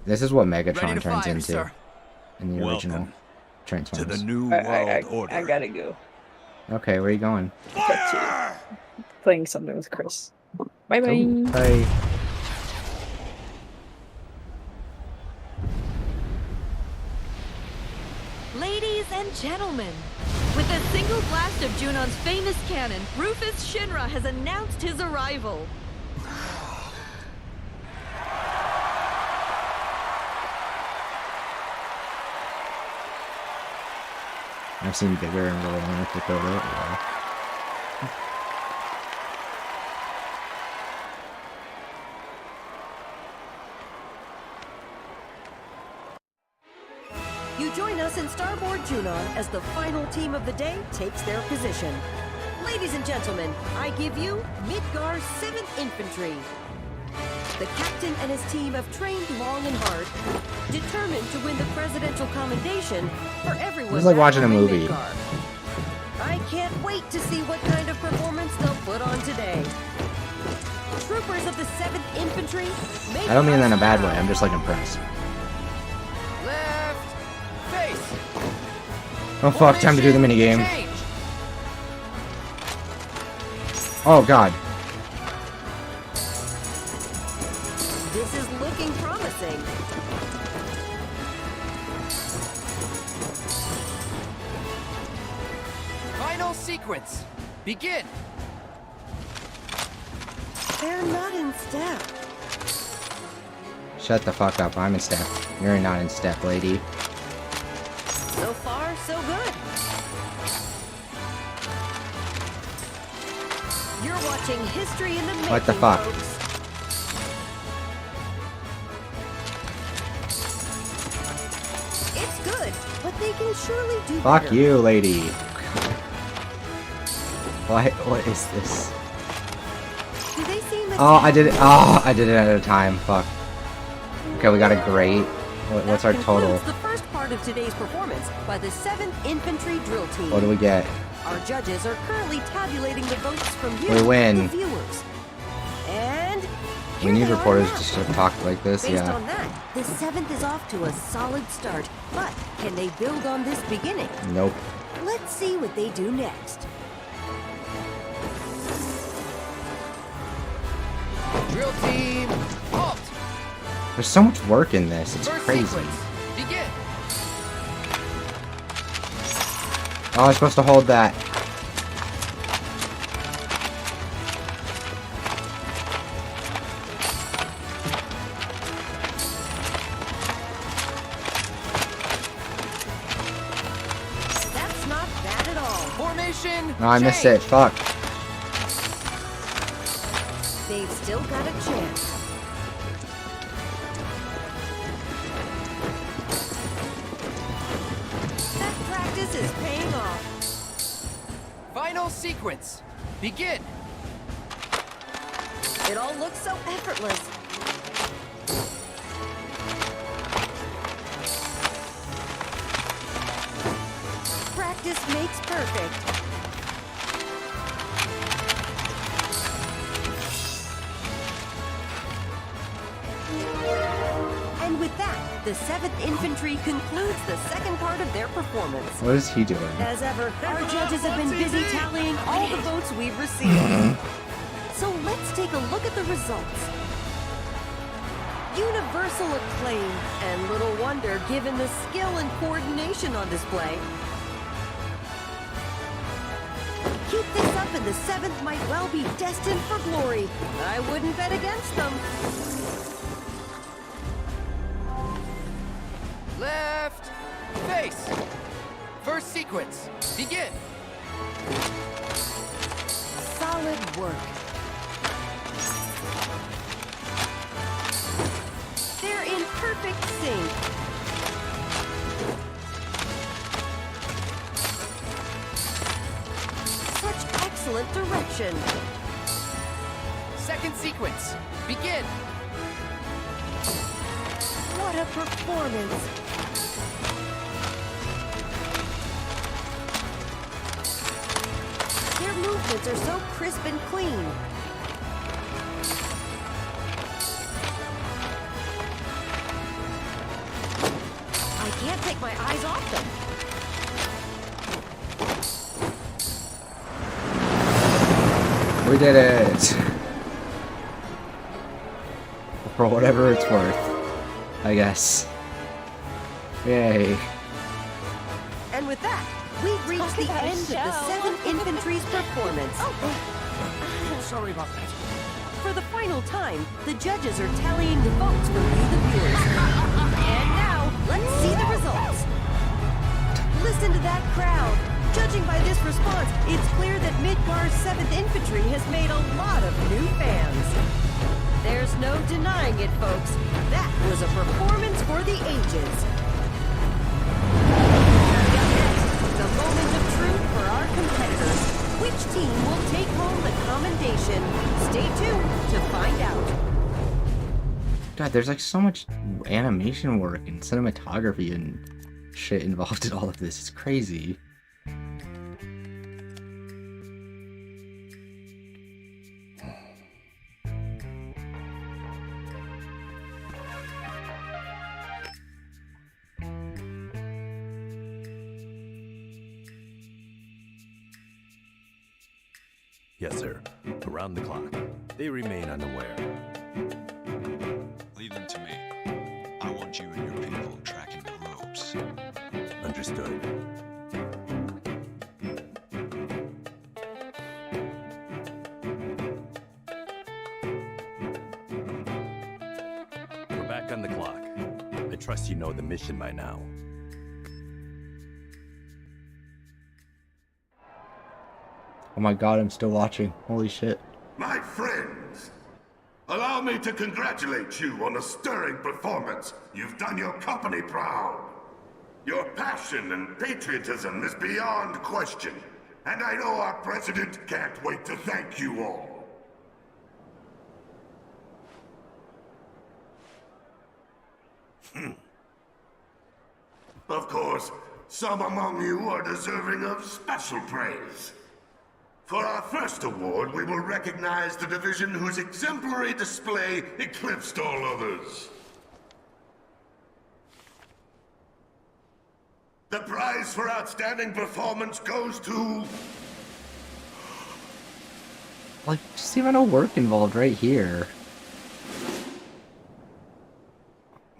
S1: This is what Megatron turns into in the original Transformers.
S22: To the new world order.
S3: I gotta go.
S1: Okay, where are you going?
S3: Playing something with Chris. Bye bye.
S1: Oh, bye.
S5: Ladies and gentlemen, with a single blast of Junon's famous cannon, Rufus Shinra has announced his arrival.
S1: I've seen bigger in Royal North Dakota. Yeah.
S15: You join us in Starboard Junon as the final team of the day takes their position. Ladies and gentlemen, I give you Midgar's 7th Infantry. The captain and his team have trained long and hard, determined to win the presidential commendation for everyone.
S1: It's like watching a
S15: back home in
S1: movie.
S15: Midgar. I can't wait to see what kind of performance they'll put on today. Troopers of the 7th Infantry, make
S1: I don't mean that in a
S15: us
S1: bad way.
S15: proud.
S1: I'm just like impressed.
S21: Left. Face.
S1: Oh fuck! Time to do the minigame.
S21: Change.
S1: Oh god.
S15: This is looking promising.
S21: Final sequence. Begin.
S15: They're not in step.
S1: Shut the fuck up. I'm in step. You're not in step, lady.
S15: So far, so good. You're watching history in the making,
S1: What the fuck?
S15: folks. It's good, but they can surely do
S1: Fuck
S15: better.
S1: you, lady. What is this?
S15: Do they seem
S1: Oh, I did it. Oh, I did it at a time. Fuck. Okay, we got a great. What's our total?
S15: Concludes the first part of today's performance by the 7th Infantry Drill Team.
S1: What do we get?
S15: Our judges are currently tabulating the votes from you,
S1: We win.
S15: the viewers. And
S1: We need reporters just to talk like this,
S15: based
S1: yeah.
S15: on that, the 7th is off to a solid start. But can they build on this beginning?
S1: Nope.
S15: Let's see what they do next.
S14: Drill team, halt!
S1: There's so much work in this. It's
S14: First
S1: crazy.
S14: sequence, begin.
S1: Oh, I'm supposed to hold that.
S15: That's not bad at all.
S14: Formation.
S1: No, I missed it. Fuck.
S15: They've still got a chance. That practice is paying off.
S14: Final sequence, begin.
S15: It all looks so effortless. Practice makes perfect. And with that, the 7th Infantry concludes the second part of their performance.
S1: What is he doing?
S15: As ever, our judges have been busy tallying all the votes we've received. So let's take a look at the results. Universal acclaim, and little wonder given the skill and coordination on display. Keep this up and the 7th might well be destined for glory. I wouldn't bet against them.
S14: Left, face. First sequence, begin.
S15: Solid work. They're in perfect sync. Such excellent direction.
S14: Second sequence, begin.
S15: What a performance. Their movements are so crisp and clean. I can't take my eyes off them.
S1: We did it! For whatever it's worth, I guess. Yay.
S15: And with that, we've reached the end of the 7th Infantry's performance.
S20: Sorry about that.
S15: For the final time, the judges are tallying the votes from you, the viewers. And now, let's see the results. Listen to that crowd. Judging by this response, it's clear that Midgar's 7th Infantry has made a lot of new fans. There's no denying it, folks. That was a performance for the ages. The moment of truth for our competitors. Which team will take home the commendation? Stay tuned to find out.
S1: God, there's like so much animation work and cinematography and shit involved in all of this. It's crazy.
S22: Yes, sir. Around the clock. They remain unaware.
S18: Leave them to me. I want you and your people tracking the ropes.
S22: Understood. We're back on the clock. I trust you know the mission by now.
S1: Oh my god, I'm still watching. Holy shit.
S8: My friends, allow me to congratulate you on a stirring performance. You've done your company proud. Your passion and patriotism is beyond question, and I know our president can't wait to thank you all. Of course, some among you are deserving of special praise. For our first award, we will recognize the division whose exemplary display eclipsed all others. The prize for outstanding performance goes to...
S1: Like, just even a work involved right here.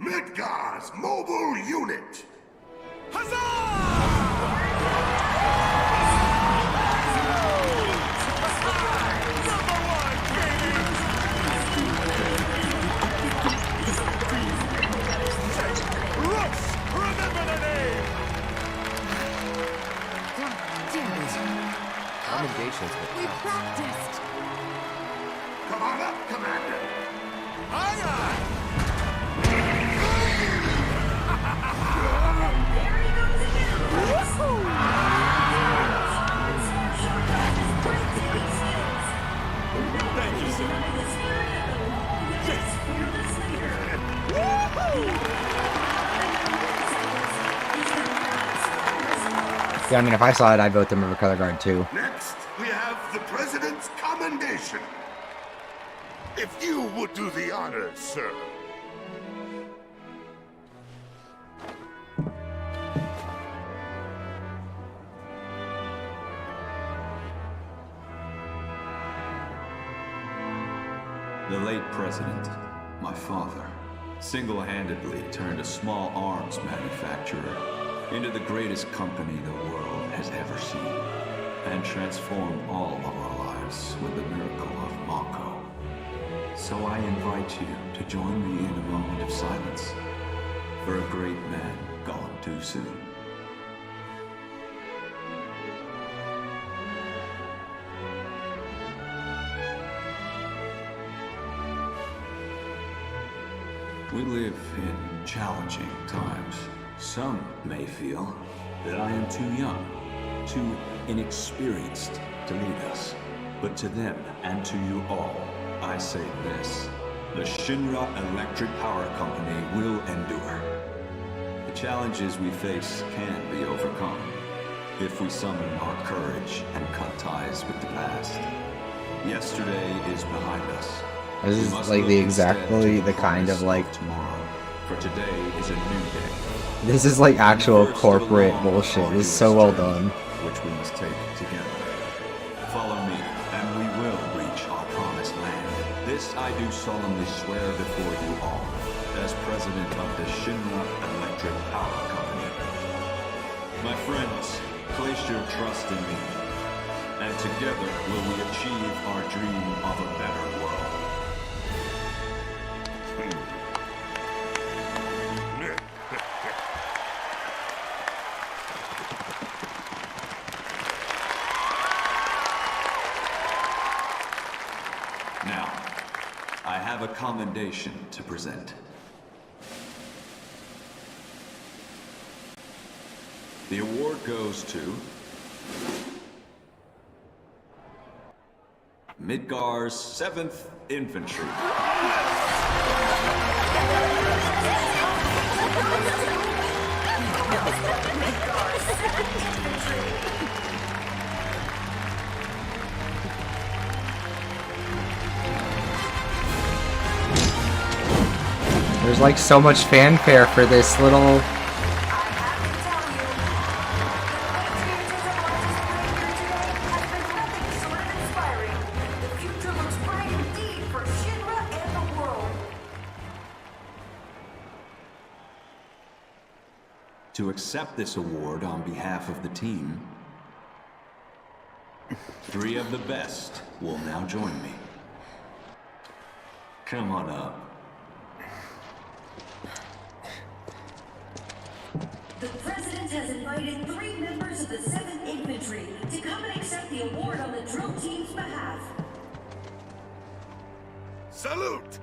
S8: Midgar's mobile unit.
S6: Commendations, but
S12: We practiced.
S8: Come on up, Commander.
S16: Thank you, sir.
S1: Yeah, I mean, if I saw it, I'd vote them over color guard too.
S8: Next, we have the President's Commendation. If you would do the honors, sir.
S4: The late president, my father, single-handedly turned a small arms manufacturer into the greatest company the world has ever seen, and transformed all of our lives with the miracle of Mako. So I invite you to join me in a moment of silence for a great man gone too soon. We live in challenging times. Some may feel that I am too young, too inexperienced to lead us. But to them and to you all, I say this: the Shinra Electric Power Company will endure. The challenges we face can be overcome if we summon our courage and cut ties with the past. Yesterday is behind us.
S1: This is like exactly the kind of like
S4: tomorrow. For today is a new day.
S1: This is like actual corporate bullshit. This is so well done.
S4: Which we must take together. Follow me, and we will reach our promised land. This I do solemnly swear before you all, as president of the Shinra Electric Power Company. My friends, place your trust in me, and together will we achieve our dream of a better world. Now, I have a commendation to present. The award goes to Midgar's 7th Infantry.
S1: There's like so much fanfare for this little...
S4: To accept this award on behalf of the team, 3 of the best will now join me. Come on up.
S11: The President has invited 3 members of the 7th Infantry to come and accept the award on the drill team's behalf.
S8: Salute!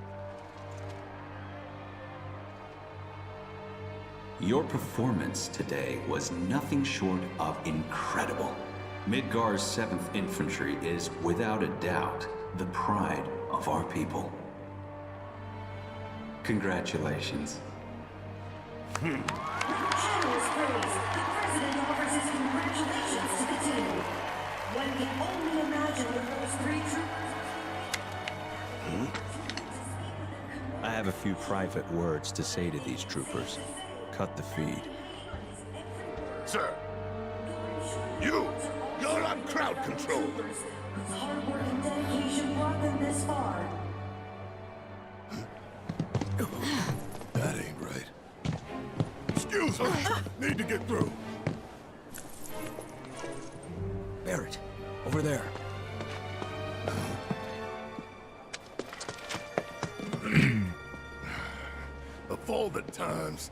S4: Your performance today was nothing short of incredible. Midgar's 7th Infantry is, without a doubt, the pride of our people. Congratulations.
S11: Generous praise, the president offers his congratulations to the team. One can only imagine what those 3 troopers...
S4: I have a few private words to say to these troopers. Cut the feed.
S8: Sir, you're on crowd control.
S11: Whose hard work and dedication brought them this far.
S8: That ain't right. Excuse me. Need to get through.
S9: Barrett, over there.
S8: Of all the times.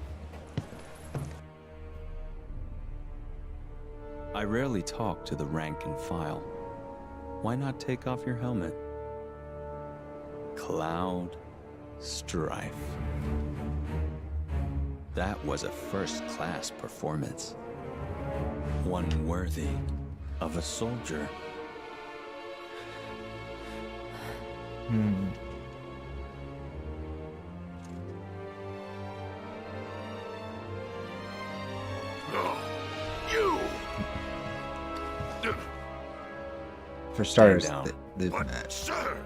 S4: I rarely talk to the rank and file. Why not take off your helmet? Cloud Strife. That was a first-class performance. One worthy of a soldier.
S1: For starters,
S4: down.
S1: they've met.
S8: Sir!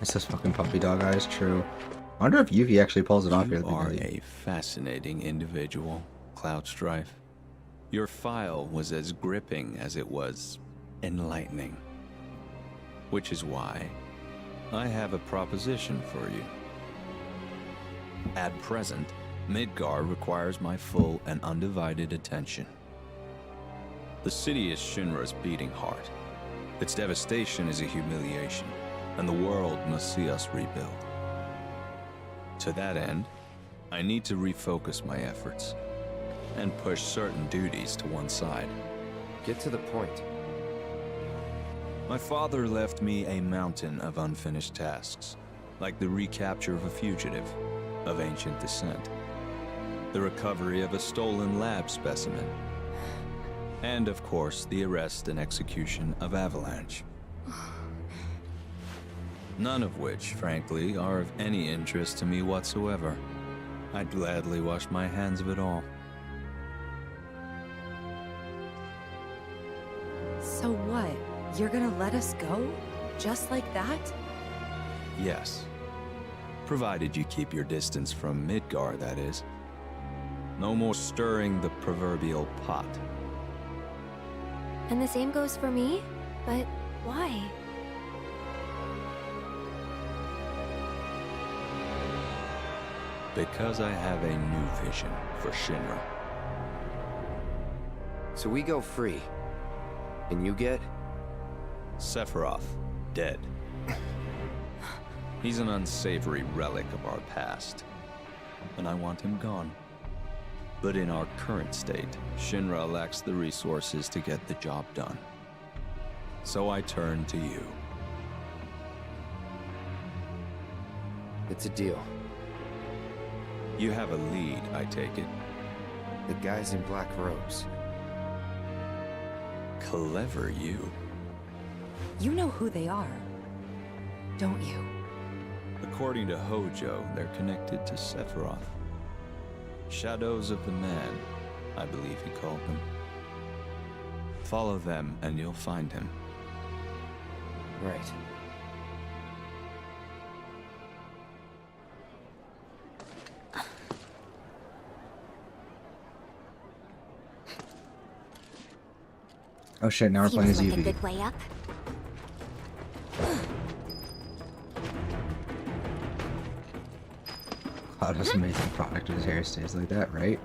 S1: It's this fucking puppy dog eyes, true. I wonder if Yuffie actually pulls it off here.
S4: You are a fascinating individual, Cloud Strife. Your file was as gripping as it was enlightening. Which is why I have a proposition for you. At present, Midgar requires my full and undivided attention. The city is Shinra's beating heart. Its devastation is a humiliation, and the world must see us rebuild. To that end, I need to refocus my efforts and push certain duties to one side.
S6: Get to the point.
S4: My father left me a mountain of unfinished tasks, like the recapture of a fugitive of ancient descent, the recovery of a stolen lab specimen, and of course the arrest and execution of Avalanche. None of which, frankly, are of any interest to me whatsoever. I'd gladly wash my hands of it all.
S7: So what? You're gonna let us go? Just like that?
S4: Yes. Provided you keep your distance from Midgar, that is. No more stirring the proverbial pot.
S17: And the same goes for me? But why?
S4: Because I have a new vision for Shinra.
S6: So we go free. And you get?
S4: Sephiroth, dead. He's an unsavory relic of our past, and I want him gone. But in our current state, Shinra lacks the resources to get the job done. So I turn to you.
S6: It's a deal.
S4: You have a lead, I take it.
S6: The guys in black robes.
S4: Clever you.
S7: You know who they are, don't you?
S4: According to Hojo, they're connected to Sephiroth. Shadows of the Man, I believe he called them. Follow them and you'll find him.
S6: Right.
S1: Oh shit, now we're playing as
S2: Seems like a
S1: Yuffie.
S2: good way up.
S1: Cloud has an amazing product if his hair stays like that, right?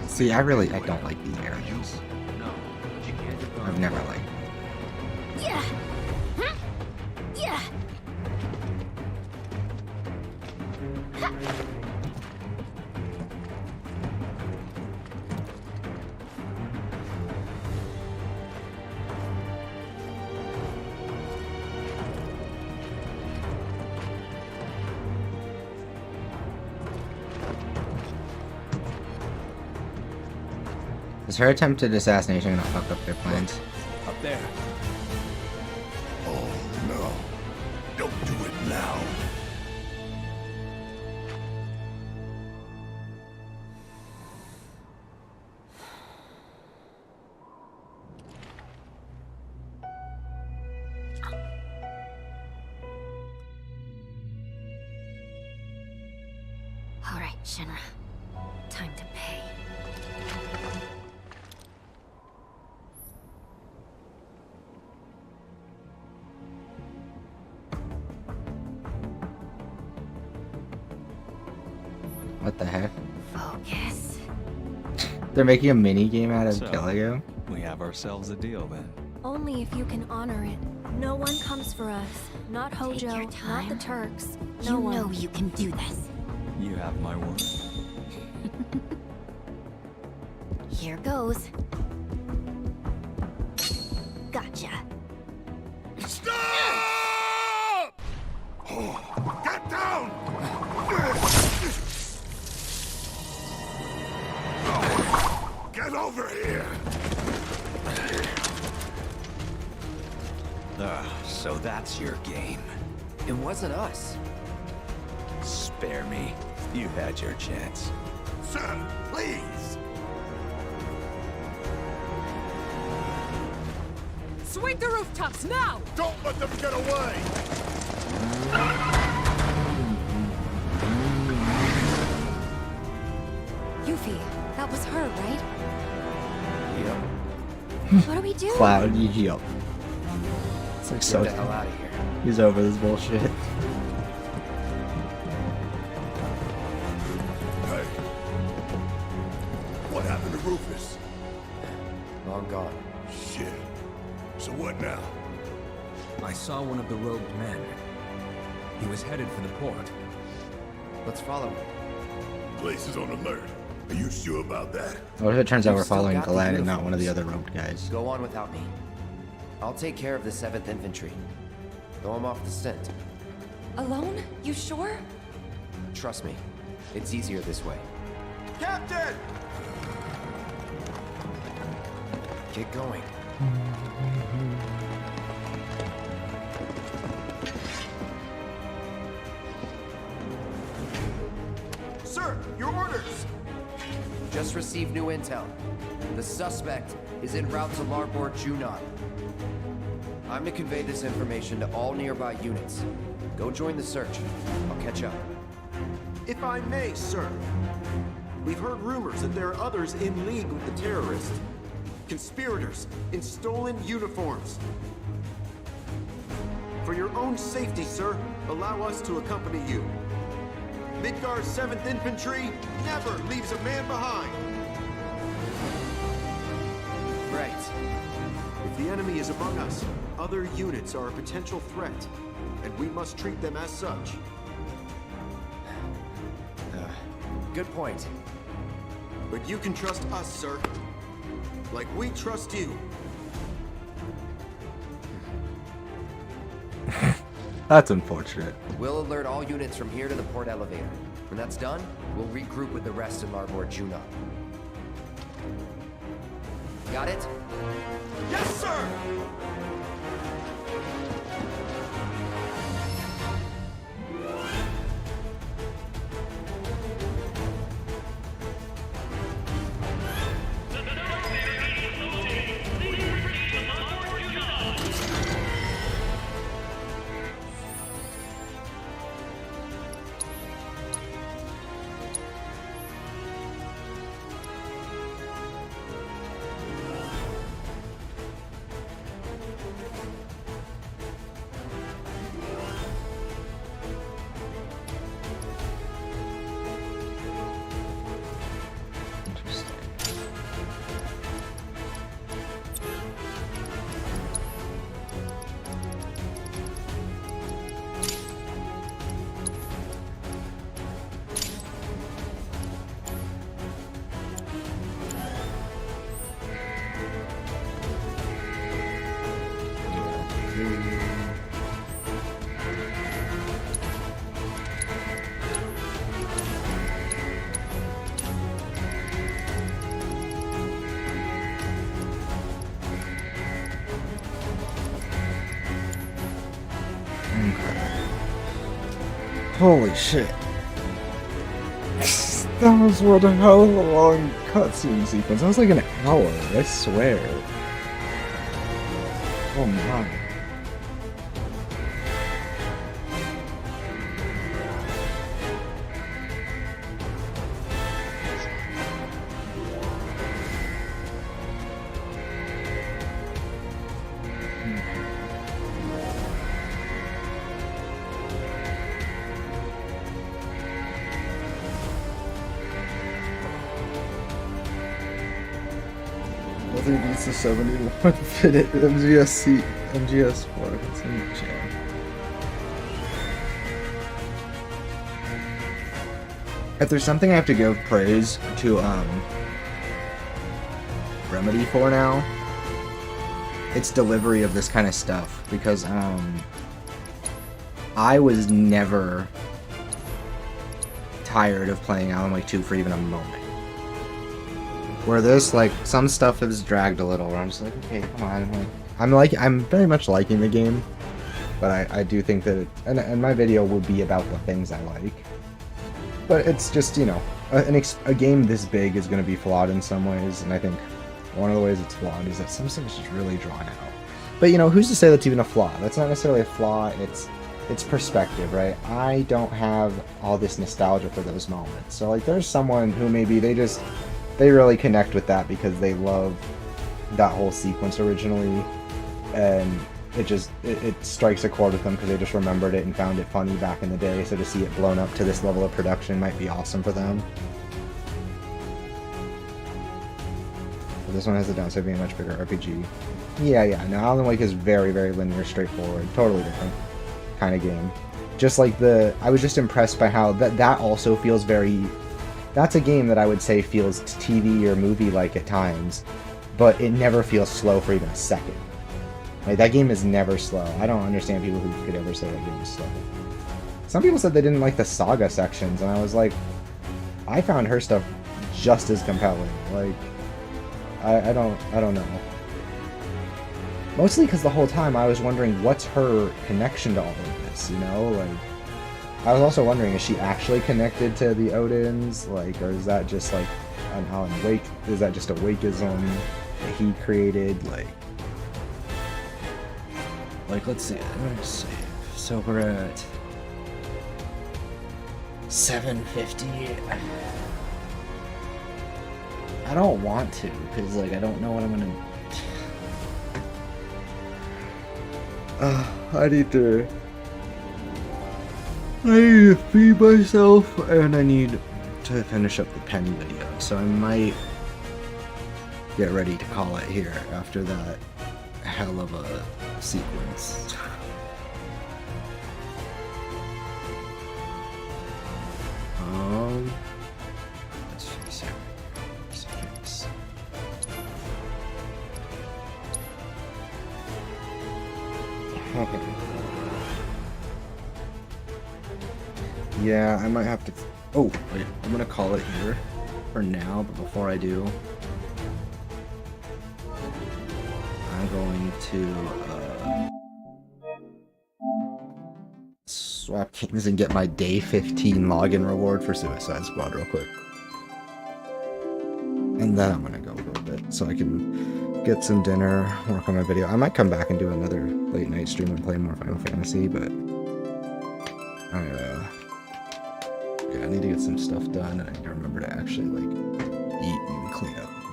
S1: See, I don't like these areas. I've never liked them.
S2: Yeah. Yeah.
S1: Is her attempted assassination gonna fuck up their plans?
S22: Up there.
S8: Oh no. Don't do it now.
S2: All right, Shinra. Time to pay.
S1: What the heck?
S2: Focus.
S1: They're making a mini game out of
S18: So,
S1: killing him?
S18: We have ourselves a deal then.
S17: Only if you can honor it. No one comes for us. Not
S2: Take your
S17: Hojo, not
S2: time.
S17: the Turks.
S2: You
S17: No one.
S2: know you can do this.
S18: You have my word.
S2: Here goes. Gotcha.
S8: Stop! Get down! Get over here!
S4: So that's your game.
S6: It wasn't us.
S4: Spare me. You had your chance.
S8: Sir, please!
S12: Sweep the rooftops now!
S8: Don't let them get away!
S7: Yuffie, that was her, right?
S6: Yep.
S17: What do we do?
S1: Cloud, yup. It's like so.
S6: Get the hell out of here.
S1: He's over this bullshit.
S8: Hey. What happened to Rufus?
S6: Long gone.
S8: Shit. So what now?
S9: I saw one of the robed men. He was headed for the port.
S6: Let's follow him.
S8: Place is on alert. Are you sure about that?
S1: What if it turns out we're
S6: You've still
S1: following
S6: got the
S1: Galad and not
S6: uniforms.
S1: one of the other robed guys?
S6: Go on without me. I'll take care of the 7th Infantry. Though I'm off the scent.
S7: Alone? You sure?
S6: Trust me, it's easier this way.
S21: Captain!
S6: Get going.
S21: Sir, your orders!
S6: Just received new intel. The suspect is en route to Larboard Junon. I'm to convey this information to all nearby units. Go join the search. I'll catch up.
S10: If I may, sir. We've heard rumors that there are others in league with the terrorists. Conspirators in stolen uniforms. For your own safety, sir, allow us to accompany you. Midgar's 7th Infantry never leaves a man behind.
S6: Right.
S10: If the enemy is among us, other units are a potential threat, and we must treat them as such.
S6: Good point.
S10: But you can trust us, sir. Like we trust you.
S1: That's unfortunate.
S6: We'll alert all units from here to the port elevator. When that's done, we'll regroup with the rest in Larboard Junon. Got it?
S21: Yes, sir!
S1: Okay. Holy shit. That was one hell of a long cutscene sequence. That was like an hour, I swear. Oh my. Nothing beats the 71-minute MGS4. It's in the jam. If there's something I have to give praise to Remedy for now, it's delivery of this kind of stuff, because I was never tired of playing Alan Wake 2 for even a moment. Where this, like, some stuff has dragged a little, where I'm just like, okay, come on, I'm very much liking the game, but I do think that and my video will be about the things I like. But it's just, you know, a game this big is going to be flawed in some ways, and I think one of the ways it's flawed is that some stuff is just really drawn out. But, you know, who's to say that's even a flaw? That's not necessarily a flaw, it's perspective, right? I don't have all this nostalgia for those moments. So, like, there's someone who maybe they really connect with that because they love that whole sequence originally, and it strikes a chord with them because they just remembered it and found it funny back in the day, so to see it blown up to this level of production might be awesome for them. But this one has the downside of being a much bigger RPG. Yeah, no, Alan Wake is very, very linear, straightforward, totally different kind of game. Just like I was just impressed by how that also feels very... That's a game that I would say feels TV or movie-like at times, but it never feels slow for even a second. Like, that game is never slow. I don't understand people who could ever say that game is slow. Some people said they didn't like the saga sections, and I was like, I found her stuff just as compelling. Like, I don't know. Mostly because the whole time I was wondering what's her connection to all of this, you know? Like, I was also wondering, is she actually connected to the Odins? Like, or is that just like an Alan Wake? Is that just a Wakeism that he created? Like, let's see. Let's see. So we're at 750. I don't want to, because, like, I don't know what I'm gonna... I need to feed myself, and I need to finish up the Penny video, so I might get ready to call it here after that hell of a sequence. Let's see. Okay. Yeah, I might have to... Oh, wait, I'm gonna call it here for now, but before I do, I'm going to swap kings and get my day 15 login reward for Suicide Squad real quick. And then I'm gonna go for a bit so I can get some dinner, work on my video. I might come back and do another late night stream and play more Final Fantasy, but I need to get some stuff done, and I need to remember to actually, like, eat and clean up and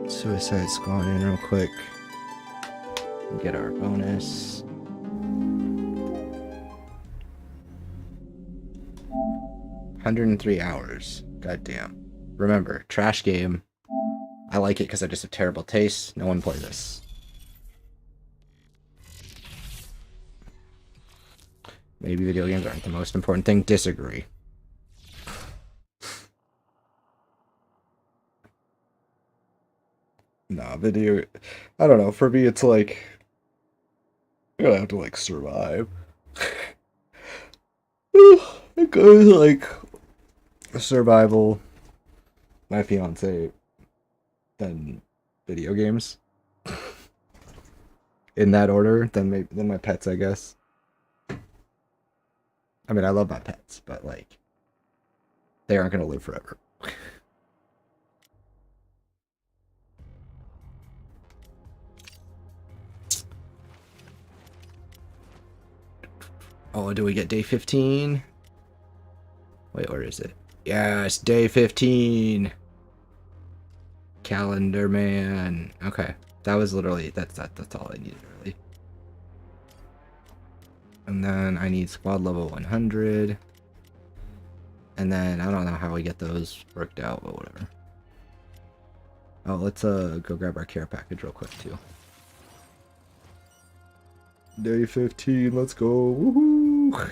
S1: whatnot. Suicide Squad in real quick. Get our bonus. $103 hours. Goddamn. Remember, trash game. I like it because I just have terrible taste. No one play this. Maybe video games aren't the most important thing. Disagree. Nah, video... I don't know. For me, it's like... I gotta have to, like, survive. It goes, like... survival... my fiance then video games. In that order, then my pets, I guess. I mean, I love my pets, but like, they aren't gonna live forever. Oh, do we get day 15? Wait, where is it? Yes, day 15. Calendar man. Okay, that was literally that's all I needed really. And then I need squad level 100. And then I don't know how we get those worked out, but whatever. Oh, let's go grab our care package real quick too. Day 15, let's go. Woohoo!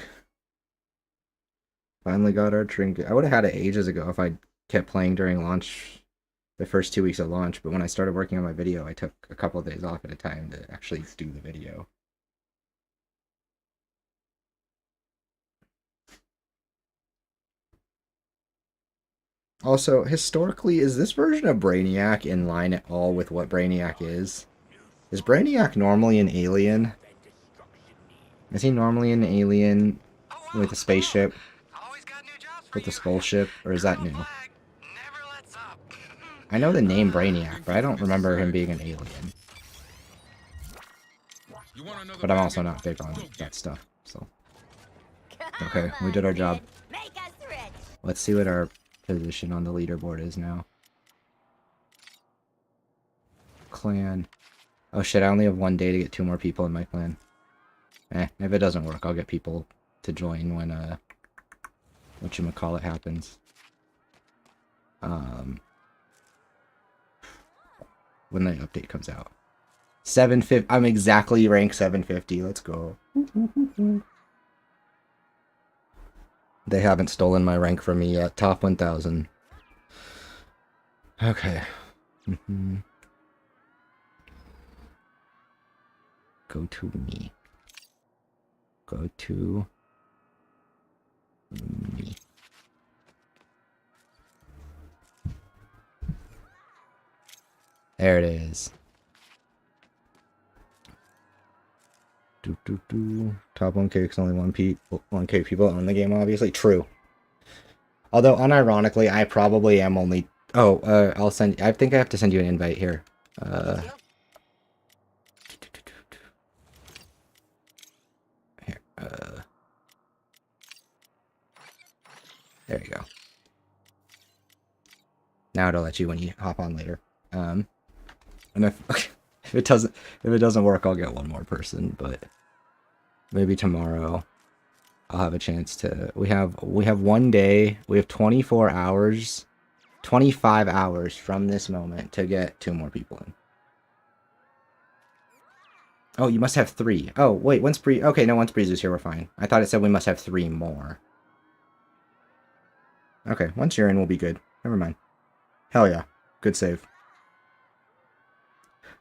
S1: Finally got our trinket. I would have had it ages ago if I kept playing during launch, the first 2 weeks of launch, but when I started working on my video, I took a couple of days off at a time to actually do the video. Also, historically, is this version of Brainiac in line at all with what Brainiac is? Is Brainiac normally an alien? Is he normally an alien with a spaceship? With the skull ship? Or is that new? I know the name Brainiac, but I don't remember him being an alien. But I'm also not big on that stuff, so. Okay, we did our job. Let's see what our position on the leaderboard is now. Clan. Oh shit, I only have 1 day to get 2 more people in my clan. If it doesn't work, I'll get people to join when, whatchamacallit happens. When the update comes out. 750, I'm exactly rank 750, let's go. They haven't stolen my rank from me yet, top 1000. Okay. Go to me. Go to me. There it is. Top 1K because only 1K people own the game, obviously. True. Although, unironically, I probably am only... Oh, I'll send... I think I have to send you an invite here. Here, there you go. Now it'll let you when you hop on later. And if it doesn't work, I'll get one more person, but maybe tomorrow I'll have a chance to. We have 1 day. We have 24 hours, 25 hours from this moment to get 2 more people in. Oh, you must have 3. Oh, wait, once Bree... Okay, no, once Breezu's here, we're fine. I thought it said we must have 3 more. Okay, once you're in, we'll be good. Never mind. Hell yeah. Good save.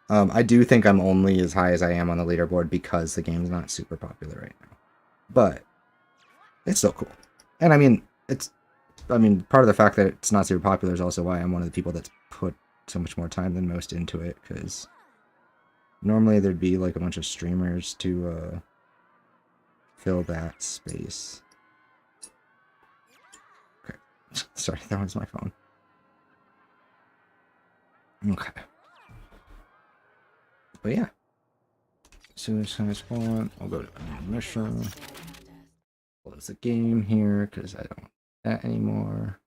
S1: I do think I'm only as high as I am on the leaderboard because the game's not super popular right now. But it's still cool. And I mean, part of the fact that it's not super popular is also why I'm one of the people that's put so much more time than most into it, because normally there'd be like a bunch of streamers to fill that space. Okay. Sorry, that was my phone. Okay. But yeah. As soon as I spawn, I'll go to mission. Close the game here because I don't want that anymore.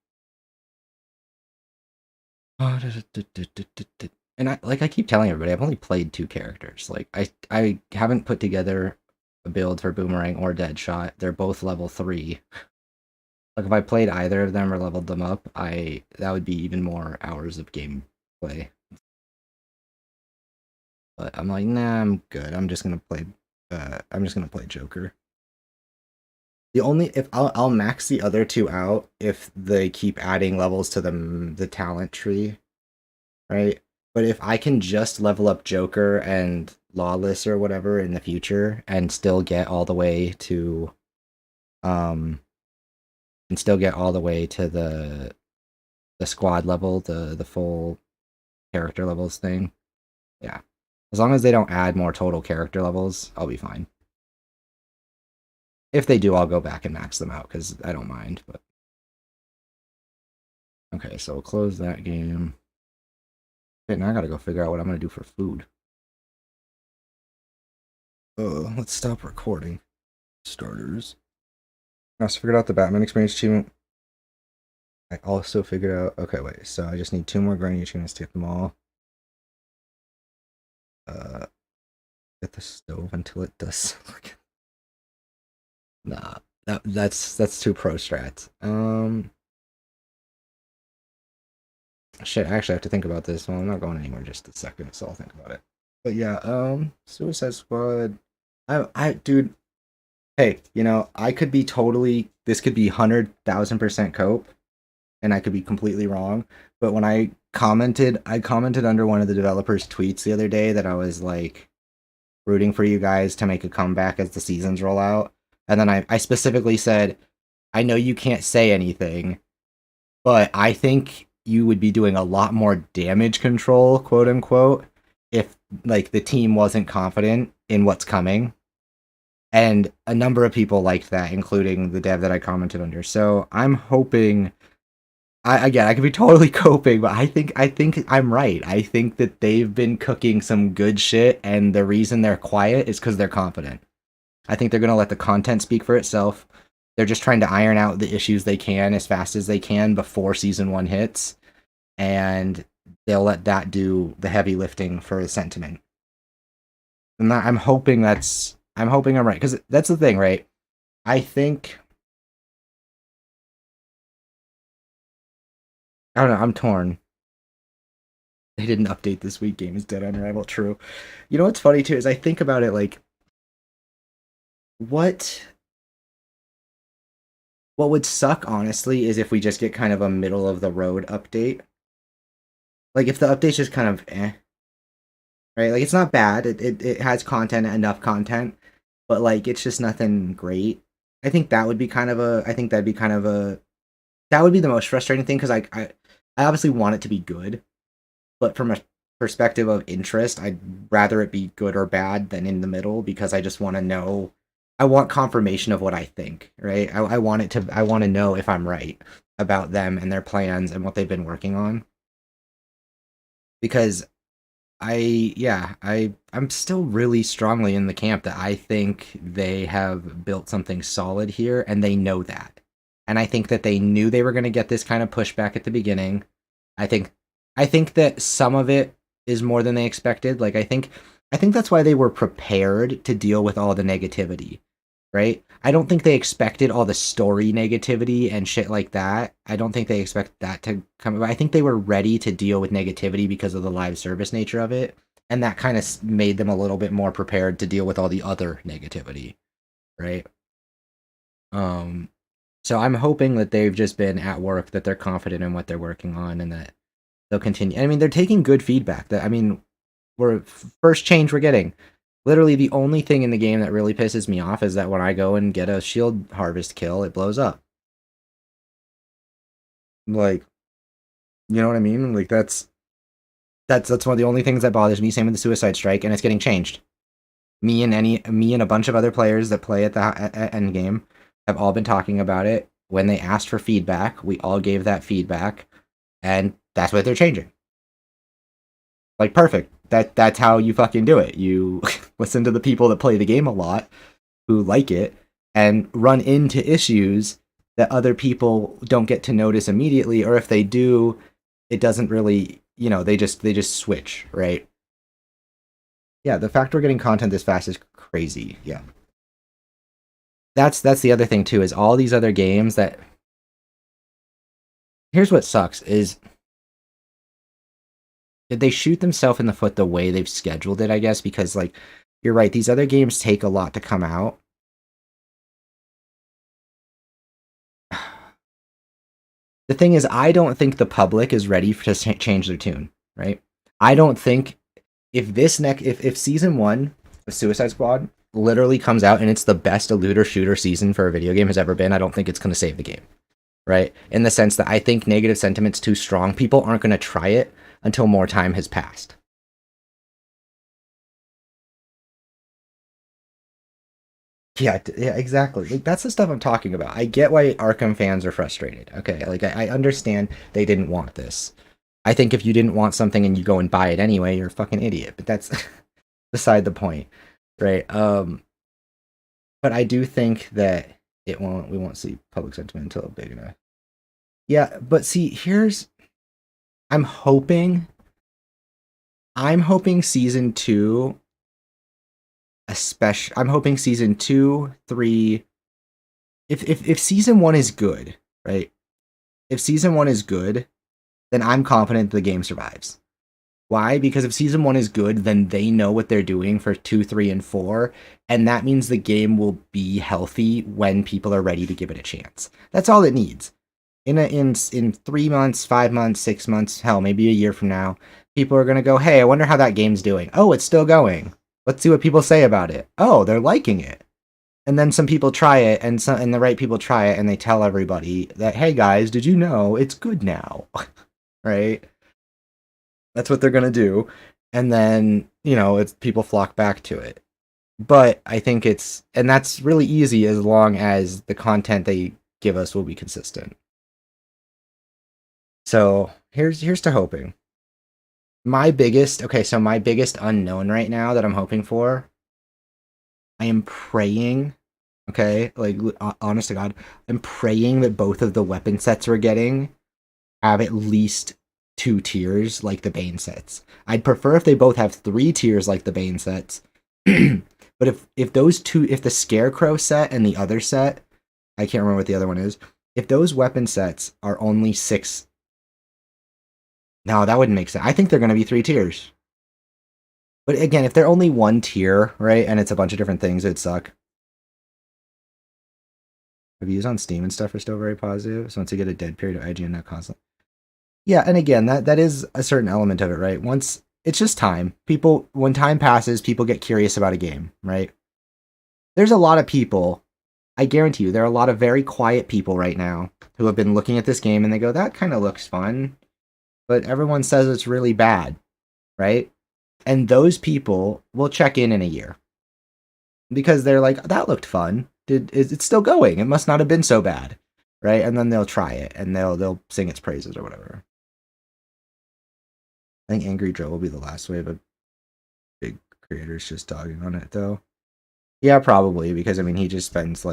S1: And I keep telling everybody, I've only played 2 characters. Like I haven't put together a build for Boomerang or Deadshot. They're both level 3. Like if I played either of them or leveled them up, that would be even more hours of gameplay. But I'm like, nah, I'm good. I'm just gonna play Joker. The only I'll max the other 2 out if they keep adding levels to the talent tree, right? But if I can just level up Joker and Lawless or whatever in the future and still get all the way to the the squad level, the full character levels thing. Yeah. As long as they don't add more total character levels, I'll be fine. If they do, I'll go back and max them out, because I don't mind, but... Okay, so we'll close that game. Okay, now I gotta go figure out what I'm gonna do for food. Let's stop recording. Starters. I also figured out the Batman experience achievement. I also figured out... Okay, wait, so I just need 2 more granny achievements to get them all. Get the stove until it does... Nah, that's too pro strats. Shit, I actually have to think about this. Well, I'm not going anywhere just a second, so I'll think about it. But yeah, Suicide Squad. Dude, hey, you know, I could be totally, this could be 100,000% cope, and I could be completely wrong. But when I commented under one of the developers' tweets the other day that I was like rooting for you guys to make a comeback as the seasons roll out. And then I specifically said, I know you can't say anything, but I think you would be doing a lot more damage control, quote unquote, if like the team wasn't confident in what's coming. And a number of people liked that, including the dev that I commented under. So I'm hoping, I could be totally coping, but I think I'm right. I think that they've been cooking some good shit, and the reason they're quiet is because they're confident. I think they're going to let the content speak for itself. They're just trying to iron out the issues they can as fast as they can before Season 1 hits. And they'll let that do the heavy lifting for the sentiment. And I'm hoping I'm right. Because that's the thing, right? I think... I don't know, I'm torn. They didn't update this week. Game is dead on arrival. True. You know what's funny, too, is I think about it like... What would suck, honestly, is if we just get kind of a middle-of-the-road update. Like, if the update's just kind of right? Like, it's not bad. It has content, enough content, but, like, it's just nothing great. I think that would be kind of a... That would be the most frustrating thing, because I obviously want it to be good, but from a perspective of interest, I'd rather it be good or bad than in the middle, because I just want to know... I want confirmation of what I think, right? I want to know if I'm right about them and their plans and what they've been working on. Because I'm still really strongly in the camp that I think they have built something solid here, and they know that. And I think that they knew they were going to get this kind of pushback at the beginning. I think that some of it is more than they expected. Like, I think that's why they were prepared to deal with all the negativity, right? I don't think they expected all the story negativity and shit like that. I don't think they expect that to come. I think they were ready to deal with negativity because of the live service nature of it. And that kind of made them a little bit more prepared to deal with all the other negativity, right? So I'm hoping that they've just been at work, that they're confident in what they're working on, and that they'll continue. I mean, they're taking good feedback. We're first change we're getting. Literally, the only thing in the game that really pisses me off is that when I go and get a shield harvest kill, it blows up. Like, you know what I mean? Like, that's one of the only things that bothers me. Same with the Suicide Strike, and it's getting changed. Me and a bunch of other players that play at the end game have all been talking about it. When they asked for feedback, we all gave that feedback, and that's what they're changing. Like, perfect. That's how you fucking do it. You listen to the people that play the game a lot, who like it, and run into issues that other people don't get to notice immediately, or if they do, it doesn't really, they just switch, right? Yeah, the fact we're getting content this fast is crazy. Yeah. That's the other thing too, is all these other games that... Here's what sucks is... Did they shoot themselves in the foot the way they've scheduled it, I guess? Because, like, you're right, these other games take a lot to come out. The thing is, I don't think the public is ready to change their tune, right? I don't think if Season 1 of Suicide Squad literally comes out and it's the best looter shooter season for a video game has ever been, I don't think it's going to save the game. right? In the sense that I think negative sentiment's too strong. People aren't going to try it until more time has passed. Yeah, yeah, exactly. Like, that's the stuff I'm talking about. I get why Arkham fans are frustrated. Okay, like I understand they didn't want this. I think if you didn't want something and you go and buy it anyway, you're a fucking idiot. But that's beside the point, right? But I do think that we won't see public sentiment until big enough. Yeah, but see, I'm hoping season 2, I'm hoping season 2, 3, if season 1 is good, right? If season 1 is good, then I'm confident the game survives. Why? Because if season 1 is good, then they know what they're doing for 2, 3, and 4, and that means the game will be healthy when people are ready to give it a chance. That's all it needs. In 3 months, 5 months, 6 months, hell, maybe a year from now, people are gonna go, hey, I wonder how that game's doing. Oh, it's still going. Let's see what people say about it. Oh, they're liking it. And then some people try it, and the right people try it, and they tell everybody that, hey guys, did you know it's good now? Right? That's what they're gonna do. And then, people flock back to it. But I think and that's really easy as long as the content they give us will be consistent. So here's to hoping. My biggest unknown right now that I'm hoping for, I am praying, okay, like honest to God, I'm praying that both of the weapon sets we're getting have at least 2 tiers like the Bane sets. I'd prefer if they both have 3 tiers like the Bane sets. But if those two, if the Scarecrow set and the other set, I can't remember what the other one is, if those weapon sets are only 6, no, that wouldn't make sense. I think they're going to be 3 tiers. But again, if they're only 1 tier, right, and it's a bunch of different things, it'd suck. Reviews on Steam and stuff are still very positive. So once you get a dead period of IGN, not constant. Yeah, and again, that is a certain element of it, right? Once it's just time. When time passes, people get curious about a game, right? There's a lot of people, I guarantee you, there are a lot of very quiet people right now who have been looking at this game and they go, that kind of looks fun, but everyone says it's really bad, right? And those people will check in a year because they're like, that looked fun. It's still going. It must not have been so bad, right? And then they'll try it and they'll sing its praises or whatever. I think Angry Joe will be the last wave of big creators just dogging on it, though. Yeah, probably, because, I mean, he just does,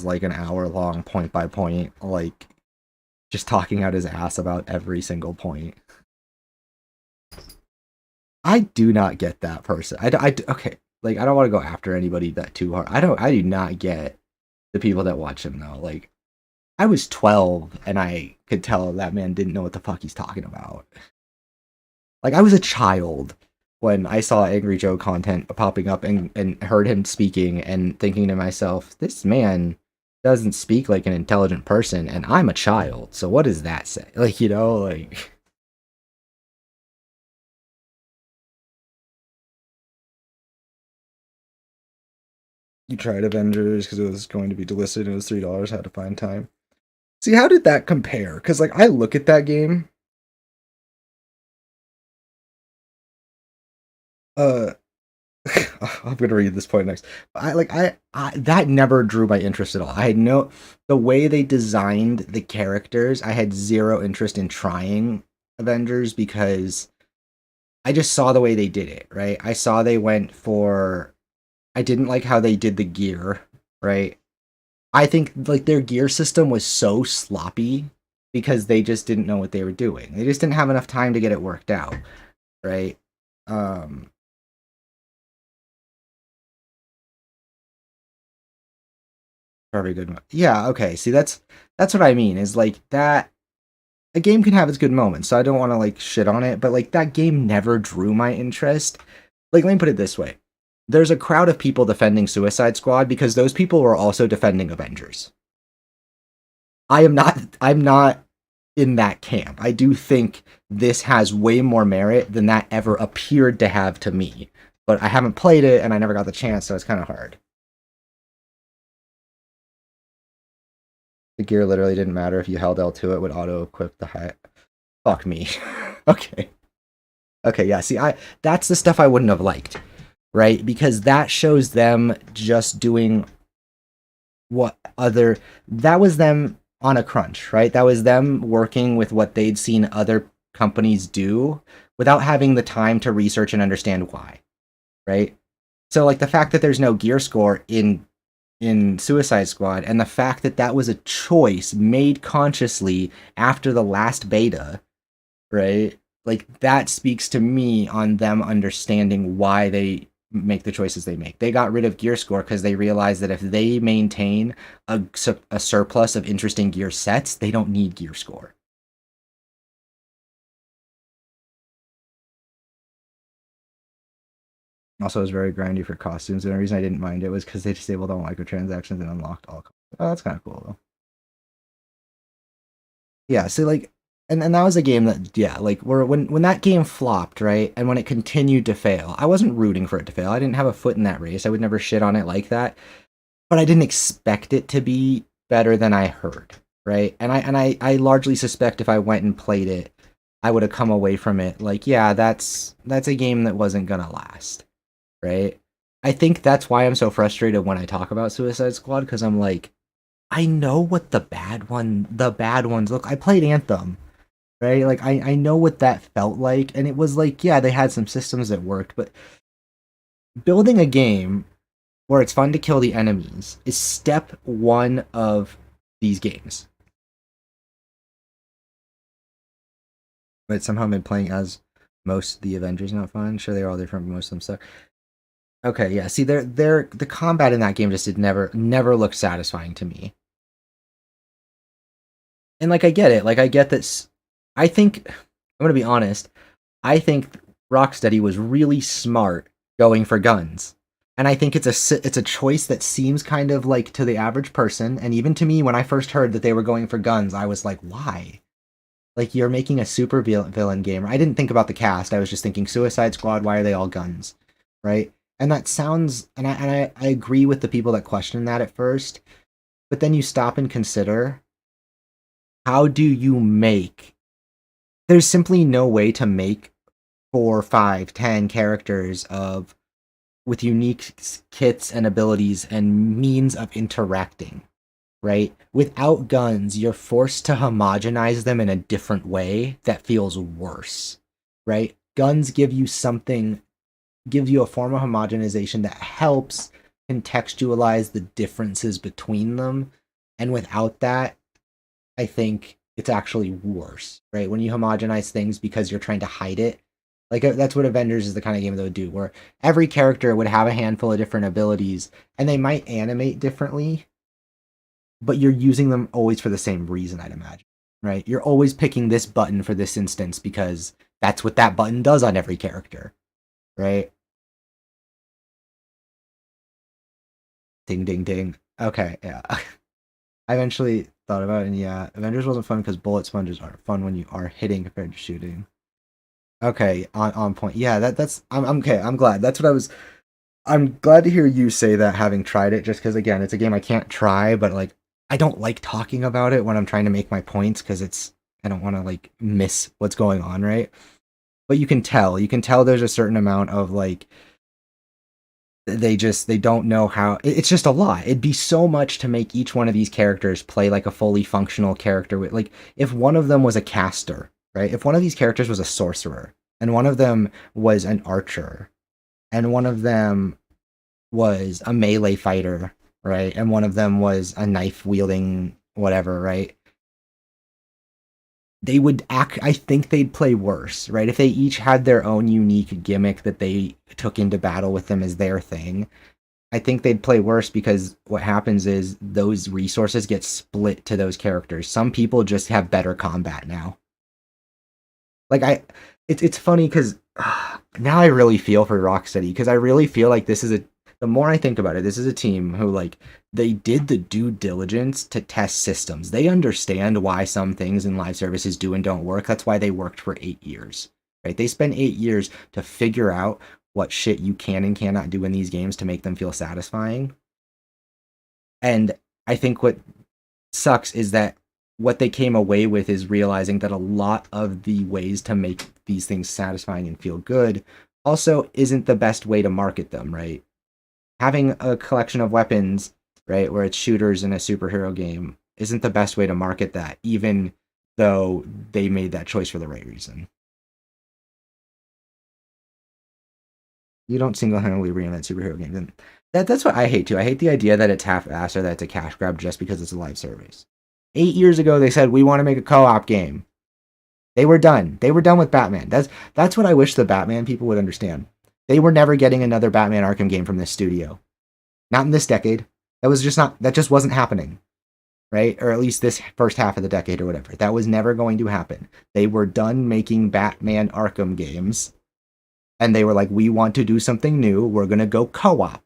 S1: like, an hour-long, point-by-point, like, just talking out his ass about every single point. I do not get that person. Okay, like, I don't want to go after anybody that too hard. I do not get the people that watch him, though. Like, I was 12, and I could tell that man didn't know what the fuck he's talking about. Like, I was a child when I saw Angry Joe content popping up and heard him speaking and thinking to myself, this man doesn't speak like an intelligent person, and I'm a child, so what does that say? Like, like... You tried Avengers because it was going to be delisted and it was $3, had to find time. See, how did that compare? Because, like, I look at that game... I'm gonna read this point next. That never drew my interest at all. The way they designed the characters, I had zero interest in trying Avengers because I just saw the way they did it, right? I saw they went for, I didn't like how they did the gear, right? I think like their gear system was so sloppy because they just didn't know what they were doing. They just didn't have enough time to get it worked out, right? Very good. Yeah, okay. See, that's what I mean. Is like that. A game can have its good moments, so I don't want to like shit on it. But like that game never drew my interest. Like, let me put it this way: there's a crowd of people defending Suicide Squad because those people were also defending Avengers. I'm not in that camp. I do think this has way more merit than that ever appeared to have to me. But I haven't played it, and I never got the chance, so it's kind of hard. The gear literally didn't matter. If you held L2, it would auto-equip the high... Fuck me. Okay. Okay, yeah, see, that's the stuff I wouldn't have liked, right? Because that shows them just doing that was them on a crunch, right? That was them working with what they'd seen other companies do without having the time to research and understand why, right? So, like, the fact that there's no gear score in Suicide Squad, and the fact that that was a choice made consciously after the last beta, right? Like, that speaks to me on them understanding why they make the choices they make. They got rid of gear score because they realized that if they maintain a surplus of interesting gear sets, they don't need gear score. Also, it was very grindy for costumes. The only reason I didn't mind it was because they disabled all microtransactions and unlocked all. Oh, that's kind of cool, though. Yeah, so, like, and that was a game that, yeah, like, when that game flopped, right, and when it continued to fail, I wasn't rooting for it to fail. I didn't have a foot in that race. I would never shit on it like that. But I didn't expect it to be better than I heard, right? And I largely suspect if I went and played it, I would have come away from it like, yeah, that's a game that wasn't gonna last, right? I think that's why I'm so frustrated when I talk about Suicide Squad, because I'm like, I know what the bad ones look. I played Anthem, right? Like, I know what that felt like, and it was like, yeah, they had some systems that worked, but building a game where it's fun to kill the enemies is step one of these games. But somehow made playing as most of the Avengers not fun. Sure, they're all different, but most of them suck. Okay, yeah. See, the combat in that game just never looked satisfying to me. And, like, I get it. Like, I get that. I think, I'm gonna be honest, I think Rocksteady was really smart going for guns. And I think it's a choice that seems kind of like to the average person, and even to me, when I first heard that they were going for guns, I was like, why? Like, you're making a super villain game. I didn't think about the cast. I was just thinking Suicide Squad, why are they all guns? Right? And that sounds, and I agree with the people that question that at first, but then you stop and consider, how do you make... There's simply no way to make 4, 5, 10 characters with unique kits and abilities and means of interacting, right? Without guns, you're forced to homogenize them in a different way that feels worse, right? Guns give you a form of homogenization that helps contextualize the differences between them, and without that, I think it's actually worse, right? When you homogenize things because you're trying to hide it, like, that's what Avengers is the kind of game that would do, where every character would have a handful of different abilities, and they might animate differently, but you're using them always for the same reason, I'd imagine, right? You're always picking this button for this instance because that's what that button does on every character, right? Ding, ding, ding. Okay, yeah. I eventually thought about it, and yeah, Avengers wasn't fun because bullet sponges aren't fun when you are hitting compared to shooting. Okay, on point. Yeah, I'm okay. I'm glad. That's what I was. I'm glad to hear you say that, having tried it. Just because, again, it's a game I can't try, but, like, I don't like talking about it when I'm trying to make my points because I don't want to, like, miss what's going on, right? But you can tell there's a certain amount of, like, they don't know how. It's just a lot. It'd be so much to make each one of these characters play like a fully functional character. With, like, if one of them was a caster, right? If one of these characters was a sorcerer, and one of them was an archer, and one of them was a melee fighter, right? And one of them was a knife wielding whatever, right? They would I think they'd play worse, right? If they each had their own unique gimmick that they took into battle with them as their thing, I think they'd play worse, because what happens is those resources get split to those characters. Some people just have better combat now. Like, it's funny because now I really feel for Rocksteady, because I really feel like the more I think about it, this is a team who, like, they did the due diligence to test systems. They understand why some things in live services do and don't work. That's why they worked for 8 years, right? They spent 8 years to figure out what shit you can and cannot do in these games to make them feel satisfying. And I think what sucks is that what they came away with is realizing that a lot of the ways to make these things satisfying and feel good also isn't the best way to market them, right? Having a collection of weapons, right, where it's shooters in a superhero game isn't the best way to market that, even though they made that choice for the right reason. You don't single-handedly reinvent superhero games. And that's what I hate too. I hate the idea that it's half-assed or that it's a cash grab just because it's a live service. 8 years ago, they said, we want to make a co-op game. They were done. They were done with Batman. That's what I wish the Batman people would understand. They were never getting another Batman Arkham game from this studio. Not in this decade. That just wasn't happening. Right? Or at least this first half of the decade or whatever. That was never going to happen. They were done making Batman Arkham games. And they were like, we want to do something new. We're going to go co-op.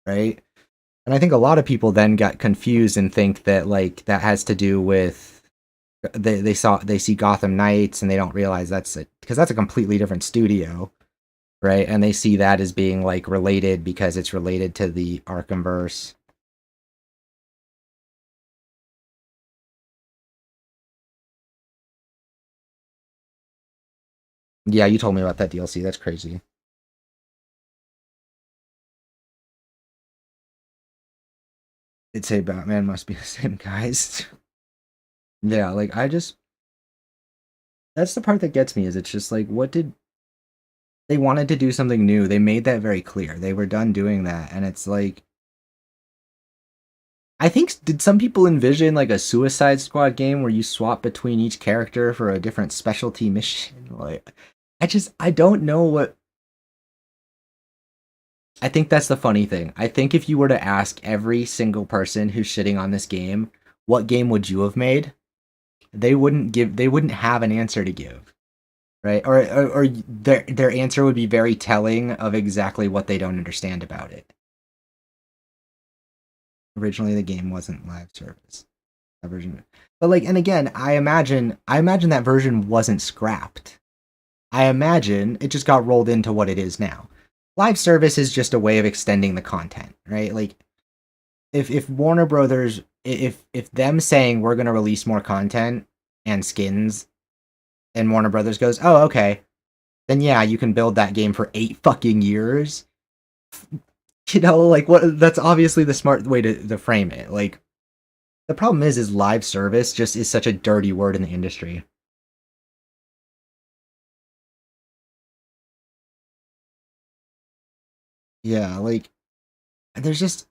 S1: Right? And I think a lot of people then got confused and think that like that has to do with they see Gotham Knights and they don't realize because that's a completely different studio, right? And they see that as being like related because it's related to the Arkhamverse. Yeah, you told me about that DLC. That's crazy. It'd say Batman must be the same guys. Yeah, like that's the part that gets me is it's just like, they wanted to do something new. They made that very clear. They were done doing that. And it's like, I think, did some people envision like a Suicide Squad game where you swap between each character for a different specialty mission? Like, I don't know what. I think that's the funny thing. I think if you were to ask every single person who's shitting on this game, what game would you have made? They wouldn't have an answer to give. Right? Or their answer would be very telling of exactly what they don't understand about it. Originally the game wasn't live service. That version. But like, and again, I imagine that version wasn't scrapped. I imagine it just got rolled into what it is now. Live service is just a way of extending the content, right? Like, if Warner Brothers, if them saying we're gonna release more content and skins, and Warner Brothers goes, oh, okay, then yeah, you can build that game for 8 fucking years. You know, like, what? That's obviously the smart way to frame it. Like, the problem is live service just is such a dirty word in the industry. Yeah, like, there's just,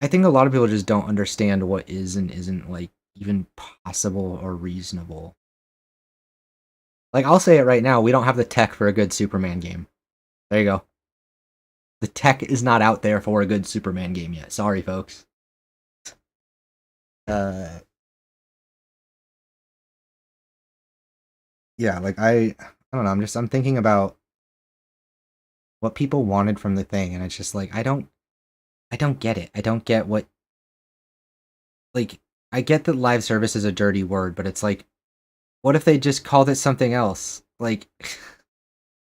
S1: I think a lot of people just don't understand what is and isn't, like, even possible or reasonable. Like, I'll say it right now, we don't have the tech for a good Superman game. There you go. The tech is not out there for a good Superman game yet. Sorry, folks. Yeah, like, I don't know, I'm thinking about what people wanted from the thing, and it's just like, I don't get it. I don't get what, like, I get that live service is a dirty word, but it's like, what if they just called it something else? Like,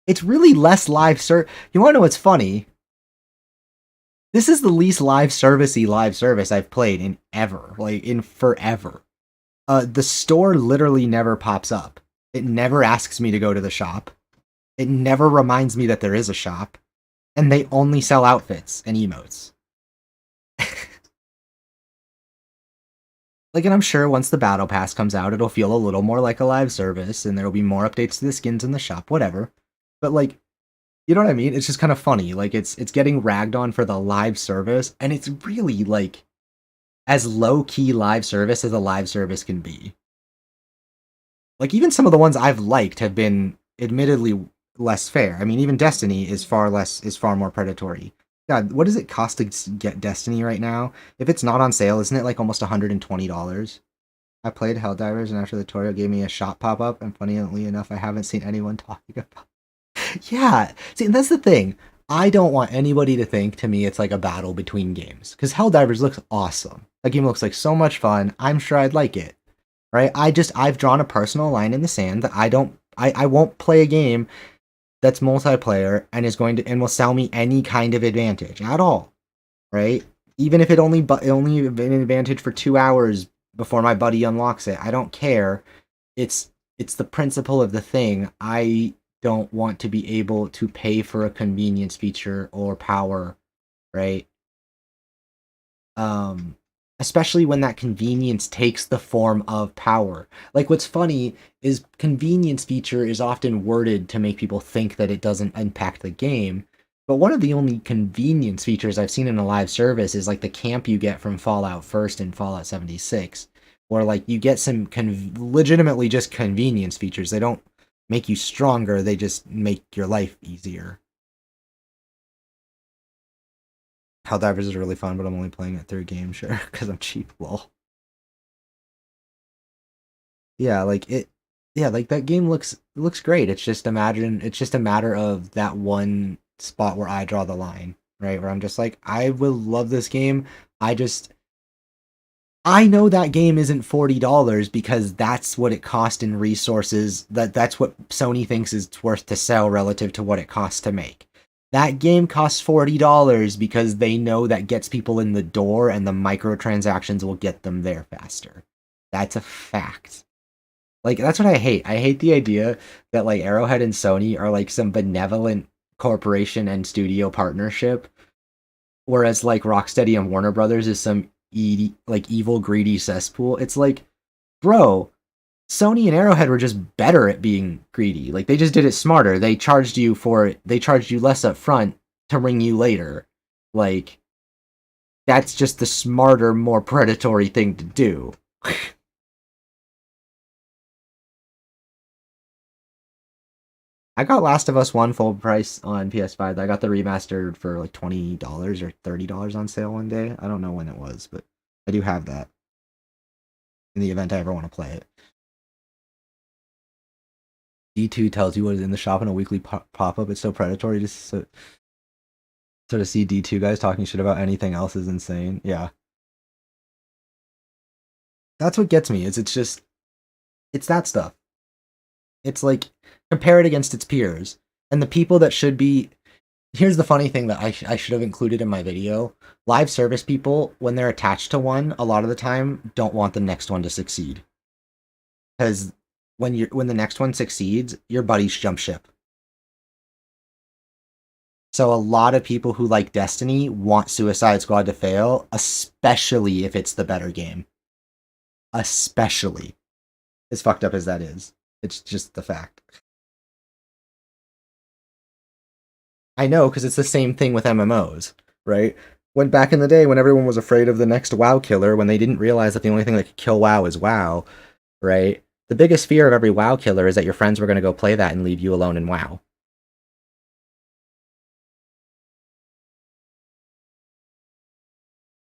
S1: it's really less live You wanna know what's funny? This is the least live service I've played in ever, like, in forever. The store literally never pops up. It never asks me to go to the shop. It never reminds me that there is a shop. And they only sell outfits and emotes. Like, and I'm sure once the Battle Pass comes out, it'll feel a little more like a live service, and there'll be more updates to the skins in the shop, whatever. But, like, you know what I mean? It's just kind of funny. Like, it's getting ragged on for the live service, and it's really, like, as low-key live service as a live service can be. Like, even some of the ones I've liked have been admittedly less fair. I mean, even Destiny is far more predatory. God, what does it cost to get Destiny right now? If it's not on sale, isn't it like almost $120? I played Helldivers, and after the tutorial gave me a shop pop-up, and funnily enough, I haven't seen anyone talking about it. Yeah, see, and that's the thing. I don't want anybody to think, to me, it's like a battle between games. Because Helldivers looks awesome. That game looks like so much fun. I'm sure I'd like it. Right? I've drawn a personal line in the sand that I won't play a game that's multiplayer and is going to, and will sell me any kind of advantage at all. Right? Even if it only an advantage for 2 hours before my buddy unlocks it, I don't care. It's the principle of the thing. I don't want to be able to pay for a convenience feature or power, right? Especially when that convenience takes the form of power. Like, what's funny is convenience feature is often worded to make people think that it doesn't impact the game. But one of the only convenience features I've seen in a live service is like the camp you get from Fallout 1st and Fallout 76, where like you get some legitimately just convenience features. They don't make you stronger, they just make your life easier. Helldivers is really fun, but I'm only playing it through game share because I'm cheap, lol. Yeah, like that game looks great. It's just a matter of that one spot where I draw the line, right? Where I'm just like, I will love this game. I know that game isn't $40 because that's what it cost in resources. That's what Sony thinks it's worth to sell relative to what it costs to make. That game costs $40 because they know that gets people in the door and the microtransactions will get them there faster. That's a fact. Like, that's what I hate. I hate the idea that, like, Arrowhead and Sony are, like, some benevolent corporation and studio partnership, whereas, like, Rocksteady and Warner Brothers is some, evil, greedy cesspool. It's like, bro, Sony and Arrowhead were just better at being greedy. Like, they just did it smarter. They charged you less up front to ring you later. Like, that's just the smarter, more predatory thing to do. I got Last of Us 1 full price on PS5. I got the remastered for like $20 or $30 on sale one day. I don't know when it was, but I do have that. In the event I ever want to play it. D2 tells you what is in the shop in a weekly pop-up. It's so predatory to so to see D2 guys talking shit about anything else is insane. Yeah. That's what gets me, it's that stuff. It's like, compare it against its peers. And the people that should be... Here's the funny thing that I should have included in my video. Live service people, when they're attached to one, a lot of the time, don't want the next one to succeed. Because when the next one succeeds, your buddies jump ship. So a lot of people who like Destiny want Suicide Squad to fail, especially if it's the better game. Especially. As fucked up as that is. It's just the fact. I know, because it's the same thing with MMOs, right? When back in the day, when everyone was afraid of the next WoW killer, when they didn't realize that the only thing that could kill WoW is WoW, right? The biggest fear of every WoW killer is that your friends were going to go play that and leave you alone in WoW.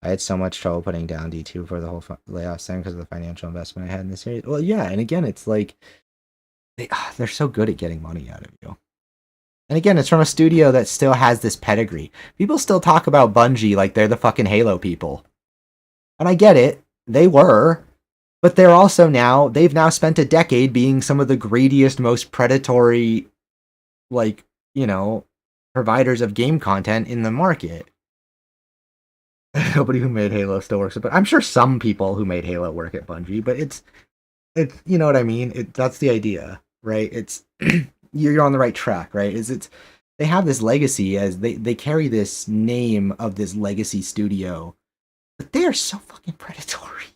S1: I had so much trouble putting down D2 for the whole layoff thing because of the financial investment I had in the series. Well, yeah, and again, it's like, they're so good at getting money out of you. And again, it's from a studio that still has this pedigree. People still talk about Bungie like they're the fucking Halo people. And I get it, they were. But they're also they've now spent a decade being some of the greediest, most predatory, like, providers of game content in the market. Nobody who made Halo still works at, but I'm sure some people who made Halo work at Bungie, but it's you know what I mean? That's the idea, right? It's you're on the right track, right? They have this legacy as they carry this name of this legacy studio, but they are so fucking predatory.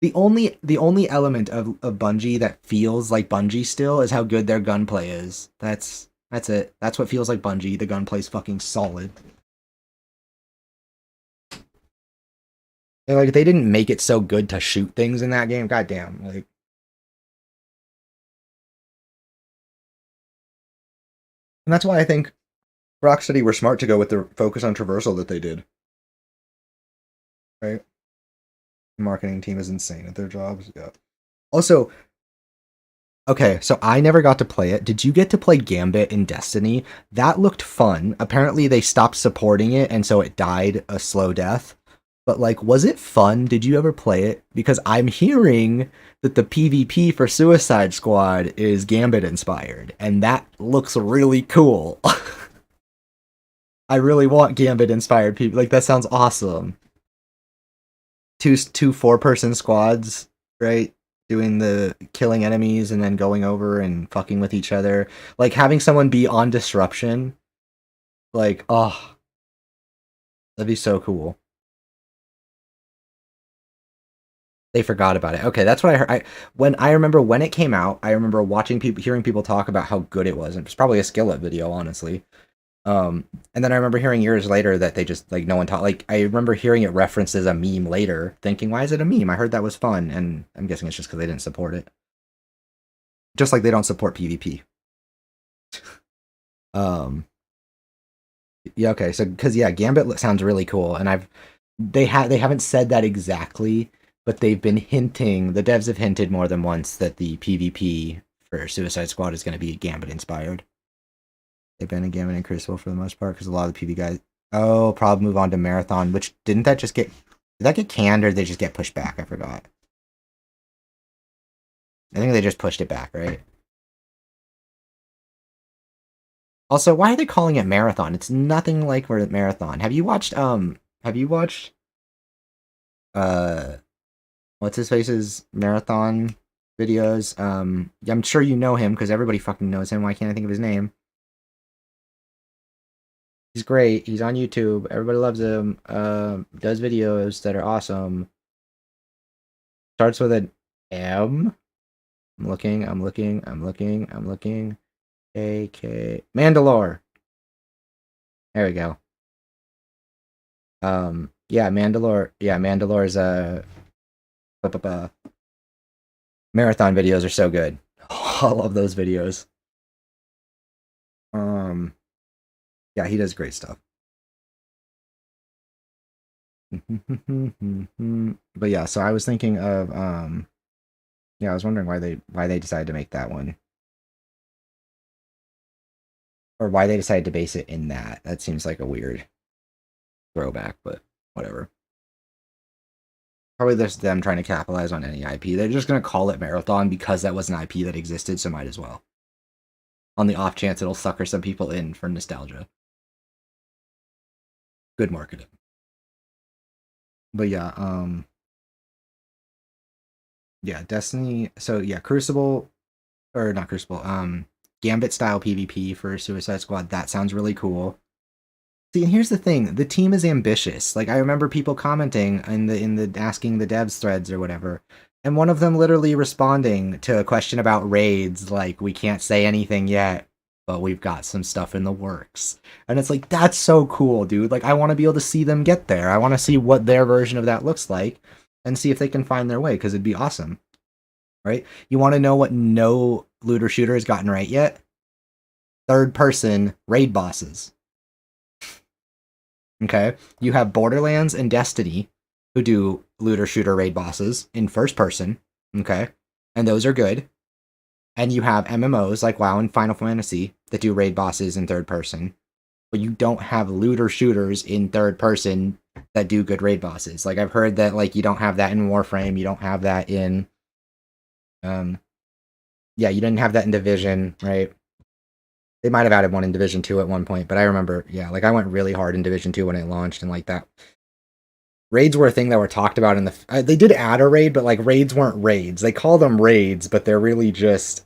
S1: The only element of Bungie that feels like Bungie still is how good their gunplay is. That's it. That's what feels like Bungie. The gunplay's fucking solid. And, like, they didn't make it so good to shoot things in that game. Goddamn, like. And that's why I think Rocksteady were smart to go with the focus on traversal that they did. Right? The marketing team is insane at their jobs. Yeah. Also, okay, so I never got to play it. Did you get to play Gambit in Destiny? That looked fun. Apparently they stopped supporting it, and so it died a slow death. But, like, was it fun? Did you ever play it? Because I'm hearing that the PvP for Suicide Squad is Gambit-inspired, and that looks really cool. I really want Gambit-inspired people. Like, that sounds awesome. two 4-person squads, right? Doing the killing enemies and then going over and fucking with each other. Like, having someone be on disruption. Like, oh. That'd be so cool. They forgot about it. Okay, that's what I heard. I remember when it came out, I remember hearing people talk about how good it was. And it was probably a Skillet video, honestly. And then I remember hearing years later that they just, like, no one taught. Like, I remember hearing it referenced as a meme later, thinking, why is it a meme? I heard that was fun, and I'm guessing it's just because they didn't support it. Just like they don't support PvP. Yeah, okay, so, because, yeah, Gambit sounds really cool, and they haven't said that exactly, but they've been hinting, the devs have hinted more than once that the PvP for Suicide Squad is going to be Gambit-inspired. They've been in Gambit and Crucible for the most part, because a lot of the PvP guys... Oh, probably move on to Marathon, which, did that get canned, or did they just get pushed back? I forgot. I think they just pushed it back, right? Also, why are they calling it Marathon? It's nothing like Marathon. Have you watched, what's his face's Marathon videos? I'm sure you know him, because everybody fucking knows him. Why can't I think of his name? He's great. He's on YouTube. Everybody loves him. Does videos that are awesome. Starts with an M. I'm looking. AK Mandalore. There we go. Yeah, Mandalore. Yeah, Mandalore's marathon videos are so good. I love those videos. Yeah, he does great stuff. But yeah, so I was thinking of yeah, I was wondering why they decided to make that one. Or why they decided to base it in that. That seems like a weird throwback, but whatever. Probably just them trying to capitalize on any IP. They're just going to call it Marathon because that was an IP that existed, so might as well. On the off chance it'll sucker some people in for nostalgia. Good marketing. But yeah, yeah, Destiny, so yeah, Crucible, or not Crucible, Gambit style PvP for Suicide Squad, that sounds really cool. See, and here's the thing, the team is ambitious. Like, I remember people commenting in the asking the devs threads or whatever, and one of them literally responding to a question about raids, like, we can't say anything yet, but we've got some stuff in the works. And it's like, that's so cool, dude. Like, I want to be able to see them get there. I want to see what their version of that looks like, and see if they can find their way, because it'd be awesome. Right? You want to know what no looter shooter has gotten right yet? Third-person raid bosses. Okay? You have Borderlands and Destiny, who do looter shooter raid bosses in first person. Okay? And those are good. And you have MMOs like WoW and Final Fantasy that do raid bosses in third person. But you don't have looter shooters in third person that do good raid bosses. Like, I've heard that, like, you don't have that in Warframe, you don't have that in yeah, you didn't have that in Division, right? They might have added one in Division 2 at one point, but I remember, yeah, like, I went really hard in Division 2 when it launched, and like that. Raids were a thing that were talked about in the... they did add a raid, but like, raids weren't raids. They call them raids, but they're really just...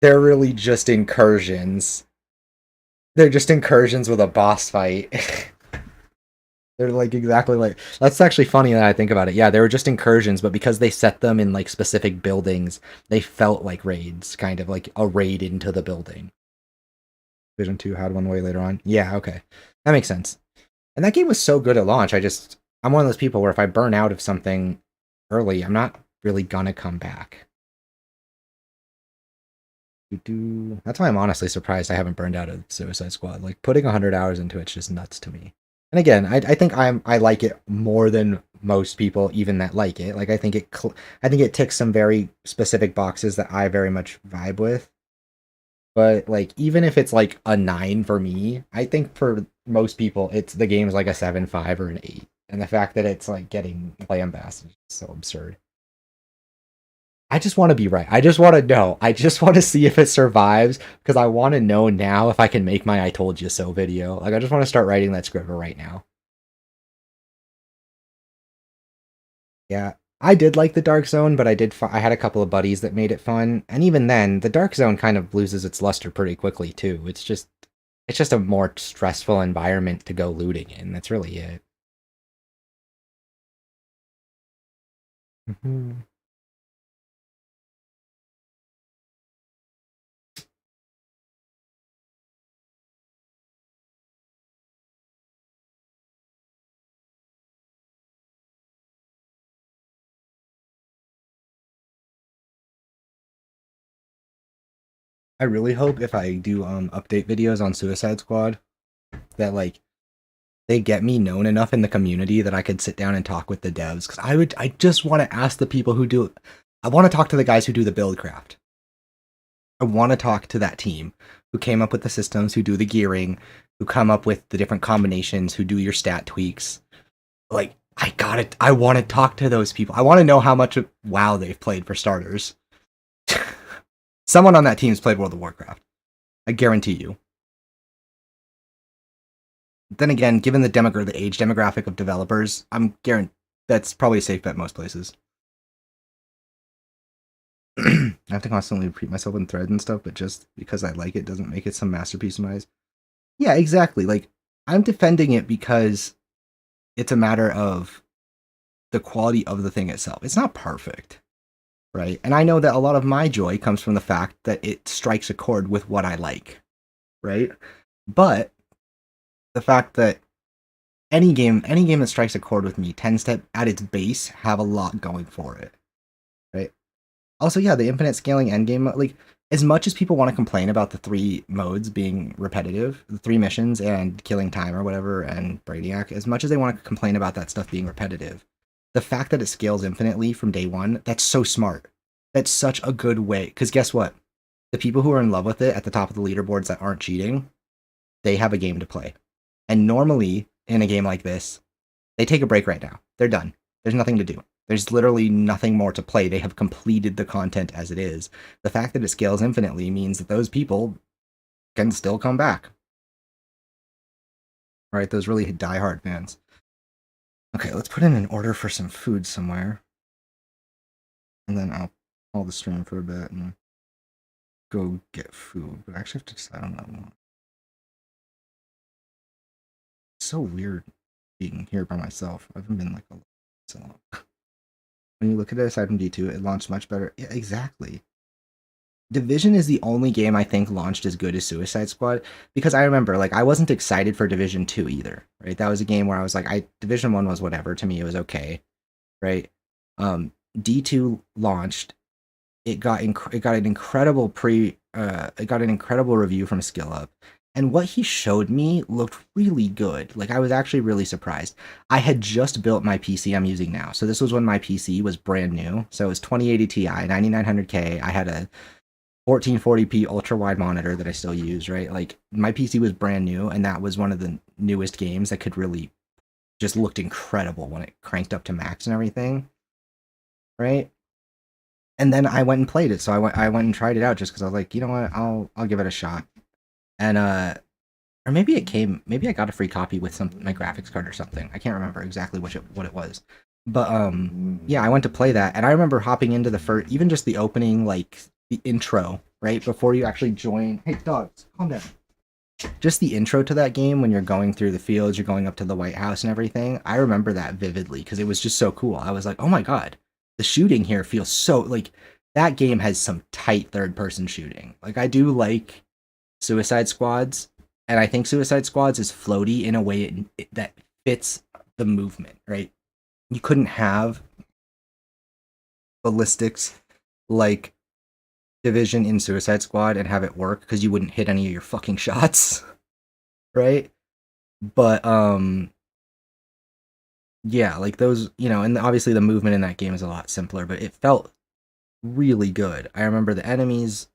S1: they're really just incursions. They're just incursions with a boss fight. They're like exactly like... That's actually funny that I think about it. Yeah, they were just incursions, but because they set them in like specific buildings, they felt like raids, kind of like a raid into the building. Division 2 had one way later on. Yeah, okay. That makes sense. And that game was so good at launch. I'm one of those people where if I burn out of something early, I'm not really gonna come back. That's why I'm honestly surprised I haven't burned out of Suicide Squad. Like, putting 100 hours into it's just nuts to me. And again, I think I like it more than most people even that like it. Like, I think it ticks some very specific boxes that I very much vibe with. But like, even if it's like a 9 for me, I think for most people the game's like a 7.5 or an 8. And the fact that it's like getting lambasted is so absurd. I just want to be right. I just want to know. I just want to see if it survives, because I want to know now if I can make my I told you so video. Like, I just want to start writing that script right now. Yeah, I did like the Dark Zone, but I had a couple of buddies that made it fun, and even then, the Dark Zone kind of loses its luster pretty quickly too. It's just a more stressful environment to go looting in. That's really it. Mhm. I really hope if I do update videos on Suicide Squad that like they get me known enough in the community that I could sit down and talk with the devs, because I just want to ask the people who do. I want to talk to the guys who do the build craft. I want to talk to that team who came up with the systems, who do the gearing, who come up with the different combinations, who do your stat tweaks. Like, I want to talk to those people. I want to know how much of WoW they've played for starters. Someone on that team's played World of Warcraft. I guarantee you. Then again, given the age demographic of developers, I'm guaranteed that's probably a safe bet most places. I have to constantly repeat myself in threads and stuff, but just because I like it doesn't make it some masterpiece of my eyes. Yeah, exactly. Like, I'm defending it because it's a matter of the quality of the thing itself. It's not perfect, right? And I know that a lot of my joy comes from the fact that it strikes a chord with what I like, right? But the fact that any game that strikes a chord with me tends to, at its base, have a lot going for it, right? Also, yeah, the infinite scaling endgame, like, as much as people want to complain about the 3 modes being repetitive, the 3 missions and killing time or whatever, and Brainiac, as much as they want to complain about that stuff being repetitive, the fact that it scales infinitely from day one, that's so smart. That's such a good way. Because guess what? The people who are in love with it at the top of the leaderboards that aren't cheating, they have a game to play. And normally, in a game like this, they take a break right now. They're done. There's nothing to do. There's literally nothing more to play. They have completed the content as it is. The fact that it scales infinitely means that those people can still come back. Right? Those really diehard fans. Okay, let's put in an order for some food somewhere. And then I'll hold the stream for a bit and go get food. But I actually have to decide on that one. It's so weird being here by myself. I haven't been like so long. When you look at it aside from D2, it launched much better. Yeah, exactly. Division is the only game I think launched as good as Suicide Squad, because I remember, like, I wasn't excited for Division 2 either, right? That was a game where I was like, Division 1 was whatever, to me it was okay, right? D2 launched, it got an incredible review from Skill Up, and what he showed me looked really good. Like, I was actually really surprised. I had just built my PC I'm using now, so this was when my PC was brand new, so it was 2080 Ti, 9900K, I had a 1440p ultra wide monitor that I still use, right? Like, my PC was brand new, and that was one of the newest games that could really just looked incredible when it cranked up to max and everything, right? And then I went and played it, so I went and tried it out just because I was like, you know what, I'll give it a shot. And or maybe maybe I got a free copy with my graphics card or something. I can't remember exactly what it was. But yeah, I went to play that, and I remember hopping into the first, even just the opening, like the intro, right before you actually join. Hey, dogs, calm down. Just the intro to that game when you're going through the fields, you're going up to the White House and everything. I remember that vividly because it was just so cool. I was like, oh my god, the shooting here feels so, like, that game has some tight third-person shooting. Like, I do like Suicide Squads, and I think Suicide Squads is floaty in a way that fits the movement, right? You couldn't have ballistics like Division in Suicide Squad and have it work because you wouldn't hit any of your fucking shots, right? But yeah, like those, you know, and obviously the movement in that game is a lot simpler, but it felt really good. I remember the enemies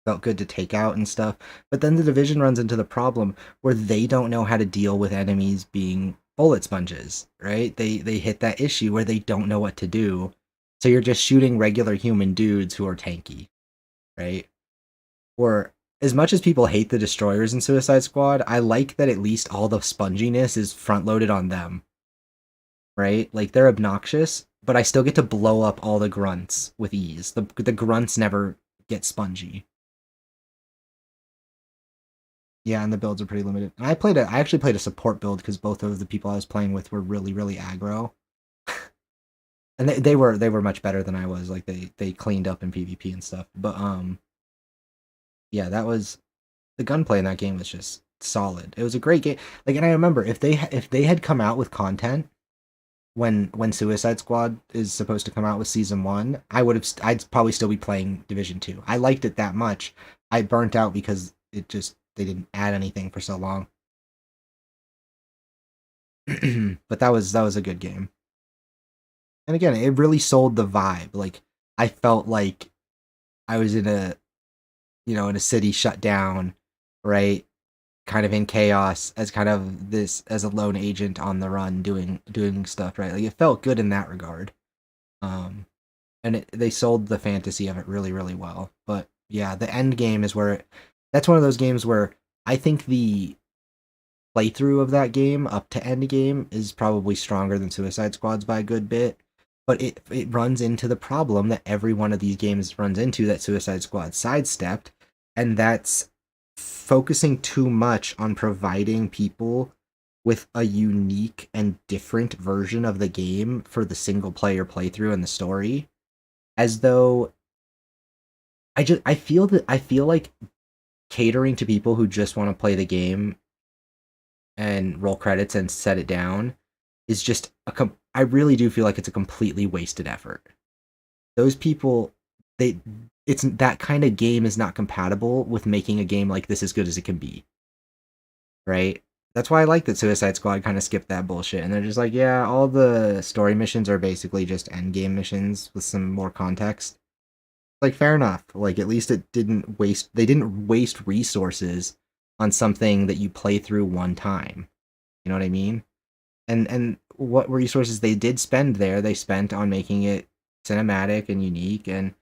S1: felt good to take out and stuff, but then the Division runs into the problem where they don't know how to deal with enemies being bullet sponges, right? They hit that issue where they don't know what to do, so you're just shooting regular human dudes who are tanky, right? Or, as much as people hate the destroyers in Suicide Squad, I like that at least all the sponginess is front-loaded on them. right? Like, they're obnoxious, but I still get to blow up all the grunts with ease. The grunts never get spongy. Yeah, and the builds are pretty limited. And I actually played a support build because both of the people I was playing with were really, really aggro. And they were much better than I was. Like, they cleaned up in PvP and stuff. But yeah, that was the gunplay in that game was just solid. It was a great game. Like, and I remember if they had come out with content when Suicide Squad is supposed to come out with season 1, I'd probably still be playing Division 2. I liked it that much. I burnt out because they didn't add anything for so long. But that was a good game. And again, it really sold the vibe. Like, I felt like I was in a city shut down, right? Kind of in chaos as a lone agent on the run doing stuff, right? Like, it felt good in that regard. And they sold the fantasy of it really, really well. But yeah, the end game is where that's one of those games where I think the playthrough of that game up to end game is probably stronger than Suicide Squad's by a good bit. But it runs into the problem that every one of these games runs into that Suicide Squad sidestepped, and that's focusing too much on providing people with a unique and different version of the game for the single player playthrough and the story, as though I feel like catering to people who just want to play the game and roll credits and set it down is just I really do feel like it's a completely wasted effort. Those people, it's that kind of game is not compatible with making a game like this as good as it can be. Right? That's why I like that Suicide Squad kind of skipped that bullshit, and they're just like, yeah, all the story missions are basically just end game missions with some more context. Like, fair enough. Like, at least they didn't waste resources on something that you play through one time. You know what I mean? And what resources they did spend there, they spent on making it cinematic and unique. And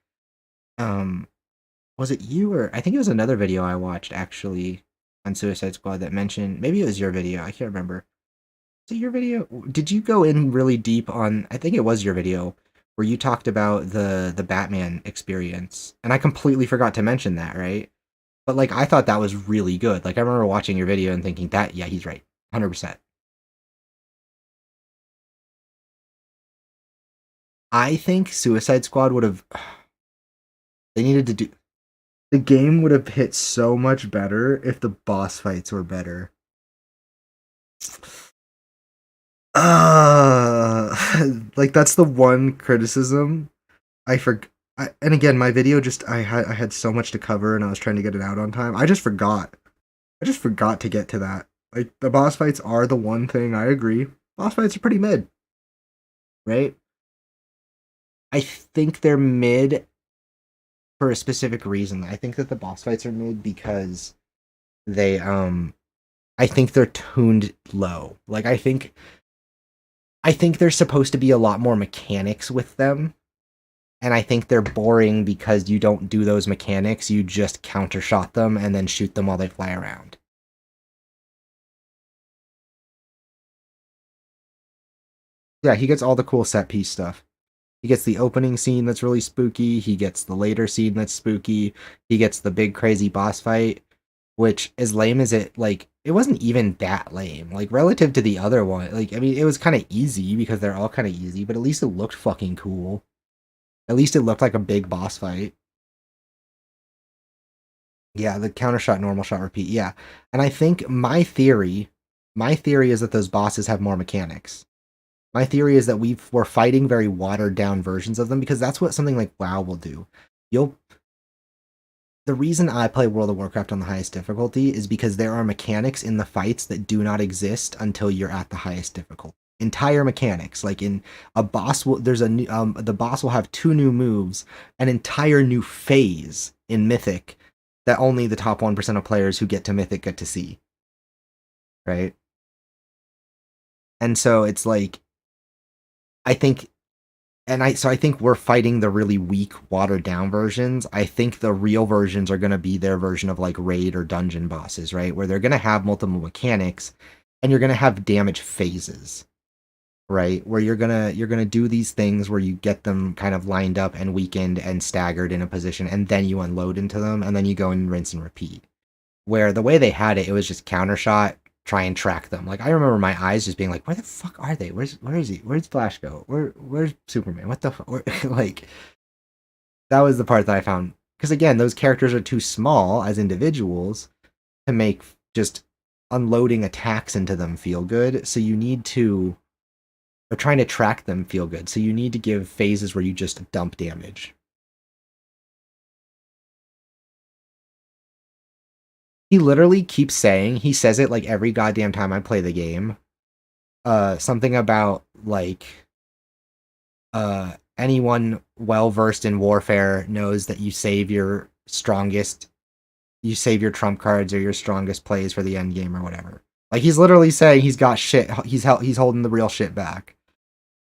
S1: was it you, or I think it was another video I watched actually on Suicide Squad that mentioned, maybe it was your video, I can't remember. Was it your video? Did you go in really deep on, I think it was your video, where you talked about the Batman experience, and I completely forgot to mention that, right? But like, I thought that was really good. Like, I remember watching your video and thinking that, yeah, he's right, 100%. I think Suicide Squad would have... They needed to do... The game would have hit so much better if the boss fights were better. Like, that's the one criticism. And again, my video I had so much to cover and I was trying to get it out on time. I just forgot to get to that. Like, the boss fights are the one thing, I agree. Boss fights are pretty mid. Right? I think they're mid for a specific reason. I think that the boss fights are mid because they, I think they're tuned low. Like, I think there's supposed to be a lot more mechanics with them. And I think they're boring because you don't do those mechanics, you just counter-shot them and then shoot them while they fly around. Yeah, he gets all the cool set-piece stuff. He gets the opening scene that's really spooky, he gets the later scene that's spooky, he gets the big crazy boss fight, which, as lame as it, like, it wasn't even that lame. Like, relative to the other one, like, I mean, it was kind of easy because they're all kind of easy, but at least it looked fucking cool. At least it looked like a big boss fight. Yeah, the counter shot, normal shot, repeat. Yeah. And I think my theory is that those bosses have more mechanics. My theory is that we're fighting very watered down versions of them because that's what something like WoW will do. The reason I play World of Warcraft on the highest difficulty is because there are mechanics in the fights that do not exist until you're at the highest difficulty. Entire mechanics, like in a boss the boss will have 2 new moves, an entire new phase in Mythic that only the top 1% of players who get to Mythic get to see. Right? And so it's like, I think we're fighting the really weak, watered down versions. I think the real versions are going to be their version of like raid or dungeon bosses, right? Where they're going to have multiple mechanics and you're going to have damage phases. right? Where you're gonna do these things where you get them kind of lined up and weakened and staggered in a position, and then you unload into them, and then you go and rinse and repeat. Where the way they had it, it was just counter shot, try and track them. Like I remember my eyes just being like, where the fuck are they? Where is he? Where's Flash go? Where's Superman? What the fuck? Like that was the part that I found, because again, those characters are too small as individuals to make just unloading attacks into them feel good. So you need to, or trying to track them feel good. So you need to give phases where you just dump damage. He literally keeps saying, he says it like every goddamn time I play the game. Something about like, anyone well versed in warfare knows that you save your trump cards or your strongest plays for the end game or whatever. Like he's literally saying he's got shit. He's holding the real shit back.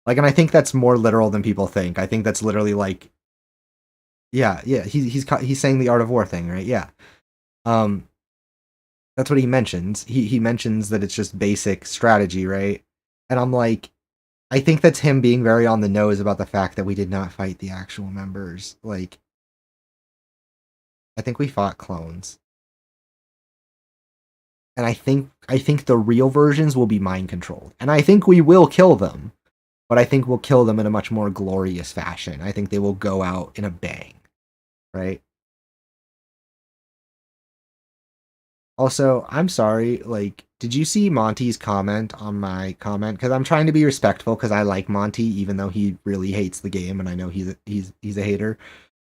S1: Like, and I think that's more literal than people think. I think that's literally like, yeah. He's saying the art of war thing, right? Yeah. That's what he mentions. He mentions that it's just basic strategy, right? And I'm like, I think that's him being very on the nose about the fact that we did not fight the actual members. Like, I think we fought clones. And I think the real versions will be mind controlled. And I think we will kill them. But I think we'll kill them in a much more glorious fashion. I think they will go out in a bang. Right? Also, I'm sorry, like, did you see Monty's comment on my comment? Because I'm trying to be respectful because I like Monty, even though he really hates the game, and I know he's a hater.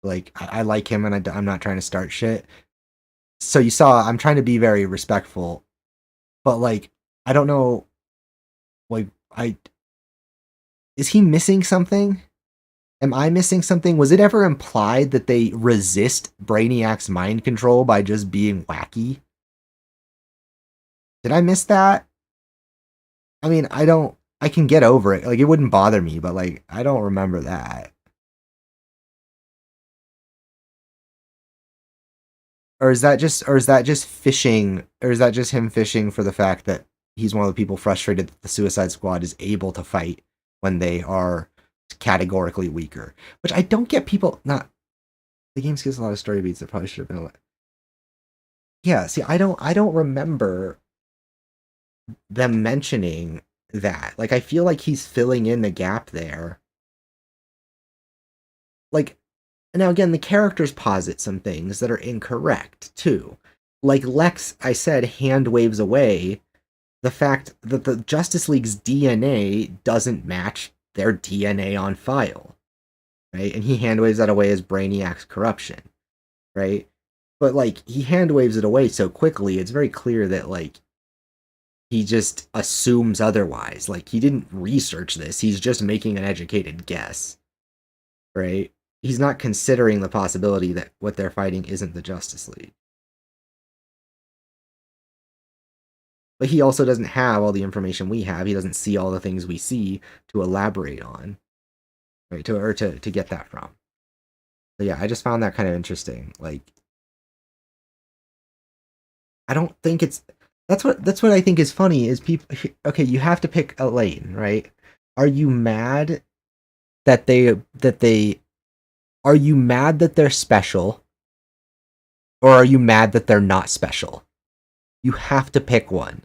S1: Like, I like him, and I'm not trying to start shit. So you saw, I'm trying to be very respectful, but like, I don't know, like, is he missing something? Am I missing something? Was it ever implied that they resist Brainiac's mind control by just being wacky? Did I miss that? I mean, I can get over it. Like, it wouldn't bother me, but like, I don't remember that. Or is that just fishing, or is that just him fishing for the fact that he's one of the people frustrated that the Suicide Squad is able to fight when they are categorically weaker? Which I don't get people not. The game gives a lot of story beats that probably should have been a lot. Yeah, see, I don't remember them mentioning that. Like, I feel like he's filling in the gap there. Like, now again, the characters posit some things that are incorrect, too. Like Lex, I said, hand waves away the fact that the Justice League's DNA doesn't match their DNA on file, right? And he hand waves that away as Brainiac's corruption, right? But, like, he hand waves it away so quickly, it's very clear that, like, he just assumes otherwise. Like, he didn't research this. He's just making an educated guess. Right? He's not considering the possibility that what they're fighting isn't the Justice League. But he also doesn't have all the information we have. He doesn't see all the things we see to elaborate on. Right? To get that from. So yeah, I just found that kind of interesting. Like, I don't think it's... That's what I think is funny, is people... Okay, you have to pick a lane, right? Are you mad that are you mad that they're special? Or are you mad that they're not special? You have to pick one,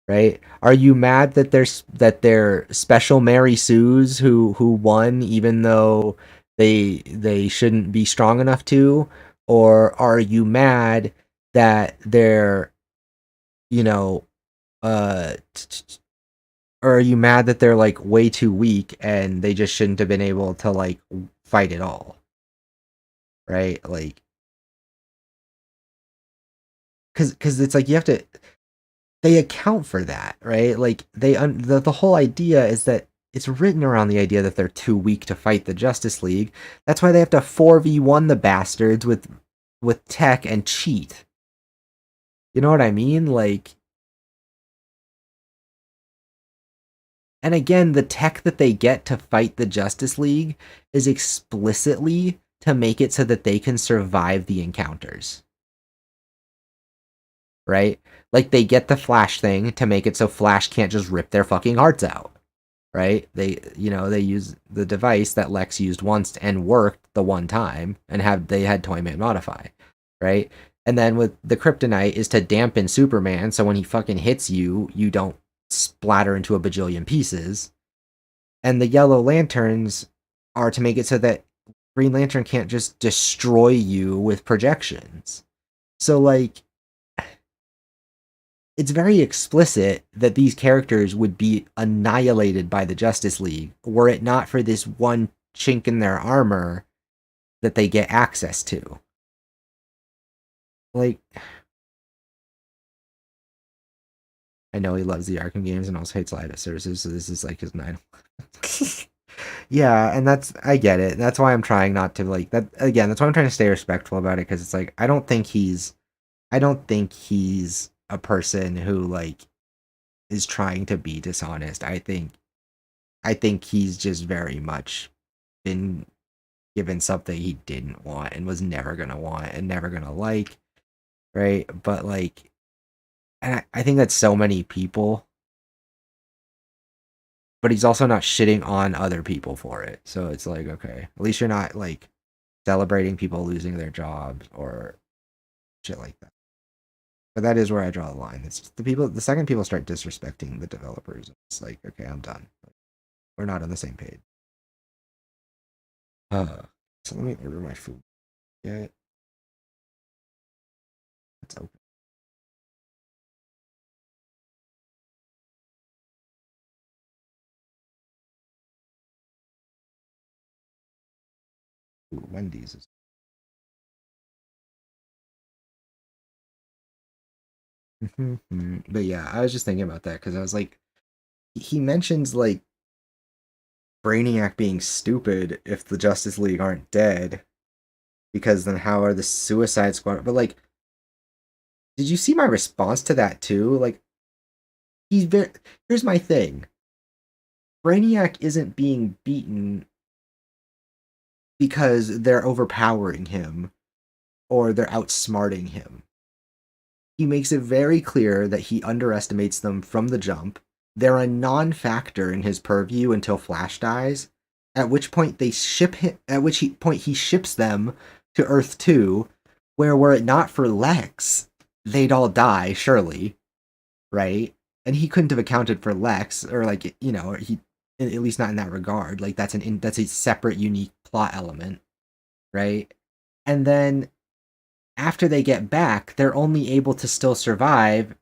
S1: right? Are you mad that they're special Mary Sues who won even though they shouldn't be strong enough to? Or are you mad that they're, you know, or are you mad that they're like way too weak and they just shouldn't have been able to like fight at all? Right? Like, because it's like you have to, they account for that, right? Like the whole idea is that it's written around the idea that they're too weak to fight the Justice League. That's why they have to 4v1 the bastards with tech and cheat. You know what I mean? Like, and again, the tech that they get to fight the Justice League is explicitly to make it so that they can survive the encounters. Right? Like, they get the Flash thing to make it so Flash can't just rip their fucking hearts out. right? They use the device that Lex used once and worked the one time, and they had Toyman modify, right? And then with the kryptonite is to dampen Superman, so when he fucking hits you, you don't splatter into a bajillion pieces. And the yellow lanterns are to make it so that Green Lantern can't just destroy you with projections. So, like, it's very explicit that these characters would be annihilated by the Justice League were it not for this one chink in their armor that they get access to. Like, I know he loves the Arkham games and also hates live services, so this is like his 9. Yeah, and I get it. That's why I'm trying not to, like, that again, that's why I'm trying to stay respectful about it, because it's like, I don't think he's a person who, like, is trying to be dishonest. I think he's just very much been given something he didn't want and was never gonna want and never gonna like, right? But, like, and I think that's so many people, but he's also not shitting on other people for it. So it's like, okay, at least you're not, like, celebrating people losing their jobs or shit like that. But that is where I draw the line. It's the second people start disrespecting the developers, it's like, okay, I'm done. We're not on the same page. So let me order my food. Yeah. It's open. Ooh, Wendy's is. But yeah, I was just thinking about that because I was like, he mentions, like, Brainiac being stupid if the Justice League aren't dead, because then how are the Suicide Squad? But, like, did you see my response to that too? Like, here's my thing. Brainiac isn't being beaten because they're overpowering him or they're outsmarting him. He makes it very clear that he underestimates them from the jump. They're a non-factor in his purview until Flash dies, at which point he ships them to Earth 2, where were it not for Lex, they'd all die, surely, right? And he couldn't have accounted for Lex, or, like, he, at least not in that regard. Like, that's a separate, unique plot element, right? And then after they get back, they're only able to still survive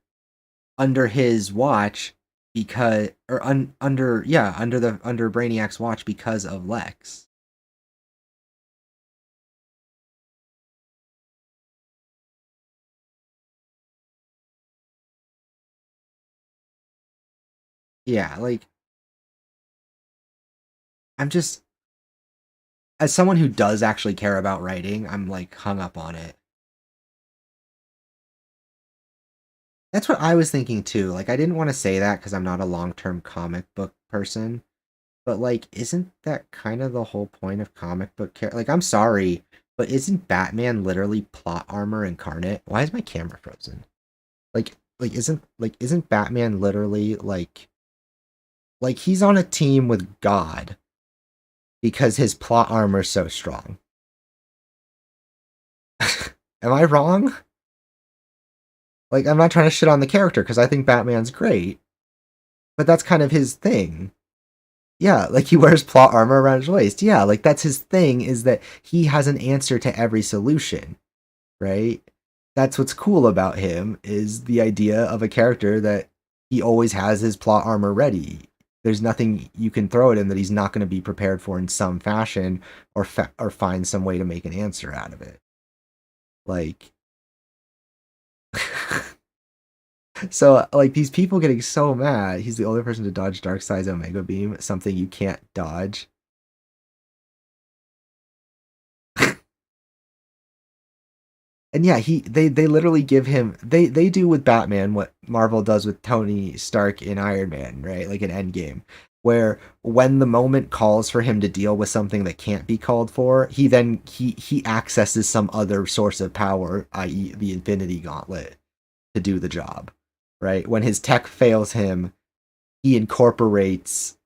S1: under his watch because, or under Brainiac's watch because of Lex. Yeah, like, I'm just, as someone who does actually care about writing, I'm, like, hung up on it. That's what I was thinking too. Like, I didn't want to say that because I'm not a long-term comic book person, but, like, isn't that kind of the whole point of comic book like, I'm sorry, but isn't Batman literally plot armor incarnate? Why is my camera frozen? Isn't Batman literally, like, he's on a team with God because his plot armor is so strong. Am I wrong? Like, I'm not trying to shit on the character because I think Batman's great, but that's kind of his thing. Yeah, like, he wears plot armor around his waist. Yeah, like, that's his thing, is that he has an answer to every solution, right? That's what's cool about him, is the idea of a character that he always has his plot armor ready. There's nothing you can throw at him that he's not going to be prepared for in some fashion, or find some way to make an answer out of it. Like, so, like, these people getting so mad, he's the only person to dodge Darkseid's Omega Beam, something you can't dodge. And yeah, they literally give him, they do with Batman what Marvel does with Tony Stark in Iron Man, right? Like in Endgame, where when the moment calls for him to deal with something that can't be called for, he accesses some other source of power, i.e. the Infinity Gauntlet, to do the job, right? When his tech fails him, he incorporates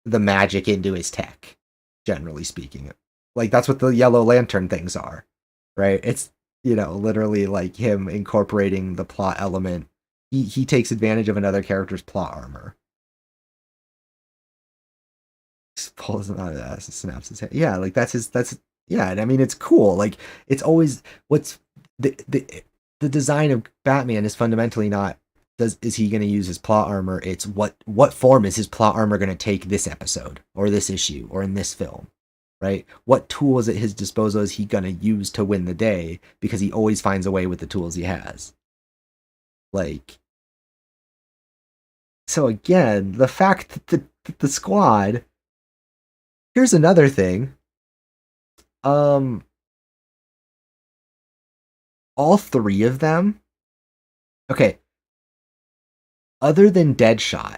S1: the magic into his tech, generally speaking. Like, that's what the Yellow Lantern things are, right? It's, you know, literally like him incorporating the plot element. He takes advantage of another character's plot armor. Just pulls him out of the ass and snaps his head. Yeah, like yeah, and I mean, it's cool. Like, it's always, what's the design of Batman is fundamentally not, is he going to use his plot armor? It's what form is his plot armor going to take this episode or this issue or in this film, right? What tools at his disposal is he going to use to win the day? Because he always finds a way with the tools he has. Like, so again, the fact that the squad, here's another thing. All three of them, okay, other than Deadshot,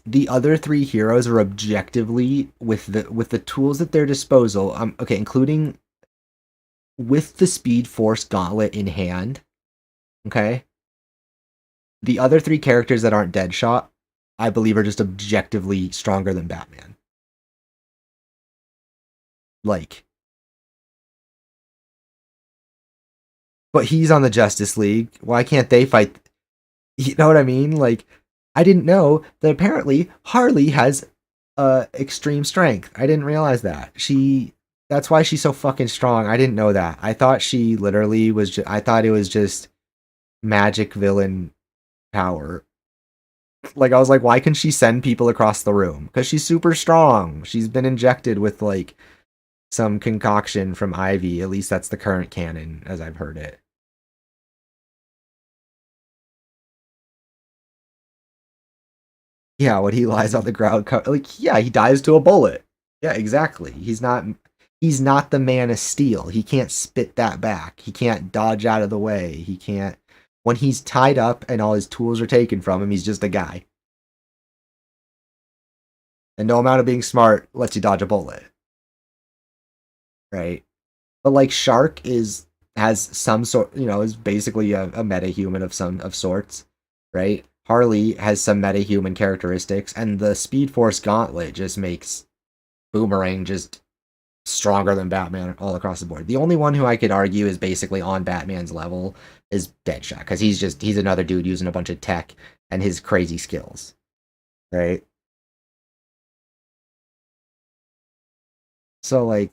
S1: the other three heroes are objectively, with the tools at their disposal, okay, including with the Speed Force gauntlet in hand, okay, the other three characters that aren't Deadshot, I believe, are just objectively stronger than Batman. Like, but he's on the Justice League. Why can't they fight? You know what I mean? Like, I didn't know that apparently Harley has extreme strength. I didn't realize that. That's why she's so fucking strong. I didn't know that. I thought she literally was I thought it was just magic villain power. Like, I was like, why can she send people across the room? Because she's super strong. She's been injected with, like, some concoction from Ivy. At least that's the current canon, as I've heard it. Yeah, when he lies on the ground, like, yeah, he dies to a bullet. Yeah, exactly. He's not the Man of Steel. He can't spit that back. He can't dodge out of the way. He can't, when he's tied up and all his tools are taken from him, he's just a guy. And no amount of being smart lets you dodge a bullet. Right? But like, Shark has some sort, you know, is basically a metahuman of sorts, right? Harley has some metahuman characteristics, and the Speed Force gauntlet just makes Boomerang just stronger than Batman all across the board. The only one who I could argue is basically on Batman's level is Deadshot, because he's another dude using a bunch of tech and his crazy skills, right? So, like,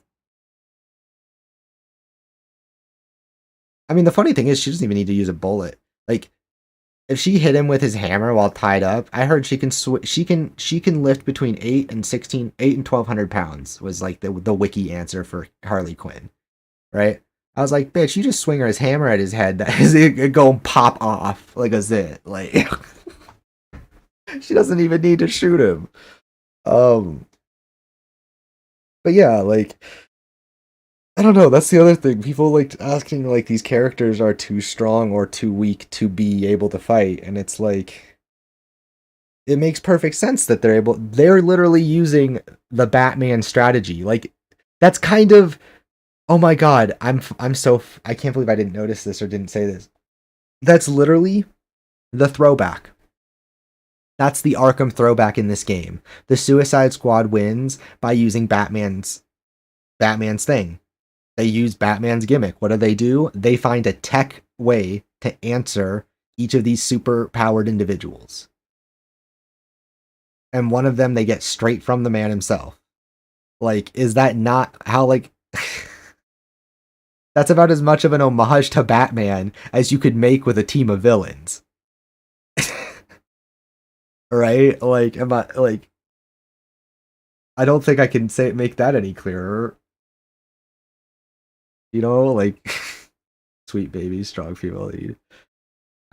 S1: I mean, the funny thing is, she doesn't even need to use a bullet. Like, if she hit him with his hammer while tied up, I heard she can lift between 8 and 1,200 pounds, was like the wiki answer for Harley Quinn, right? I was like, bitch, you just swing his hammer at his head, that is it go and pop off like a zit. Like, she doesn't even need to shoot him. But yeah, like, I don't know, that's the other thing. People like asking, like, these characters are too strong or too weak to be able to fight, and it's like, it makes perfect sense that they're literally using the Batman strategy. Like, that's kind of, oh my god, I can't believe I didn't notice this or didn't say this. That's literally the throwback. That's the Arkham throwback in this game. The Suicide Squad wins by using Batman's thing. They use Batman's gimmick. What do? They find a tech way to answer each of these super-powered individuals. And one of them they get straight from the man himself. Like, is that not how, like... That's about as much of an homage to Batman as you could make with a team of villains. Right? Like, I don't think I can make that any clearer. You know, like, sweet baby, strong female lead.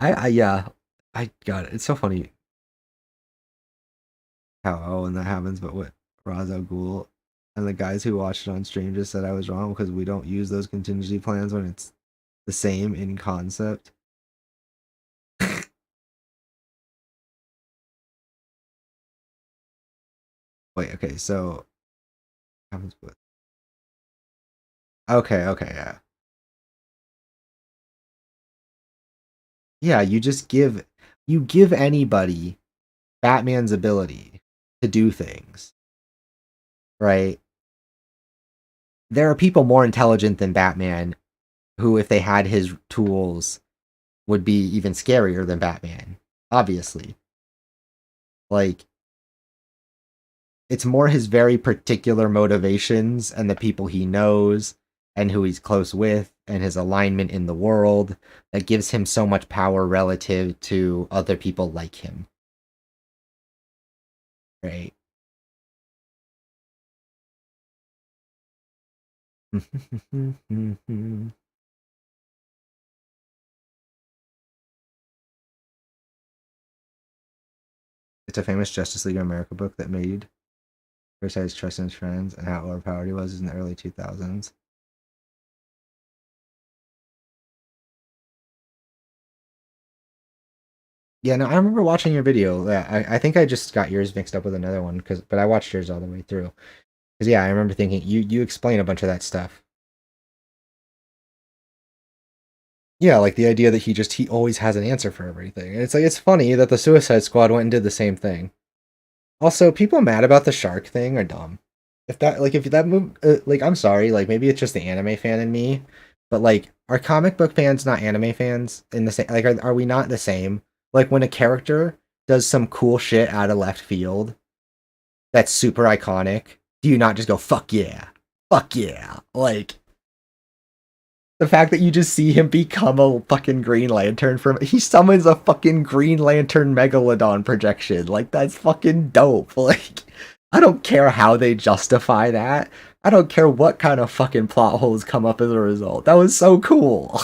S1: Yeah, I got it. It's so funny how when that happens, but what Ra's al Ghul and the guys who watched it on stream just said I was wrong because we don't use those contingency plans when it's the same in concept. Wait, okay, so happens with. Okay, yeah. Yeah, you give anybody Batman's ability to do things, right? There are people more intelligent than Batman who, if they had his tools, would be even scarier than Batman, obviously. Like, it's more his very particular motivations and the people he knows and who he's close with and his alignment in the world that gives him so much power relative to other people like him. Right? It's a famous Justice League of America book that made Versailles trust in his friends and how overpowered he was in the early 2000s. Yeah, no, I remember watching your video. Yeah, I think I just got yours mixed up with another one, but I watched yours all the way through. Because yeah, I remember thinking you explain a bunch of that stuff. Yeah, like the idea that he always has an answer for everything. And it's like it's funny that the Suicide Squad went and did the same thing. Also, people mad about the shark thing are dumb. If that move, like, I'm sorry, like maybe it's just the anime fan in me, but like, are comic book fans not anime fans in the same? Like, are we not the same? Like, when a character does some cool shit out of left field, that's super iconic. Do you not just go fuck yeah, fuck yeah? Like, the fact that you just see him become a fucking Green Lantern he summons a fucking Green Lantern Megalodon projection. Like, that's fucking dope. Like, I don't care how they justify that. I don't care what kind of fucking plot holes come up as a result. That was so cool.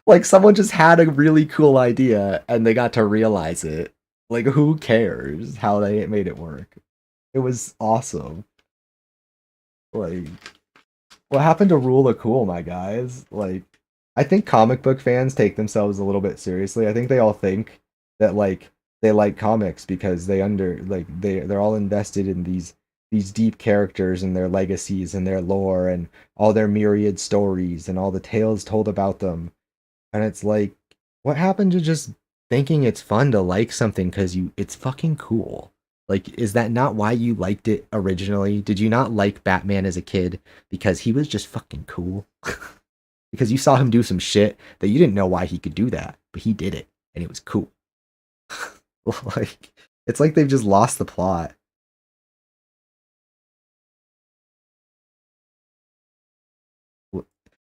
S1: Like, someone just had a really cool idea and they got to realize it. Like, who cares how they made it work? It was awesome. Like, what happened to Rule of Cool, my guys? Like, I think comic book fans take themselves a little bit seriously. I think they all think that, like, they like comics because they're all invested in these deep characters and their legacies and their lore and all their myriad stories and all the tales told about them. And it's like, what happened to just thinking it's fun to like something because it's fucking cool? Like, is that not why you liked it originally? Did you not like Batman as a kid because he was just fucking cool? Because you saw him do some shit that you didn't know why he could do that, but he did it, and it was cool. Like, it's like they've just lost the plot.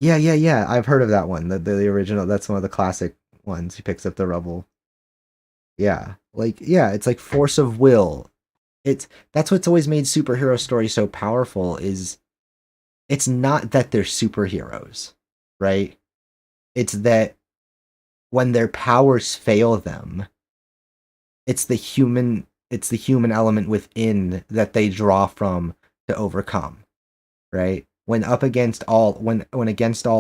S1: Yeah. I've heard of that one. The original. That's one of the classic ones. He picks up the rubble. Yeah, it's like force of will. That's what's always made superhero stories so powerful is it's not that they're superheroes, right? It's that when their powers fail them, it's the human element within that they draw from to overcome, right? When against all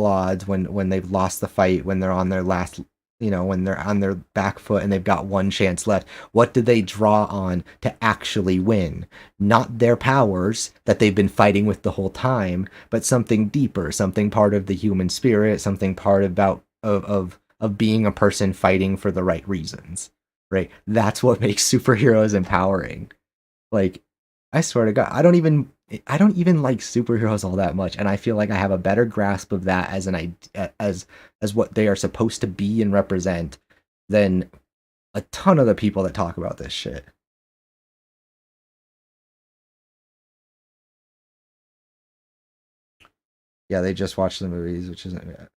S1: odds, when they've lost the fight, when they're on their last, when they're on their back foot and they've got one chance left, what do they draw on to actually win? Not their powers that they've been fighting with the whole time, but something deeper, something part of the human spirit, something part of being a person fighting for the right reasons, right? That's what makes superheroes empowering. Like, I swear to God, I don't even like superheroes all that much, and I feel like I have a better grasp of that as what they are supposed to be and represent than a ton of the people that talk about this shit. Yeah, they just watched the movies, which isn't bad.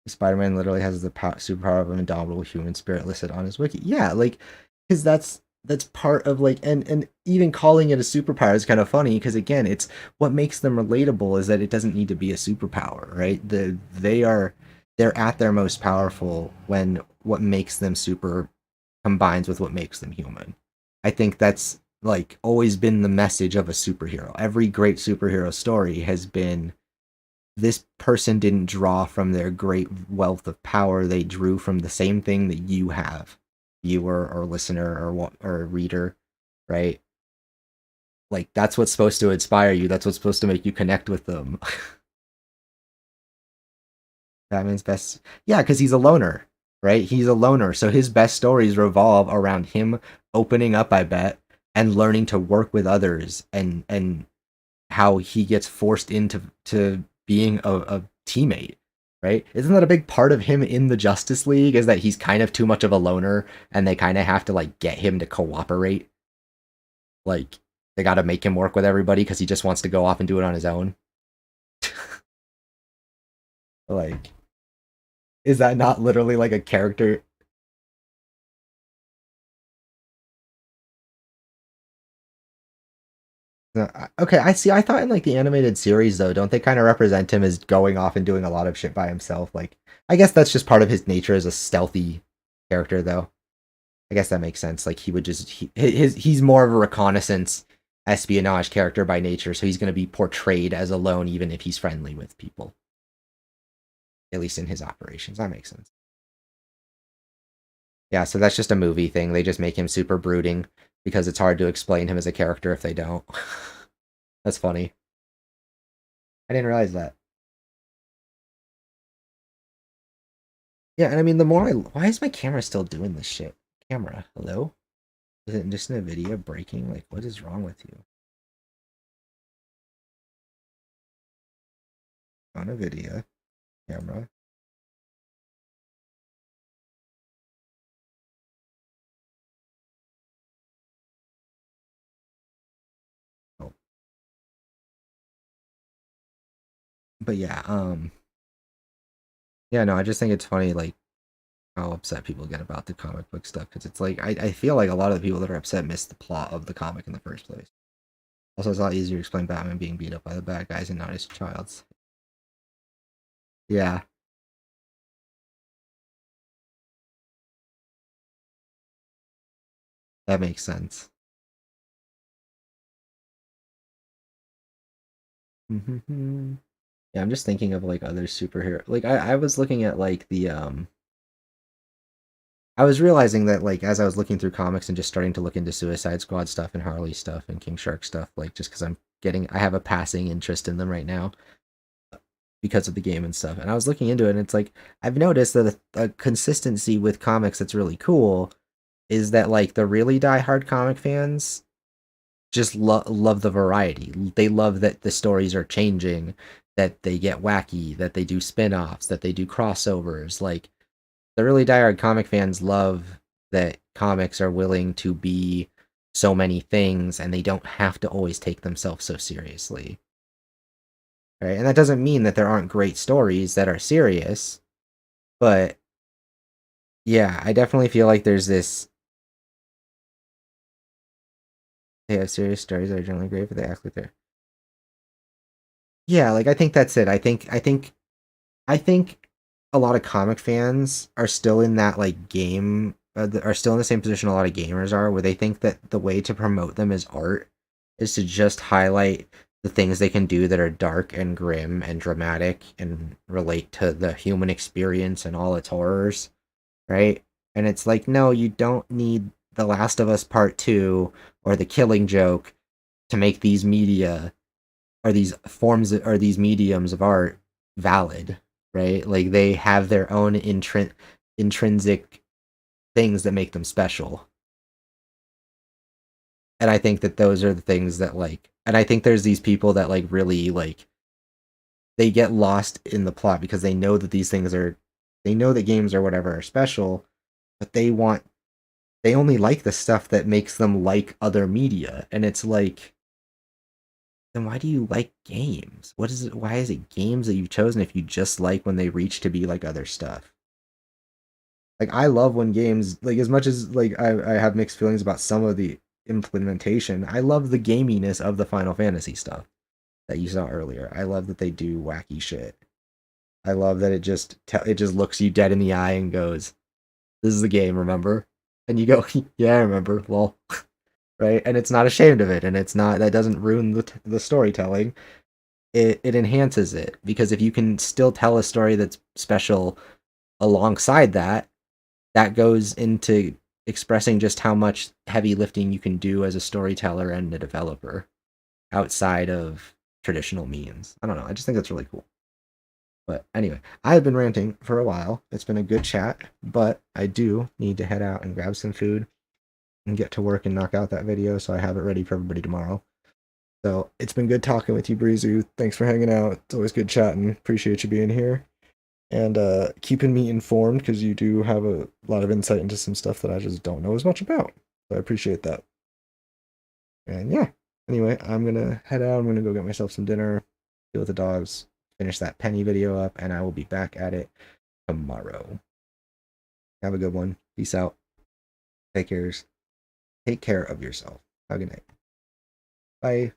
S1: Spider-Man literally has the superpower of an indomitable human spirit listed on his wiki. Yeah, like, because that's part of, like, and even calling it a superpower is kind of funny because, again, it's what makes them relatable is that it doesn't need to be a superpower, right? They're at their most powerful when what makes them super combines with what makes them human. I think that's, like, always been the message of a superhero. Every great superhero story has been, this person didn't draw from their great wealth of power, they drew from the same thing that you have, viewer or listener or reader, right? Like, that's what's supposed to inspire you, that's what's supposed to make you connect with them. Batman's best, yeah, because he's a loner. right? He's a loner, so his best stories revolve around him opening up, I bet, and learning to work with others, and how he gets forced into being a teammate, right? Isn't that a big part of him in the Justice League, is that he's kind of too much of a loner, and they kind of have to, like, get him to cooperate? Like, they got to make him work with everybody because he just wants to go off and do it on his own. Like, is that not literally like a character? Okay, I see. I thought in like the animated series though, don't they kind of represent him as going off and doing a lot of shit by himself? Like, I guess that's just part of his nature as a stealthy character though. I guess that makes sense. Like, he would just he's more of a reconnaissance espionage character by nature, so he's going to be portrayed as alone even if he's friendly with people. At least in his operations. That makes sense. Yeah, so that's just a movie thing. They just make him super brooding because it's hard to explain him as a character if they don't. That's funny. I didn't realize that. Yeah, and I mean, the more why is my camera still doing this shit? Camera, hello? Is it just in a video breaking? Like, what is wrong with you? On a video. Camera. Oh. But yeah, yeah, no, I just think it's funny, like, how upset people get about the comic book stuff, because it's like, I feel like a lot of the people that are upset miss the plot of the comic in the first place. Also, it's a lot easier to explain Batman being beat up by the bad guys and not his child's. Yeah. That makes sense. Yeah, I'm just thinking of like other superhero. Like I was looking at like the I was realizing that like as I was looking through comics and just starting to look into Suicide Squad stuff and Harley stuff and King Shark stuff, like just because I have a passing interest in them right now because of the game and stuff. And I was looking into it, and it's like I've noticed that a consistency with comics that's really cool is that like the really diehard comic fans just love the variety. They love that the stories are changing, that they get wacky, that they do spin-offs, that they do crossovers. Like, the really diehard comic fans love that comics are willing to be so many things and they don't have to always take themselves so seriously. Right? And that doesn't mean that there aren't great stories that are serious, but yeah, I definitely feel like there's this. They have serious stories that are generally great, but they act like they're. Yeah, like I think that's it. I think a lot of comic fans are still in that like game, are still in the same position a lot of gamers are, where they think that the way to promote them as art is to just highlight the things they can do that are dark and grim and dramatic and relate to the human experience and all its horrors, right? And it's like, no, you don't need The Last of Us Part 2 or The Killing Joke to make these media or these forms or these mediums of art valid, right? Like they have their own intrinsic things that make them special. And I think that those are the things that like, and I think there's these people that like really like, they get lost in the plot because they know that these things are, they know that games or whatever are special, but they only like the stuff that makes them like other media. And it's like, then why do you like games? Why is it games that you've chosen if you just like when they reach to be like other stuff? Like, I love when games, like, as much as like I have mixed feelings about some of the implementation, I love the gaminess of the Final Fantasy stuff that you saw earlier. I love that they do wacky shit. I love that it just looks you dead in the eye and goes, "This is the game, remember?" And you go, "Yeah, I remember." Lol. Right? And it's not ashamed of it, and it's not, that doesn't ruin the storytelling. It enhances it, because if you can still tell a story that's special alongside that, that goes into expressing just how much heavy lifting you can do as a storyteller and a developer outside of traditional means. I don't know. I just think that's really cool. But anyway, I've been ranting for a while. It's been a good chat, but I do need to head out and grab some food and get to work and knock out that video so I have it ready for everybody tomorrow. So it's been good talking with you, Breezu. Thanks for hanging out. It's always good chatting. Appreciate you being here. And keeping me informed, because you do have a lot of insight into some stuff that I just don't know as much about. So I appreciate that. And yeah, anyway, I'm going to head out. I'm going to go get myself some dinner, deal with the dogs, finish that Penny video up, and I will be back at it tomorrow. Have a good one. Peace out. Take care of yourself. Have a good night. Bye.